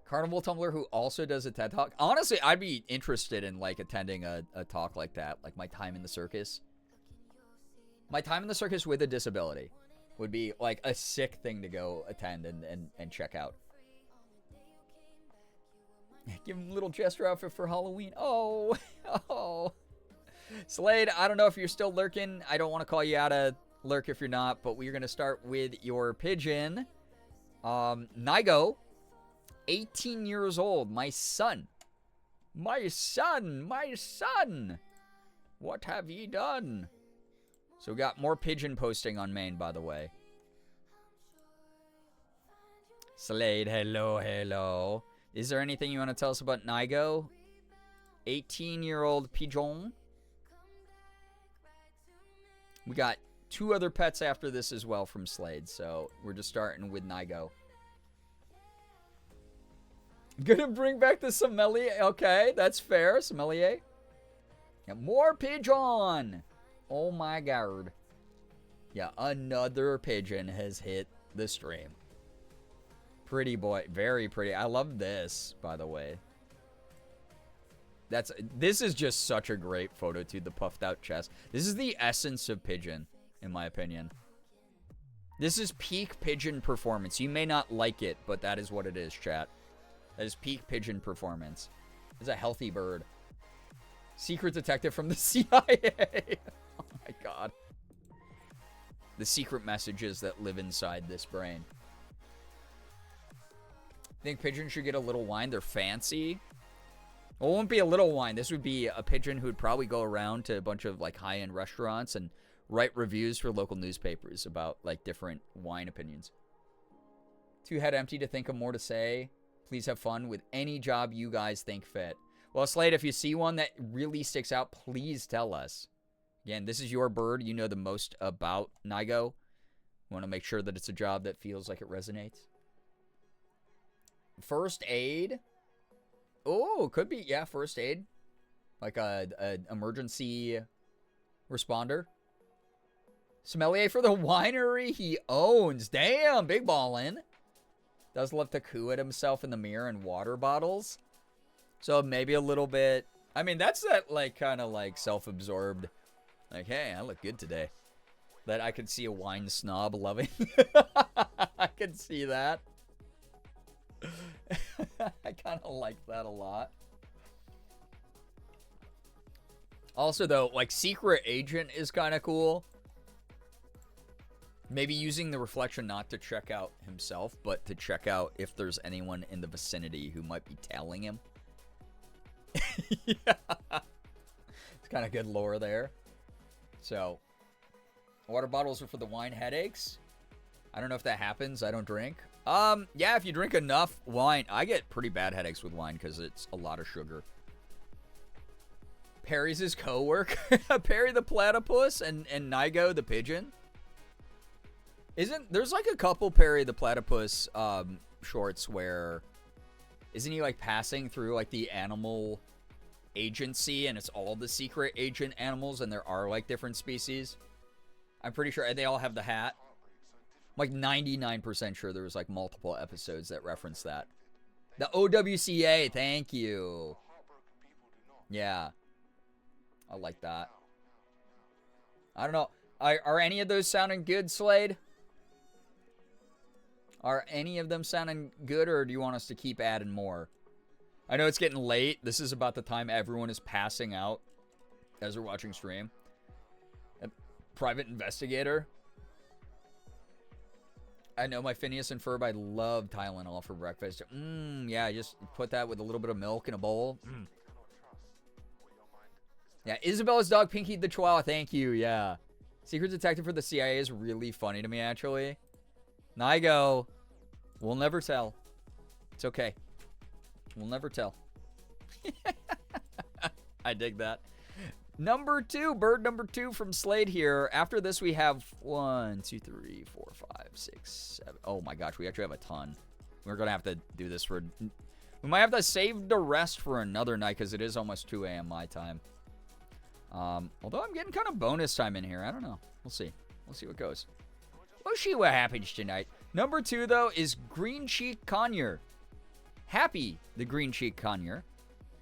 Carnival Tumbler who also does a TED Talk. Honestly, I'd be interested in like attending a talk like that. Like my time in the circus. My time in the circus with a disability would be like a sick thing to go attend and check out. Give him a little Jester outfit for Halloween. Oh, oh. Slade, I don't know if you're still lurking. I don't want to call you out of lurk if you're not, but we're going to start with your pigeon. Nigo, 18 years old. My son. My son. My son. What have ye done? So we got more pigeon posting on main, by the way. Slade, hello, hello. Is there anything you want to tell us about Nigo? 18-year-old pigeon. We got 2 other pets after this as well from Slade, so we're just starting with Nigo. Gonna bring back the sommelier. Okay, that's fair. Sommelier. Yeah, more pigeon. Oh my god. Yeah, another pigeon has hit the stream. Pretty boy. Very pretty. I love this, by the way. This is just such a great photo, too. The puffed out chest. This is the essence of pigeon, in my opinion. This is peak pigeon performance. You may not like it, but that is what it is, chat. That is peak pigeon performance. It's a healthy bird. Secret detective from the CIA. Oh my god. The secret messages that live inside this brain. Think pigeons should get a little wine? They're fancy. Well, it wouldn't be a little wine. This would be a pigeon who would probably go around to a bunch of like high-end restaurants and write reviews for local newspapers about like different wine opinions. Too head empty to think of more to say. Please have fun with any job you guys think fit. Well, Slade, if you see one that really sticks out, please tell us. Again, this is your bird. You know the most about Nigo. You want to make sure that it's a job that feels like it resonates. First aid. Oh, could be. Yeah, first aid. Like a emergency responder. Sommelier for the winery he owns. Damn, big ballin'. Does love to coo at himself in the mirror and water bottles. So maybe a little bit. I mean, that's that like kind of like self-absorbed. Like, hey, I look good today. That I could see a wine snob loving. I could see that. I kind of like that a lot. Also, though, like, secret agent is kind of cool. Maybe using the reflection not to check out himself, but to check out if there's anyone in the vicinity who might be tailing him. Yeah. It's kind of good lore there. So, water bottles are for the wine headaches. I don't know if that happens. I don't drink. Yeah, if you drink enough wine. I get pretty bad headaches with wine because it's a lot of sugar. Perry's his co-worker. Perry the platypus and Nigo the pigeon. There's like a couple Perry the platypus shorts where isn't he like passing through like the animal agency and it's all the secret agent animals and there are like different species. I'm pretty sure they all have the hat. I'm like 99% sure there was like multiple episodes that reference that. The OWCA, thank you. Yeah. I like that. I don't know. Are any of those sounding good, Slade? Are any of them sounding good, or do you want us to keep adding more? I know it's getting late. This is about the time everyone is passing out as they're watching stream. A private investigator. I know my Phineas and Ferb, I love Tylenol for breakfast. Yeah, just put that with a little bit of milk in a bowl. Yeah, Isabella's dog, Pinky the Chihuahua, thank you, yeah. Secret detective for the CIA is really funny to me, actually. Nigo, we'll never tell. It's okay. We'll never tell. I dig that. Number 2, bird number 2 from Slade here. After this, we have 1, 2, 3, 4, 5, 6, 7. Oh my gosh, we actually have a ton. We're going to have to do this for... We might have to save the rest for another night because it is almost 2 a.m. my time. Although I'm getting kind of bonus time in here. I don't know. We'll see. We'll see what goes. We'll see what happens tonight. Number 2, though, is Green Cheek Conure. Happy, the Green Cheek Conure.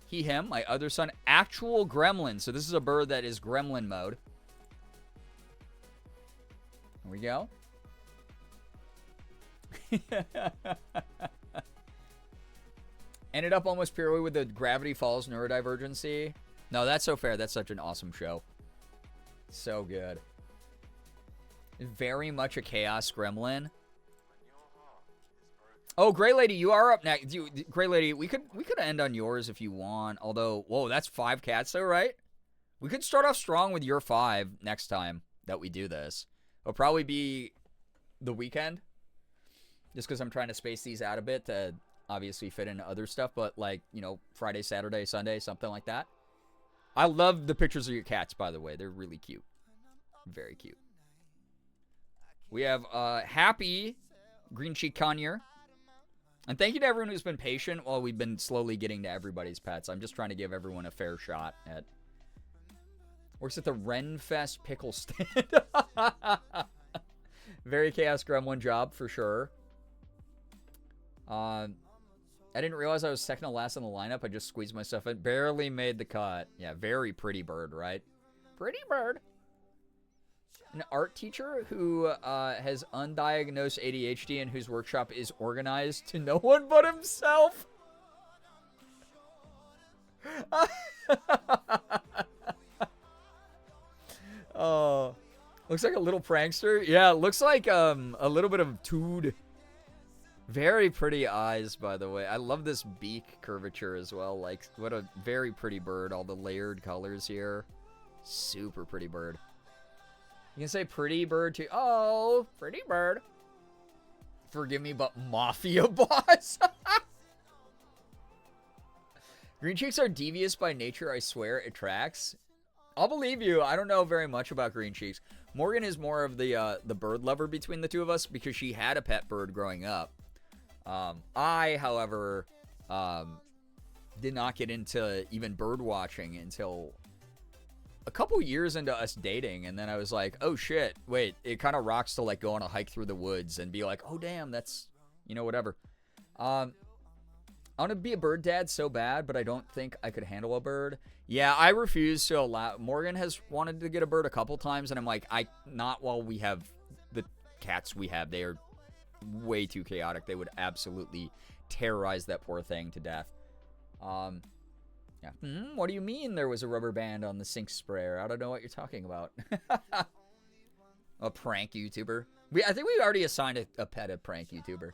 He, him, my other son, actual gremlin. So this is a bird that is gremlin mode. Here we go. Ended up almost purely with the Gravity Falls neurodivergency. No, that's so fair. That's such an awesome show. So good. Very much a chaos gremlin. Oh, Gray Lady, you are up next. Gray Lady, we could end on yours if you want. Although, whoa, that's 5 cats though, right? We could start off strong with Year 5 next time that we do this. It'll probably be the weekend. Just because I'm trying to space these out a bit to obviously fit in other stuff. But like, you know, Friday, Saturday, Sunday, something like that. I love the pictures of your cats, by the way. They're really cute. Very cute. We have Happy Green Cheek Conyer. And thank you to everyone who's been patient while we've been slowly getting to everybody's pets. I'm just trying to give everyone a fair shot at... Works at the Renfest Pickle Stand. Very Chaos Gremlin job, for sure. I didn't realize I was second to last in the lineup. I just squeezed myself in. Barely made the cut. Yeah, very pretty bird, right? Pretty bird. An art teacher who has undiagnosed ADHD and whose workshop is organized to no one but himself. Oh, looks like a little prankster. Yeah, looks like a little bit of Tood. Very pretty eyes, by the way. I love this beak curvature as well. Like, what a very pretty bird. All the layered colors here. Super pretty bird. You can say pretty bird too. Oh, pretty bird. Forgive me, but Mafia Boss. Green cheeks are devious by nature, I swear. It tracks. I'll believe you. I don't know very much about green cheeks. Morgan is more of the bird lover between the two of us because she had a pet bird growing up. I, however, did not get into even bird watching until a couple years into us dating, and then I was like, oh shit, wait, it kind of rocks to like go on a hike through the woods and be like, oh damn, that's, you know, whatever. I want to be a bird dad so bad, but I don't think I could handle a bird. Yeah, I refuse to allow. Morgan has wanted to get a bird a couple times, and I'm like, not while we have the cats we have. They are way too chaotic. They would absolutely terrorize that poor thing to death. Yeah. What do you mean there was a rubber band on the sink sprayer? I don't know what you're talking about. A prank YouTuber. I think we already assigned a pet a prank YouTuber.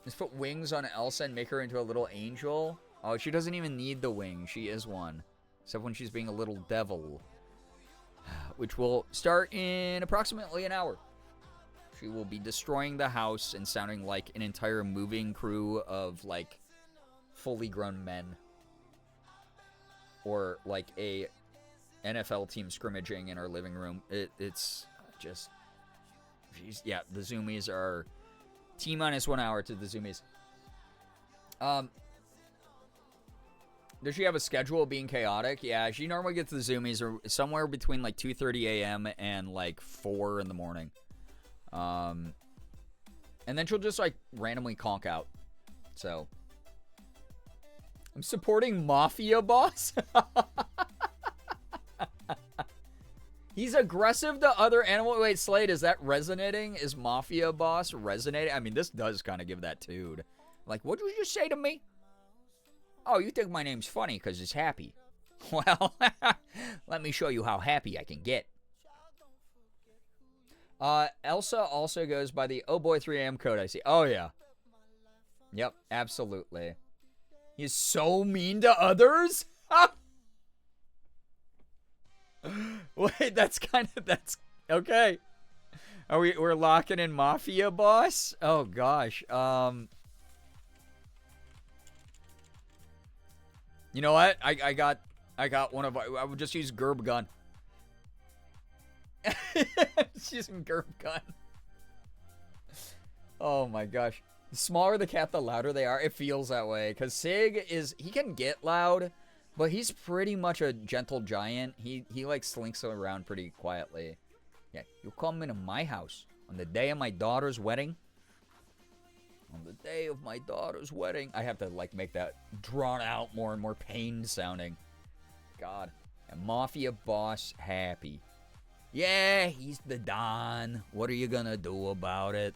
Just put wings on Elsa and make her into a little angel. Oh, she doesn't even need the wing. She is one. Except when she's being a little devil. Which will start in approximately an hour. She will be destroying the house and sounding like an entire moving crew of, like, fully grown men. Or, like, a NFL team scrimmaging in our living room. It's just... Yeah, the Zoomies are... T-minus 1 hour to the Zoomies. Does she have a schedule of being chaotic? Yeah, she normally gets the Zoomies or somewhere between like 2:30 a.m. and like 4 in the morning. And then she'll just like randomly conk out. So I'm supporting Mafia Boss. He's aggressive to other animals. Wait, Slade, is that resonating? Is Mafia Boss resonating? I mean, this does kind of give that tood. Like, what did you just say to me? Oh, you think my name's funny because it's Happy. Well, let me show you how happy I can get. Elsa also goes by the Oh Boy 3 a.m. code, I see. Oh, yeah. Yep, absolutely. He's so mean to others? Wait, that's okay. We're locking in Mafia Boss? Oh gosh. You know what? I got one of I would just use Gerb gun. Just using Gerb gun. Oh my gosh. The smaller the cat, the louder they are. It feels that way. Because Sig he can get loud, but he's pretty much a gentle giant. He like slinks around pretty quietly. Yeah, you come into my house on the day of my daughter's wedding. On the day of my daughter's wedding. I have to like make that drawn out more and more pained sounding. God. And Mafia Boss Happy. Yeah, he's the Don. What are you gonna do about it?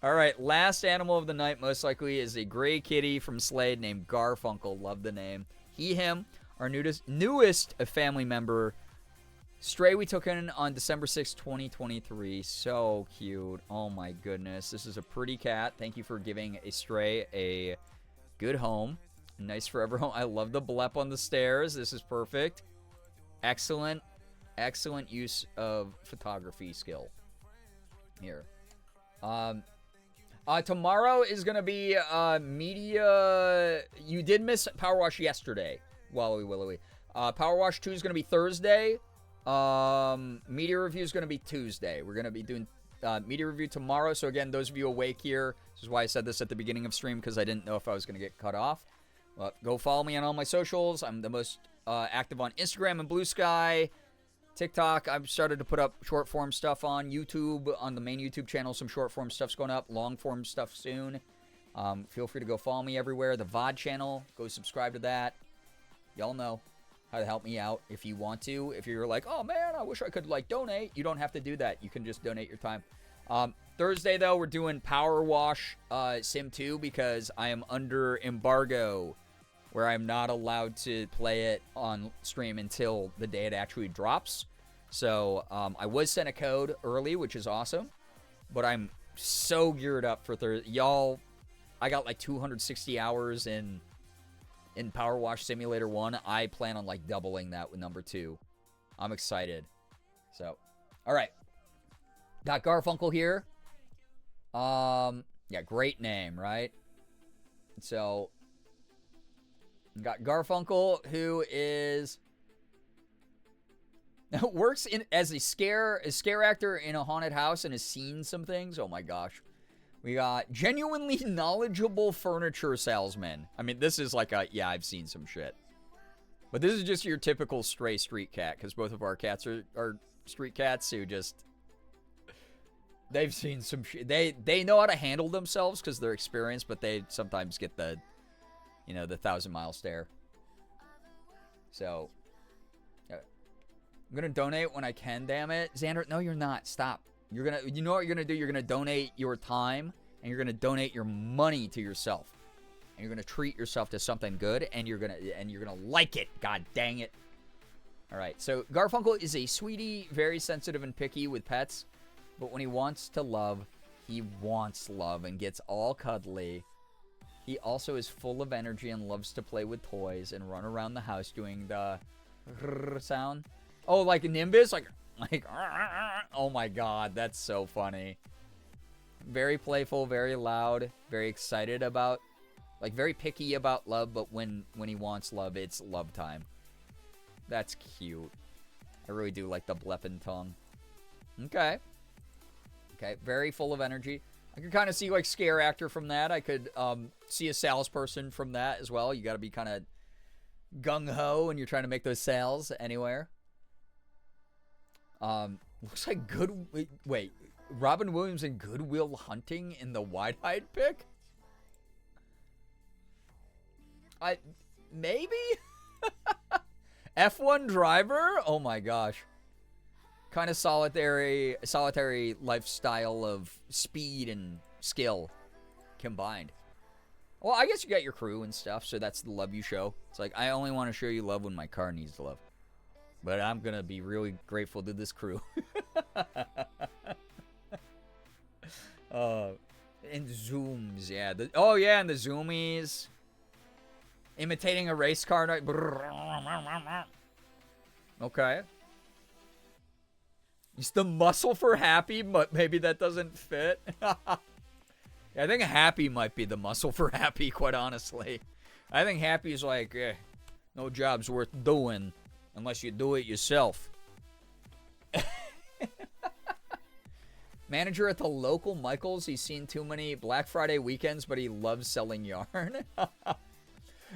Alright, last animal of the night most likely is a gray kitty from Slade named Garfunkel. Love the name. He, him, our newest family member Stray we took in on December 6, 2023. So cute. Oh my goodness. This is a pretty cat. Thank you for giving a Stray a good home. Nice forever home. I love the blep on the stairs. This is perfect. Excellent. Excellent use of photography skill. Here. Tomorrow is going to be media. You did miss Power Wash yesterday. Wallowy Willowy. Power Wash 2 is going to be Thursday. Media review is going to be Tuesday. We're going to be doing media review tomorrow. So again, those of you awake here, this is why I said this at the beginning of stream, because I didn't know if I was going to get cut off. Go follow me on all my socials. I'm the most active on Instagram and Blue Sky. TikTok, I've started to put up short form stuff on YouTube, on the main YouTube channel. Some short form stuff's going up, long form stuff soon. Feel free to go follow me everywhere. The VOD channel, go subscribe to that. Y'all know how to help me out if you want to. If you're like, oh man, I wish I could like donate. You don't have to do that. You can just donate your time. Thursday though, we're doing Power Wash Sim 2 because I am under embargo where I'm not allowed to play it on stream until the day it actually drops. So I was sent a code early, which is awesome, but I'm so geared up for Thursday. Y'all, I got like 260 hours in Power Wash Simulator 1. I plan on like doubling that with number 2. I'm excited. So, all right. Got Garfunkel here. Yeah, great name, right? So, got Garfunkel, who is works as a scare actor in a haunted house and has seen some things. Oh my gosh. We got genuinely knowledgeable furniture salesman. I mean, this is like yeah, I've seen some shit. But this is just your typical stray street cat, because both of our cats are street cats who just, they've seen some shit. They know how to handle themselves because they're experienced, but they sometimes get the, the 1,000-mile stare. So, I'm going to donate when I can, damn it. Xander, no, you're not. Stop. You know what you're going to do? You're going to donate your time, and you're going to donate your money to yourself. And you're going to treat yourself to something good, and you're going to like it. God dang it. All right. So Garfunkel is a sweetie, very sensitive and picky with pets, but when he wants to love, he wants love and gets all cuddly. He also is full of energy and loves to play with toys and run around the house doing the sound. Oh, like a Nimbus? Like, oh my god, that's so funny. Very playful, very loud, very excited about, like very picky about love, but when he wants love, it's love time. That's cute. I really do like the bleppin' tongue. Okay. Okay, very full of energy. I could kind of see like scare actor from that. I could see a salesperson from that as well. You got to be kind of gung-ho when you're trying to make those sales anywhere. Looks like wait, Robin Williams and Good Will Hunting in the wide-eyed pick? Maybe? F1 driver? Oh my gosh. Kind of solitary lifestyle of speed and skill combined. Well, I guess you got your crew and stuff, so that's the love you show. It's like, I only want to show you love when my car needs love. But I'm going to be really grateful to this crew. And zooms, yeah. And the zoomies. Imitating a race car. Okay. It's the muscle for Happy, but maybe that doesn't fit. Yeah, I think Happy might be the muscle for Happy, quite honestly. I think Happy is like, no job's worth doing unless you do it yourself. Manager at the local Michaels. He's seen too many Black Friday weekends, but he loves selling yarn.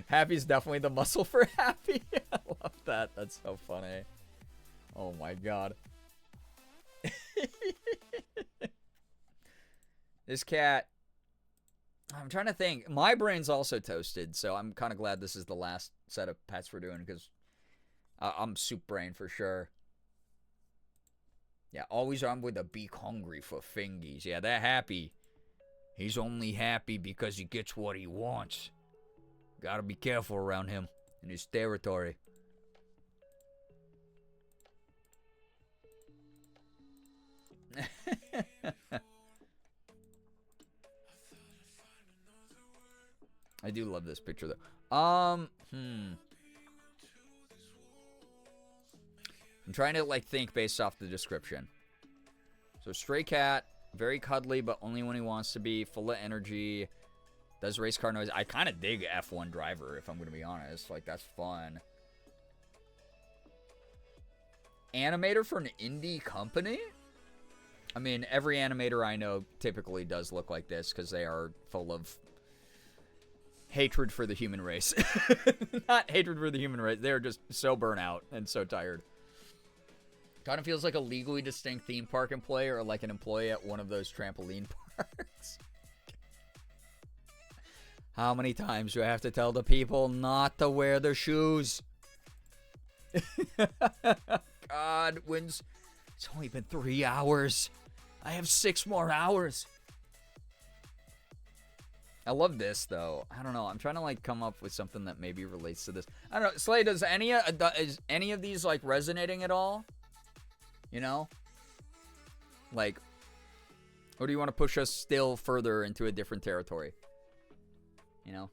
Happy's definitely the muscle for Happy. I love that. That's so funny. Oh my god. This cat, I'm trying to think. My brain's also toasted, so I'm kind of glad this is the last set of pets we're doing, because I'm soup brain for sure. Yeah, always armed with a beak hungry for fingies. Yeah, that Happy. He's only happy because he gets what he wants. Gotta be careful around him in his territory. I do love this picture though. I'm trying to like think based off the description. So stray cat, very cuddly, but only when he wants to be. Full of energy. Does race car noise. I kind of dig F1 driver, if I'm going to be honest. Like, that's fun. Animator for an indie company? I mean, every animator I know typically does look like this because they are full of hatred for the human race. Not hatred for the human race. They're just so burnt out and so tired. Kind of feels like a legally distinct theme park employee or like an employee at one of those trampoline parks. How many times do I have to tell the people not to wear their shoes? God, when's... It's only been 3 hours. I have 6 more hours. I love this, though. I don't know. I'm trying to, like, come up with something that maybe relates to this. I don't know. Slay, is any of these, like, resonating at all? You know? Like, or do you want to push us still further into a different territory? You know?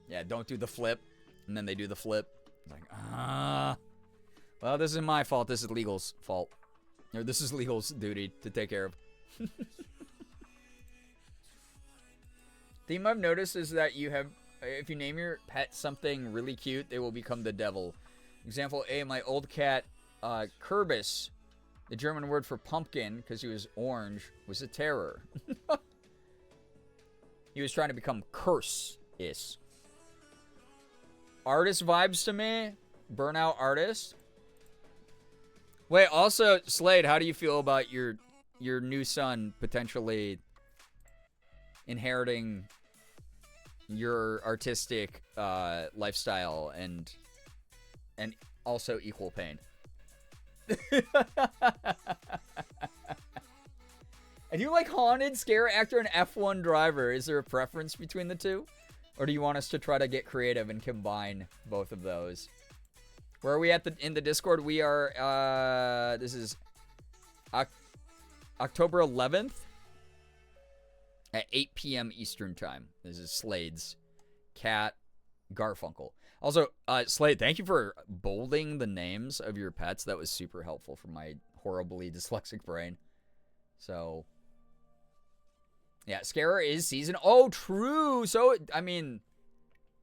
Yeah, don't do the flip. And then they do the flip. It's like, well, this isn't my fault. This is Legal's fault. Or this is Legal's duty to take care of. Theme I've noticed is that you have, if you name your pet something really cute, they will become the devil. Example A, my old cat, Kirbis, the German word for pumpkin, because he was orange, was a terror. He was trying to become curse-is. Artist vibes to me. Burnout artist. Wait, also, Slade, how do you feel about your new son potentially inheriting your artistic lifestyle and also equal pain? And you like haunted, scare actor, and F1 driver. Is there a preference between the two? Or do you want us to try to get creative and combine both of those? Where are we at in the Discord? We are, this is October 11th at 8 p.m. Eastern Time. This is Slade's cat, Garfunkel. Also, Slade, thank you for bolding the names of your pets. That was super helpful for my horribly dyslexic brain. So, yeah, Scarer is season. Oh, true. So, I mean,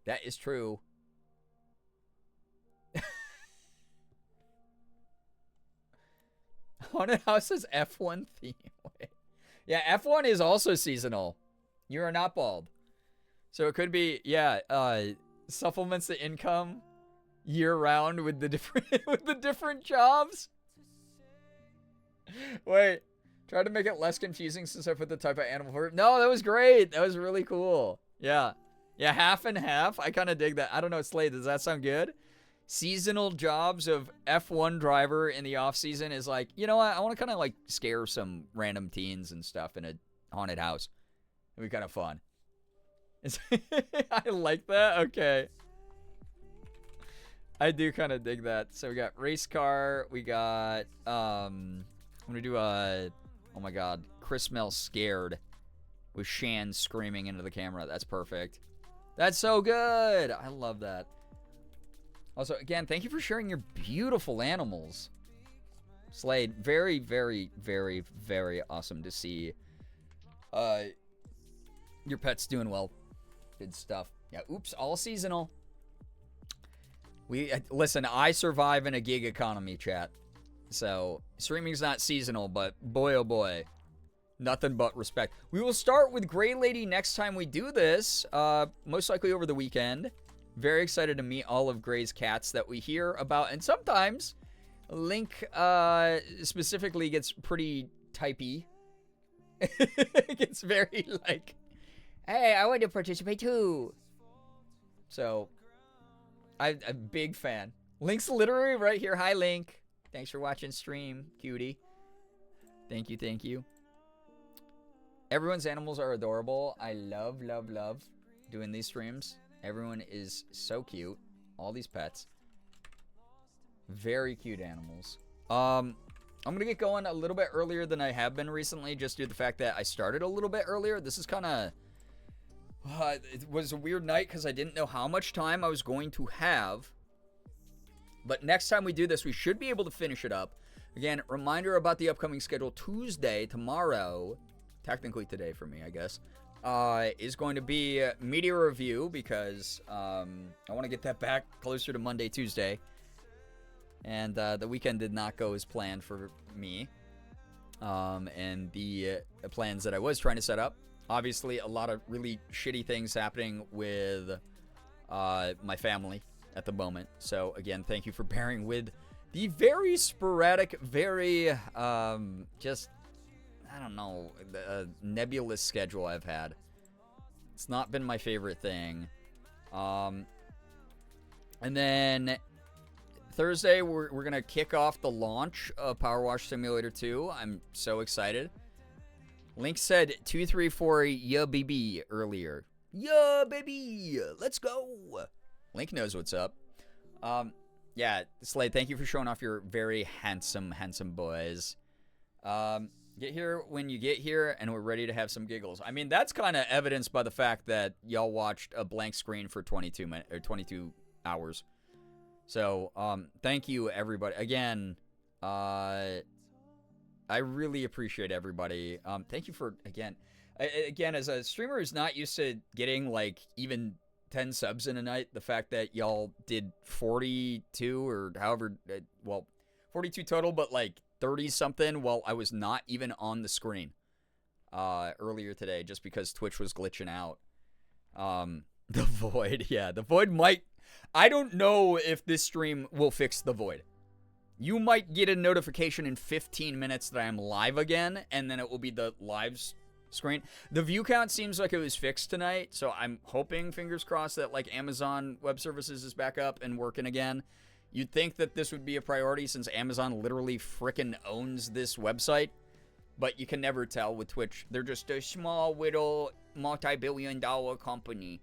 that is true. Haunted House is F1 theme. Wait. Yeah, F1 is also seasonal. You are not bald. So it could be, yeah, supplements the income year round with the different jobs. Wait, try to make it less confusing since I put the type of animal for it. No, that was great. That was really cool. Yeah. Yeah, half and half. I kind of dig that. I don't know, Slade, does that sound good? Seasonal jobs of F1 driver in the off season is like, you know what? I want to kind of like scare some random teens and stuff in a haunted house. It'd be kind of fun. I like that. Okay. I do kind of dig that. So we got race car. We got, I'm going to do a, oh my God, Chris Mel scared with Shan screaming into the camera. That's perfect. That's so good. I love that. Also, again, thank you for sharing your beautiful animals. Slade, very, very, very, very awesome to see your pet's doing well. Good stuff. Yeah, oops, all seasonal. Listen, I survive in a gig economy, chat. So, streaming's not seasonal, but boy, oh boy. Nothing but respect. We will start with Gray Lady next time we do this. Most likely over the weekend. Very excited to meet all of Gray's cats that we hear about. And sometimes, Link specifically gets pretty typey. It gets very like, hey, I want to participate too. So, I'm a big fan. Link's literally right here. Hi, Link. Thanks for watching stream, cutie. Thank you, thank you. Everyone's animals are adorable. I love, love, love doing these streams. Everyone is so cute. All these pets. Very cute animals. I'm going to get going a little bit earlier than I have been recently, just due to the fact that I started a little bit earlier. This is kind of It was a weird night because I didn't know how much time I was going to have. But next time we do this, we should be able to finish it up. Again, reminder about the upcoming schedule. Tuesday, tomorrow, technically today for me, I guess, is going to be media review because I want to get that back closer to Monday, Tuesday. And the weekend did not go as planned for me. And the plans that I was trying to set up. Obviously, a lot of really shitty things happening with my family at the moment. So, again, thank you for bearing with the very sporadic, very, just, I don't know, nebulous schedule I've had. It's not been my favorite thing. And then Thursday, we're going to kick off the launch of Power Wash Simulator 2. I'm so excited. Link said 234 yeah baby earlier. Yeah baby, let's go. Link knows what's up. Yeah, Slade, thank you for showing off your very handsome boys. Get here when you get here, and we're ready to have some giggles. I mean, that's kind of evidenced by the fact that y'all watched a blank screen for 22 hours. So, thank you, everybody. Again, I really appreciate everybody. Thank you for, again, as a streamer who's not used to getting, like, even 10 subs in a night, the fact that y'all did 42 or however, 42 total, but, like, 30-something while I was not even on the screen earlier today just because Twitch was glitching out. The Void, yeah, the Void might... I don't know if this stream will fix the Void. You might get a notification in 15 minutes that I am live again, and then it will be the live screen. The view count seems like it was fixed tonight, so I'm hoping, fingers crossed, that like Amazon Web Services is back up and working again. You'd think that this would be a priority since Amazon literally frickin' owns this website, but you can never tell with Twitch. They're just a small, little, multi-billion-dollar company.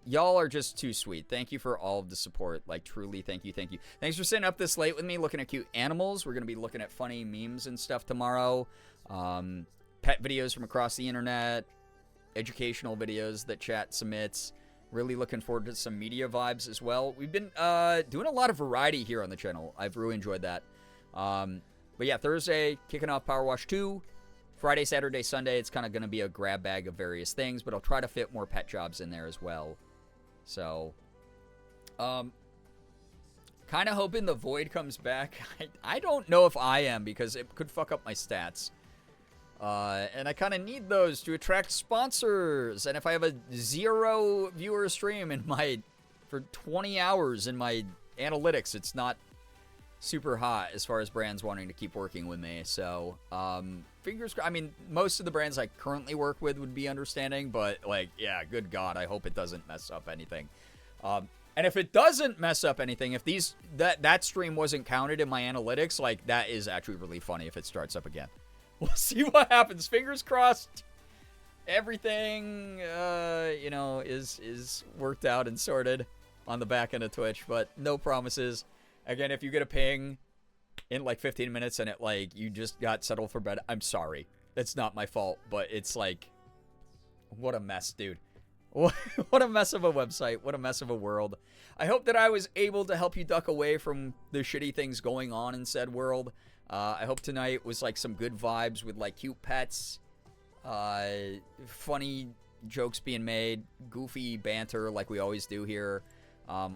Y'all are just too sweet. Thank you for all of the support. Like, truly, thank you. Thanks for sitting up this late with me, looking at cute animals. We're going to be looking at funny memes and stuff tomorrow. Pet videos from across the internet. Educational videos that chat submits. Really looking forward to some media vibes as well. We've been doing a lot of variety here on the channel. I've really enjoyed that. But yeah, Thursday, kicking off Power Wash 2. Friday, Saturday, Sunday, it's kind of going to be a grab bag of various things, but I'll try to fit more pet jobs in there as well. So, kind of hoping the Void comes back. I don't know if I am, because it could fuck up my stats. And I kind of need those to attract sponsors. And if I have a 0 viewer stream for 20 hours in my analytics, it's not super hot as far as brands wanting to keep working with me. So, fingers crossed. I mean, most of the brands I currently work with would be understanding, but like, yeah, good God, I hope it doesn't mess up anything. And if it doesn't mess up anything, if that stream wasn't counted in my analytics, like, that is actually really funny if it starts up again. We'll see what happens. Fingers crossed. Everything, is worked out and sorted on the back end of Twitch, but no promises. Again, if you get a ping in like 15 minutes and you just got settled for bed, I'm sorry. It's not my fault, but it's like, what a mess, dude. What a mess of a website. What a mess of a world. I hope that I was able to help you duck away from the shitty things going on in said world. I hope tonight was like some good vibes with like cute pets, funny jokes being made, goofy banter like we always do here.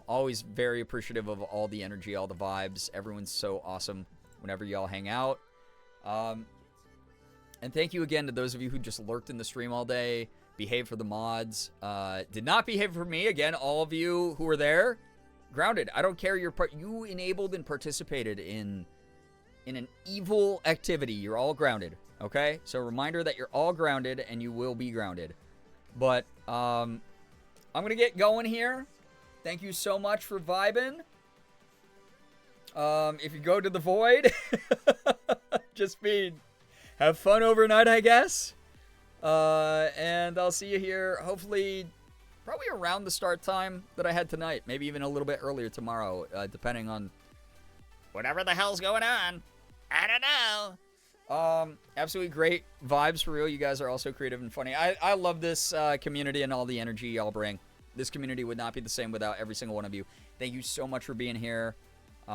Always very appreciative of all the energy, all the vibes. Everyone's so awesome whenever y'all hang out. And thank you again to those of you who just lurked in the stream all day, behaved for the mods, did not behave for me. Again, all of you who were there, grounded. I don't care your part. You enabled and participated in an evil activity. You're all grounded, okay? So reminder that you're all grounded and you will be grounded. But I'm going to get going here. Thank you so much for vibing. If you go to the Void, have fun overnight, I guess. And I'll see you here, hopefully, probably around the start time that I had tonight. Maybe even a little bit earlier tomorrow, depending on whatever the hell's going on. I don't know. Absolutely great vibes for real. You guys are also creative and funny. I love this community and all the energy y'all bring. This community would not be the same without every single one of you. Thank you so much for being here. You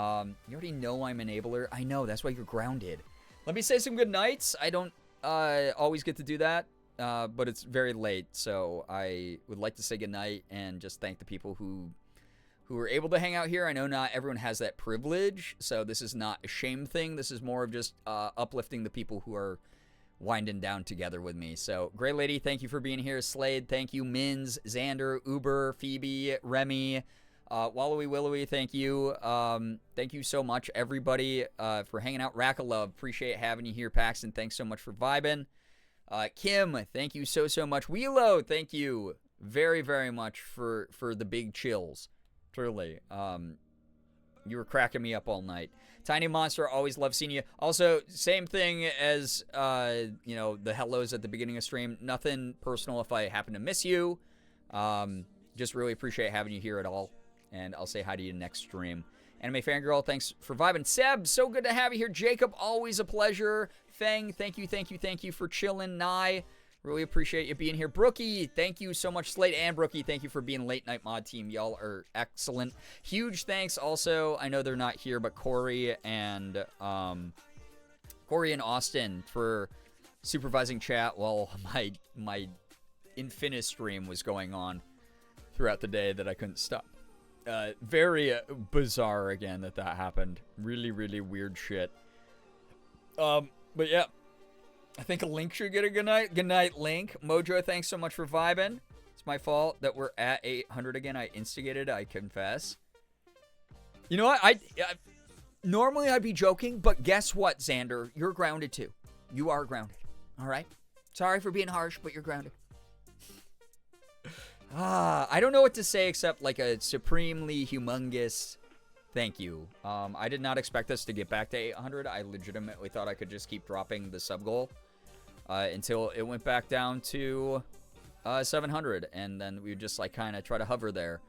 already know I'm an enabler. I know, that's why you're grounded. Let me say some good nights. I don't always get to do that, but it's very late, so I would like to say good night and just thank the people who were able to hang out here. I know not everyone has that privilege, so this is not a shame thing. This is more of just uplifting the people who are winding down together with me. So, Grey Lady, thank you for being here. Slade, thank you. Mins, Xander, Uber, Phoebe, Remy, Wallowy Willowy, thank you. Thank you so much, everybody, for hanging out. Rack of Love, appreciate having you here. Paxton, thanks so much for vibing. Kim, thank you so much. Wheelo, thank you very, very much for the big chills. Truly. You were cracking me up all night. Tiny Monster, always love seeing you. Also, same thing as, you know, the hellos at the beginning of stream. Nothing personal if I happen to miss you. Just really appreciate having you here at all. And I'll say hi to you next stream. Anime Fangirl, thanks for vibing. Seb, so good to have you here. Jacob, always a pleasure. Fang, thank you for chilling. Nye, really appreciate you being here. Brookie, thank you so much. Slate and Brookie, thank you for being late night mod team. Y'all are excellent. Huge thanks also. I know they're not here, but Corey and Austin for supervising chat while my Infinite stream was going on throughout the day that I couldn't stop. Very bizarre again that happened. Really, really weird shit. But yeah. I think Link should get a good night. Good night, Link. Mojo, thanks so much for vibing. It's my fault that we're at 800 again. I instigated, I confess. You know what? I normally I'd be joking, but guess what, Xander? You're grounded too. You are grounded. All right? Sorry for being harsh, but you're grounded. I don't know what to say except like a supremely humongous thank you. I did not expect us to get back to 800. I legitimately thought I could just keep dropping the sub goal until it went back down to 700, and then we would just like kind of try to hover there.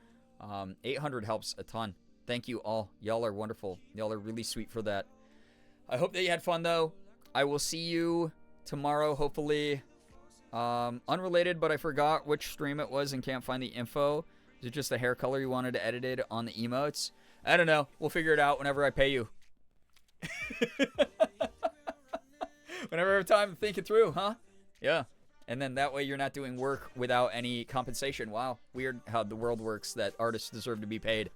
800 helps a ton. Thank you all. Y'all are wonderful. Y'all are really sweet for that. I hope that you had fun though. I will see you tomorrow, hopefully. Unrelated, but I forgot which stream it was and can't find the info. Is it just the hair color you wanted edited on the emotes? I don't know. We'll figure it out whenever I pay you. Whenever I have time to think it through, huh? Yeah. And then that way you're not doing work without any compensation. Wow. Weird how the world works, that artists deserve to be paid.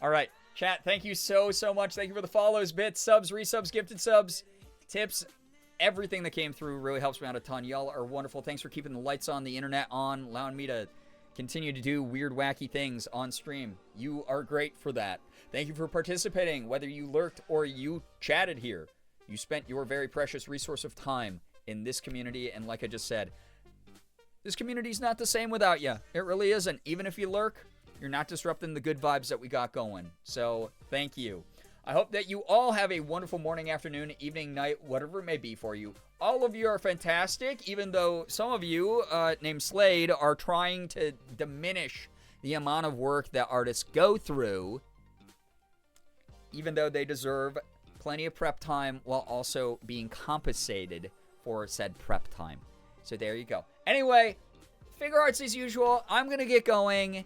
All right. Chat, thank you so much. Thank you for the follows, bits, subs, resubs, gifted subs, tips. Everything that came through really helps me out a ton. Y'all are wonderful. Thanks for keeping the lights on, the internet on, allowing me to continue to do weird, wacky things on stream. You are great for that. Thank you for participating, whether you lurked or you chatted here. You spent your very precious resource of time in this community, and like I just said, this community's not the same without you. It really isn't. Even if you lurk, you're not disrupting the good vibes that we got going. So, thank you. I hope that you all have a wonderful morning, afternoon, evening, night, whatever it may be for you. All of you are fantastic, even though some of you, named Slade, are trying to diminish the amount of work that artists go through, even though they deserve plenty of prep time while also being compensated for said prep time. So there you go. Anyway, Figure Arts as usual. I'm going to get going.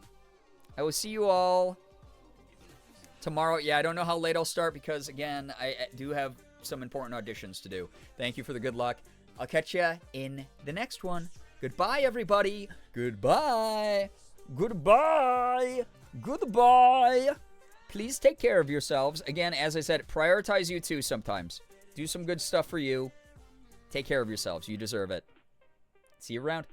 I will see you all tomorrow. Yeah, I don't know how late I'll start because, again, I do have some important auditions to do. Thank you for the good luck. I'll catch you in the next one. Goodbye, everybody. Goodbye. Goodbye. Goodbye. Please take care of yourselves. Again, as I said, prioritize you too sometimes. Do some good stuff for you. Take care of yourselves. You deserve it. See you around.